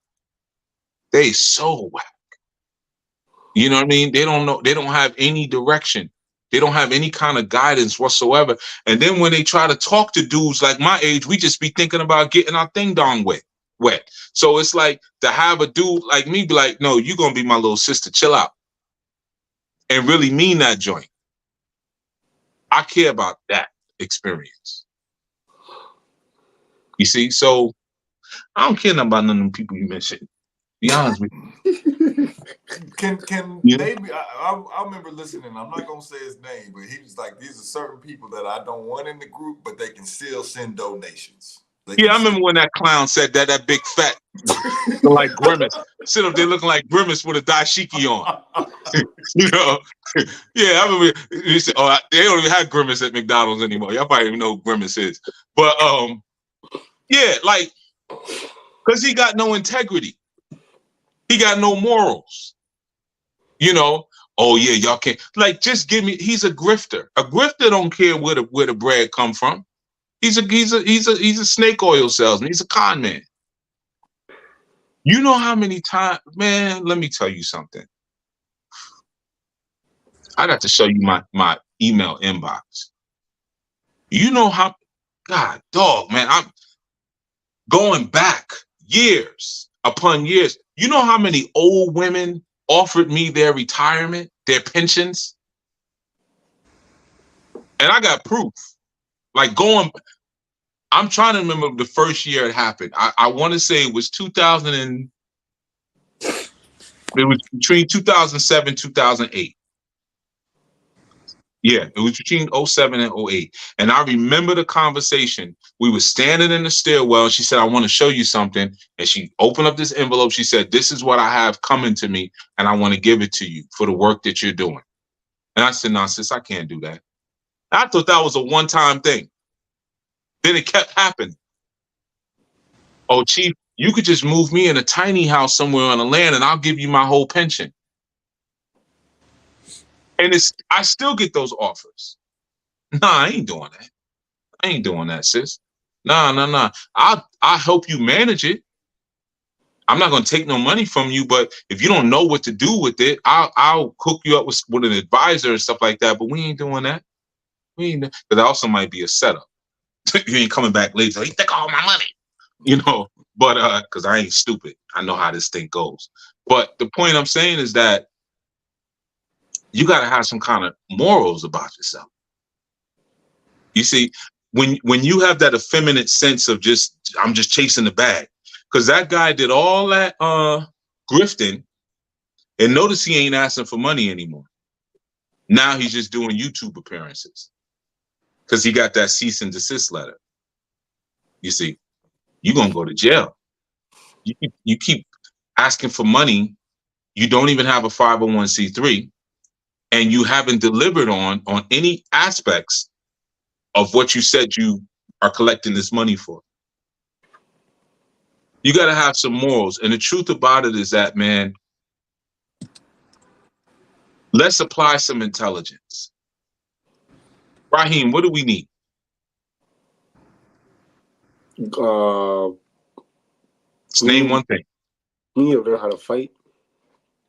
They so whack. You know what I mean? They don't know. They don't have any direction. They don't have any kind of guidance whatsoever. And then when they try to talk to dudes like my age, we just be thinking about getting our thing dong wet. So it's like to have a dude like me be like, no, you're going to be my little sister. Chill out. And really mean that joint. I care about that experience. You see? So I don't care nothing about none of them people you mentioned. Be honest with you. Can maybe I remember listening. I'm not gonna say his name, but he was like, "These are certain people that I don't want in the group, but they can still send donations." Yeah, I remember when that clown said that big fat, like Grimace, sit up there looking like Grimace with a dashiki on. Yeah, I remember. He said, "Oh, they don't even have Grimace at McDonald's anymore." Y'all probably even know who Grimace is, but yeah, like, cause he got no integrity. He got no morals. Oh yeah, y'all can't like just give me. He's a grifter. A grifter don't care where the bread come from. He's a snake oil salesman. He's a con man. You know how many times, man? Let me tell you something. I got to show you my email inbox. You know how, God, dog, man. I'm going back years upon years. You know how many old women offered me their retirement, their pensions? And I got proof. Like I'm trying to remember the first year it happened. I want to say it was 2000 and it was between 2007, 2008. Yeah, it was between 07 and 08. And I remember the conversation. We were standing in the stairwell. She said, I want to show you something. And she opened up this envelope. She said, this is what I have coming to me. And I want to give it to you for the work that you're doing. And I said, no, sis, I can't do that. I thought that was a one-time thing. Then it kept happening. Oh, Chief, you could just move me in a tiny house somewhere on the land and I'll give you my whole pension. And I still get those offers. Nah, I ain't doing that. I ain't doing that, sis. Nah. I'll help you manage it. I'm not gonna take no money from you, but if you don't know what to do with it, I'll hook you up with an advisor and stuff like that. But we ain't doing that. Because that also might be a setup. You ain't coming back later. You take all my money, But because I ain't stupid, I know how this thing goes. But the point I'm saying is that you got to have some kind of morals about yourself. You see, when you have that effeminate sense of I'm just chasing the bag, because that guy did all that grifting, and notice he ain't asking for money anymore. Now he's just doing YouTube appearances because he got that cease and desist letter. You see, you're gonna go to jail. You keep asking for money. You don't even have a 501c3. And you haven't delivered on any aspects of what you said you are collecting this money for. You got to have some morals. And the truth about it is that, man, let's apply some intelligence. Raheem, what do we need? Name one thing. We need to learn how to fight.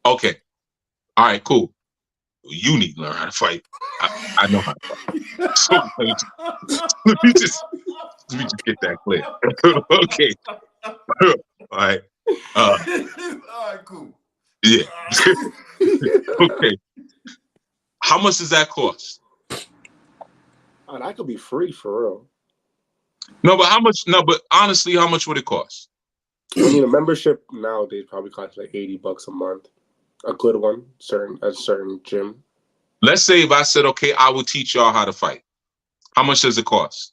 Okay. All right, cool. You need to learn how to fight. I know how to fight. So let me just get that clear. Okay. All right. All right, cool. Yeah. Okay. How much does that cost? Oh, that could be free for real. No, but how much? No, but honestly, how much would it cost? I mean, a membership nowadays probably costs like $80 a month. A good one, at a certain gym. Let's say if I said, okay, I will teach y'all how to fight. How much does it cost?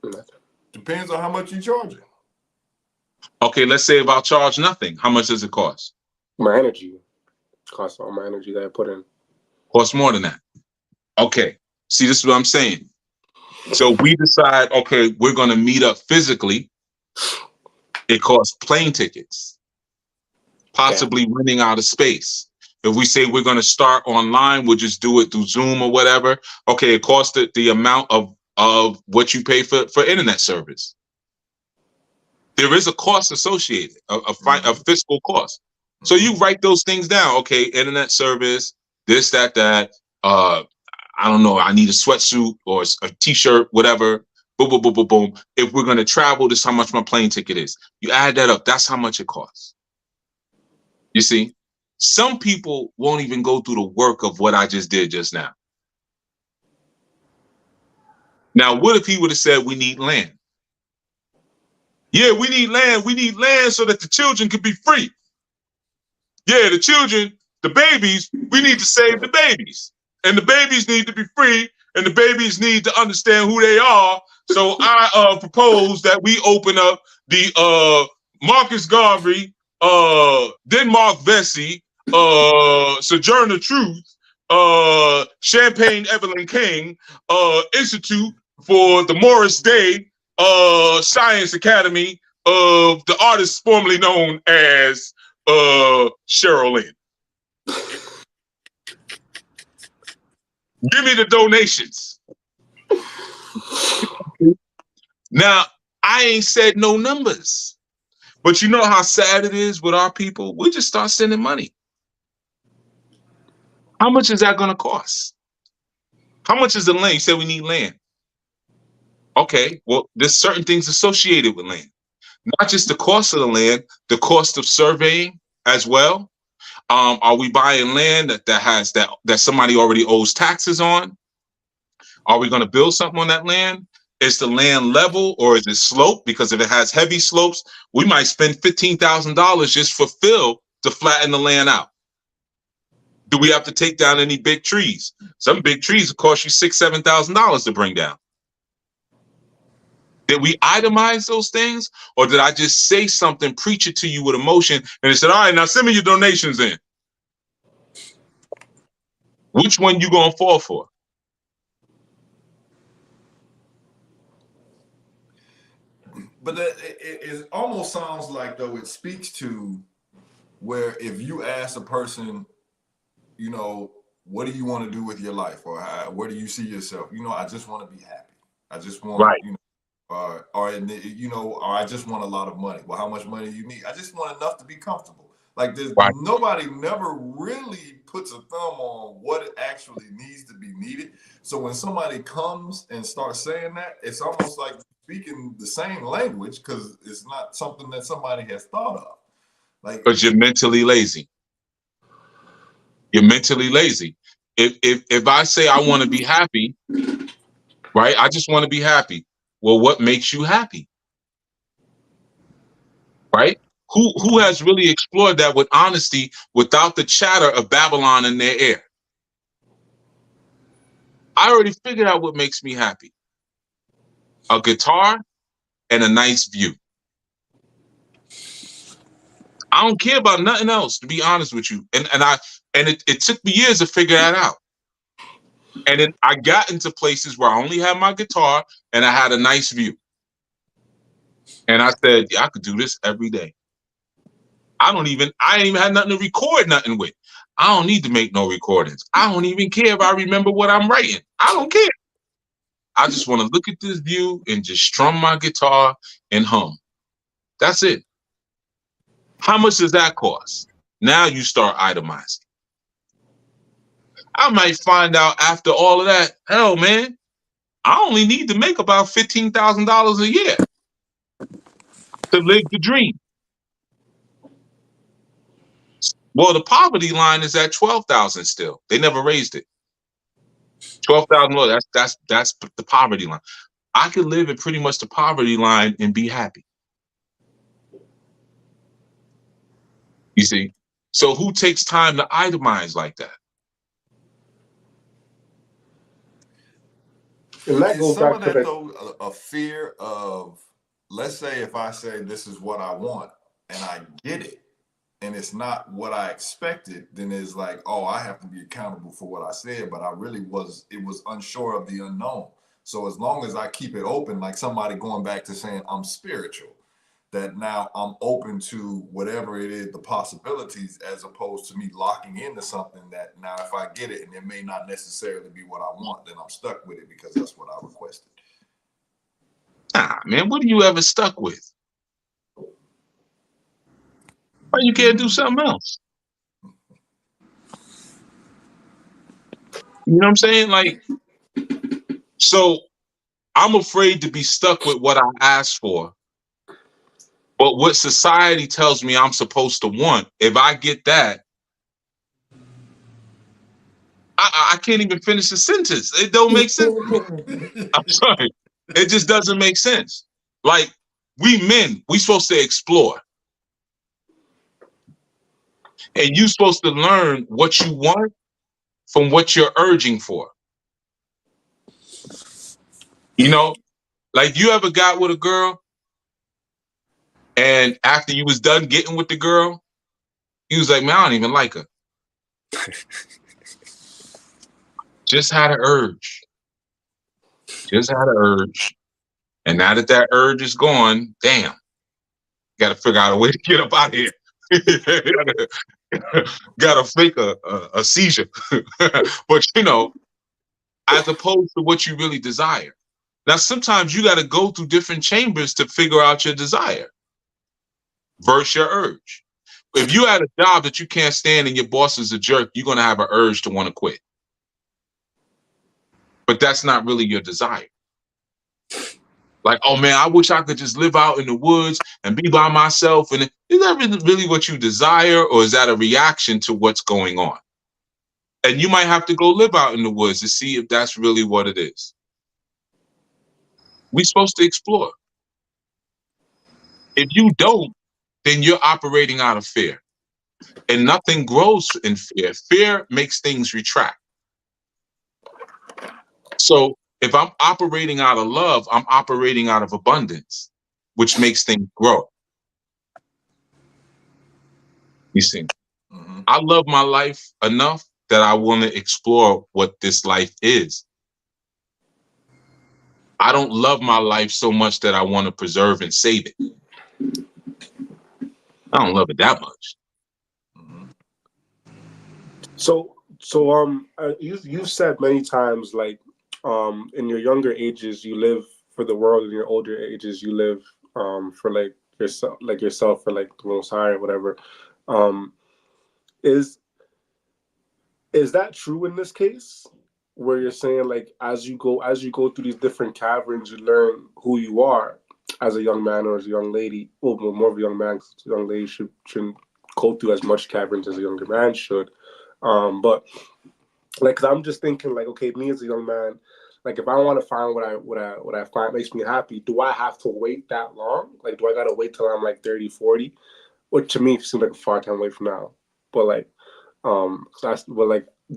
Nothing. Depends on how much you charge it. Okay, let's say if I'll charge nothing. How much does it cost? My energy costs all my energy that I put in. Costs more than that. Okay. See, this is what I'm saying. So we decide, okay, we're going to meet up physically. It costs plane tickets, possibly renting out of space. If we say we're going to start online, we'll just do it through Zoom or whatever. Okay, it costs the amount of what you pay for internet service. There is a cost associated, a fiscal cost. So you write those things down. Okay, internet service, this, that. I don't know. I need a sweatsuit or a t-shirt, whatever. Boom, boom, boom, boom, boom. If we're going to travel, this is how much my plane ticket is. You add that up. That's how much it costs. You see, some people won't even go through the work of what I just did just now. Now, what if he would have said we need land? Yeah, we need land. We need land so that the children can be free. Yeah, the children, the babies, we need to save the babies. And the babies need to be free, and the babies need to understand who they are. So I propose that we open up the Marcus Garvey, Denmark Vesey, Sojourner Truth, Champagne Evelyn King Institute for the Morris Day Science Academy of the artists formerly known as Cheryl Lynn. Give me the donations. Now, I ain't said no numbers, but you know how sad it is with our people? We just start sending money. How much is that going to cost? How much is the land? You said we need land. Okay, well, there's certain things associated with land. Not just the cost of the land, the cost of surveying as well. Are we buying land that somebody already owes taxes on? Are we going to build something on that land? Is the land level or is it sloped? Because if it has heavy slopes, we might spend $15,000 just for fill to flatten the land out. Do we have to take down any big trees? Some big trees will cost you $6,000, $7,000 to bring down. Did we itemize those things, or did I just say something, preach it to you with emotion, and they said, all right, now send me your donations in? Which one you gonna fall for? But it almost sounds like, though, it speaks to where if you ask a person, you know, what do you want to do with your life, or where do you see yourself? You know, I just want to be happy. I just want, right. You know, or I just want a lot of money. Well, how much money do you need? I just want enough to be comfortable. Like nobody never really puts a thumb on what it actually needs to be needed. So when somebody comes and starts saying that, it's almost like speaking the same language because it's not something that somebody has thought of. Like, because you're mentally lazy. You're mentally lazy. If I say I want to be happy, right? I just want to be happy. Well, what makes you happy? Right? Who has really explored that with honesty without the chatter of Babylon in their ear? I already figured out what makes me happy. A guitar and a nice view. I don't care about nothing else, to be honest with you. And it took me years to figure that out. And then I got into places where I only had my guitar and I had a nice view. And I said, yeah, I could do this every day. I ain't even had nothing to record nothing with. I don't need to make no recordings. I don't even care if I remember what I'm writing. I don't care. I just want to look at this view and just strum my guitar and hum. That's it. How much does that cost? Now you start itemizing. I might find out after all of that, hell, man, I only need to make about $15,000 a year to live the dream. Well, the poverty line is at 12,000 still. They never raised it. $12,000. That's the poverty line. I could live at pretty much the poverty line and be happy. You see? So who takes time to itemize like that? And that Is goes some back of to that the though a fear of, let's say if I say this is what I want and I get it and it's not what I expected, then it's like, oh, I have to be accountable for what I said, but it was unsure of the unknown. So as long as I keep it open, like somebody going back to saying I'm spiritual, that now I'm open to whatever it is, the possibilities, as opposed to me locking into something that now if I get it and it may not necessarily be what I want, then I'm stuck with it because that's what I requested. Nah, man, what are you ever stuck with? Why you can't do something else? You know what I'm saying? Like, so I'm afraid to be stuck with what I asked for. But what society tells me I'm supposed to want, if I get that, I can't even finish the sentence. It don't make sense to me. I'm sorry. It just doesn't make sense. Like, we men, we supposed to explore. And you're supposed to learn what you want from what you're urging for. You know, like you ever got with a girl and after you was done getting with the girl, you was like, man, I don't even like her. Just had an urge. Just had an urge. And now that that urge is gone, damn, got to figure out a way to get up out of here. Got to fake a seizure. But, you know, as opposed to what you really desire. Now, sometimes you got to go through different chambers to figure out your desire versus your urge. If you had a job that you can't stand and your boss is a jerk, you're going to have an urge to want to quit. But that's not really your desire. Like, oh man, I wish I could just live out in the woods and be by myself. And is that really what you desire, or is that a reaction to what's going on? And you might have to go live out in the woods to see if that's really what it is. We're supposed to explore. If you don't, then you're operating out of fear. And nothing grows in fear. Fear makes things retract. So if I'm operating out of love, I'm operating out of abundance, which makes things grow. You see, I love my life enough that I want to explore what this life is. I don't love my life so much that I want to preserve and save it. I don't love it that much. So you've said many times, like, in your younger ages you live for the world, in your older ages you live for yourself for like the Most High or whatever. Is that true in this case, where you're saying like as you go through these different caverns, you learn who you are as a young man or as a young lady? Well, more of a young man, because a young lady shouldn't go through as much caverns as a younger man should. But like, cause I'm just thinking like, okay, me as a young man, like if I want to find what I find makes me happy, do I have to wait that long? Like, do I gotta wait till I'm like 30, 40? Which to me seems like a far time away from now. But like,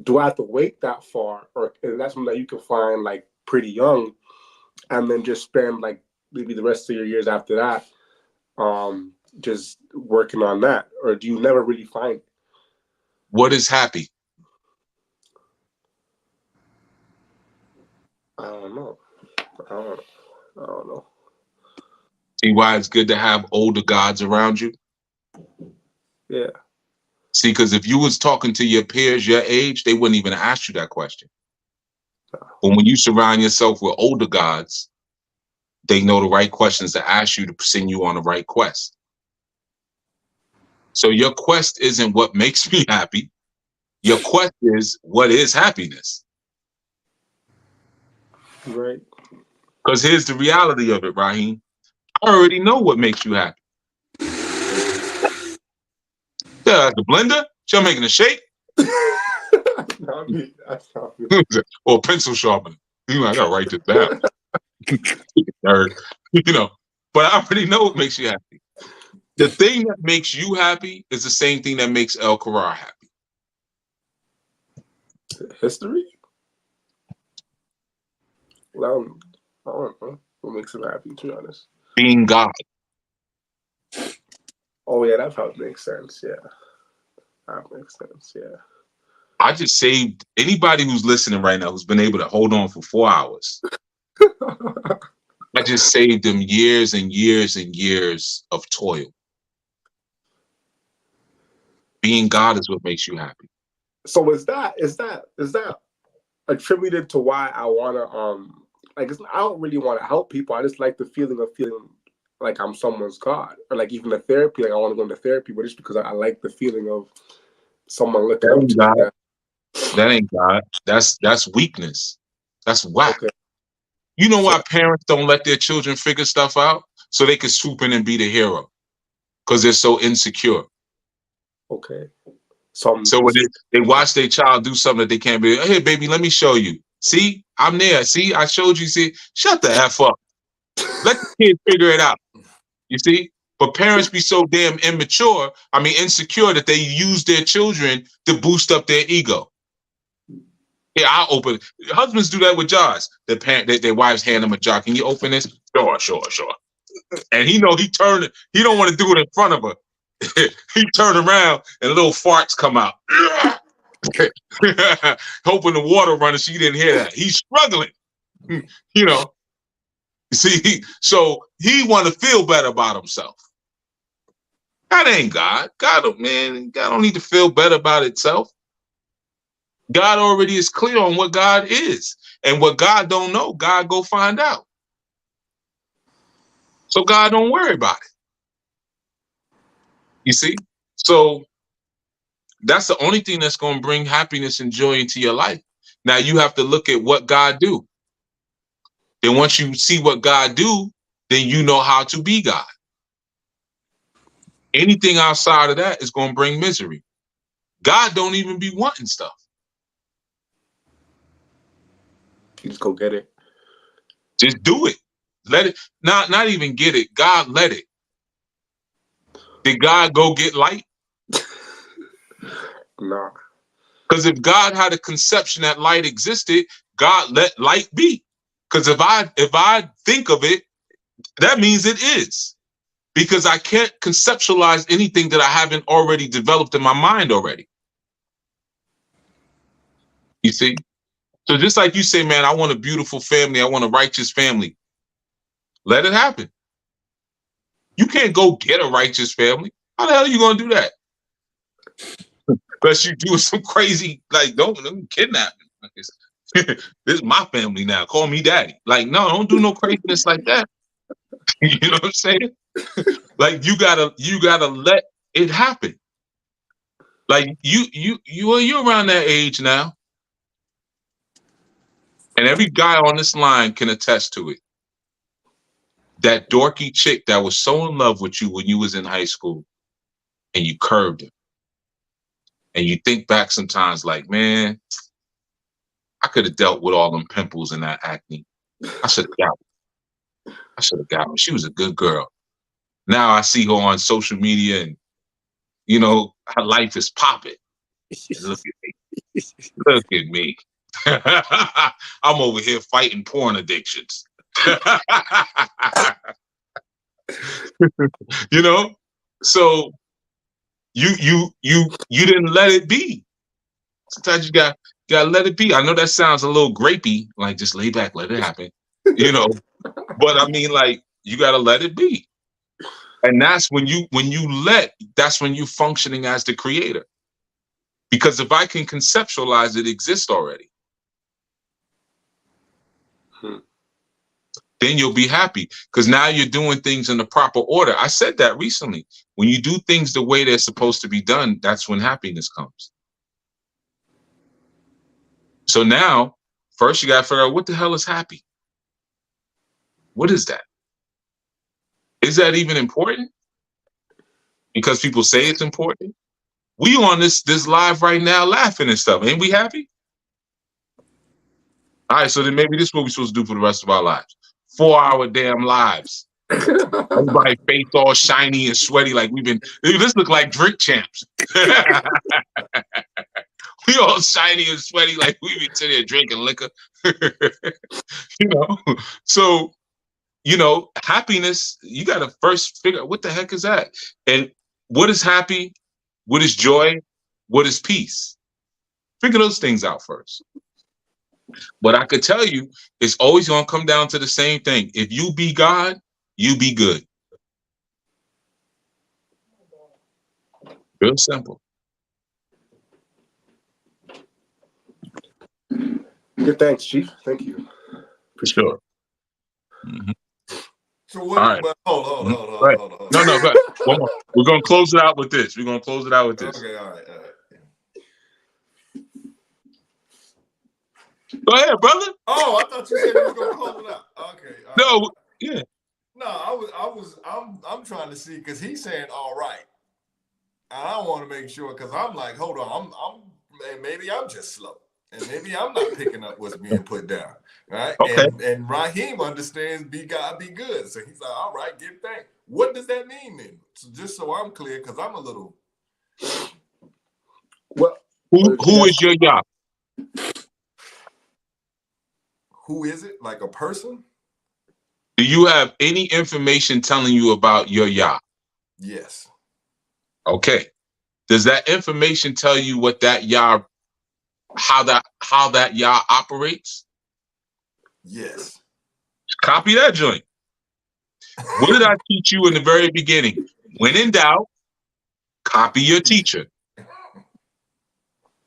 do I have to wait that far, or is that something that you can find like pretty young, and then just spend like maybe the rest of your years after that, just working on that, or do you never really find it? What is happy? I don't know. See why it's good to have older gods around you? Yeah. See, because if you was talking to your peers your age, they wouldn't even ask you that question. But when you surround yourself with older gods, they know the right questions to ask you to send you on the right quest. So your quest isn't what makes me happy. Your quest is, what is happiness? Right. Because here's the reality of it, Raheem. I already know what makes you happy. Yeah, the blender? You're making a shake? not me. That's not me. Or pencil sharpener. You know, I gotta write this down. Nerd. You know, but I already know what makes you happy. The thing that makes you happy is the same thing that makes El Karar happy. History? Well, I don't know what makes him happy, to be honest. Being God. Oh, yeah, that probably makes sense. Yeah. That makes sense. Yeah. I just saved anybody who's listening right now who's been able to hold on for 4 hours. I just saved them years and years and years of toil. Being God is what makes you happy. So is that attributed to why I wanna like I don't really want to help people. I just like the feeling of feeling like I'm someone's God, or like even the therapy. Like I want to go into therapy, but just because I like the feeling of someone looking up to me. That ain't God. That's weakness. That's whack. Okay. You know why parents don't let their children figure stuff out? So they can swoop in and be the hero. Because they're so insecure. Okay. So when they watch their child do something that they can't be, hey baby, let me show you. See, I'm there. See, I showed you. See, shut the F up. Let the kid figure it out. You see? But parents be so damn insecure that they use their children to boost up their ego. Yeah, I'll open it. Husbands do that with jars. Their wives hand them a jar. Can you open this? Sure. And he don't want to do it in front of her. He turn around and little farts come out. Hoping the water running, she didn't hear that. He's struggling. You know. See, so he want to feel better about himself. That ain't God. God don't need to feel better about itself. God already is clear on what God is. And what God don't know, God go find out. So God don't worry about it. You see? So that's the only thing that's going to bring happiness and joy into your life. Now you have to look at what God do. Then once you see what God do, then you know how to be God. Anything outside of that is going to bring misery. God don't even be wanting stuff. You just go get it. Just do it. Let it. Not even get it. God let it. Did God go get light? Nah. Because if God had a conception that light existed, God let light be. Because if I think of it, that means it is. Because I can't conceptualize anything that I haven't already developed in my mind already. You see? So just like you say, man, I want a beautiful family. I want a righteous family. Let it happen. You can't go get a righteous family. How the hell are you going to do that? Unless you do some crazy, like, don't kidnap me. This is my family now. Call me daddy. Like, no, don't do no craziness like that. You know what I'm saying? Like, you gotta let it happen. Like, you're around that age now. And every guy on this line can attest to it. That dorky chick that was so in love with you when you was in high school and you curved her. And you think back sometimes like, man, I could have dealt with all them pimples and that acne. I should have got her. She was a good girl. Now I see her on social media and, you know, her life is popping. Look at me. Look at me. I'm over here fighting porn addictions. You know? So you didn't let it be. Sometimes you gotta let it be. I know that sounds a little grapey, like just lay back, let it happen. You know, but I mean, like, you gotta let it be. And that's when that's when you're functioning as the creator. Because if I can conceptualize it exists already, then you'll be happy. Because now you're doing things in the proper order. I said that recently. When you do things the way they're supposed to be done, that's when happiness comes. So now, first you gotta figure out what the hell is happy? What is that? Is that even important? Because people say it's important. We on this live right now laughing and stuff. Ain't we happy? All right, so then maybe this is what we're supposed to do for the rest of our lives. 4-hour damn lives. Everybody face all shiny and sweaty like we've been. This look like drink champs. We all shiny and sweaty like we've been sitting there drinking liquor. So, happiness, you got to first figure out what the heck is that? And what is happy? What is joy? What is peace? Figure those things out first. But I could tell you, it's always going to come down to the same thing. If you be God, you be good. Real simple. Good, thanks, Chief. Thank you. For sure. Mm-hmm. So what? All right. Hold on. No, go ahead. We're going to close it out with this. Okay, all right. Go ahead, brother. Oh, I thought you said you were going to close it out. Okay. No, yeah. No, I'm trying to see, because he's saying all right. And I want to make sure, because I'm like, hold on, maybe I'm just slow. And maybe I'm not picking up what's being put down, right? Okay. And Raheem understands be God, be good. So he's like, all right, give thanks. What does that mean then? So just so I'm clear, because I'm a little. Well, who is your Yah? Who is it? Like a person? Do you have any information telling you about your Yah? Yes. Okay. Does that information tell you what that Yah, how that Yah operates? Yes. Copy that joint. What did I teach you in the very beginning? When in doubt, copy your teacher.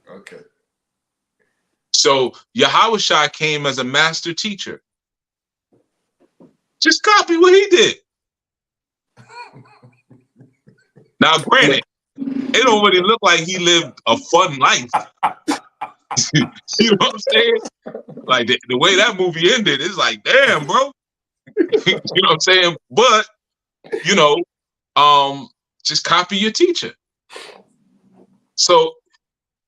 Okay. So Yahushua came as a master teacher. Just copy what he did. Now, granted, it don't really look like he lived a fun life. You know what I'm saying? Like the way that movie ended, it's like, damn, bro. You know what I'm saying? But, just copy your teacher. So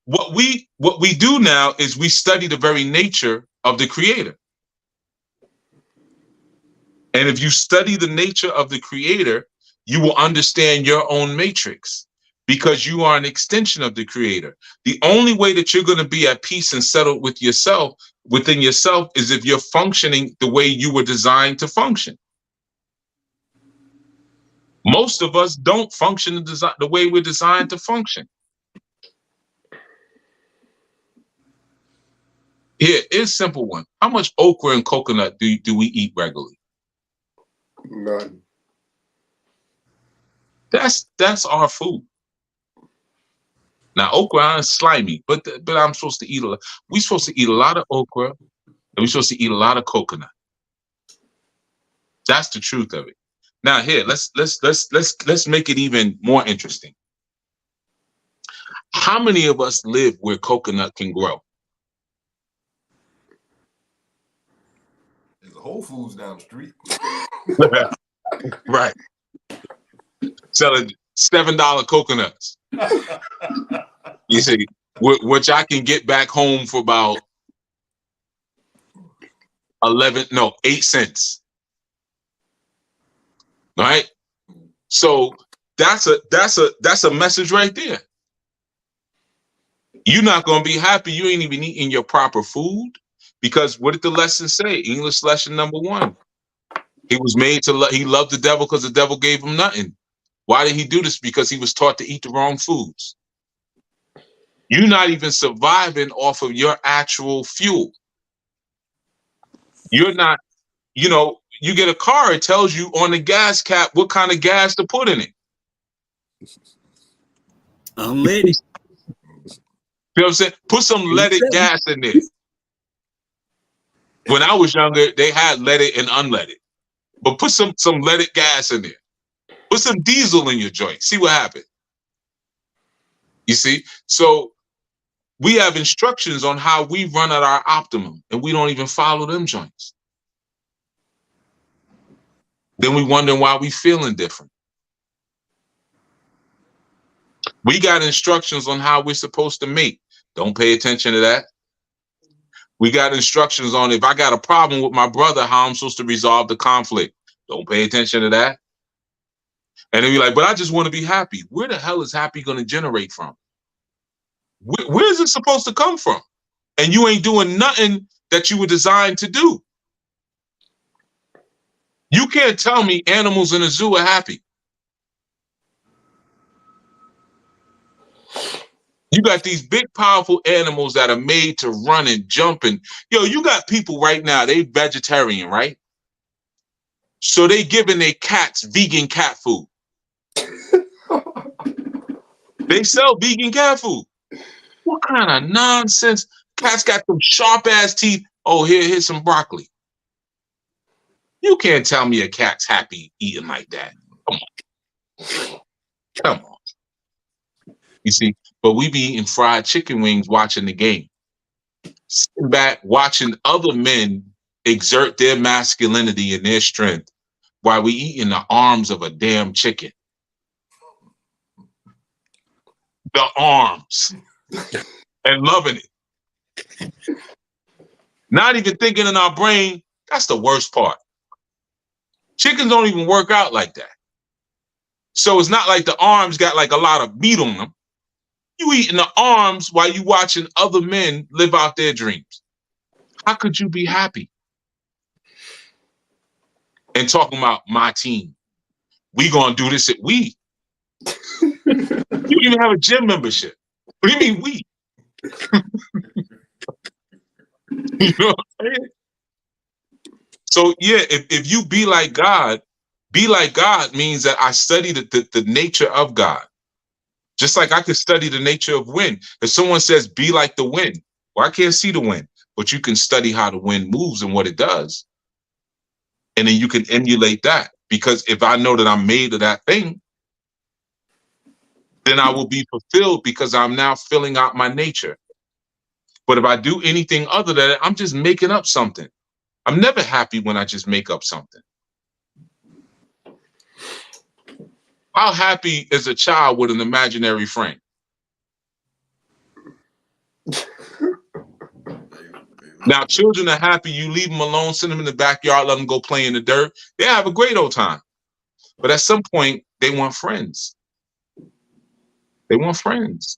what we do now is we study the very nature of the Creator. And if you study the nature of the Creator, you will understand your own matrix, because you are an extension of the Creator. The only way that you're going to be at peace and settled with yourself, within yourself, is if you're functioning the way you were designed to function. Most of us don't function the way we're designed to function. Here is a simple one. How much okra and coconut do we eat regularly? None. That's our food. Now, okra is slimy, but I'm supposed to eat we're supposed to eat a lot of okra, and we're supposed to eat a lot of coconut. That's the truth of it. Now, here, let's make it even more interesting. How many of us live where coconut can grow? There's a Whole Foods down the street. Right. Selling $7 coconuts. You see, which I can get back home for about 8 cents. All right. So that's a message right there. You're not going to be happy. You ain't even eating your proper food, because what did the lesson say? English lesson number 1. He was made to he loved the devil because the devil gave him nothing. Why did he do this? Because he was taught to eat the wrong foods. You're not even surviving off of your actual fuel. You're not, you get a car, it tells you on the gas cap what kind of gas to put in it. Unleaded. You know what I'm saying? Put some leaded gas in there. When I was younger, they had leaded and unleaded. But put some leaded gas in there. Put some diesel in your joint. See what happens. You see? So we have instructions on how we run at our optimum, and we don't even follow them joints. Then we wonder why we feeling different. We got instructions on how we're supposed to mate. Don't pay attention to that. We got instructions on if I got a problem with my brother, how I'm supposed to resolve the conflict. Don't pay attention to that. And then you're like, but I just want to be happy. Where the hell is happy going to generate from? Where is it supposed to come from? And you ain't doing nothing that you were designed to do. You can't tell me animals in a zoo are happy. You got these big, powerful animals that are made to run and jump. And, yo, you got people right now, they vegetarian, right? So they giving their cats vegan cat food. They sell vegan cat food. What kind of nonsense? Cats got some sharp-ass teeth. Oh, here's some broccoli. You can't tell me a cat's happy eating like that. Come on. Come on. You see, but we be eating fried chicken wings watching the game. Sitting back watching other men exert their masculinity and their strength while we eat in the arms of a damn chicken. The arms. And loving it. Not even thinking in our brain, that's the worst part. Chickens don't even work out like that. So it's not like the arms got like a lot of meat on them. You eating the arms while you watching other men live out their dreams. How could you be happy? And talking about my team. We gonna do this at we. You even have a gym membership. What do you mean we? You know what I'm saying? So yeah, if you be like God means that I study the nature of God. Just like I could study the nature of wind. If someone says be like the wind, well, I can't see the wind, but you can study how the wind moves and what it does. And then you can emulate that. Because if I know that I'm made of that thing, then I will be fulfilled because I'm now filling out my nature. But if I do anything other than that, I'm just making up something. I'm never happy when I just make up something. How happy is a child with an imaginary friend? Now, children are happy. You leave them alone, send them in the backyard, let them go play in the dirt. They have a great old time. But at some point, they want friends. They want friends.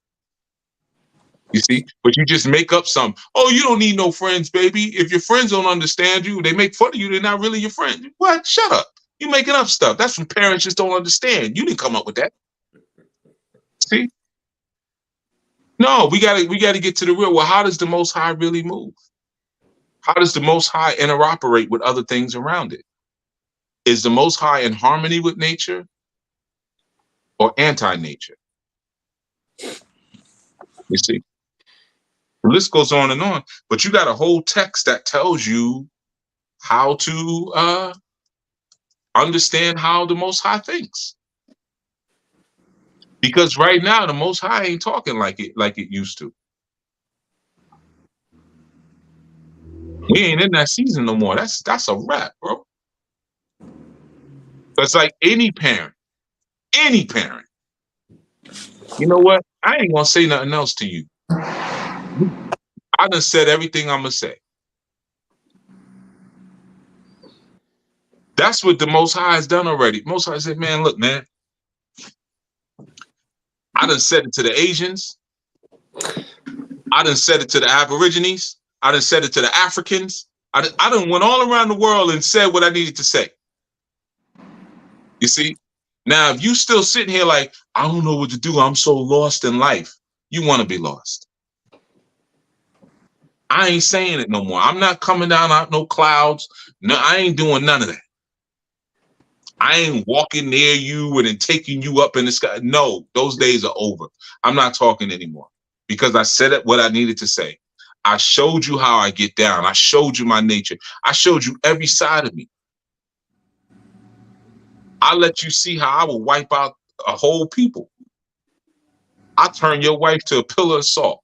You see? But you just make up some. Oh, you don't need no friends, baby. If your friends don't understand you, they make fun of you, they're not really your friend. What? Shut up. You making up stuff. That's when parents just don't understand. You didn't come up with that. See? No, we gotta get to the real. Well, how does the Most High really move? How does the Most High interoperate with other things around it? Is the Most High in harmony with nature or anti-nature? You see? The list goes on and on, but you got a whole text that tells you how to understand how the Most High thinks. Because right now, the Most High ain't talking like it used to. We ain't in that season no more. That's a wrap, bro. That's like any parent. You know what? I ain't gonna say nothing else to you. I done said everything I'm gonna say. That's what the Most High has done already. Most High said, man, look, man. I done said it to the Asians. I done said it to the Aborigines. I done said it to the Africans. I done went all around the world and said what I needed to say. You see? Now, if you still sitting here like, I don't know what to do, I'm so lost in life, you want to be lost. I ain't saying it no more. I'm not coming down out no clouds. No, I ain't doing none of that. I ain't walking near you and then taking you up in the sky. No, those days are over. I'm not talking anymore because I said it what I needed to say. I showed you how I get down. I showed you my nature. I showed you every side of me. I let you see how I will wipe out a whole people. I turn your wife to a pillar of salt.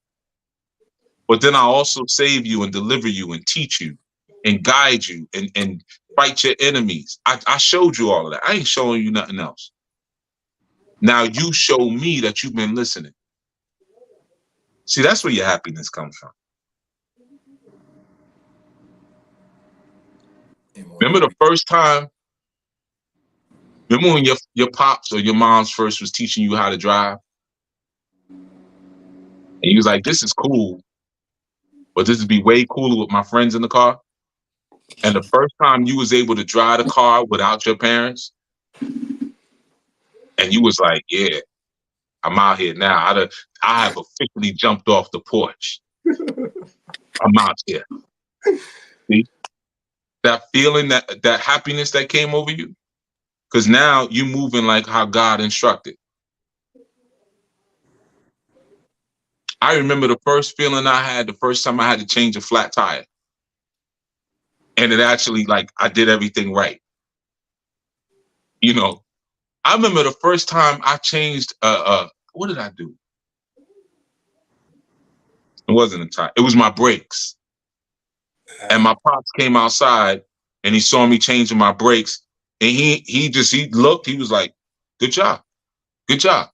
But then I also save you and deliver you and teach you and guide you and fight your enemies. I showed you all of that. I ain't showing you nothing else. Now you show me that you've been listening. See, that's where your happiness comes from. Remember the first time? Remember when your pops or your mom's first was teaching you how to drive? And you was like, this is cool, but this would be way cooler with my friends in the car. And the first time you was able to drive the car without your parents, and you was like, yeah, I'm out here now. I have officially jumped off the porch. I'm out here. See? That feeling, that happiness that came over you? Because now you're moving like how God instructed. I remember the first feeling I had the first time I had to change a flat tire. And it actually, like, I did everything right. You know, I remember the first time I changed, what did I do? It wasn't a tire. It was my brakes. And my pops came outside and he saw me changing my brakes. And he looked, he was like, good job. Good job.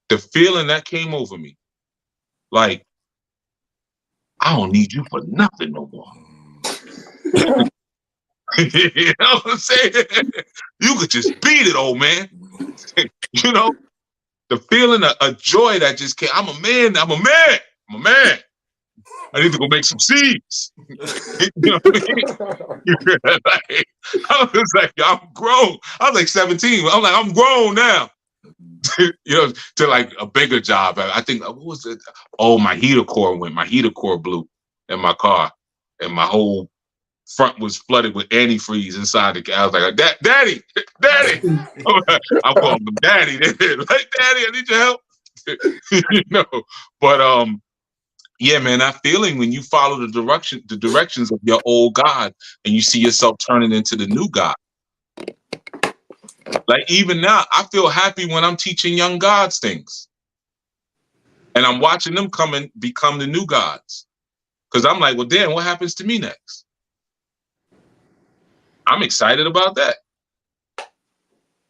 The feeling that came over me, like, I don't need you for nothing no more. You know what I'm saying? You could just beat it, old man. You know, the feeling of joy that just came. I'm a man. I need to go make some seeds. You know what I mean? Like, I was like, I'm grown. I was like 17. I'm like, I'm grown now. You know, to like a bigger job. I think, what was it? Oh, my heater core went. My heater core blew in my car, and my whole front was flooded with antifreeze inside the car. I was like, Daddy. I'm calling him Daddy. Like, Daddy, I need your help. You know, but yeah, man, that feeling when you follow the directions of your old God and you see yourself turning into the new God. Like even now, I feel happy when I'm teaching young gods things. And I'm watching them come and become the new gods. Because I'm like, well, damn, what happens to me next? I'm excited about that.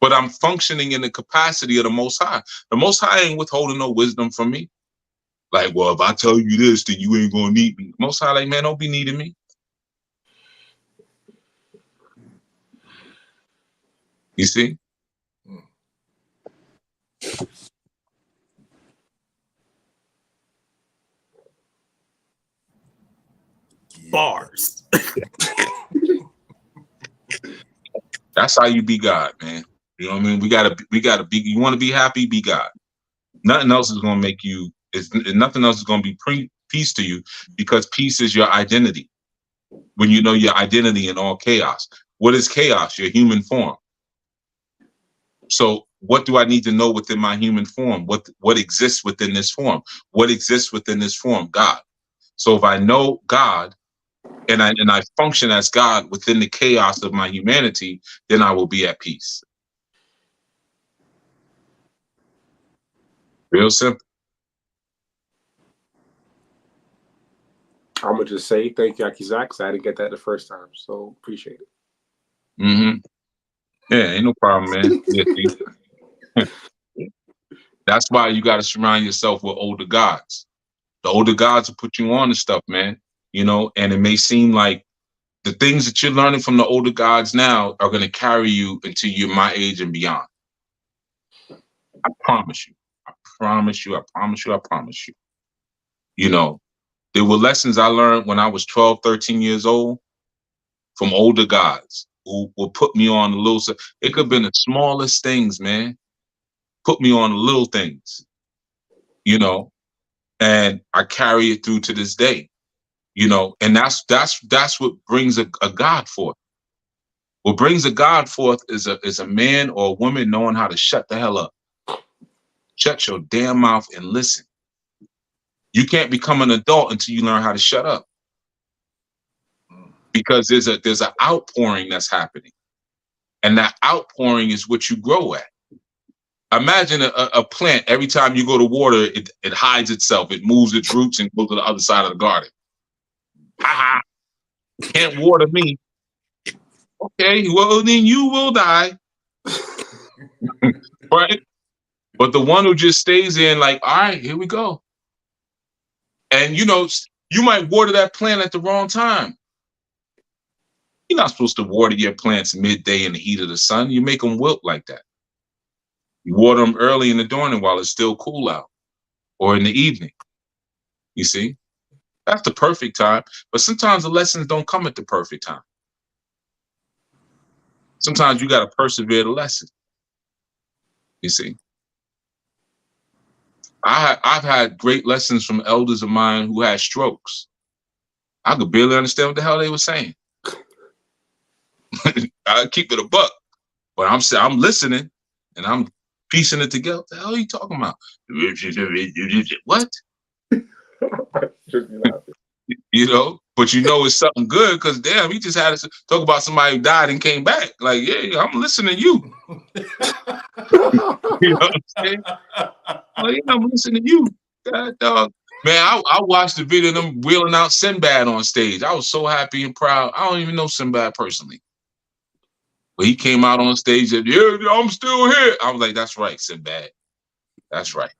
But I'm functioning in the capacity of the Most High. The Most High ain't withholding no wisdom from me. Like, well, if I tell you this, then you ain't gonna need me. Most High, like, man, don't be needing me. You see? Bars. That's how you be God, man. You know what I mean? We gotta be. You want to be happy? Be God. Nothing else is gonna make you. Nothing else is gonna be peace to you, because peace is your identity. When you know your identity in all chaos. What is chaos? Your human form. So what do I need to know within my human form? What exists within this form? What exists within this form? God. So if I know God and I function as God within the chaos of my humanity, then I will be at peace. Real simple. I'm gonna just say thank you, Akizak, because I didn't get that the first time, so appreciate it. Mm-hmm. Yeah, ain't no problem, man. Yeah, that's why you got to surround yourself with older gods. The older gods will put you on to stuff, man. You know, and it may seem like the things that you're learning from the older gods now are going to carry you until you're my age and beyond. I promise you. I promise you. I promise you. I promise you. You know, there were lessons I learned when I was 12, 13 years old from older gods who will put me on the little. It could have been the smallest things, man. Put me on the little things, you know, and I carry it through to this day, you know, and that's what brings a God forth. What brings a God forth is a man or a woman knowing how to shut the hell up. Shut your damn mouth and listen. You can't become an adult until you learn how to shut up. Because there's an outpouring that's happening. And that outpouring is what you grow at. Imagine a plant, every time you go to water, it hides itself. It moves its roots and goes to the other side of the garden. Ha! Can't water me. Okay, well, then you will die. Right? But the one who just stays in like, all right, here we go. And, you know, you might water that plant at the wrong time. You're not supposed to water your plants midday in the heat of the sun. You make them wilt like that. You water them early in the morning while it's still cool out, or in the evening. You see? That's the perfect time. But sometimes the lessons don't come at the perfect time. Sometimes you got to persevere the lesson. You see? I've had great lessons from elders of mine who had strokes. I could barely understand what the hell they were saying. I keep it a buck, but I'm listening and I'm piecing it together. What the hell are you talking about? What? You know, but you know it's something good because damn, he just had to talk about somebody who died and came back. Like, yeah, I'm listening to you. You know what I'm saying? Oh, yeah, I'm listening to you. God, dog. Man, I watched the video of them wheeling out Sinbad on stage. I was so happy and proud. I don't even know Sinbad personally. But he came out on stage and, yeah, I'm still here. I was like, that's right, Sinbad. That's right.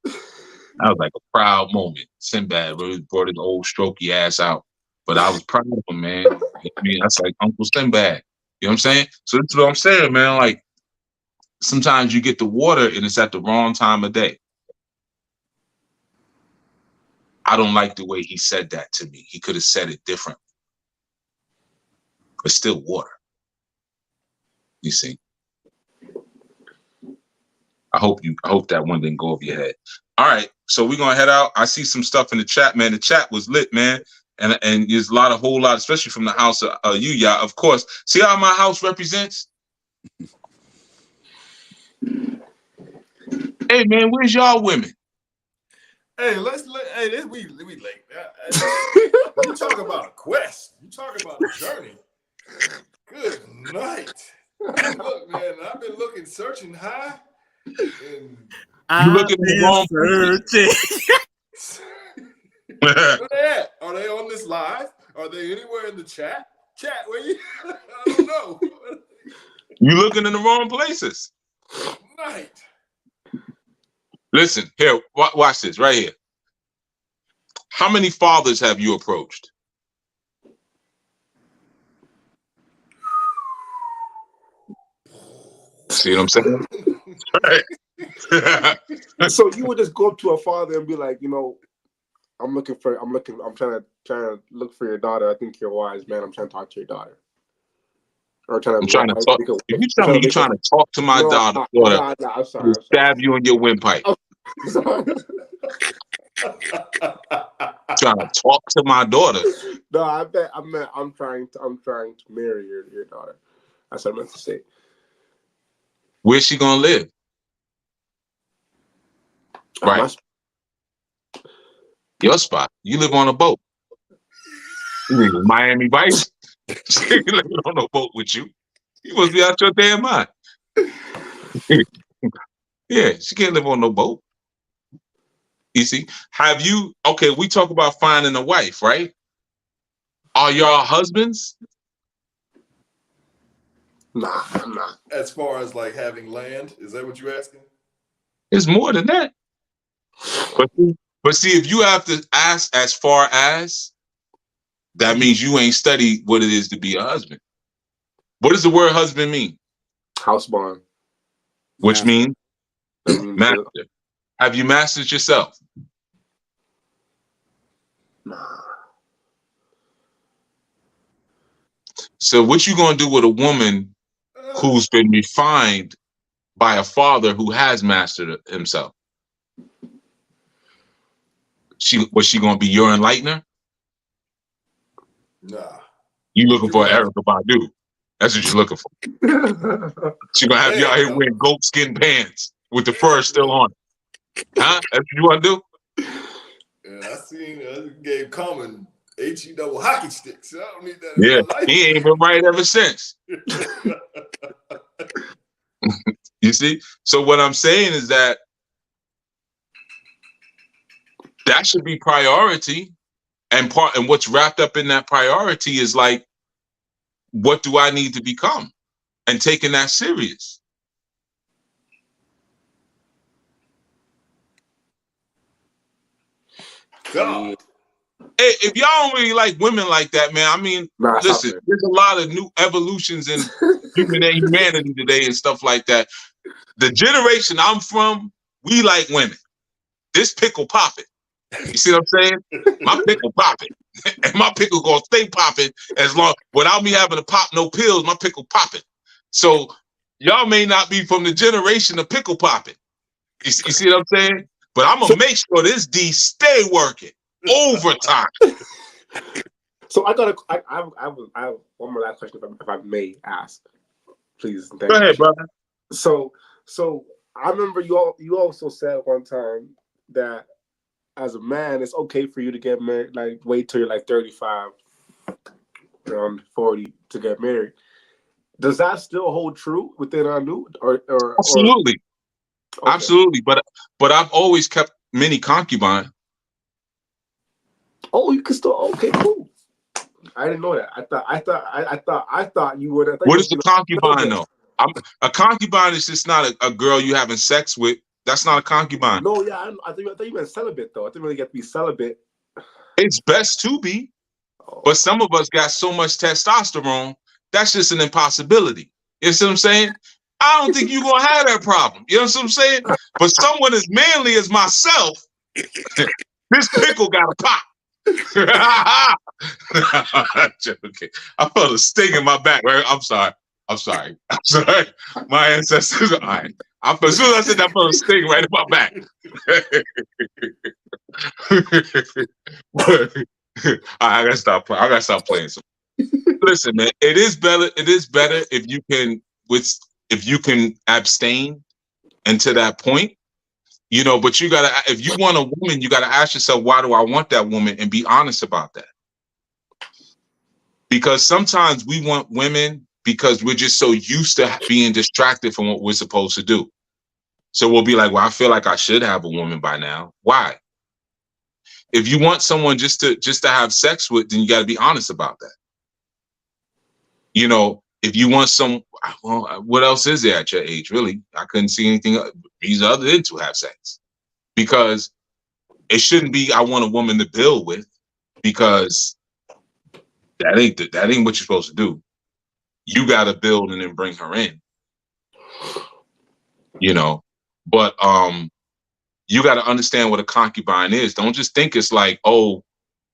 That was like a proud moment. Sinbad really brought his old strokey ass out. But I was proud of him, man. I mean, that's like Uncle Sinbad. You know what I'm saying? So that's what I'm saying, man. Like, sometimes you get the water and it's at the wrong time of day. I don't like the way he said that to me. He could have said it different. But still water. You see? I hope that one didn't go over your head. All right, so we're gonna head out. I see some stuff in the chat, man. The chat was lit, man. And there's a whole lot, especially from the house of you, yeah. Of course. See how my house represents? Hey man, where's y'all women? Hey, we late. You talk about a quest. You talk about a journey. Good night. Look, man, I've been searching high. And you looking in the wrong place. Where they at? Are they on this live? Are they anywhere in the chat? Chat, where you? I don't know. You looking in the wrong places. Night. Listen, here, watch this right here. How many fathers have you approached? See what I'm saying? Right. So you would just go up to a father and be like, you know, I'm trying to look for your daughter. I think you're wise, man. I'm trying to talk to your daughter. Or I'm trying to talk. If you tell me you're trying to talk to my daughter, I'm sorry. Stab you in your windpipe. I'm sorry. Trying to talk to my daughter. No, I'm trying to marry your daughter. That's what I meant to say. Where's she gonna live? Right. Your spot. You live on a boat. You live in Miami Vice. She ain't living on no boat with you. You must be out your damn mind. Yeah, she can't live on no boat. You see? Okay, we talk about finding a wife, right? Are y'all husbands? Nah, I'm not. As far as like having land, is that what you're asking? It's more than that. But see, if you have to ask as far as, that means you ain't studied what it is to be a husband. What does the word husband mean? Houseborn. Which means master. Have you mastered yourself? Nah. So what you gonna do with a woman who's been refined by a father who has mastered himself? Was she gonna be your enlightener? Nah. You looking for Erykah Badu? That's what you're looking for. She gonna have you out here wearing goat skin pants with the fur still on. Huh? That's what you want to do? Yeah, I seen gave Common HE double hockey sticks. I don't need that. Yeah, he ain't been right ever since. You see? So what I'm saying is that should be priority, and what's wrapped up in that priority is like, what do I need to become, and taking that serious. God. Hey, if y'all don't really like women like that, man, I mean, Nah, listen, there's a lot of new evolutions in humanity today and stuff like that. The generation I'm from, we like women. This pickle popping. You see what I'm saying? My pickle popping. And my pickle gonna stay popping as long without me having to pop no pills, my pickle popping. So y'all may not be from the generation of pickle popping. You see what I'm saying? But I'm gonna make sure this D stay working overtime. So I have one more last question if I may ask, please. Go ahead, brother. So I remember you also said one time that as a man, it's okay for you to get married, like wait till you're like 35, around 40 to get married. Does that still hold true within Anu? Or Absolutely. Okay. Absolutely. But I've always kept many concubines. Oh, you can still, okay, cool. I didn't know that. I thought you would. What is the concubine though? A concubine is just not a girl you having sex with. That's not a concubine. No, yeah, I thought you meant celibate though. I didn't really get to be celibate. It's best to be, but some of us got so much testosterone that's just an impossibility. You see what I'm saying? I don't think you're gonna have that problem. You know what I'm saying? But someone as manly as myself, this pickle got a pop. Okay. I felt a sting in my back. Right? I'm sorry. My ancestors. All right. As soon as I said that, I felt a sting right in my back. I gotta stop playing. Listen, man. It is better if you can abstain until that point. You know, but you gotta, if you want a woman, you gotta ask yourself, why do I want that woman, and be honest about that. Because sometimes we want women because we're just so used to being distracted from what we're supposed to do. So we'll be like, well, I feel like I should have a woman by now. Why? If you want someone just to have sex with, then you got to be honest about that. You know, if you want well, what else is there at your age? Really, I couldn't see anything other than to have sex, because it shouldn't be I want a woman to build with, because that ain't what you're supposed to do. You got to build and then bring her in. You know, but you got to understand what a concubine is. Don't just think it's like, oh,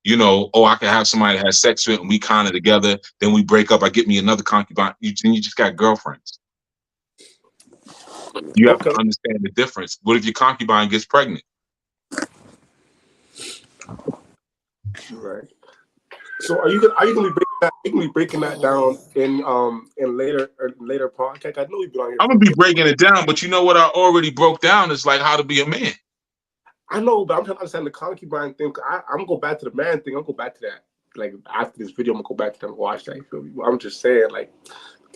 you know, oh, I can have somebody that has sex with and we kind of together, then we break up, I get me another concubine. You just got girlfriends. You have to understand the difference. What if your concubine gets pregnant? Right. So are you gonna be breaking that down in later podcast? I know you've been on here. I'm gonna be breaking it down, but you know what I already broke down is like how to be a man. I know, but I'm trying to understand the concubine thing. I'm gonna go back to the man thing. I'll go back to that. Like after this video, I'm gonna go back to them and watch that. You feel me? I'm just saying, like.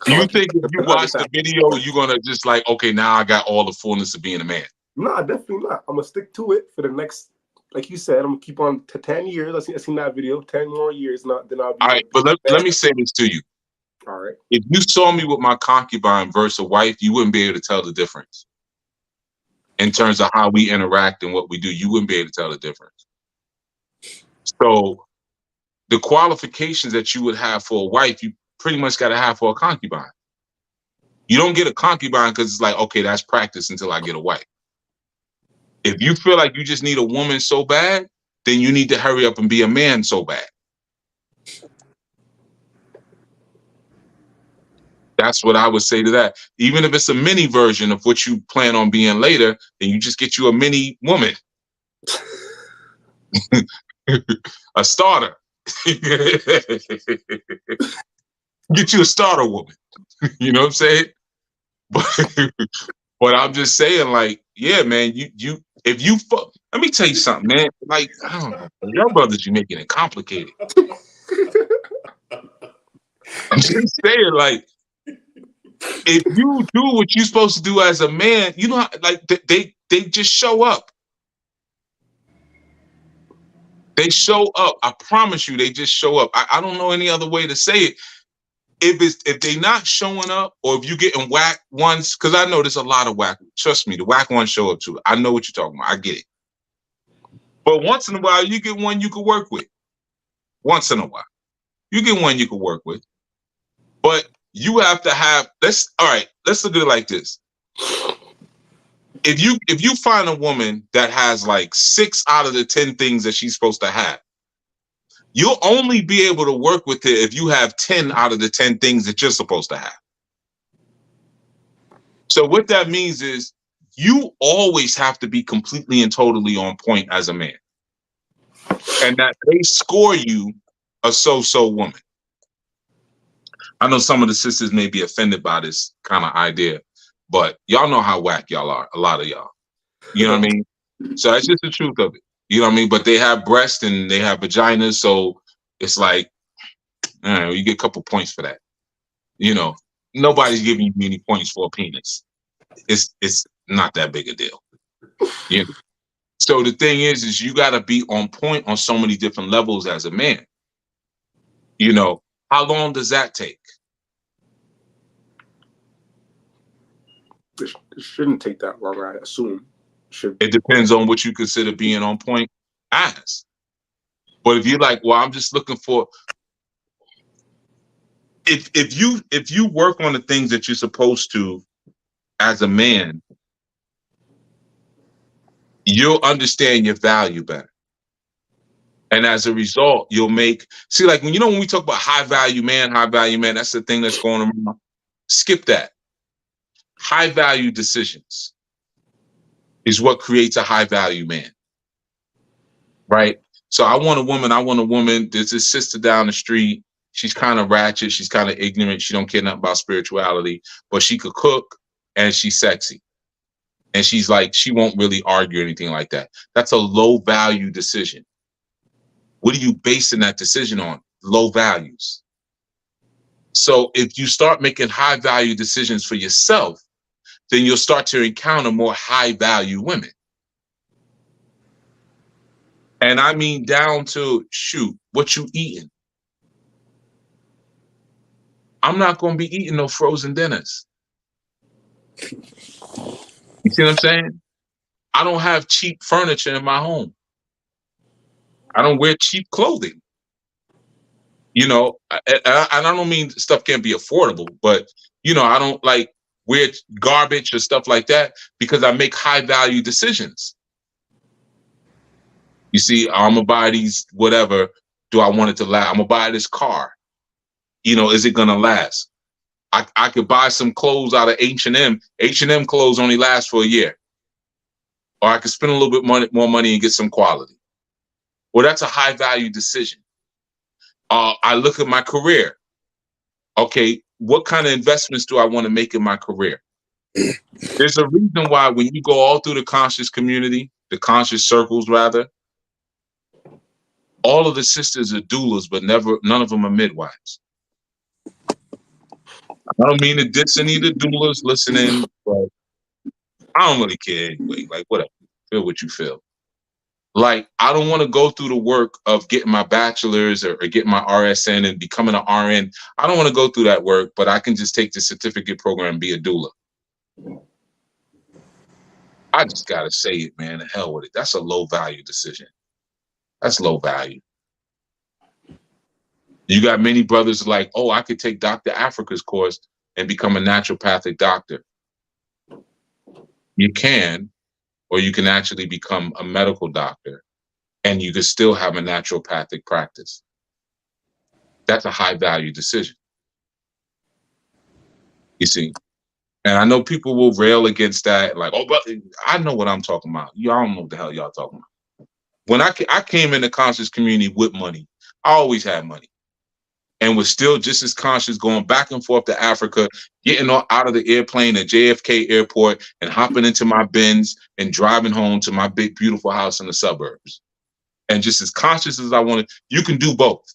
You think if you watch the video, you're gonna just like, okay, now I got all the fullness of being a man? No, definitely not. I'm gonna stick to it for the next, like you said, I'm gonna keep on to 10 years. I seen that video, 10 more years. Then I'll be. All right, but let me say this to you. All right. If you saw me with my concubine versus a wife, you wouldn't be able to tell the difference. In terms of how we interact and what we do, you wouldn't be able to tell the difference. So the qualifications that you would have for a wife, you pretty much got to have for a concubine. You don't get a concubine because it's like, okay, that's practice until I get a wife. If you feel like you just need a woman so bad, then you need to hurry up and be a man so bad. That's what I would say to that. Even if it's a mini version of what you plan on being later, then you just get you a mini woman. A starter. Get you a starter woman. You know what I'm saying? But I'm just saying, like, yeah, man, if you fuck, let me tell you something, man. Like, I don't know, your brothers, you making it complicated. I'm just saying, like, if you do what you're supposed to do as a man, you know, like they just show up. They show up. I promise you, they just show up. I don't know any other way to say it. If they not showing up, or if you getting whack ones, because I know there's a lot of whack. Trust me, the whack ones show up too. I know what you're talking about. I get it. But once in a while, you get one you can work with. once in a while. You get one you can work with. But you have to have, let's look at it like this. If you find a woman that has like 6 out of the 10 things that she's supposed to have, you'll only be able to work with it if you have 10 out of the 10 things that you're supposed to have. So what that means is you always have to be completely and totally on point as a man. And that they score you a so-so woman. I know some of the sisters may be offended by this kind of idea, but y'all know how whack y'all are, a lot of y'all. You know what I mean? So that's just the truth of it. You know what I mean? But they have breasts and they have vaginas, so it's like, you get a couple points for that. You know, nobody's giving you any points for a penis. It's not that big a deal. You know? So the thing is you got to be on point on so many different levels as a man. You know, how long does that take? It shouldn't take that long, I assume. It depends on what you consider being on point as. But if you're like, well, I'm just looking for, if you work on the things that you're supposed to as a man, you'll understand your value better. And as a result, you'll like when we talk about high value man, that's the thing that's going around. Skip that. High value decisions is what creates a high value man. Right? So I want a woman. There's this sister down the street. She's kind of ratchet. She's kind of ignorant. She don't care nothing about spirituality, but she could cook and she's sexy. And she's like, she won't really argue or anything like that. That's a low value decision. What are you basing that decision on? Low values. So if you start making high value decisions for yourself, then you'll start to encounter more high value women. And I mean down to, what you eating? I'm not going to be eating no frozen dinners. You see what I'm saying? I don't have cheap furniture in my home. I don't wear cheap clothing. You know, and I don't mean stuff can't be affordable, but, I don't like wear garbage or stuff like that because I make high value decisions. You see, I'm going to buy these, whatever, do I want it to last? I'm going to buy this car. Is it going to last? I could buy some clothes out of H&M. H&M clothes only last for a year. Or I could spend a little bit more money and get some quality. Well, that's a high value decision. I look at my career. Okay, what kind of investments do I want to make in my career? There's a reason why when you go all through the conscious community, the conscious circles rather, all of the sisters are doulas, but none of them are midwives. I don't mean to diss any of the doulas listening, but I don't really care anyway. Like, whatever. Feel what you feel. Like, I don't want to go through the work of getting my bachelor's or getting my RSN and becoming an RN. I don't want to go through that work, but I can just take the certificate program and be a doula. I just got to say it, man. The hell with it. That's a low value decision. That's low value. You got many brothers like, oh, I could take Dr. Africa's course and become a naturopathic doctor. You can, or you can actually become a medical doctor and you can still have a naturopathic practice. That's a high value decision. You see? And I know people will rail against that, like, oh, but I know what I'm talking about. Y'all don't know what the hell y'all talking about. When I came in the conscious community with money, I always had money. And was still just as conscious going back and forth to Africa, getting out of the airplane at JFK airport and hopping into my Benz and driving home to my big, beautiful house in the suburbs. And just as conscious as I wanted, you can do both.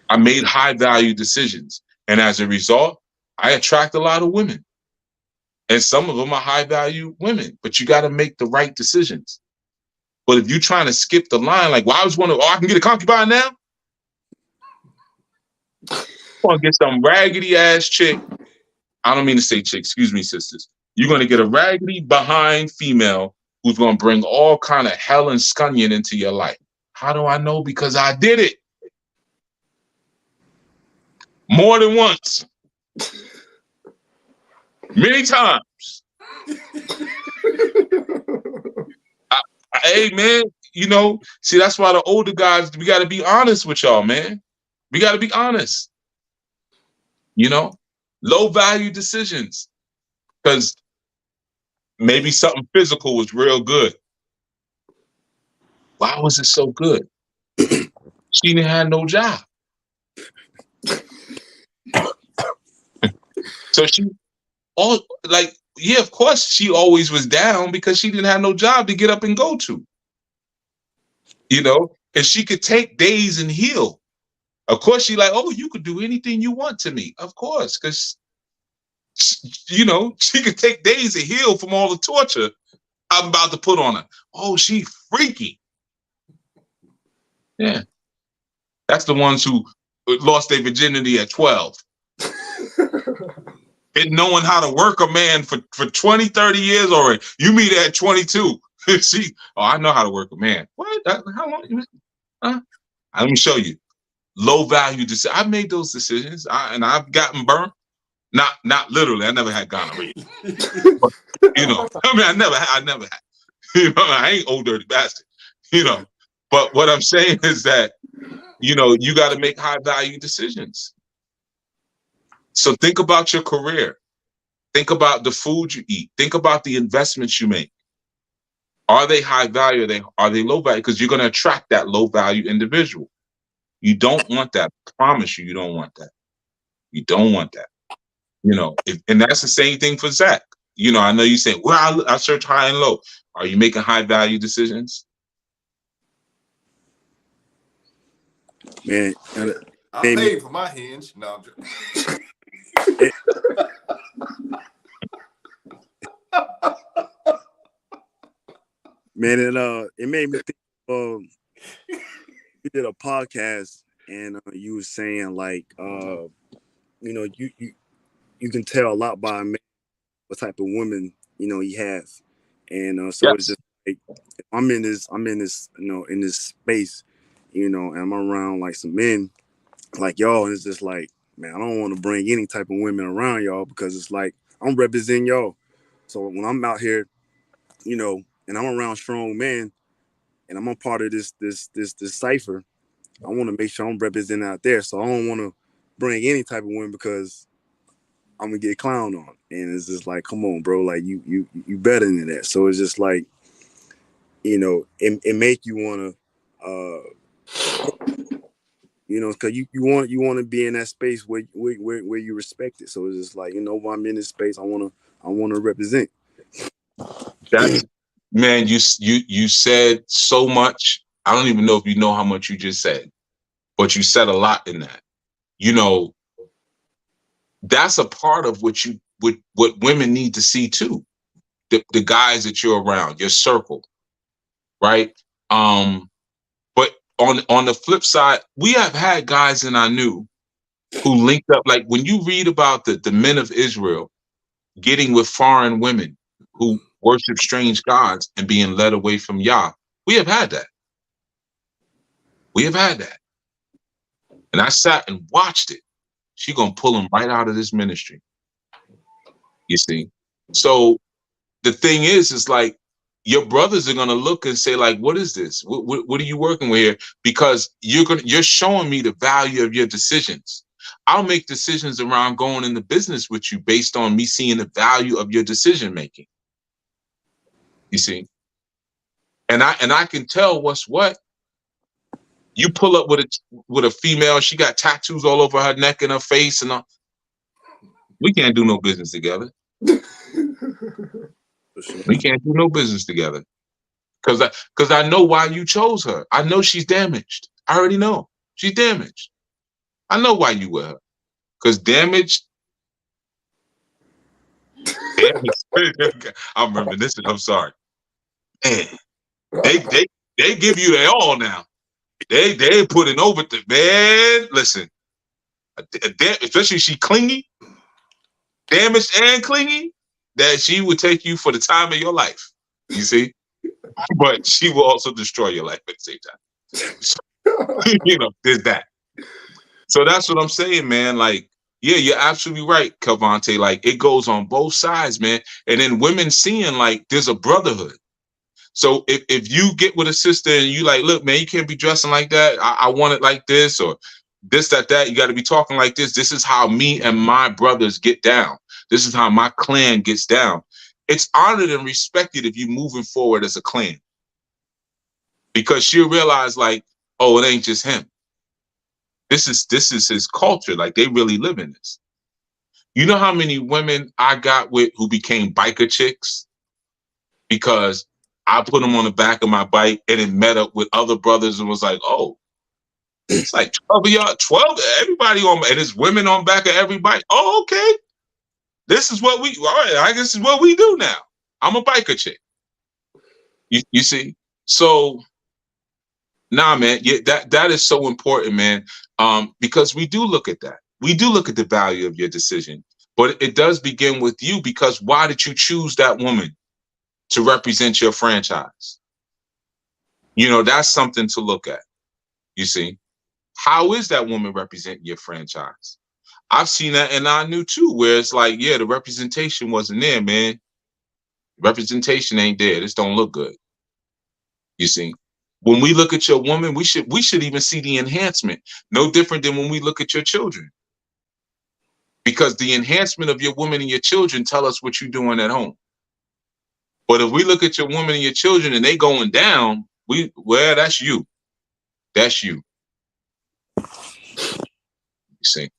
I made high value decisions. And as a result, I attract a lot of women. And some of them are high value women, but you got to make the right decisions. But if you're trying to skip the line, like, well, I was wondering, I can get a concubine now? Want to get some raggedy ass chick. I don't mean to say chick, excuse me, sisters. You're going to get a raggedy behind female who's going to bring all kind of hell and scunion into your life. How do I know? Because I did it more than once, many times. Hey, man, you know, see, that's why the older guys, we got to be honest with y'all, man. We got to be honest. You know, low value decisions, because maybe something physical was real good. Why was it so good? She didn't have no job. So she, yeah, of course she always was down because she didn't have no job to get up and go to. You know, and she could take days and heal. Of course, she like, oh, you could do anything you want to me. Of course, because, you know, she could take days to heal from all the torture I'm about to put on her. Oh, she freaky. Yeah. That's the ones who lost their virginity at 12. And knowing how to work a man for 20, 30 years already. You meet her at 22. See, oh, I know how to work a man. What? How long? Huh? Let me show you. Low value decisions. I made those decisions, and I've gotten burnt. Not literally. I never had gonorrhea. But, you know, I mean, I never had. You know, I ain't old dirty bastard. You know, but what I'm saying is that, you know, you got to make high value decisions. So think about your career. Think about the food you eat. Think about the investments you make. Are they high value? Are they low value? Because you're going to attract that low value individual. You don't want that. I promise you, you don't want that. You don't want that. You know, and that's the same thing for Zach. You know, I know you say, well, I search high and low. Are you making high value decisions? Man, I paid for my hinge. No, I'm joking. Man, it made me think. You did a podcast, and you were saying like, you know, you can tell a lot by a man what type of woman, you know, he has, and so Yes. it's just like I'm in this, you know, in this space, you know, and I'm around like some men like y'all, and it's just like, man, I don't want to bring any type of women around y'all because it's like I'm representing y'all. So when I'm out here, you know, and I'm around strong men, and I'm a part of this cipher, I want to make sure I'm representing out there. So I don't want to bring any type of women because I'm gonna get clowned on. And it's just like, come on, bro, like you better than that. So it's just like, you know, it make you wanna you know, because you want to be in that space where you respect it. So it's just like, you know, when I'm in this space, I wanna represent. That's, man, you said so much. I don't even know if you know how much you just said, but you said a lot in that. You know, that's a part of what women need to see too. The guys that you're around, your circle, right? But on the flip side, we have had guys in Anu who linked up. Like when you read about the men of Israel getting with foreign women who worship strange gods and being led away from Yah, we have had that. We have had that. And I sat and watched it. She gonna pull him right out of this ministry. You see? So the thing is like, your brothers are gonna look and say, like, what is this? What are you working with here? Because you're showing me the value of your decisions. I'll make decisions around going into business with you based on me seeing the value of your decision making. You see? And I can tell what's what. You pull up with a female, she got tattoos all over her neck and her face, and all. We can't do no business together. We can't do no business together. Because I know why you chose her. I know she's damaged. I already know. She's damaged. I know why you with her. Because damaged. I'm reminiscing. I'm sorry. Man, they give you their all now. They put it over the man. Listen, especially she clingy, damaged and clingy, that she would take you for the time of your life. You see, but she will also destroy your life at the same time. You know, there's that. So that's what I'm saying, man. Like, yeah, you're absolutely right, Cavante. Like, it goes on both sides, man. And then women seeing like there's a brotherhood. So if you get with a sister and you like, look, man, you can't be dressing like that. I want it like this, or this, that. You got to be talking like this. This is how me and my brothers get down. This is how my clan gets down. It's honored and respected if you're moving forward as a clan. Because she'll realize, like, oh, it ain't just him. This is his culture. Like, they really live in this. You know how many women I got with who became biker chicks because I put them on the back of my bike and then met up with other brothers and was like, oh, it's like 12 of y'all, 12, everybody on, and it's women on back of every bike. Oh, okay. This is what we, all right, I guess this is what we do now. I'm a biker chick. You see? So, nah, man, yeah, that is so important, man, because we do look at that. We do look at the value of your decision, but it does begin with you, because why did you choose that woman to represent your franchise? You know, that's something to look at. You see, how is that woman representing your franchise? I've seen that in Anu too, where it's like, yeah, the representation wasn't there, man. Representation ain't there. This don't look good. You see, when we look at your woman, we should even see the enhancement. No different than when we look at your children, because the enhancement of your woman and your children tell us what you're doing at home. But if we look at your woman and your children and they going down, well, that's you. That's you. You see.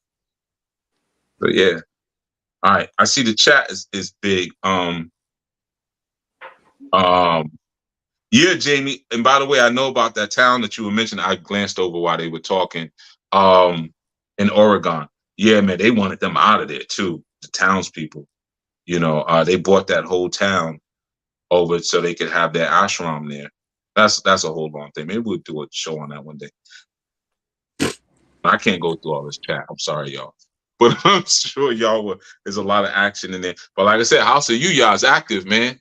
But yeah. All right. I see the chat is big. Yeah, Jamie. And by the way, I know about that town that you were mentioning. I glanced over while they were talking. In Oregon. Yeah, man, they wanted them out of there too. The townspeople. You know, they bought that whole town over so they could have their ashram there. That's a whole long thing. Maybe we'll do a show on that one day. I can't go through all this chat. I'm sorry, y'all. But I'm sure y'all will. There's a lot of action in there. But like I said, House of y'all is active, man.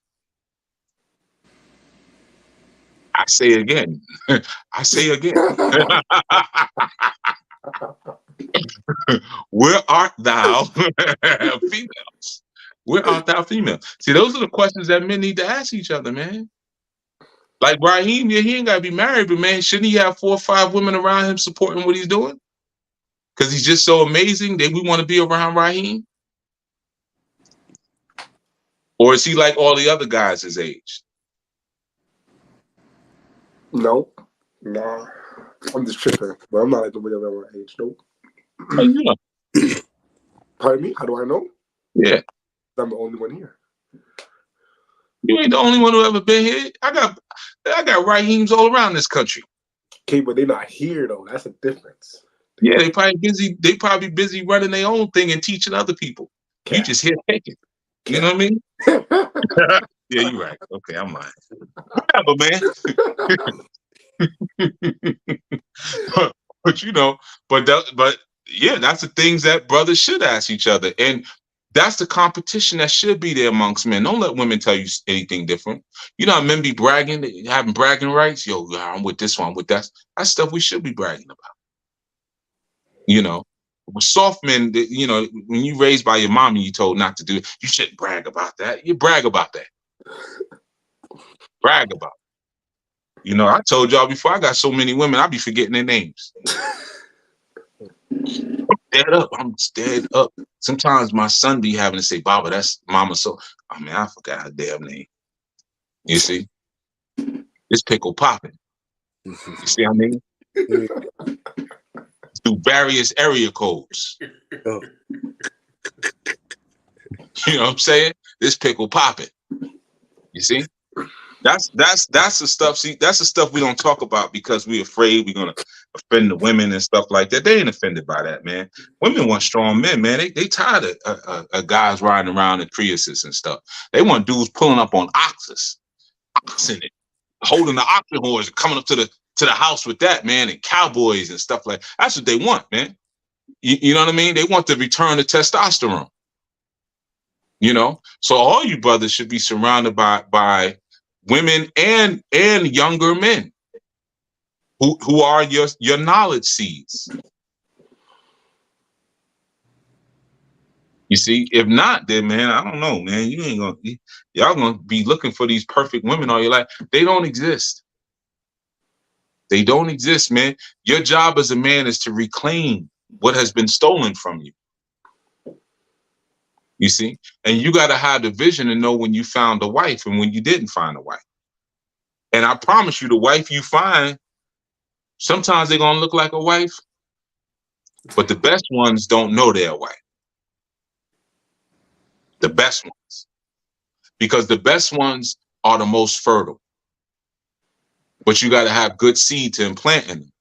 I say again. I say again. Where art thou, females? Where art thou, female? See, those are the questions that men need to ask each other, man. Like Raheem, yeah, he ain't got to be married, but man, shouldn't he have 4 or 5 women around him supporting what he's doing? Because he's just so amazing that we want to be around Raheem? Or is he like all the other guys his age? Nope. Nah. I'm just tripping. But I'm not like nobody around my age. Nope. How you know? Pardon me? How do I know? Yeah. I'm the only one here. You ain't the only one who ever been here. I got Raheems all around this country. Okay, but they're not here though. That's a difference. Yeah, they probably busy. They probably busy running their own thing and teaching other people. You just here taking. You know what I mean? Yeah, you're right. Okay, I'm lying. Whatever, man. but you know, but yeah, that's the things that brothers should ask each other, and that's the competition that should be there amongst men. Don't let women tell you anything different. You know how men be bragging, having bragging rights. Yo, I'm with this one, I'm with that. That's stuff we should be bragging about. You know, with soft men, you know, when you raised by your mom and you told not to do it, you shouldn't brag about that. You brag about that. Brag about it. You know, I told y'all before, I got so many women, I be forgetting their names. I'm dead up. Sometimes my son be having to say, Baba, that's mama. So, I mean, I forgot her damn name. You see? It's pickle popping. You see what I mean? Through various area codes. Oh. You know what I'm saying? This pickle popping. You see? That's the stuff. See, that's the stuff we don't talk about because we're afraid we're gonna offend the women and stuff like that. They ain't offended by that, man. Women want strong men, man. They tired of guys riding around in Priuses and stuff. They want dudes pulling up on oxen, holding the oxen horns and coming up to the house with that, man, and cowboys and stuff like that. That's what they want, man. You know what I mean? They want the return of testosterone. You know, so all you brothers should be surrounded by women and younger men. who are your knowledge seeds. You see, if not, then man, I don't know, man. Y'all gonna be looking for these perfect women all your life. They don't exist. They don't exist, man. Your job as a man is to reclaim what has been stolen from you. You see, and you got to have the vision to know when you found a wife and when you didn't find a wife. And I promise you, the wife you find, sometimes they're gonna look like a wife, but the best ones don't know they're a wife. The best ones, because the best ones are the most fertile. But you got to have good seed to implant in them.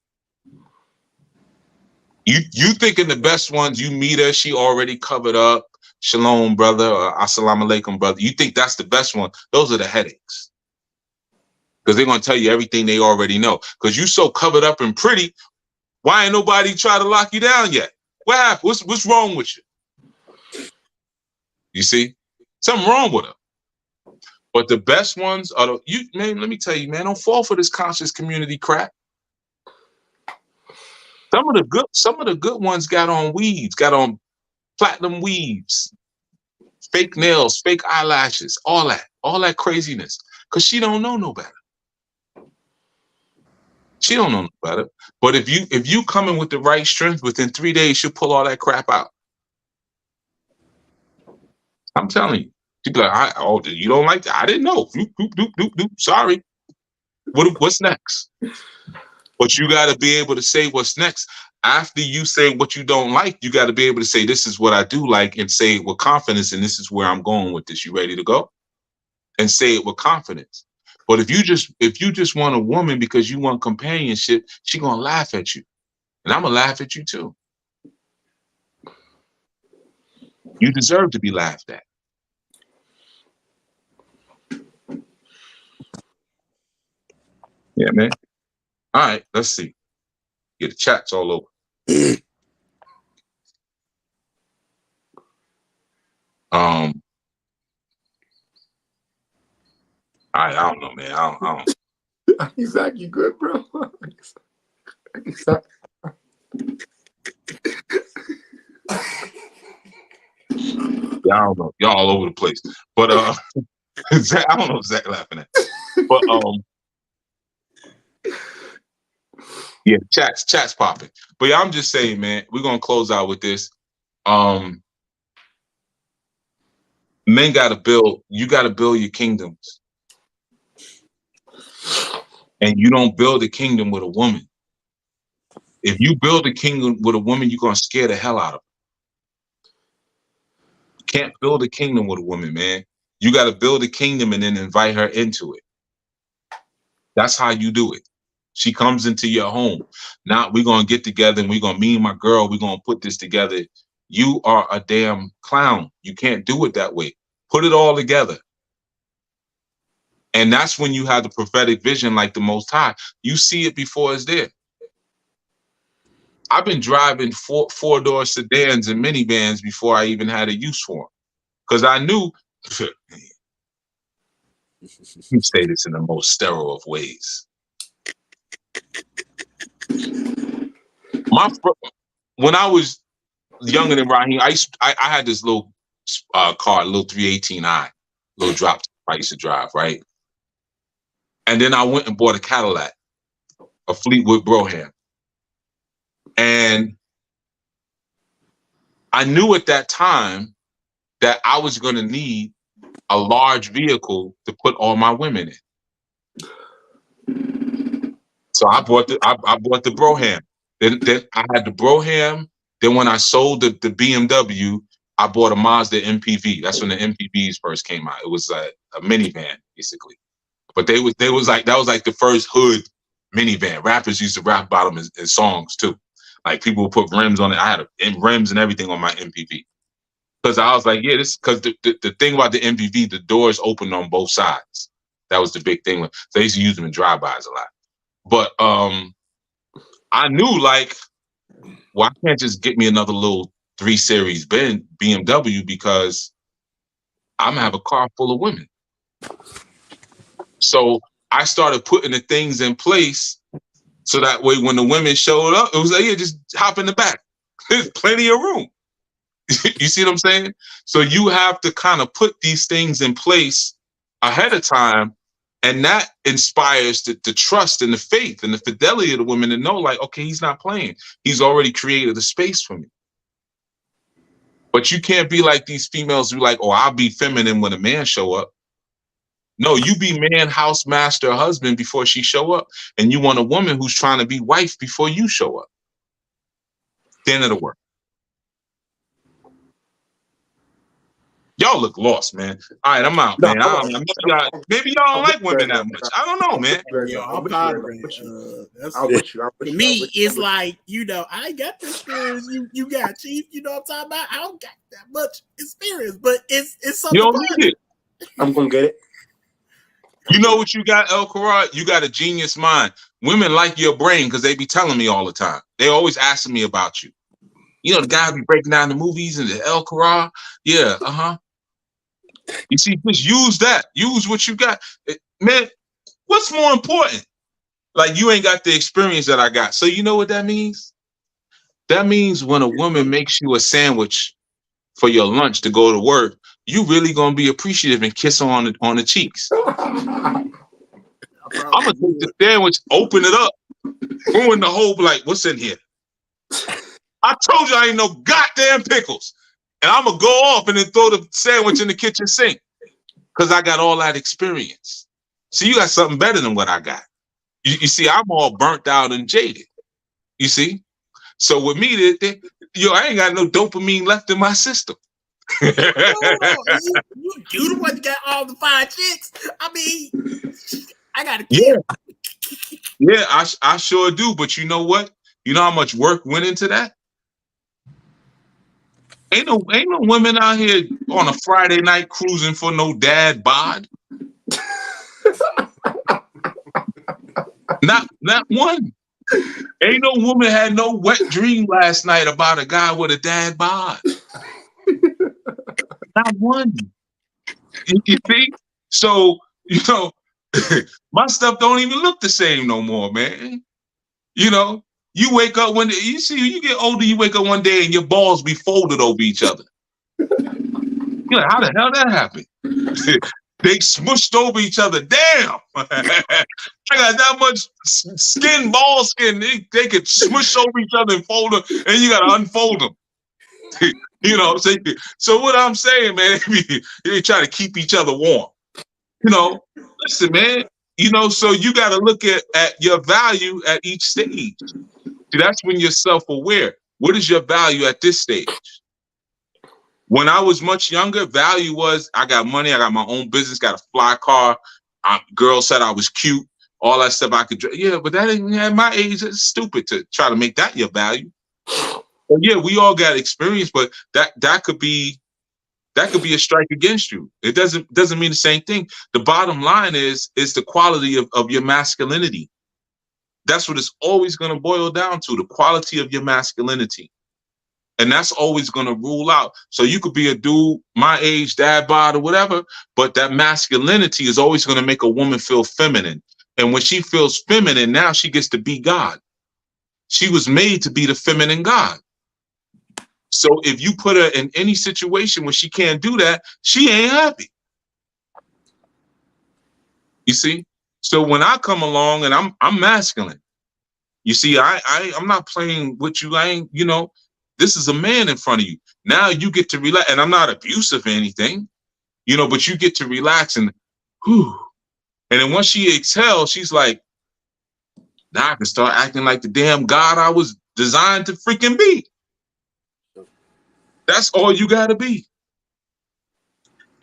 You thinking the best ones, you meet her, she already covered up, shalom, brother, or assalamu alaikum, brother. You think that's the best one? Those are the headaches. Because they're going to tell you everything they already know. Because you so covered up and pretty, why ain't nobody try to lock you down yet? What happened? What's wrong with you? You see? Something wrong with her. But the best ones are man, let me tell you, man, don't fall for this conscious community crap. Some of the good ones got on weaves, got on platinum weaves, fake nails, fake eyelashes, all that craziness. Because she don't know no better. She don't know no better. But if you come in with the right strength, within 3 days, she'll pull all that crap out. I'm telling you. She'll be like, you don't like that? I didn't know. Doop, doop, doop, doop, doop. Sorry. What's next? But you got to be able to say what's next. After you say what you don't like, you got to be able to say, this is what I do like, and say it with confidence, and this is where I'm going with this. You ready to go? And say it with confidence. But if you just want a woman because you want companionship, she gonna laugh at you. And I'm gonna laugh at you too. You deserve to be laughed at. Yeah, man. All right, let's see. Yeah, the chat's all over. I don't know, man. I don't. Exactly, you good, bro? Exactly. Yeah, I don't know. Y'all all over the place. But I don't know what Zach laughing at. But yeah, chat's popping. But yeah, I'm just saying, man, we're gonna close out with this. Men gotta build your kingdoms. And you don't build a kingdom with a woman. If you build a kingdom with a woman, you're gonna scare the hell out of her. You can't build a kingdom with a woman, man. You gotta build a kingdom and then invite her into it. That's how you do it. She comes into your home. Now we're gonna get together and me and my girl, we're gonna put this together. You are a damn clown. You can't do it that way. Put it all together. And that's when you have the prophetic vision like the Most High. You see it before it's there. I've been driving four-door sedans and minivans before I even had a use for them. Because I knew, you say this in the most sterile of ways. When I was younger than Raheem, I had this little car, a little 318i, little drop I used to drive, right? And then I went and bought a Cadillac, a Fleetwood Brougham. And I knew at that time that I was going to need a large vehicle to put all my women in. So I bought the Brougham. Then I had the Brougham. Then when I sold the BMW, I bought a Mazda MPV. That's when the MPVs first came out. It was a minivan, basically. But that was like the first hood minivan. Rappers used to rap about them in songs too. Like people would put rims on it. I had rims and everything on my MPV. Because I was like, yeah, this because the thing about the MPV, the doors opened on both sides. That was the big thing. So they used to use them in drive-bys a lot. But I knew like, well, I can't just get me another little 3 Series BMW because I'm gonna have a car full of women. So I started putting the things in place So that way, when the women showed up, it was like, yeah, just hop in the back. There's plenty of room. You see what I'm saying? So you have to kind of put these things in place ahead of time. And that inspires the trust and the faith and the fidelity of the women to know, like, okay, he's not playing. He's already created a space for me. But you can't be like these females who like, oh, I'll be feminine when a man show up. No, you be man, house, master, husband before she show up. And you want a woman who's trying to be wife before you show up. Then it'll work. Y'all look lost, man. All right, I'm out, man. Maybe y'all don't like women that much. I don't know, man. Yo, I'm pondering. I'm with you. For me, it's like, you know, I ain't got the experience you got, Chief. You know what I'm talking about? I don't got that much experience, but it's something. You don't need it. I'm gonna get it. You know what you got, El Karat? You got a genius mind. Women like your brain because they be telling me all the time. They always asking me about you. You know, the guy be breaking down the movies and the El Karat. Yeah, You see, just use that. Use what you got. Man, what's more important? Like, you ain't got the experience that I got. So you know what that means? That means when a woman makes you a sandwich for your lunch to go to work, you really gonna be appreciative and kiss her on the cheeks. I'm gonna take the sandwich, open it up, ruin the whole, like, what's in here? I told you I ain't no goddamn pickles. And I'm gonna go off and then throw the sandwich in the kitchen sink because I got all that experience. See, you got something better than what I got. You see, I'm all burnt out and jaded. You see? So with me, I ain't got no dopamine left in my system. You the one that got all the fine chicks. I mean, I got to kill. Yeah, I sure do. But you know what? You know how much work went into that? Ain't no women out here on a Friday night cruising for no dad bod. Not one. Ain't no woman had no wet dream last night about a guy with a dad bod. Not one. You see? So, you know, my stuff don't even look the same no more, man. You know, you wake up you get older, you wake up one day and your balls be folded over each other. You're like, how the hell that happened? They smushed over each other. Damn. I got that much skin, ball skin. They could smush over each other and fold them, and you got to unfold them. You know, so what I'm saying, man, they try to keep each other warm. You know, listen, man, you know, so you got to look at your value at each stage. See, that's when you're self-aware. What is your value at this stage? When I was much younger, value was I got money, I got my own business, got a fly car. Girls said I was cute, all that stuff I could do. Yeah, but that ain't at my age. It's stupid to try to make that your value. But yeah, we all got experience, but that could be a strike against you. It doesn't mean the same thing. The bottom line is the quality of your masculinity. That's what it's always going to boil down to, the quality of your masculinity. And that's always going to rule out. So you could be a dude my age, dad bod or whatever, but that masculinity is always going to make a woman feel feminine. And when she feels feminine, now she gets to be God. She was made to be the feminine God. So if you put her in any situation where she can't do that, she ain't happy. You see? So when I come along and I'm masculine, you see, I'm not playing with you. I ain't, you know, this is a man in front of you. Now you get to relax, and I'm not abusive or anything, you know, but you get to relax and whew. And then once she exhales, she's like, now I can start acting like the damn God I was designed to freaking be. That's all you gotta be.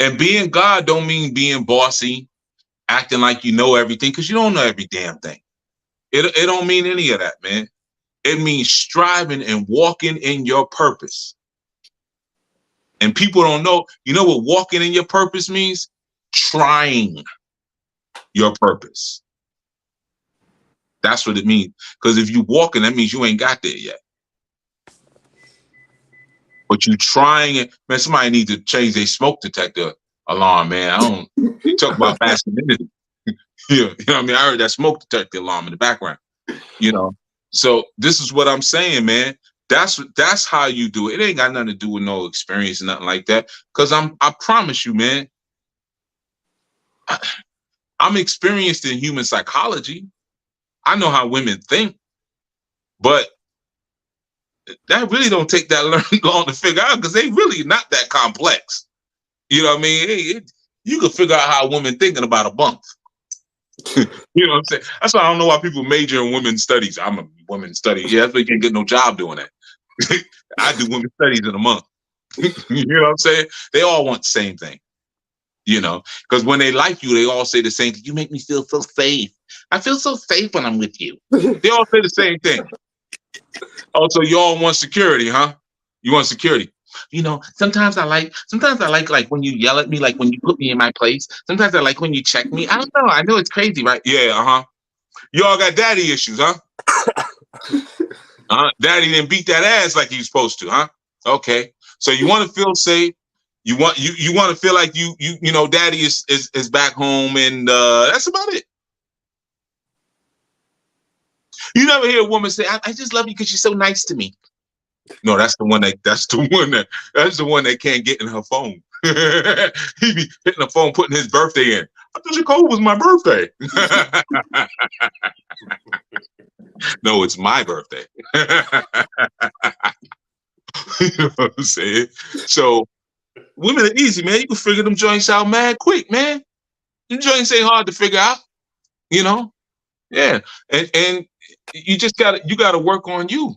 And being God don't mean being bossy, acting like you know everything, because you don't know every damn thing. It don't mean any of that, man. It means striving and walking in your purpose. And people don't know, you know what walking in your purpose means? Trying your purpose. That's what it means. Because if you walking, that means you ain't got there yet. But you trying it, man, somebody need to change their smoke detector alarm, man. You talk about masculinity. You know what I mean? I heard that smoke detector alarm in the background. You know, so this is what I'm saying, man. That's how you do it. It ain't got nothing to do with no experience, nothing like that. Because I promise you, man, I'm experienced in human psychology. I know how women think, but that really don't take that long to figure out because they really not that complex. You know what I mean? You can figure out how a woman thinking about a month. You know what I'm saying? That's why I don't know why people major in women's studies. I'm a women's study. Yeah, that's why you can't get no job doing that. I do women's studies in a month. You know what I'm saying? They all want the same thing. You know, because when they like you, they all say the same thing. You make me feel so safe. I feel so safe when I'm with you. They all say the same thing. Also, you all want security, huh? You want security. You know, sometimes I like when you yell at me, like when you put me in my place. Sometimes I like when you check me. I don't know. I know it's crazy, right? Yeah, uh-huh. You all got daddy issues, huh? Daddy didn't beat that ass like he's supposed to, huh? Okay. So you want to feel safe. You want to feel like you know daddy is back home, and that's about it. You never hear a woman say, I just love you because you're so nice to me. No, that's the one that can't get in her phone. He be hitting the phone, putting his birthday in. I thought your code was my birthday. No, it's my birthday. You know what I'm saying? So women are easy, man. You can figure them joints out mad quick, man. Them joints ain't hard to figure out, you know? Yeah. And you just gotta work on you.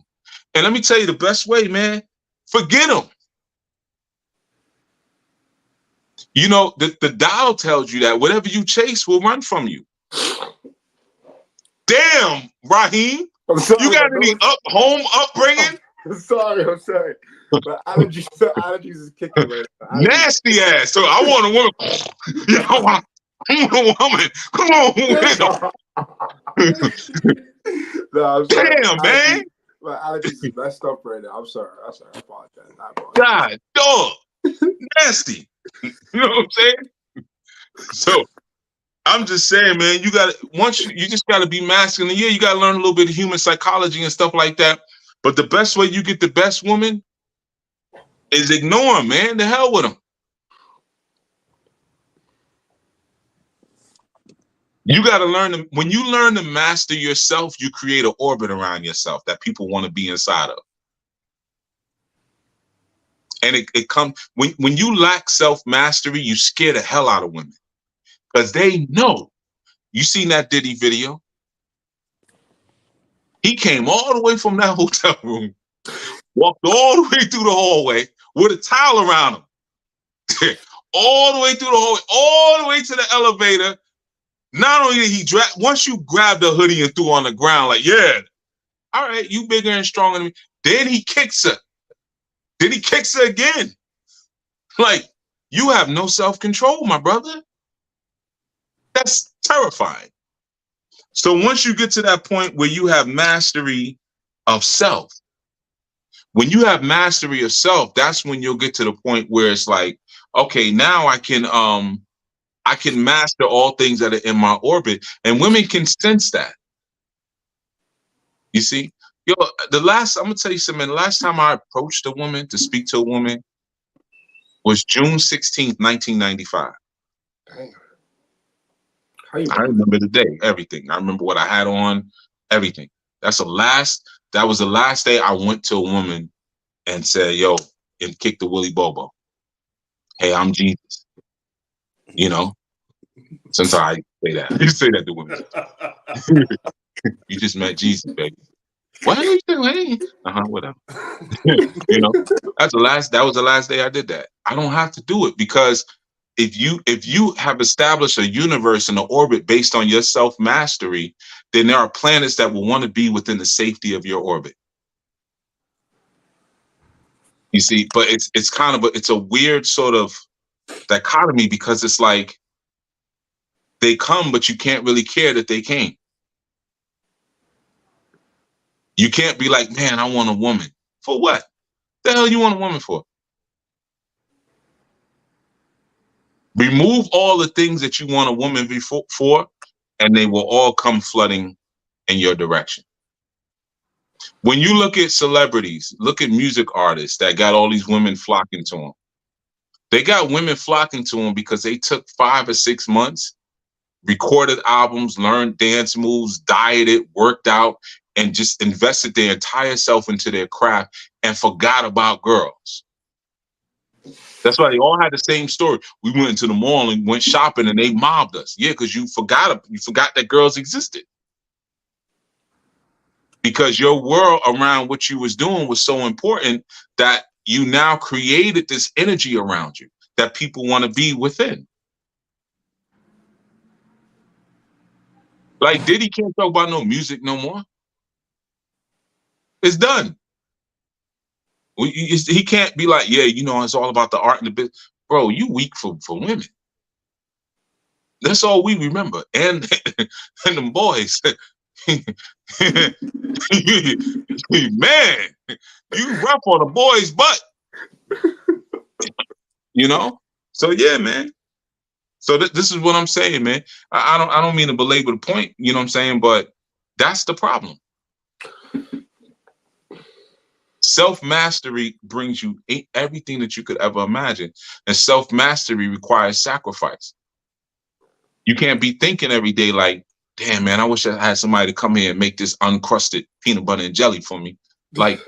And let me tell you the best way, man, forget them. You know, the dial tells you that whatever you chase will run from you. Damn, Raheem. You got any home upbringing? I'm sorry. But allergies is kicking right now. Nasty ass. So I want a woman. Yeah, I want a woman. Come on. No, I'm sorry. Damn, man. My allergies is messed up right now. I'm sorry. I apologize. God, dog. Nasty. You know what I'm saying? So I'm just saying, man, you just gotta be masculine. Yeah, you gotta learn a little bit of human psychology and stuff like that. But the best way you get the best woman is ignore them, man. The hell with them. You got to learn when you learn to master yourself, you create an orbit around yourself that people want to be inside of. And it comes when you lack self-mastery, you scare the hell out of women because they know. You seen that Diddy video? He came all the way from that hotel room, walked all the way through the hallway with a towel around him, all the way through the hallway, all the way to the elevator. Not only did he once you grabbed the hoodie and threw on the ground, like, yeah, all right, you bigger and stronger than me. Then he kicks her. Then he kicks her again. Like, you have no self-control, my brother. That's terrifying. So once you get to that point where you have mastery of self, when you have mastery of self, that's when you'll get to the point where it's like, okay, now I can master all things that are in my orbit, and women can sense that. You see, I'm gonna tell you something. The last time I approached a woman to speak to a woman was June 16th, 1995. Dang. I remember the day, everything. I remember what I had on, everything. That was the last day I went to a woman and said, yo, and kicked the Willy Bobo. Hey, I'm Jesus. You know, sometimes I say that. I say that to women. You just met Jesus, baby. What are you doing? Whatever. You know, that was the last day I did that. I don't have to do it because if you have established a universe and an orbit based on your self-mastery, then there are planets that will want to be within the safety of your orbit. You see, but it's kind of it's a weird sort of dichotomy because it's like they come, but you can't really care that they came. You can't be like, man, I want a woman. For what? The hell you want a woman for? Remove all the things that you want a woman for, and they will all come flooding in your direction. When you look at celebrities, look at music artists that got all these women flocking to them. They got women flocking to them because they took 5 or 6 months, recorded albums, learned dance moves, dieted, worked out, and just invested their entire self into their craft and forgot about girls. That's why they all had the same story. We went into the mall and went shopping and they mobbed us. Yeah, because you forgot that girls existed. Because your world around what you was doing was so important that you now created this energy around you that people want to be within. Like Diddy can't talk about no music no more. It's done. He can't be like, yeah, you know, it's all about the art and the business. Bro, you weak for women. That's all we remember. And them boys. Man, you rough on a boy's butt. You know? So yeah, man. So this is what I'm saying, man. I don't mean to belabor the point, you know what I'm saying? But that's the problem. Self-mastery brings you everything that you could ever imagine. And self-mastery requires sacrifice. You can't be thinking every day like, damn, man, I wish I had somebody to come here and make this uncrusted peanut butter and jelly for me. Like,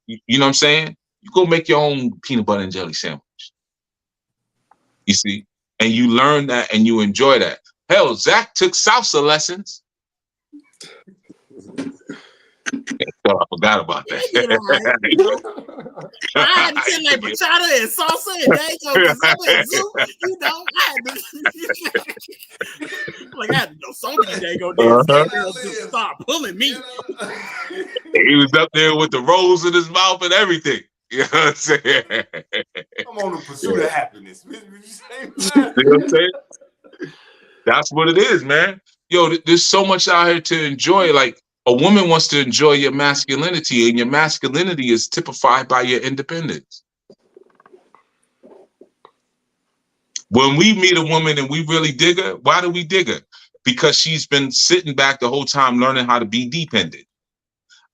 you know what I'm saying? You go make your own peanut butter and jelly sandwich. You see? And you learn that and you enjoy that. Hell, Zach took salsa lessons. I forgot about that. I had to say like bachata and salsa and dango because I went zoo. You know, I had to like I had to know so many dango dances. Girls just stop pulling me. He was up there with the rolls in his mouth and everything. You know what I'm saying? I'm on the pursuit of happiness. You know what I'm saying? That's what it is, man. Yo, there's so much out here to enjoy. Like, a woman wants to enjoy your masculinity, and your masculinity is typified by your independence. When we meet a woman and we really dig her, why do we dig her? Because she's been sitting back the whole time learning how to be dependent.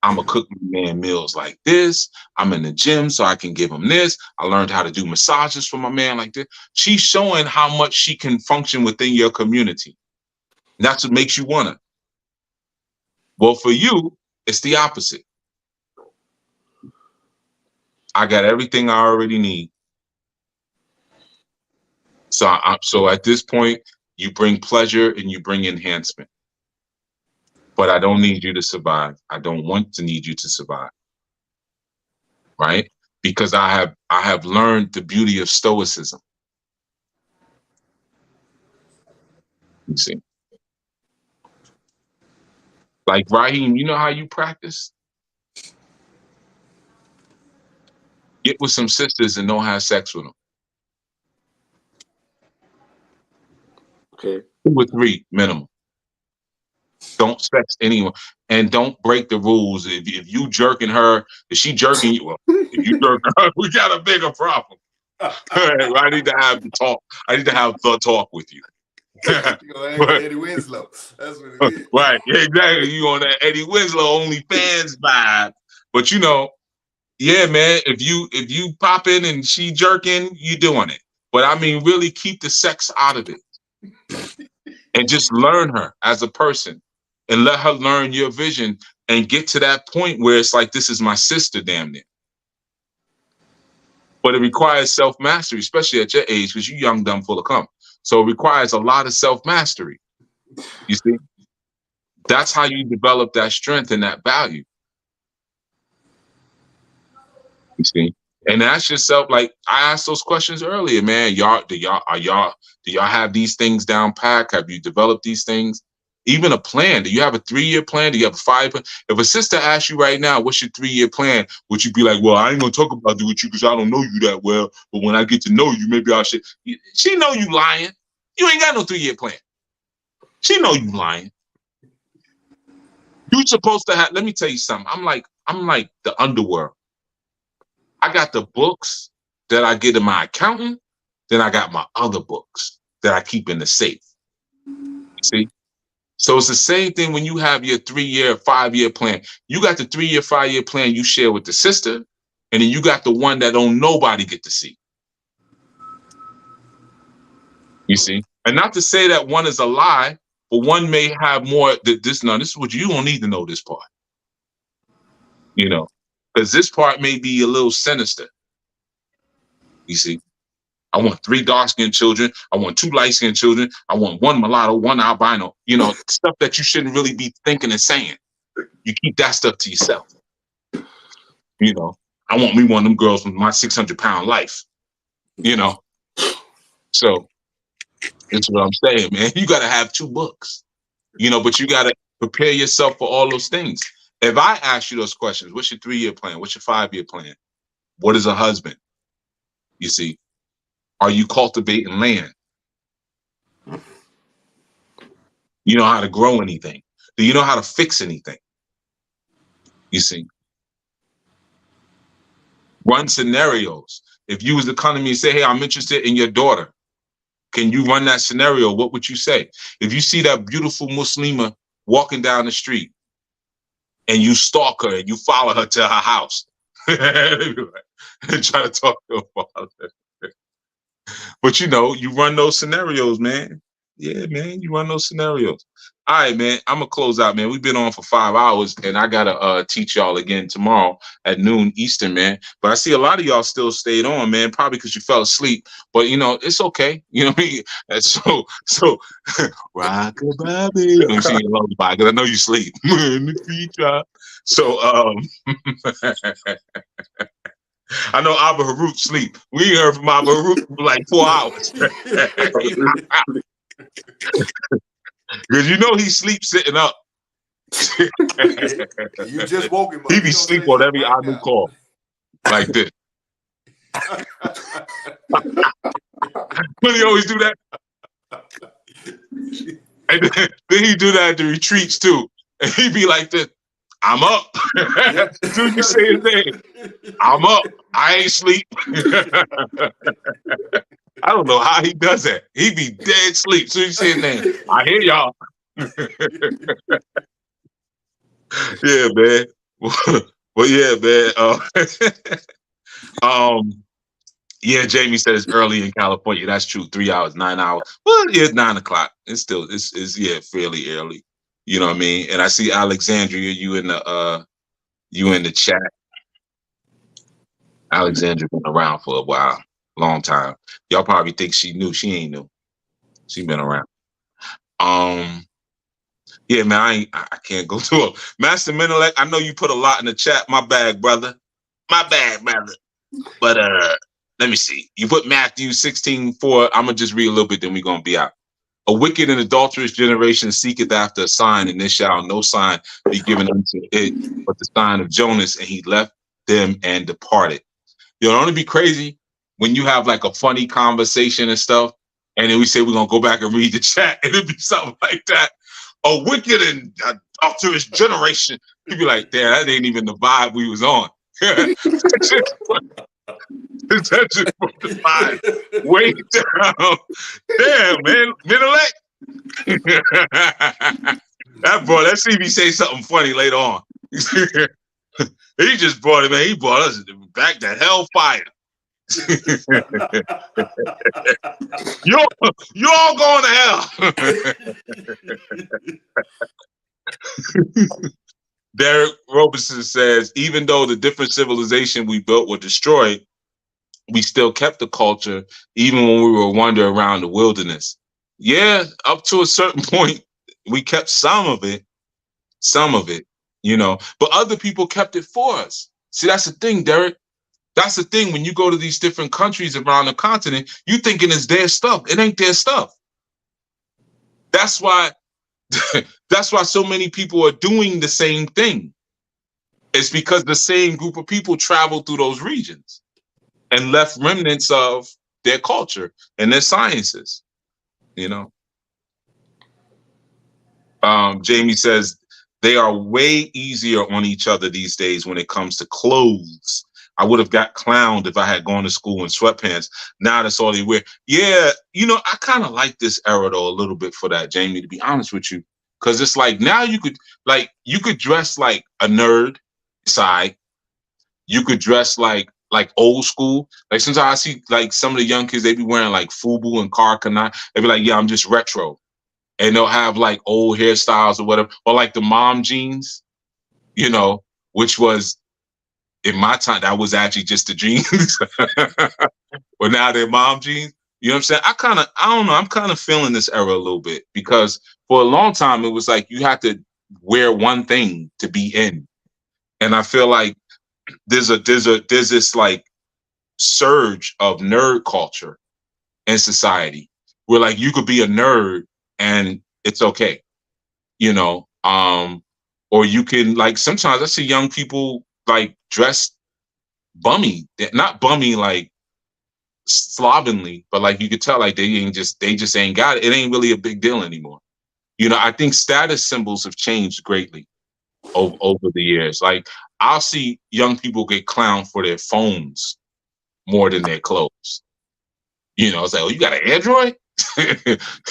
I'm going to cook my man meals like this. I'm in the gym so I can give him this. I learned how to do massages for my man like this. She's showing how much she can function within your community. That's what makes you want her. Well, for you, it's the opposite. I got everything I already need. So at this point, you bring pleasure and you bring enhancement. But I don't need you to survive. I don't want to need you to survive. Right? Because I have learned the beauty of stoicism. You see? Like Raheem, you know how you practice? Get with some sisters and don't have sex with them. Okay. 2 or 3 minimum. Don't sex anyone, and don't break the rules. If you jerking her, if she jerking you, well, if you jerking her, we got a bigger problem. I need to have the talk. I need to have the talk with you. Eddie Winslow. That's what it is. Right, exactly. You on that Eddie Winslow OnlyFans vibe, but you know, yeah, man. If you pop in and she jerking, you doing it. But I mean, really keep the sex out of it, and just learn her as a person. And let her learn your vision and get to that point where it's like, this is my sister, damn near. But it requires self-mastery, especially at your age, because you're young, dumb, full of cum. So it requires a lot of self-mastery. You see? That's how you develop that strength and that value. You see? And ask yourself, like I asked those questions earlier, man. Do y'all have these things down pat? Have you developed these things? Even a plan. Do you have a 3-year plan? Do you have a 5? If a sister asks you right now, what's your 3-year plan? Would you be like, well, I ain't gonna talk about it with you because I don't know you that well. But when I get to know you, maybe I should. She know you lying. You ain't got no 3-year plan. She know you lying. You supposed to have. Let me tell you something. I'm like the underworld. I got the books that I get in my accountant. Then I got my other books that I keep in the safe. You see? So it's the same thing when you have your 3-year, 5-year plan. You got the 3-year, 5-year plan you share with the sister, and then you got the one that don't nobody get to see. You see? And not to say that one is a lie, but one may have more this is what you don't need to know this part. You know, because this part may be a little sinister. You see? I want 3 dark-skinned children. I want 2 light-skinned children. I want 1 mulatto, 1 albino. You know, stuff that you shouldn't really be thinking and saying. You keep that stuff to yourself. You know, I want me one of them girls from my 600-pound life. You know, so that's what I'm saying, man. You got to have 2 books. You know, but you got to prepare yourself for all those things. If I ask you those questions, what's your 3-year plan? What's your 5-year plan? What is a husband? You see? Are you cultivating land? You know how to grow anything? Do you know how to fix anything? You see? Run scenarios. If you was to come to me and say, hey, I'm interested in your daughter, can you run that scenario? What would you say? If you see that beautiful Muslima walking down the street and you stalk her and you follow her to her house and try to talk to her father. But you know, you run those scenarios, man. Yeah, man, you run those scenarios. All right, man, I'm gonna close out, man. We've been on for 5 hours, and I gotta teach y'all again tomorrow at noon Eastern, man. But I see a lot of y'all still stayed on, man, probably because you fell asleep. But you know, it's okay. You know what I mean? And so rock a baby. I'm singing a lullaby because I know you sleep. So I know Abba Harut sleep. We ain't heard from Abba Harut for like 4 hours. Because you know he sleeps sitting up. You just woke him up. He be sleep on every Anu call. Like this. When he always do that. And then he do that at the retreats too. And he be like this. I'm up. As soon as you say his name, I'm up. I ain't sleep. I don't know how he does that. He be dead sleep. As soon as you say his name, I hear y'all. Yeah, man. Well, yeah, man. Yeah, Jamie said it's early in California. That's true. 3 hours, 9 hours. Well, yeah, it's 9 o'clock. It's still it's fairly early. You know what I mean? And I see Alexandria, you in the chat. Alexandria been around for a while, long time. Y'all probably think she knew. She ain't new. She been around. Yeah, man, I can't go to it. Master Menelec, I know you put a lot in the chat. My bad, brother. My bad, brother. But let me see. You put Matthew 16:4. I'm gonna just read a little bit, then we're gonna be out. A wicked and adulterous generation seeketh after a sign, and there shall no sign be given unto it but the sign of Jonas, and he left them and departed. You'll only be crazy when you have like a funny conversation and stuff, and then we say we're gonna go back and read the chat, and it'd be something like that. A wicked and adulterous generation. You'd be like, damn, that ain't even the vibe we was on. That's just put the vibe way down. Damn, man. Menelec. That CB say something funny later on. He just brought it, man. He brought us back to hellfire. you all going to hell. Derek Robeson says, even though the different civilization we built were destroyed, we still kept the culture, even when we were wandering around the wilderness. Yeah, up to a certain point, we kept some of it, you know, but other people kept it for us. See, that's the thing, Derek. That's the thing. When you go to these different countries around the continent, you thinking it's their stuff. It ain't their stuff. That's why so many people are doing the same thing. It's because the same group of people traveled through those regions and left remnants of their culture and their sciences, you know. Jamie says they are way easier on each other these days when it comes to clothes. I would have got clowned if I had gone to school in sweatpants. Now that's all they wear. Yeah, you know, I kind of like this era though a little bit for that, Jamie, to be honest with you. Cause it's like now you could dress like a nerd side. You could dress like old school. Like sometimes I see like some of the young kids, they be wearing like FUBU and Karkanai. They be like, yeah, I'm just retro. And they'll have like old hairstyles or whatever. Or like the mom jeans, you know, which was in my time, that was actually just the jeans. But now they're mom jeans. You know what I'm saying? I don't know. I'm kind of feeling this era a little bit because for a long time, it was like you had to wear one thing to be in. And I feel like there's this like surge of nerd culture in society where like you could be a nerd and it's okay, you know, or you can like sometimes I see young people like dressed bummy, not bummy like slovenly, but like you could tell like they just ain't got it. It ain't really a big deal anymore. You know, I think status symbols have changed greatly over the years. Like I'll see young people get clowned for their phones more than their clothes. You know, it's like, oh, you got an Android?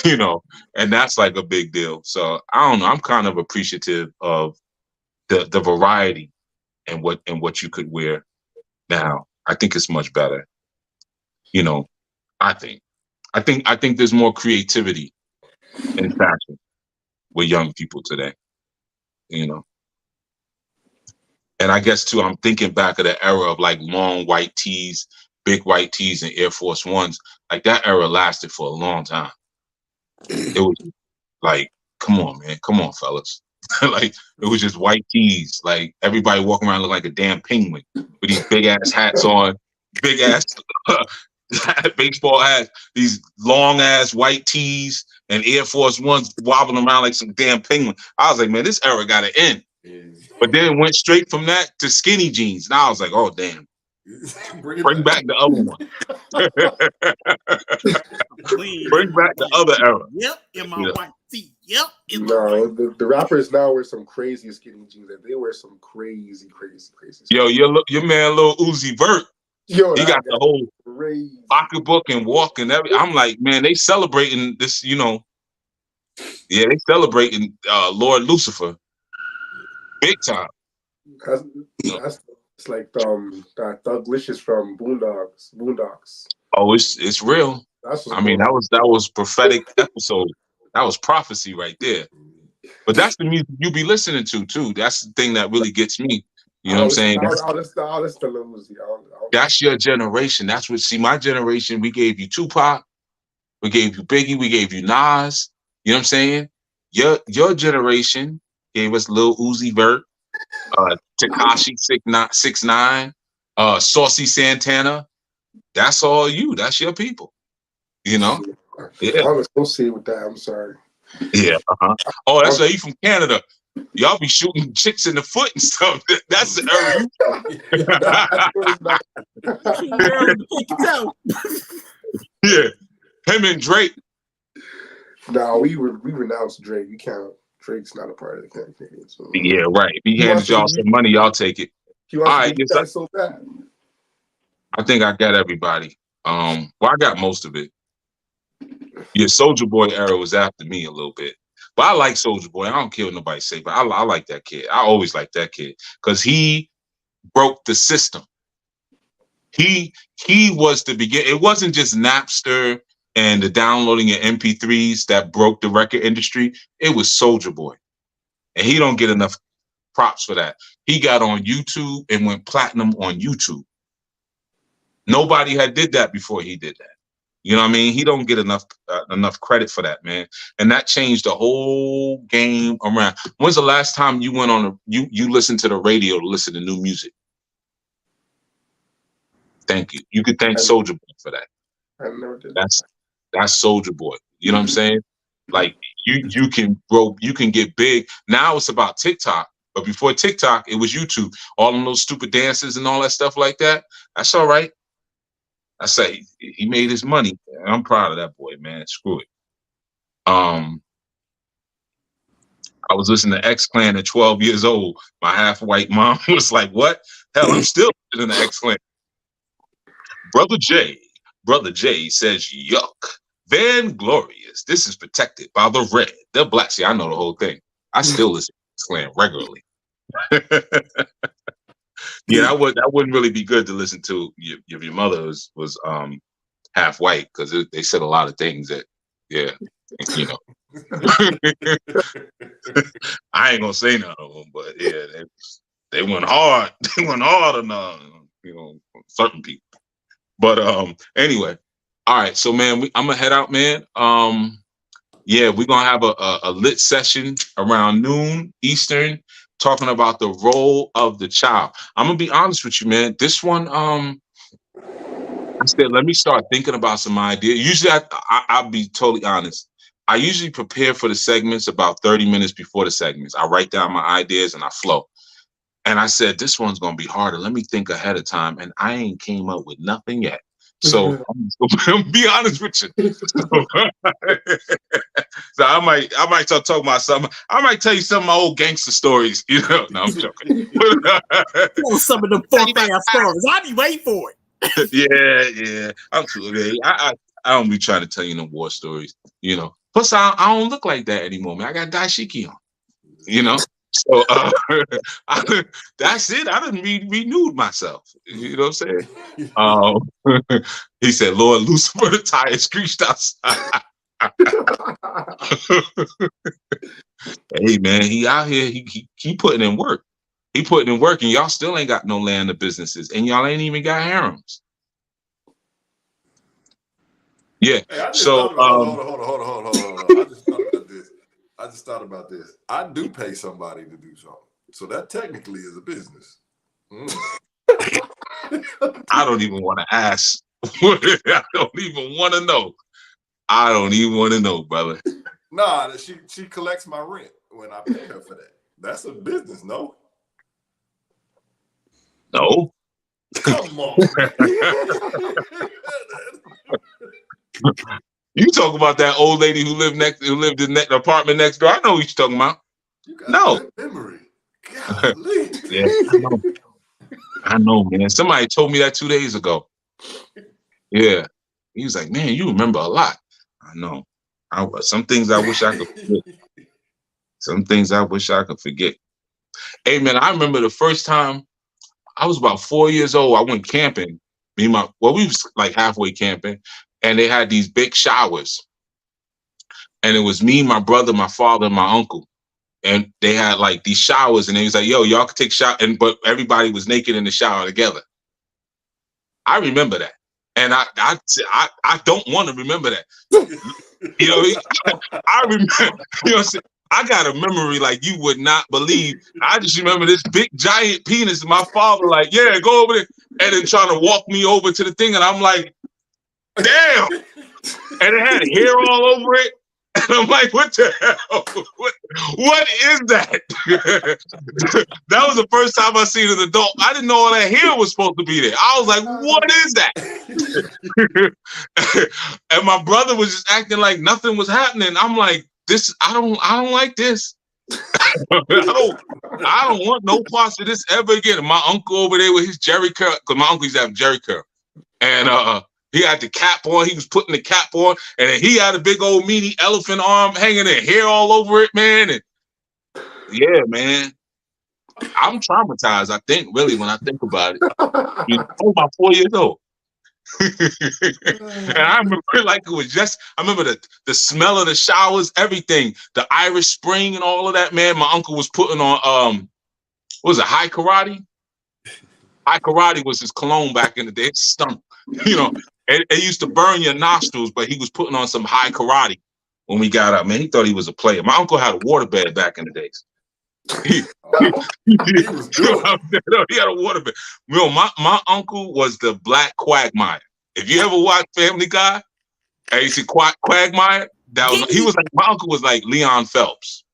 You know, and that's like a big deal. So I don't know. I'm kind of appreciative of the variety and what you could wear now. I think it's much better. You know, I think there's more creativity in fashion with young people today. You know. And I guess too, I'm thinking back of the era of like long white tees, big white tees, and Air Force Ones. Like that era lasted for a long time. It was like, come on, man, come on, fellas. Like it was just white tees. Like everybody walking around looking like a damn penguin with these big ass hats on, big ass baseball hats, these long ass white tees, and Air Force Ones wobbling around like some damn penguin. I was like, man, this era got to end. But then it went straight from that to skinny jeans. And I was like, oh, damn. Bring back the other one. Bring back the other era. Yep, in my white tee. Yep. No, the rappers now wear some crazy skinny jeans. They wear some crazy. Yo, your man, Lil Uzi Vert, yo, he got the whole crazy pocketbook and walk and everything. I'm like, man, they celebrating this, you know. Yeah, they celebrating Lord Lucifer. Big time. It's like that Thuglicious from Boondocks. Oh, it's real. I mean, that was prophetic episode. That was prophecy right there. But that's the music you be listening to too. That's the thing that really gets me. You know what I'm saying? That's your generation. That's what. See, my generation. We gave you Tupac, we gave you Biggie, we gave you Nas. You know what I'm saying? Your generation gave us Lil Uzi Vert, Tekashi 6ix9ine, Saucy Santana. That's all you. That's your people. You know? Yeah. I was associated with that. I'm sorry. Yeah. Oh, that's why you from Canada. Y'all be shooting chicks in the foot and stuff. That's the era. Yeah. Him and Drake. No, we renounced Drake. You can't. Drake's not a part of the campaign. So. Yeah, right. If he handed y'all some money, y'all take it. All right, yes, so bad. I think I got everybody. Well, I got most of it. Yeah, Soulja Boy era was after me a little bit. But I like Soulja Boy. I don't care what nobody say, but I like that kid. I always like that kid because he broke the system. He was the beginning. It wasn't just Napster and the downloading of MP3s that broke the record industry. It was Soulja Boy. And he don't get enough props for that. He got on YouTube and went platinum on YouTube. Nobody had did that before he did that. You know what I mean? He don't get enough credit for that, man. And that changed the whole game around. When's the last time you went on you listened to the radio to listen to new music? Thank you. You could thank Soulja Boy for that. I never did. That's Soulja Boy. You know what I'm saying? Like you can get big. Now it's about TikTok, but before TikTok, it was YouTube. All of those stupid dances and all that stuff like that. That's all right. I say he made his money. I'm proud of that boy, man. Screw it. I was listening to X-Clan at 12 years old. My half-white mom was like, "What? Hell, I'm still listening to X-Clan." Brother J says, "Yuck." Vainglorious. This is protected by the red, the black. See, I know the whole thing. I still listen to Slam regularly. Yeah, that wouldn't really be good to listen to if your mother was half white, because they said a lot of things that, yeah, you know. I ain't gonna say none of them, but yeah, they went hard. They went hard on certain people. But anyway, all right. So man, I'm gonna head out, man. Yeah, we're gonna have a lit session around noon Eastern, talking about the role of the child. I'm gonna be honest with you, man. This one, I said, let me start thinking about some ideas. Usually, I'll be totally honest. I usually prepare for the segments about 30 minutes before the segments. I write down my ideas and I flow. And I said, this one's gonna be harder. Let me think ahead of time. And I ain't came up with nothing yet. So I'm gonna be honest with you. So I might start talking about something. I might tell you some of my old gangster stories. You know, no, I'm joking. Some of the 4-5 stories. I'll be waiting for it. Yeah. I'm too okay. I don't be trying to tell you no war stories. You know. Plus, I don't look like that anymore, man. I got dashiki on. You know. So that's it. I done renewed myself. You know what I'm saying? He said, Lord Lucifer, the tire screeched outside. Hey man, he out here, he putting in work. He putting in work, and y'all still ain't got no land or businesses, and y'all ain't even got harems. Yeah. Hey, so hold on. I just thought about this. I do pay somebody to do something, so that technically is a business. I don't even want to ask. I don't even want to know. I don't even want to know, brother. Nah, she collects my rent when I pay her for that. That's a business, no? No. Come on. You talk about that old lady who lived in the apartment next door. I know what you're talking about. You got no good memory. Golly. Yeah, I know, man. Somebody told me that 2 days ago. Yeah, he was like, "Man, you remember a lot." I know. Some things I wish I could forget. Some things I wish I could forget. Hey, man, I remember the first time I was about 4 years old. I went camping. We was like halfway camping, and they had these big showers. And it was me, my brother, my father, and my uncle. And they had like these showers, and they was like, "Yo, y'all can take shower," but everybody was naked in the shower together. I remember that, and I don't want to remember that. You know, I remember. You know, what I'm saying? I got a memory like you would not believe. I just remember this big giant penis. My father, like, "Yeah, go over there," and then trying to walk me over to the thing, and I'm like, "Damn!" And it had hair all over it. And I'm like, what the hell? What is that? That was the first time I seen an adult. I didn't know all that hair was supposed to be there. I was like, what is that? And my brother was just acting like nothing was happening. I'm like, I don't like this. I don't want no parts of this ever again. And my uncle over there with his Jerry curl, because my uncle used to have Jerry curl. And he had the cap on. He was putting the cap on, and then he had a big old meaty elephant arm hanging there, hair all over it, man. And yeah, man, I'm traumatized. I think really when I think about it, I'm about 4 years old, and I remember like it was just. I remember the smell of the showers, everything, the Irish Spring, and all of that. Man, my uncle was putting on what was it, High Karate? High Karate was his cologne back in the day. It stunk, you know. It used to burn your nostrils, but he was putting on some High Karate when we got up. Man, he thought he was a player. My uncle had a waterbed back in the days. He had a waterbed. You know, my uncle was the black Quagmire. If you ever watch Family Guy, and you see Quagmire, he was like, my uncle was like Leon Phelps.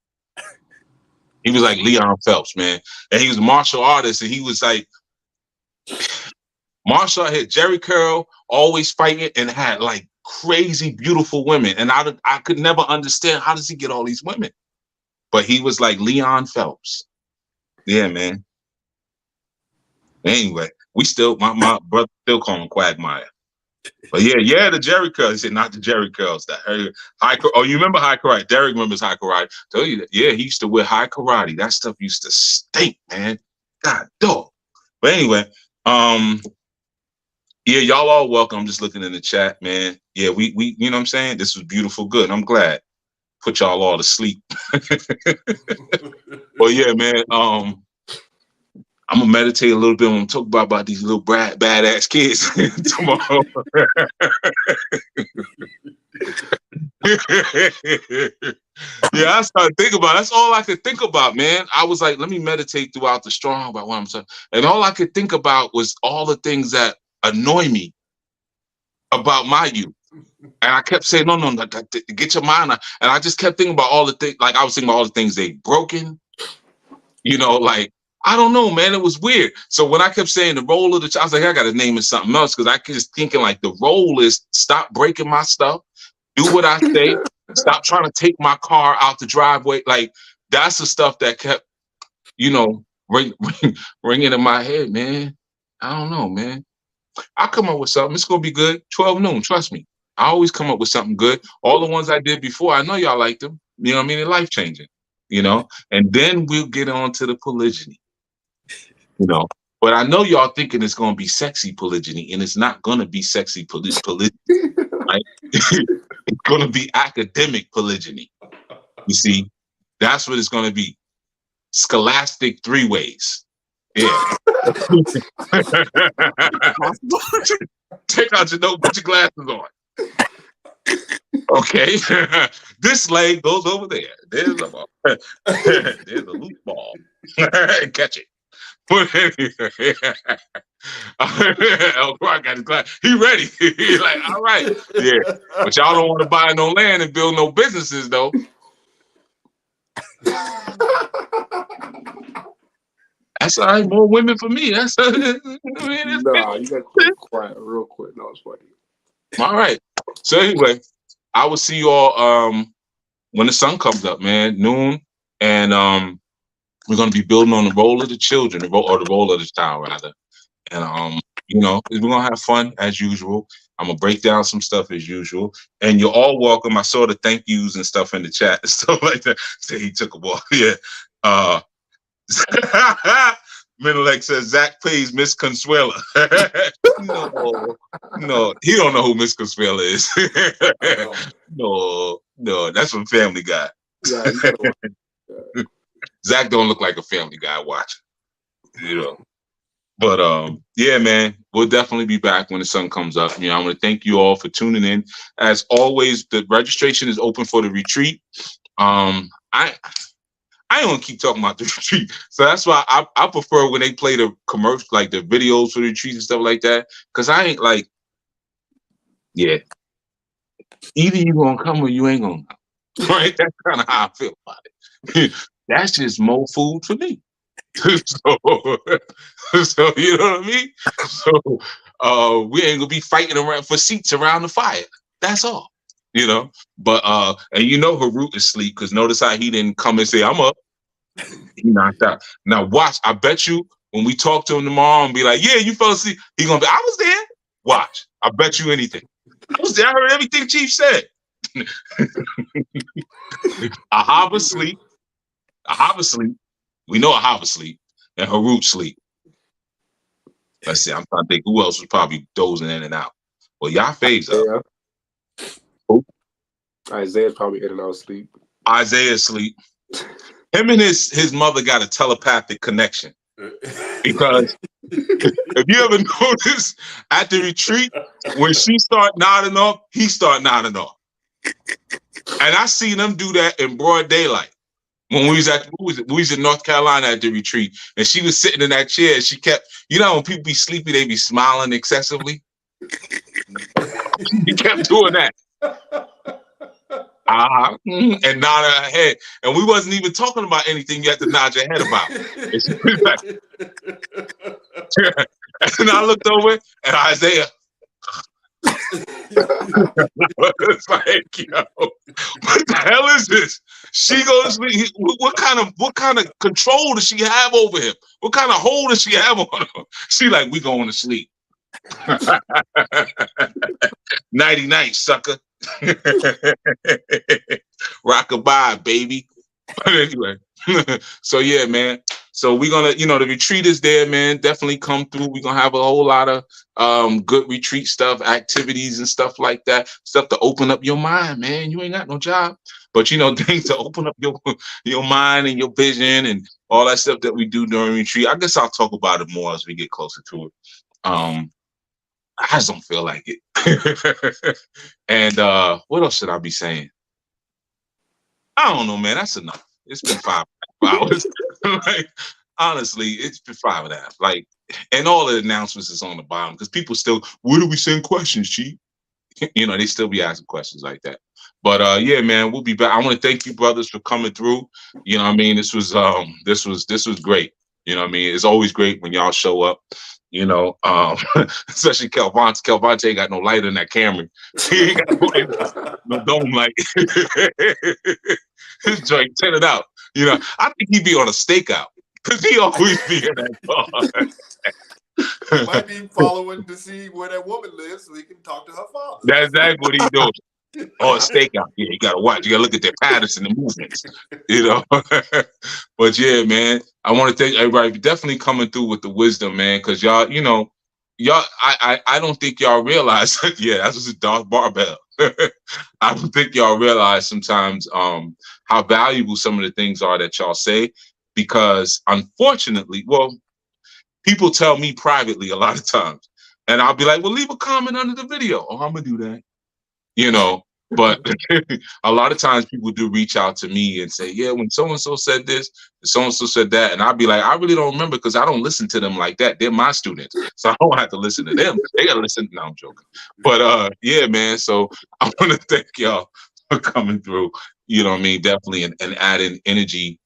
He was like Leon Phelps, man. And he was a martial artist, and he was like, martial art, had Jerry curl, always fighting, and had like crazy beautiful women. And I could never understand, how does he get all these women? But he was like Leon Phelps. Yeah, man. Anyway, my brother still call him Quagmire. But yeah, the Jerry curls. He said, not the Jerry curls. That you remember high karate? Derek remembers high karate. Tell you that. Yeah, he used to wear high karate. That stuff used to stink, man. God dog. But anyway, yeah, y'all all welcome. I'm just looking in the chat, man. Yeah, we you know what I'm saying? This was beautiful, good. I'm glad. Put y'all all to sleep. Well, yeah, man. I'm gonna meditate a little bit when I'm talking about these little badass kids tomorrow. Yeah, I started thinking about it. That's all I could think about, man. I was like, let me meditate throughout the strong about what I'm saying. And all I could think about was all the things that annoy me about my youth. And I kept saying, no, get your mind out. And I just kept thinking about all the things, like I was thinking about all the things they've broken, you know, like, I don't know, man. It was weird. So when I kept saying the role of the child, I was like, I got to name it something else because I was thinking like the role is stop breaking my stuff, do what I say, stop trying to take my car out the driveway. Like that's the stuff that kept, you know, ringing in my head, man. I don't know, man. I'll come up with something. It's going to be good. 12 noon, trust me. I always come up with something good. All the ones I did before, I know y'all liked them. You know what I mean? They're life-changing, you know? And then we'll get on to the polygyny. You know, but I know y'all thinking it's going to be sexy polygyny, and it's not going to be sexy polygyny, right? It's going to be academic polygyny. You see, that's what it's going to be. Scholastic 3-ways. Yeah. Take out your note, put your glasses on. Okay. This leg goes over there. There's a ball. There's a loose ball. Catch it. But anyway, El Croc got his glass. He ready. He's like, all right. Yeah. But y'all don't want to buy no land and build no businesses, though. That's all right. More women for me. That's I mean, nah, you got to keep quiet real quick. No, it's funny. All right. So anyway, I will see you all when the sun comes up, man, noon. And we're going to be building on the role of the children, or the role of the child, rather. And, you know, we're going to have fun as usual. I'm going to break down some stuff as usual. And you're all welcome. I saw the thank yous and stuff in the chat and stuff like that. Say he took a walk. Yeah. Menelec says, Zach pays Miss Consuela. No, he don't know who Miss Consuela is. No, that's from Family Guy. Yeah, Zach don't look like a Family Guy watching, you know. But yeah, man, we'll definitely be back when the sun comes up. You know, I want to thank you all for tuning in. As always, the registration is open for the retreat. I ain't gonna keep talking about the retreat, so that's why I prefer when they play the commercial, like the videos for the retreat and stuff like that. Cause I ain't like, yeah, either you gonna come or you ain't gonna come. Right? That's kind of how I feel about it. That's just more food for me. So you know what I mean? So we ain't gonna be fighting around for seats around the fire. That's all, you know. But and you know Harut is asleep because notice how he didn't come and say I'm up. He knocked out. Now watch. I bet you when we talk to him tomorrow and be like, yeah, you fell asleep. He gonna be, I was there. Watch. I bet you anything. I was there. I heard everything Chief said. Ahava sleep. Ahava sleep. We know Ahava sleep and Harut sleep. Let's see. I'm trying to think who else was probably dozing in and out. Well, Yafe's up. Who? Isaiah's probably in and out of sleep. Isaiah's sleep. Him and his mother got a telepathic connection. Because if you ever notice at the retreat, when she start nodding off, he start nodding off. And I seen them do that in broad daylight. When we was in North Carolina at the retreat, and she was sitting in that chair, and she kept, you know, when people be sleepy, they be smiling excessively. She kept doing that. And nodding her head. And we wasn't even talking about anything you had to nod your head about. And she was like, and I looked over, and Isaiah. It's like, yo, what the hell is this? She goes, what kind of control does she have over him? What kind of hold does she have on him? She like, we going to sleep. Nighty night, sucker. Rockabye, baby. But anyway, so yeah, man. So we're gonna, the retreat is there, man. Definitely come through. We're gonna have a whole lot of good retreat stuff, activities and stuff like that. Stuff to open up your mind, man. You ain't got no job, but things to open up your mind and your vision and all that stuff that we do during retreat. I guess I'll talk about it more as we get closer to it. I just don't feel like it. And what else should I be saying? I don't know, man. That's enough. It's been 5 hours. Like, honestly, it's been 5.5. Like, and all the announcements is on the bottom because people still, where do we send questions, Chief? They still be asking questions like that. But yeah, man, we'll be back. I want to thank you, brothers, for coming through. You know what I mean? This was great. You know what I mean? It's always great when y'all show up. Especially Kelvonte. Kelvonte ain't got no light in that camera. He ain't got no dome light. His joint tinted out. I think he'd be on a stakeout because he always be in that car. He might be following to see where that woman lives so he can talk to her father. That's exactly what he's doing. Oh, a stakeout. Yeah, you gotta watch. You gotta look at their patterns and the movements. But yeah, man, I want to thank everybody for definitely coming through with the wisdom, man. Because y'all, I don't think y'all realize. Yeah, that's just a Darth Barbell. I don't think y'all realize sometimes how valuable some of the things are that y'all say. Because unfortunately, people tell me privately a lot of times, and I'll be like, "Well, leave a comment under the video." Oh, I'm gonna do that. But a lot of times people do reach out to me and say, yeah, when so-and-so said this, so-and-so said that. And I'll be like, I really don't remember because I don't listen to them like that. They're my students. So I don't have to listen to them. They got to listen. No, I'm joking. But yeah, man. So I want to thank y'all for coming through, you know what I mean? Definitely. And adding energy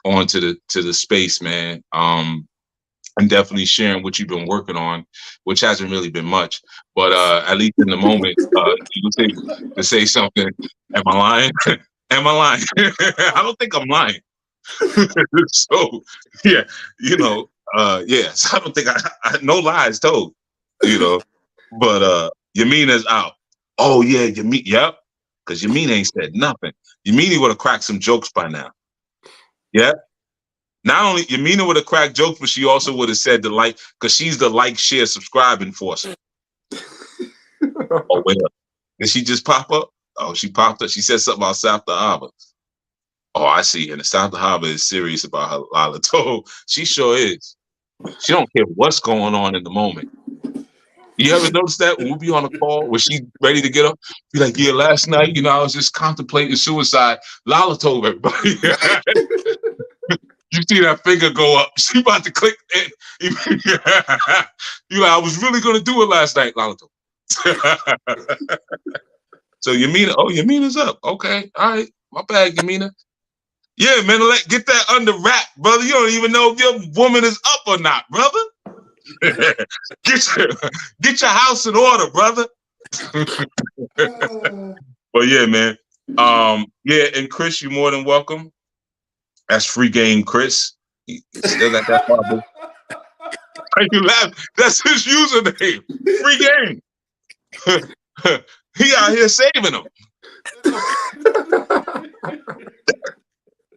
onto the space, man. And definitely sharing what you've been working on, which hasn't really been much, but at least in the moment, you think to say something. Am I lying? Am I lying? I don't think I'm lying. So yeah, yeah. So I don't think I no lies told, But Yamina's out. Oh yeah, yep. Because Yamina ain't said nothing. Yamina would have cracked some jokes by now. Yeah. Not only Yamina would have cracked jokes, but she also would have said the like, because she's the like, share, subscribe enforcer. Oh, wait up. Did she just pop up? Oh, she popped up. She said something about South Harbor. Oh, I see. And the South Harbor is serious about her Lalato. She sure is. She don't care what's going on in the moment. You ever notice that when we be on a call where she's ready to get up? Be like, yeah, last night, I was just contemplating suicide. Lala told everybody. You see that finger go up. She about to click it. You like, I was really going to do it last night, Lalato. So Yamina's up. Okay. All right. My bad, Yamina. Yeah, man, get that under wrap, brother. You don't even know if your woman is up or not, brother. Get your house in order, brother. But yeah, man. Yeah, and Chris, you're more than welcome. That's free game, Chris. He still got that problem. You laugh. That's his username. Free game. He out here saving them.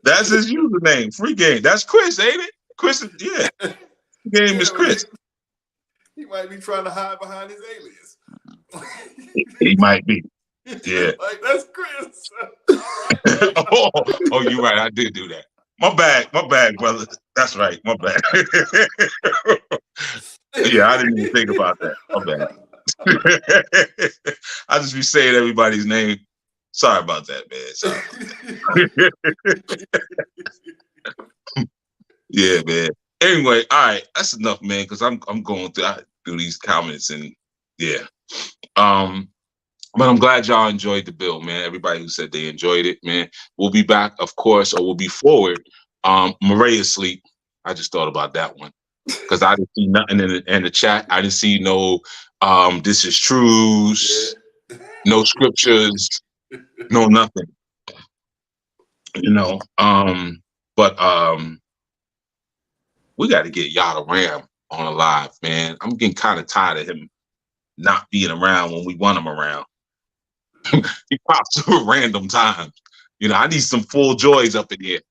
That's his username. Free game. That's Chris, ain't it? Chris, yeah. Game is Chris. He might be trying to hide behind his alias. He might be. Yeah. Like, that's Chris. Oh, you're right. I did do that. My bad, brother. That's right. My bad. Yeah, I didn't even think about that. My bad. I just be saying everybody's name. Sorry about that, man. Sorry. Yeah, man. Anyway, all right, that's enough, man. Because I'm going through these comments and yeah. But I'm glad y'all enjoyed the bill, man. Everybody who said they enjoyed it, man. We'll be back, of course, or we'll be forward. Marae is asleep. I just thought about that one because I didn't see nothing in the chat. I didn't see no this is truths, no scriptures, no nothing. But we got to get Yada Ram on a live, man. I'm getting kind of tired of him not being around when we want them around. He pops up at random times. I need some full joys up in here.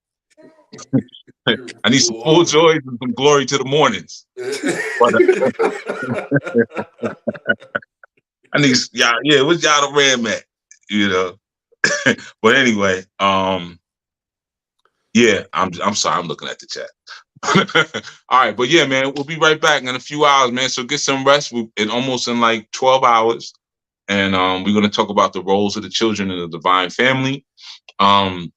I need some full joys and some glory to the mornings. But, I need, what's y'all the ram at? But anyway, I'm sorry, I'm looking at the chat. All right, but yeah, man, we'll be right back in a few hours, man. So get some rest. We're almost in like 12 hours. And we're going to talk about the roles of the children in the divine family. I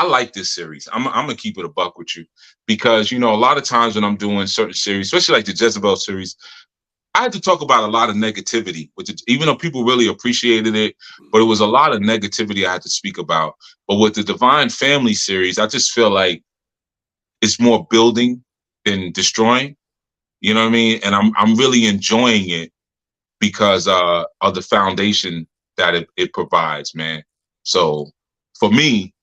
like this series. I'm going to keep it a buck with you because, a lot of times when I'm doing certain series, especially like the Jezebel series, I had to talk about a lot of negativity, even though people really appreciated it, but it was a lot of negativity I had to speak about. But with the Divine Family series, I just feel like it's more building than destroying. You know what I mean? And I'm really enjoying it because of the foundation that it provides, man. So for me,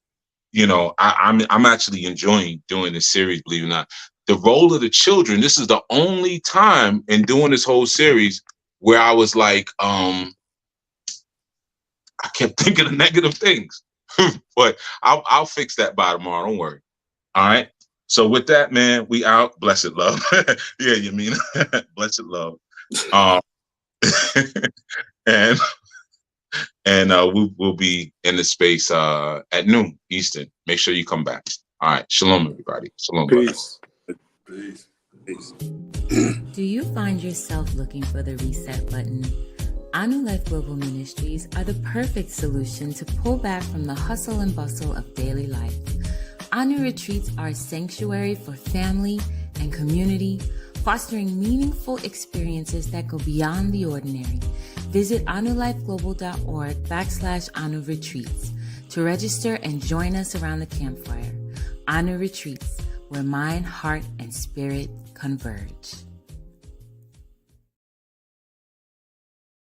I'm actually enjoying doing this series, believe it or not. The role of the children, this is the only time in doing this whole series where I was like, I kept thinking of negative things. But I'll fix that by tomorrow, don't worry. All right. So with that, man, we out. Blessed love. Yeah, you mean blessed love. And we'll be in the space at noon Eastern. Make sure you come back. All right. Shalom, everybody. Shalom. Peace. Peace. Peace. Do you find yourself looking for the reset button? Anu Life Global Ministries are the perfect solution to pull back from the hustle and bustle of daily life. Anu Retreats are a sanctuary for family and community, fostering meaningful experiences that go beyond the ordinary. Visit anulifeglobal.org/Anu Retreats to register and join us around the campfire. Anu Retreats, where mind, heart, and spirit converge.